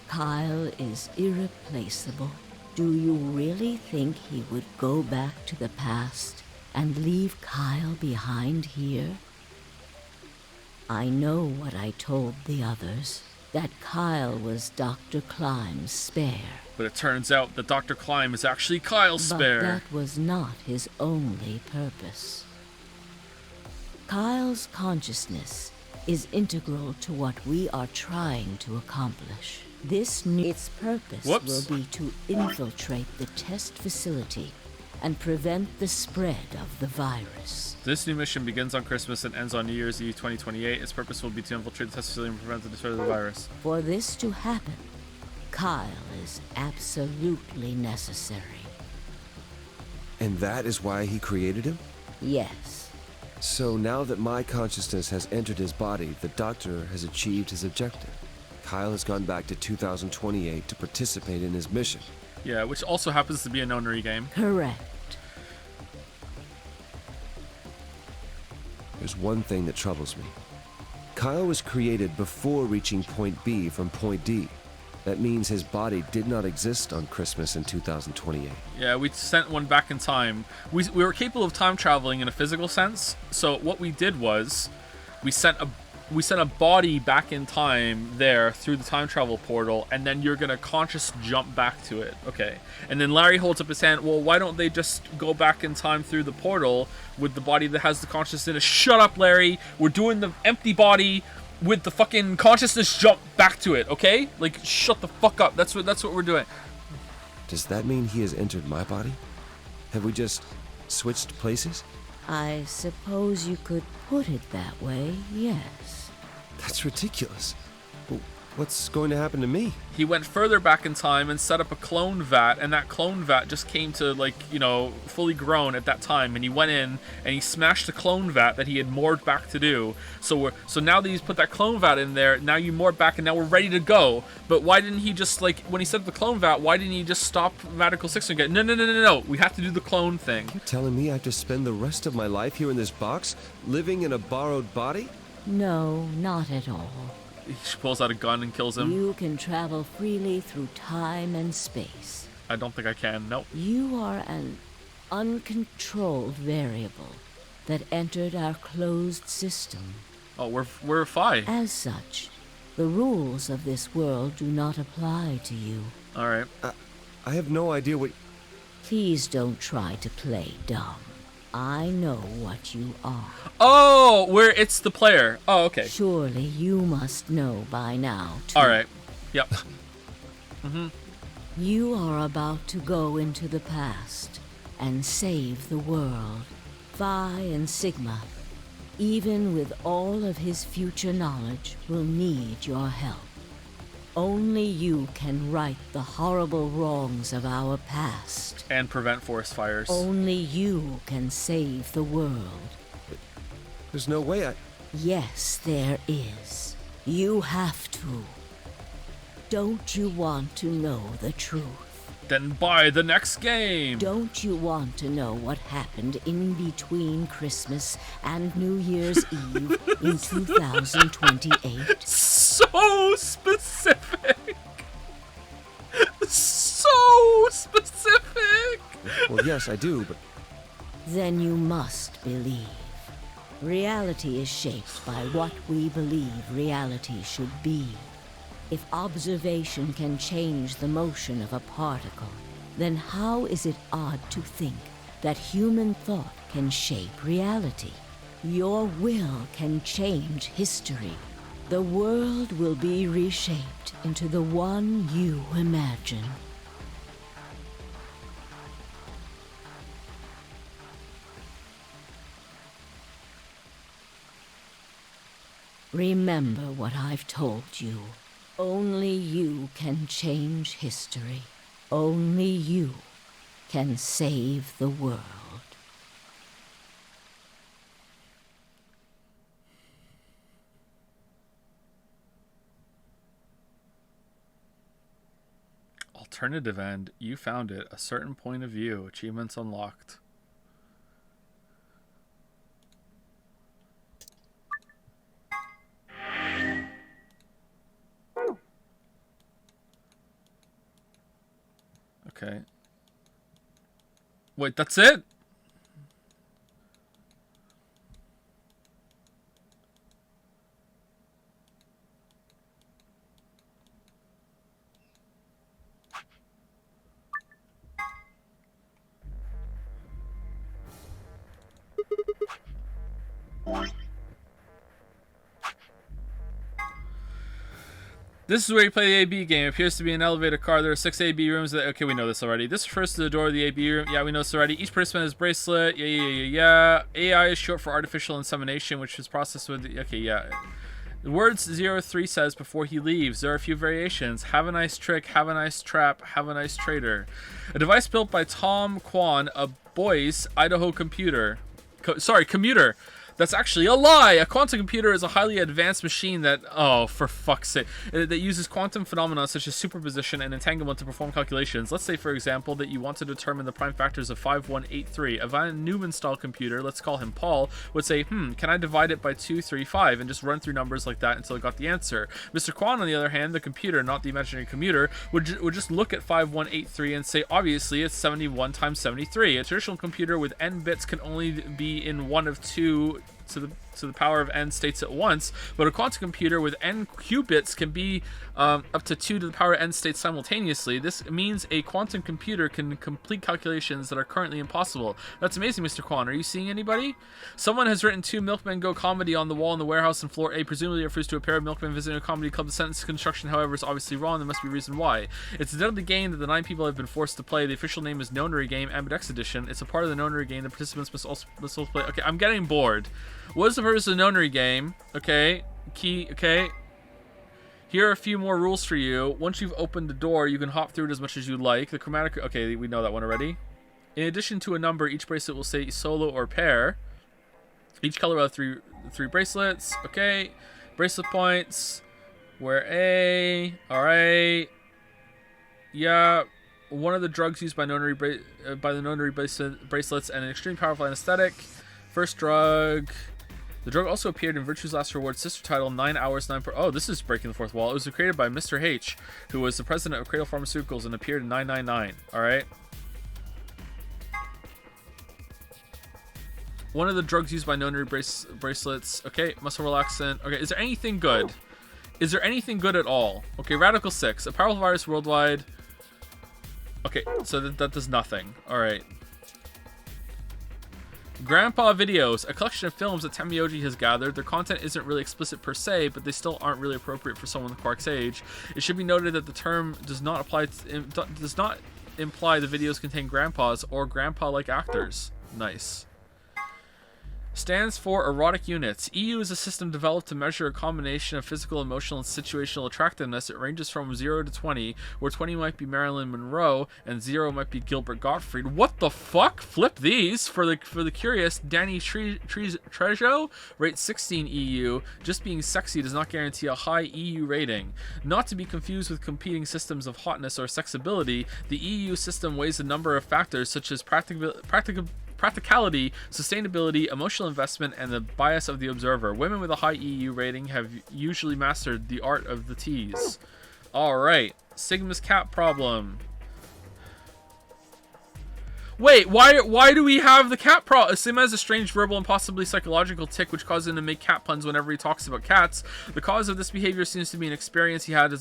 Kyle is irreplaceable. Do you really think he would go back to the past and leave Kyle behind here? I know what I told the others, that Kyle was Dr. Klime's spare.
But it turns out that Dr. Klime is actually Kyle's spare.
But that was not his only purpose. Kyle's consciousness is integral to what we are trying to accomplish. Its purpose will be to infiltrate the test facility and prevent the spread of the virus.
This new mission begins on Christmas and ends on New Year's Eve 2028. Its purpose will be to infiltrate the test facility and prevent the spread of the virus.
For this to happen, Kyle is absolutely necessary.
And that is why he created him?
Yes.
So now that my consciousness has entered his body, the doctor has achieved his objective. Kyle has gone back to 2028 to participate in his mission.
Yeah, which also happens to be a nonary game.
Correct.
There's one thing that troubles me. Kyle was created before reaching point B from point D. That means his body did not exist on Christmas in 2028.
Yeah, we sent one back in time. We were capable of time traveling in a physical sense. So what we did was we sent a body back in time there through the time travel portal, and then you're gonna conscious jump back to it. Okay. And then Larry holds up his hand. Well, why don't they just go back in time through the portal with the body that has the consciousness in it? Shut up, Larry. We're doing the empty body with the fucking consciousness jump back to it, okay? Like, shut the fuck up. That's what we're doing.
Does that mean he has entered my body? Have we just switched places?
I suppose you could put it that way, yes.
That's ridiculous. What's going to happen to me?
He went further back in time and set up a clone vat, and that clone vat just came to, like, you know, fully grown at that time, and he went in and he smashed the clone vat that he had morphed back to do. So now that he's put that clone vat in there, now you morph back and now we're ready to go. But why didn't he just, like, when he set up the clone vat, why didn't he just stop Radical 6 and get, no, we have to do the clone thing.
You're telling me I have to spend the rest of my life here in this box, living in a borrowed body?
No, not at all.
He pulls out a gun and kills him.
You can travel freely through time and space.
I don't think I can, nope.
You are an uncontrolled variable that entered our closed system.
Oh, we're Phi.
As such, the rules of this world do not apply to you.
Alright.
I have no idea what...
Please don't try to play dumb. I know what you are.
Oh, it's the player. Oh, okay.
Surely you must know by now, too.
Alright. Yep.
You are about to go into the past and save the world. Phi and Sigma, even with all of his future knowledge, will need your help. Only you can right the horrible wrongs of our past.
And prevent forest fires.
Only you can save the world.
There's no way
Yes, there is. You have to. Don't you want to know the truth?
Then buy the next game.
Don't you want to know what happened in between Christmas and New Year's Eve in 2028?
So specific. So specific.
Well, yes, I do, but...
Then you must believe. Reality is shaped by what we believe reality should be. If observation can change the motion of a particle, then how is it odd to think that human thought can shape reality? Your will can change history. The world will be reshaped into the one you imagine. Remember what I've told you. Only you can change history. Only you can save the world.
Alternative end. You found it. A certain point of view. Achievements unlocked. Okay. Wait, that's it? This is where you play the AB game. It appears to be an elevator car. There are 6 AB rooms. Okay, we know this already. This refers to the door of the AB room. Yeah, we know this already. Each participant has a bracelet. Yeah. AI is short for artificial insemination, which is processed with... Okay, yeah. The words 03 says before he leaves. There are a few variations. Have a nice trick. Have a nice trap. Have a nice trader. A device built by Tom Kwan, a Boise, Idaho commuter. That's actually a lie! A quantum computer is a highly advanced machine that... Oh, for fuck's sake. That uses quantum phenomena such as superposition and entanglement to perform calculations. Let's say, for example, that you want to determine the prime factors of 5183. A Van Neumann-style computer, let's call him Paul, would say, can I divide it by 235? And just run through numbers like that until it got the answer. Mr. Kwan, on the other hand, the computer, not the imaginary commuter, would just look at 5183 and say, obviously, it's 71 times 73. A traditional computer with n bits can only be in one of two to the power of n states at once, but a quantum computer with n qubits can be up to 2 to the power of n states simultaneously. This means a quantum computer can complete calculations that are currently impossible. That's amazing, Mr. Kwan. Are you seeing anybody? Someone has written 2 Milkmen Go comedy on the wall in the warehouse on floor A. Presumably it refers to a pair of milkmen visiting a comedy club. The sentence construction, however, is obviously wrong. There must be a reason why. It's a deadly game that the 9 people have been forced to play. The official name is Nonary Game Ambidex Edition. It's a part of the Nonary game. The participants must also play. Okay, I'm getting bored. What is the purpose of the Nonary game? Okay. Okay. Here are a few more rules for you. Once you've opened the door, you can hop through it as much as you like. The chromatic... Okay, we know that one already. In addition to a number, each bracelet will say solo or pair. Each color will have three bracelets. Okay. Bracelet points. Wear A. Alright. Yeah. One of the drugs used by the Nonary bracelets and an extremely powerful anesthetic. First drug. The drug also appeared in Virtue's Last Reward sister title 9 Hours 9 Oh, this is breaking the fourth wall. It was created by Mr. H, who was the president of Cradle Pharmaceuticals and appeared in 999. Alright. One of the drugs used by Nonary bracelets. Okay, muscle relaxant. Okay, is there anything good? Is there anything good at all? Okay, Radical 6. A powerful virus worldwide. Okay, so that does nothing. Alright. Grandpa Videos, a collection of films that Tamioji has gathered. Their content isn't really explicit per se, but they still aren't really appropriate for someone Quark's age. It should be noted that the term does not imply the videos contain grandpas or grandpa-like actors. Nice. Stands for Erotic Units. EU is a system developed to measure a combination of physical, emotional, and situational attractiveness. It ranges from 0 to 20, where 20 might be Marilyn Monroe and 0 might be Gilbert Gottfried. What the fuck? Flip these. For the curious, Danny Trejo rates 16 EU. Just being sexy does not guarantee a high EU rating. Not to be confused with competing systems of hotness or sexability, the EU system weighs a number of factors such as practicality, sustainability, emotional investment, and the bias of the observer. Women with a high EU rating have usually mastered the art of the tease. Alright. Sigma's cat problem. Wait, why do we have the cat problem? Sigma has a strange verbal and possibly psychological tic which causes him to make cat puns whenever he talks about cats. The cause of this behavior seems to be an experience he had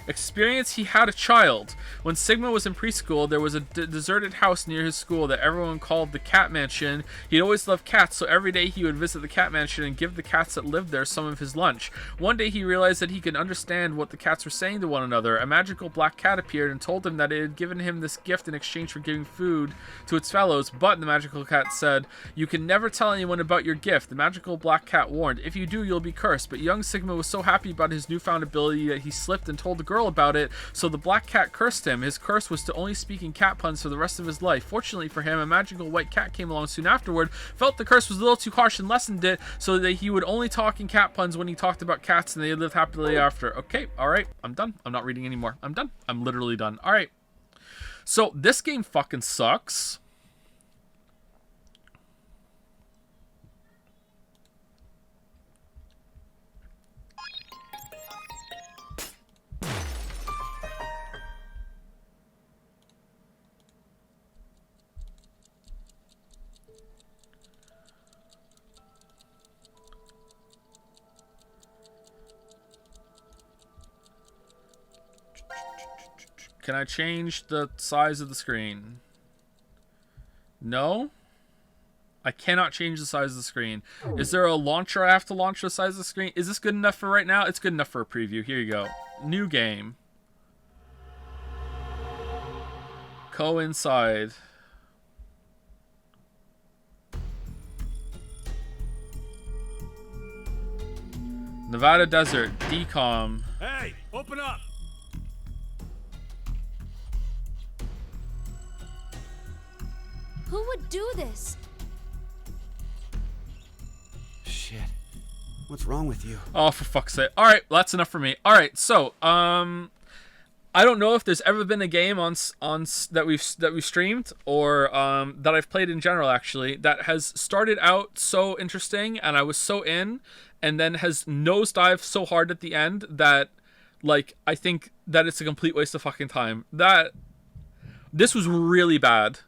Experience, he had a child. When Sigma was in preschool, there was a deserted house near his school that everyone called the Cat Mansion. He'd always loved cats, so every day he would visit the Cat Mansion and give the cats that lived there some of his lunch. One day he realized that he could understand what the cats were saying to one another. A magical black cat appeared and told him that it had given him this gift in exchange for giving food to its fellows, but the magical cat said, "You can never tell anyone about your gift." The magical black cat warned, "If you do, you'll be cursed." But young Sigma was so happy about his newfound ability that he slipped and told the girl about it, so the black cat cursed him. His curse was to only speak in cat puns for the rest of his life. Fortunately for him, a magical white cat came along soon afterward, felt the curse was a little too harsh and lessened it, so that he would only talk in cat puns when he talked about cats, and they lived happily after. Okay, alright, I'm done. I'm not reading anymore. I'm done. I'm literally done. Alright. So, this game fucking sucks. Can I change the size of the screen? No? I cannot change the size of the screen. Is there a launcher I have to launch the size of the screen? Is this good enough for right now? It's good enough for a preview. Here you go. New game. Coincide. Nevada Desert. DCOM.
Hey, open up!
Who would do this?
Shit. What's wrong with you?
Oh, for fuck's sake. Alright, well, that's enough for me. Alright, so, I don't know if there's ever been a game on that we've streamed or that I've played in general actually that has started out so interesting and I was so in and then has nosedived so hard at the end that like I think that it's a complete waste of fucking time. This was really bad.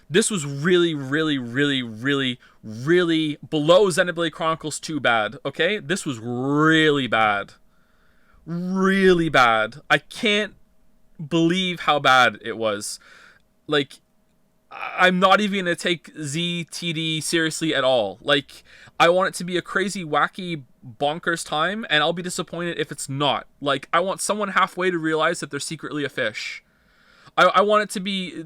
This was really, really, really, really, really below Xenoblade Chronicles 2 bad, okay? This was really bad. Really bad. I can't believe how bad it was. Like, I'm not even going to take ZTD seriously at all. Like, I want it to be a crazy, wacky, bonkers time, and I'll be disappointed if it's not. Like, I want someone halfway to realize that they're secretly a fish. I want it to be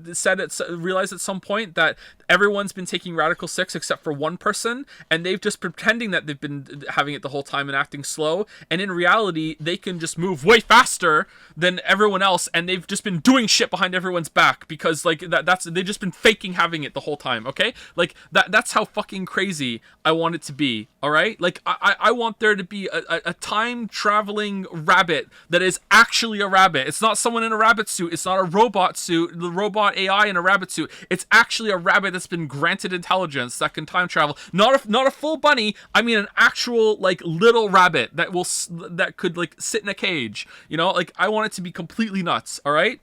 realized at some point that everyone's been taking Radical 6 except for one person, and they've just pretending that they've been having it the whole time and acting slow, and in reality, they can just move way faster than everyone else, and they've just been doing shit behind everyone's back, because, like, they've just been faking having it the whole time, okay? Like, that's how fucking crazy I want it to be, alright? Like, I want there to be a time-traveling rabbit that is actually a rabbit. It's not someone in a rabbit suit, it's not a robot suit, the robot AI in a rabbit suit. It's actually a rabbit that's been granted intelligence that can time travel. Not a full bunny. I mean an actual like little rabbit that could like sit in a cage. You know, like I want it to be completely nuts. All right.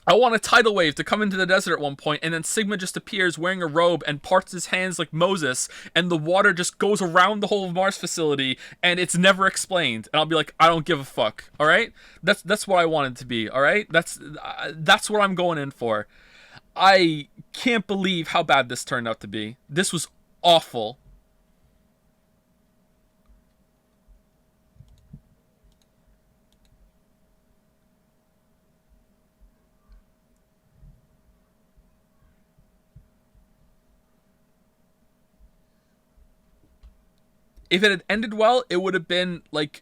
I want a tidal wave to come into the desert at one point, and then Sigma just appears wearing a robe and parts his hands like Moses, and the water just goes around the whole Mars facility, and it's never explained. And I'll be like, I don't give a fuck. All right, that's what I want it to be. All right, that's what I'm going in for. I can't believe how bad this turned out to be. This was awful. If it had ended well, it would have been like,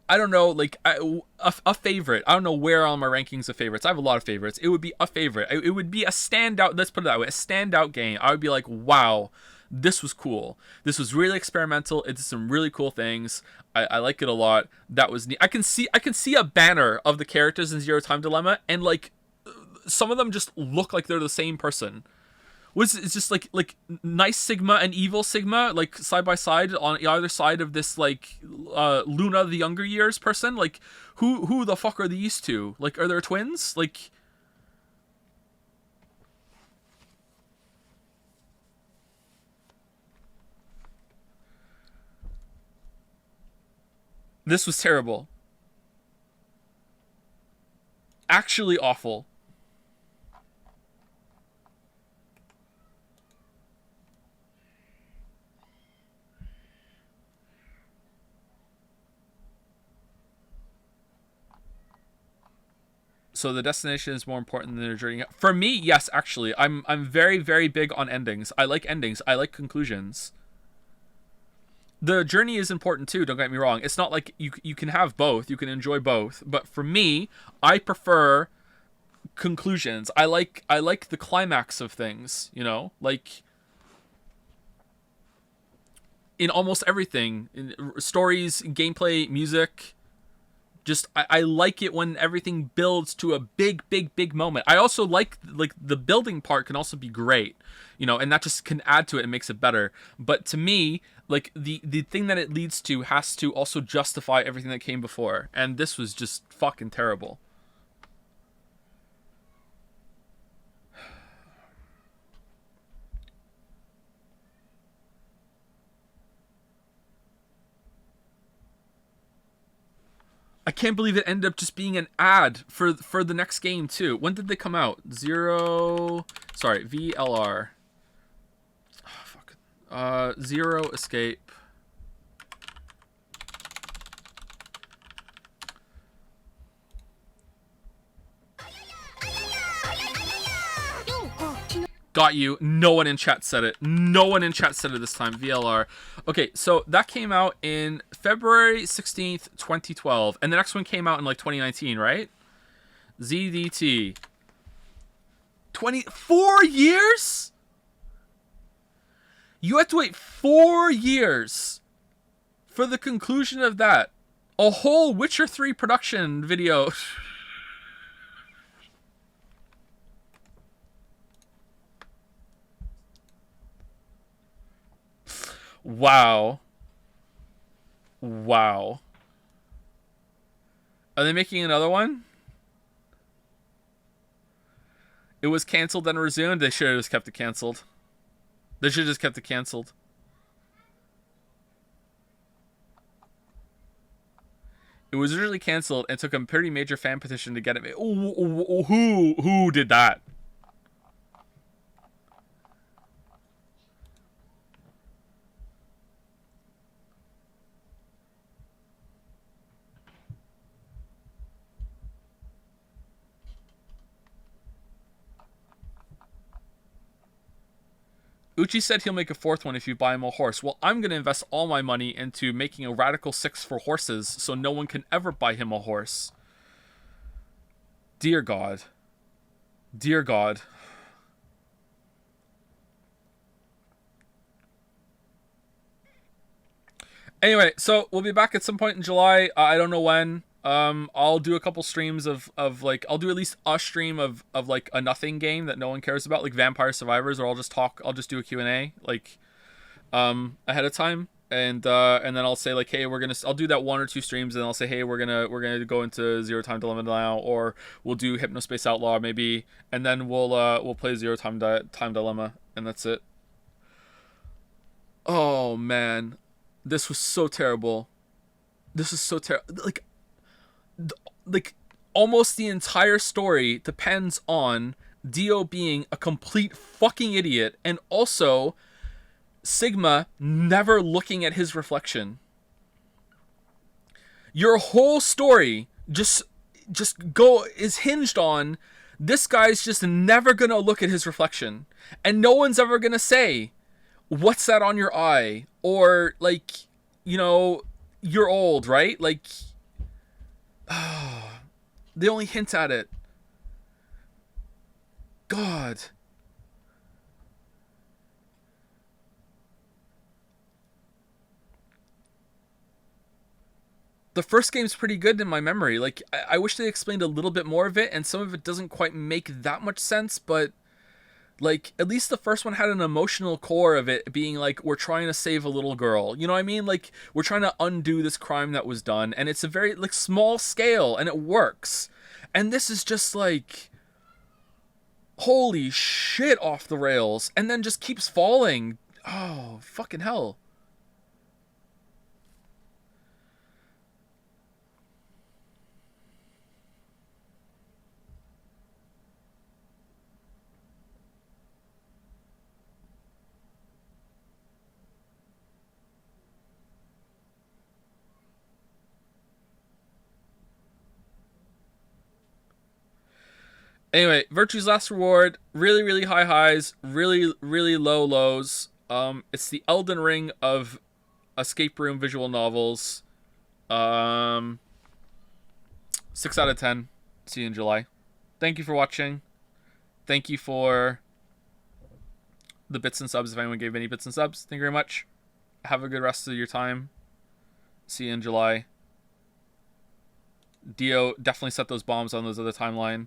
I don't know, like a favorite. I don't know where on my rankings of favorites. I have a lot of favorites. It would be a favorite. It would be a standout. Let's put it that way. A standout game. I would be like, wow, this was cool. This was really experimental. It did some really cool things. I like it a lot. That was neat. I can see a banner of the characters in Zero Time Dilemma, and like some of them just look like they're the same person. It's just like nice Sigma and evil Sigma, like side by side on either side of this like Luna the Younger Years person. Like who the fuck are these two? Like, are there twins? Like, this was terrible. Actually awful. So the destination is more important than the journey. For me, yes, actually. I'm very, very big on endings. I like endings. I like conclusions. The journey is important too, don't get me wrong. It's not like you can have both. You can enjoy both. But for me, I prefer conclusions. I like the climax of things, you know? Like in almost everything. In stories, gameplay, music. Just I like it when everything builds to a big moment. I also like the building part can also be great, you know, and that just can add to it and makes it better. But to me, like the thing that it leads to has to also justify everything that came before, and this was just fucking terrible. I can't believe it ended up just being an ad for the next game too. When did they come out? VLR. Oh, fuck. Zero Escape. Got you. No one in chat said it. No one in chat said it this time. VLR. Okay, so that came out in February 16th, 2012. And the next one came out in like 2019, right? ZDT. 4 years? You had to wait 4 years for the conclusion of that. A whole Witcher 3 production video. Wow. Wow. Are they making another one? It was canceled then resumed. They should have just kept it canceled. They should have just kept it canceled. It was originally canceled and took a pretty major fan petition to get it made. Who did that? Uchi said he'll make a fourth one if you buy him a horse. Well, I'm going to invest all my money into making a Radical 6 for horses so no one can ever buy him a horse. Dear God. Dear God. Anyway, so we'll be back at some point in July. I don't know when. I'll do a couple streams of like, I'll do at least a stream of like a nothing game that no one cares about, like Vampire Survivors, or I'll just do a Q&A, like, ahead of time. And then I'll say like, hey, I'll do that 1 or 2 streams, and I'll say, hey, we're gonna go into Zero Time Dilemma now, or we'll do Hypnospace Outlaw maybe, and then we'll play Zero Time Dilemma, and that's it. Oh man, this was so terrible. This is so terrible. Like almost the entire story depends on Dio being a complete fucking idiot, and also Sigma never looking at his reflection. Your whole story is hinged on this guy's just never gonna look at his reflection, and no one's ever gonna say, what's that on your eye? Or like, you know, you're old, right? Like, they only hint at it. God. The first game's pretty good in my memory. Like, I wish they explained a little bit more of it, and some of it doesn't quite make that much sense, but like, at least the first one had an emotional core of it being like, we're trying to save a little girl. You know what I mean? Like, we're trying to undo this crime that was done, and it's a very, like, small scale, and it works. And this is just like, holy shit, off the rails, and then just keeps falling. Oh, fucking hell. Anyway, Virtue's Last Reward, really, really high highs, really, really low lows. It's the Elden Ring of escape room visual novels. 6 out of 10. See you in July. Thank you for watching. Thank you for the bits and subs, if anyone gave any bits and subs. Thank you very much. Have a good rest of your time. See you in July. Dio definitely set those bombs on those other timeline.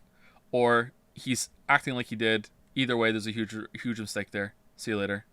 Or he's acting like he did. Either way, there's a huge mistake there. See you later.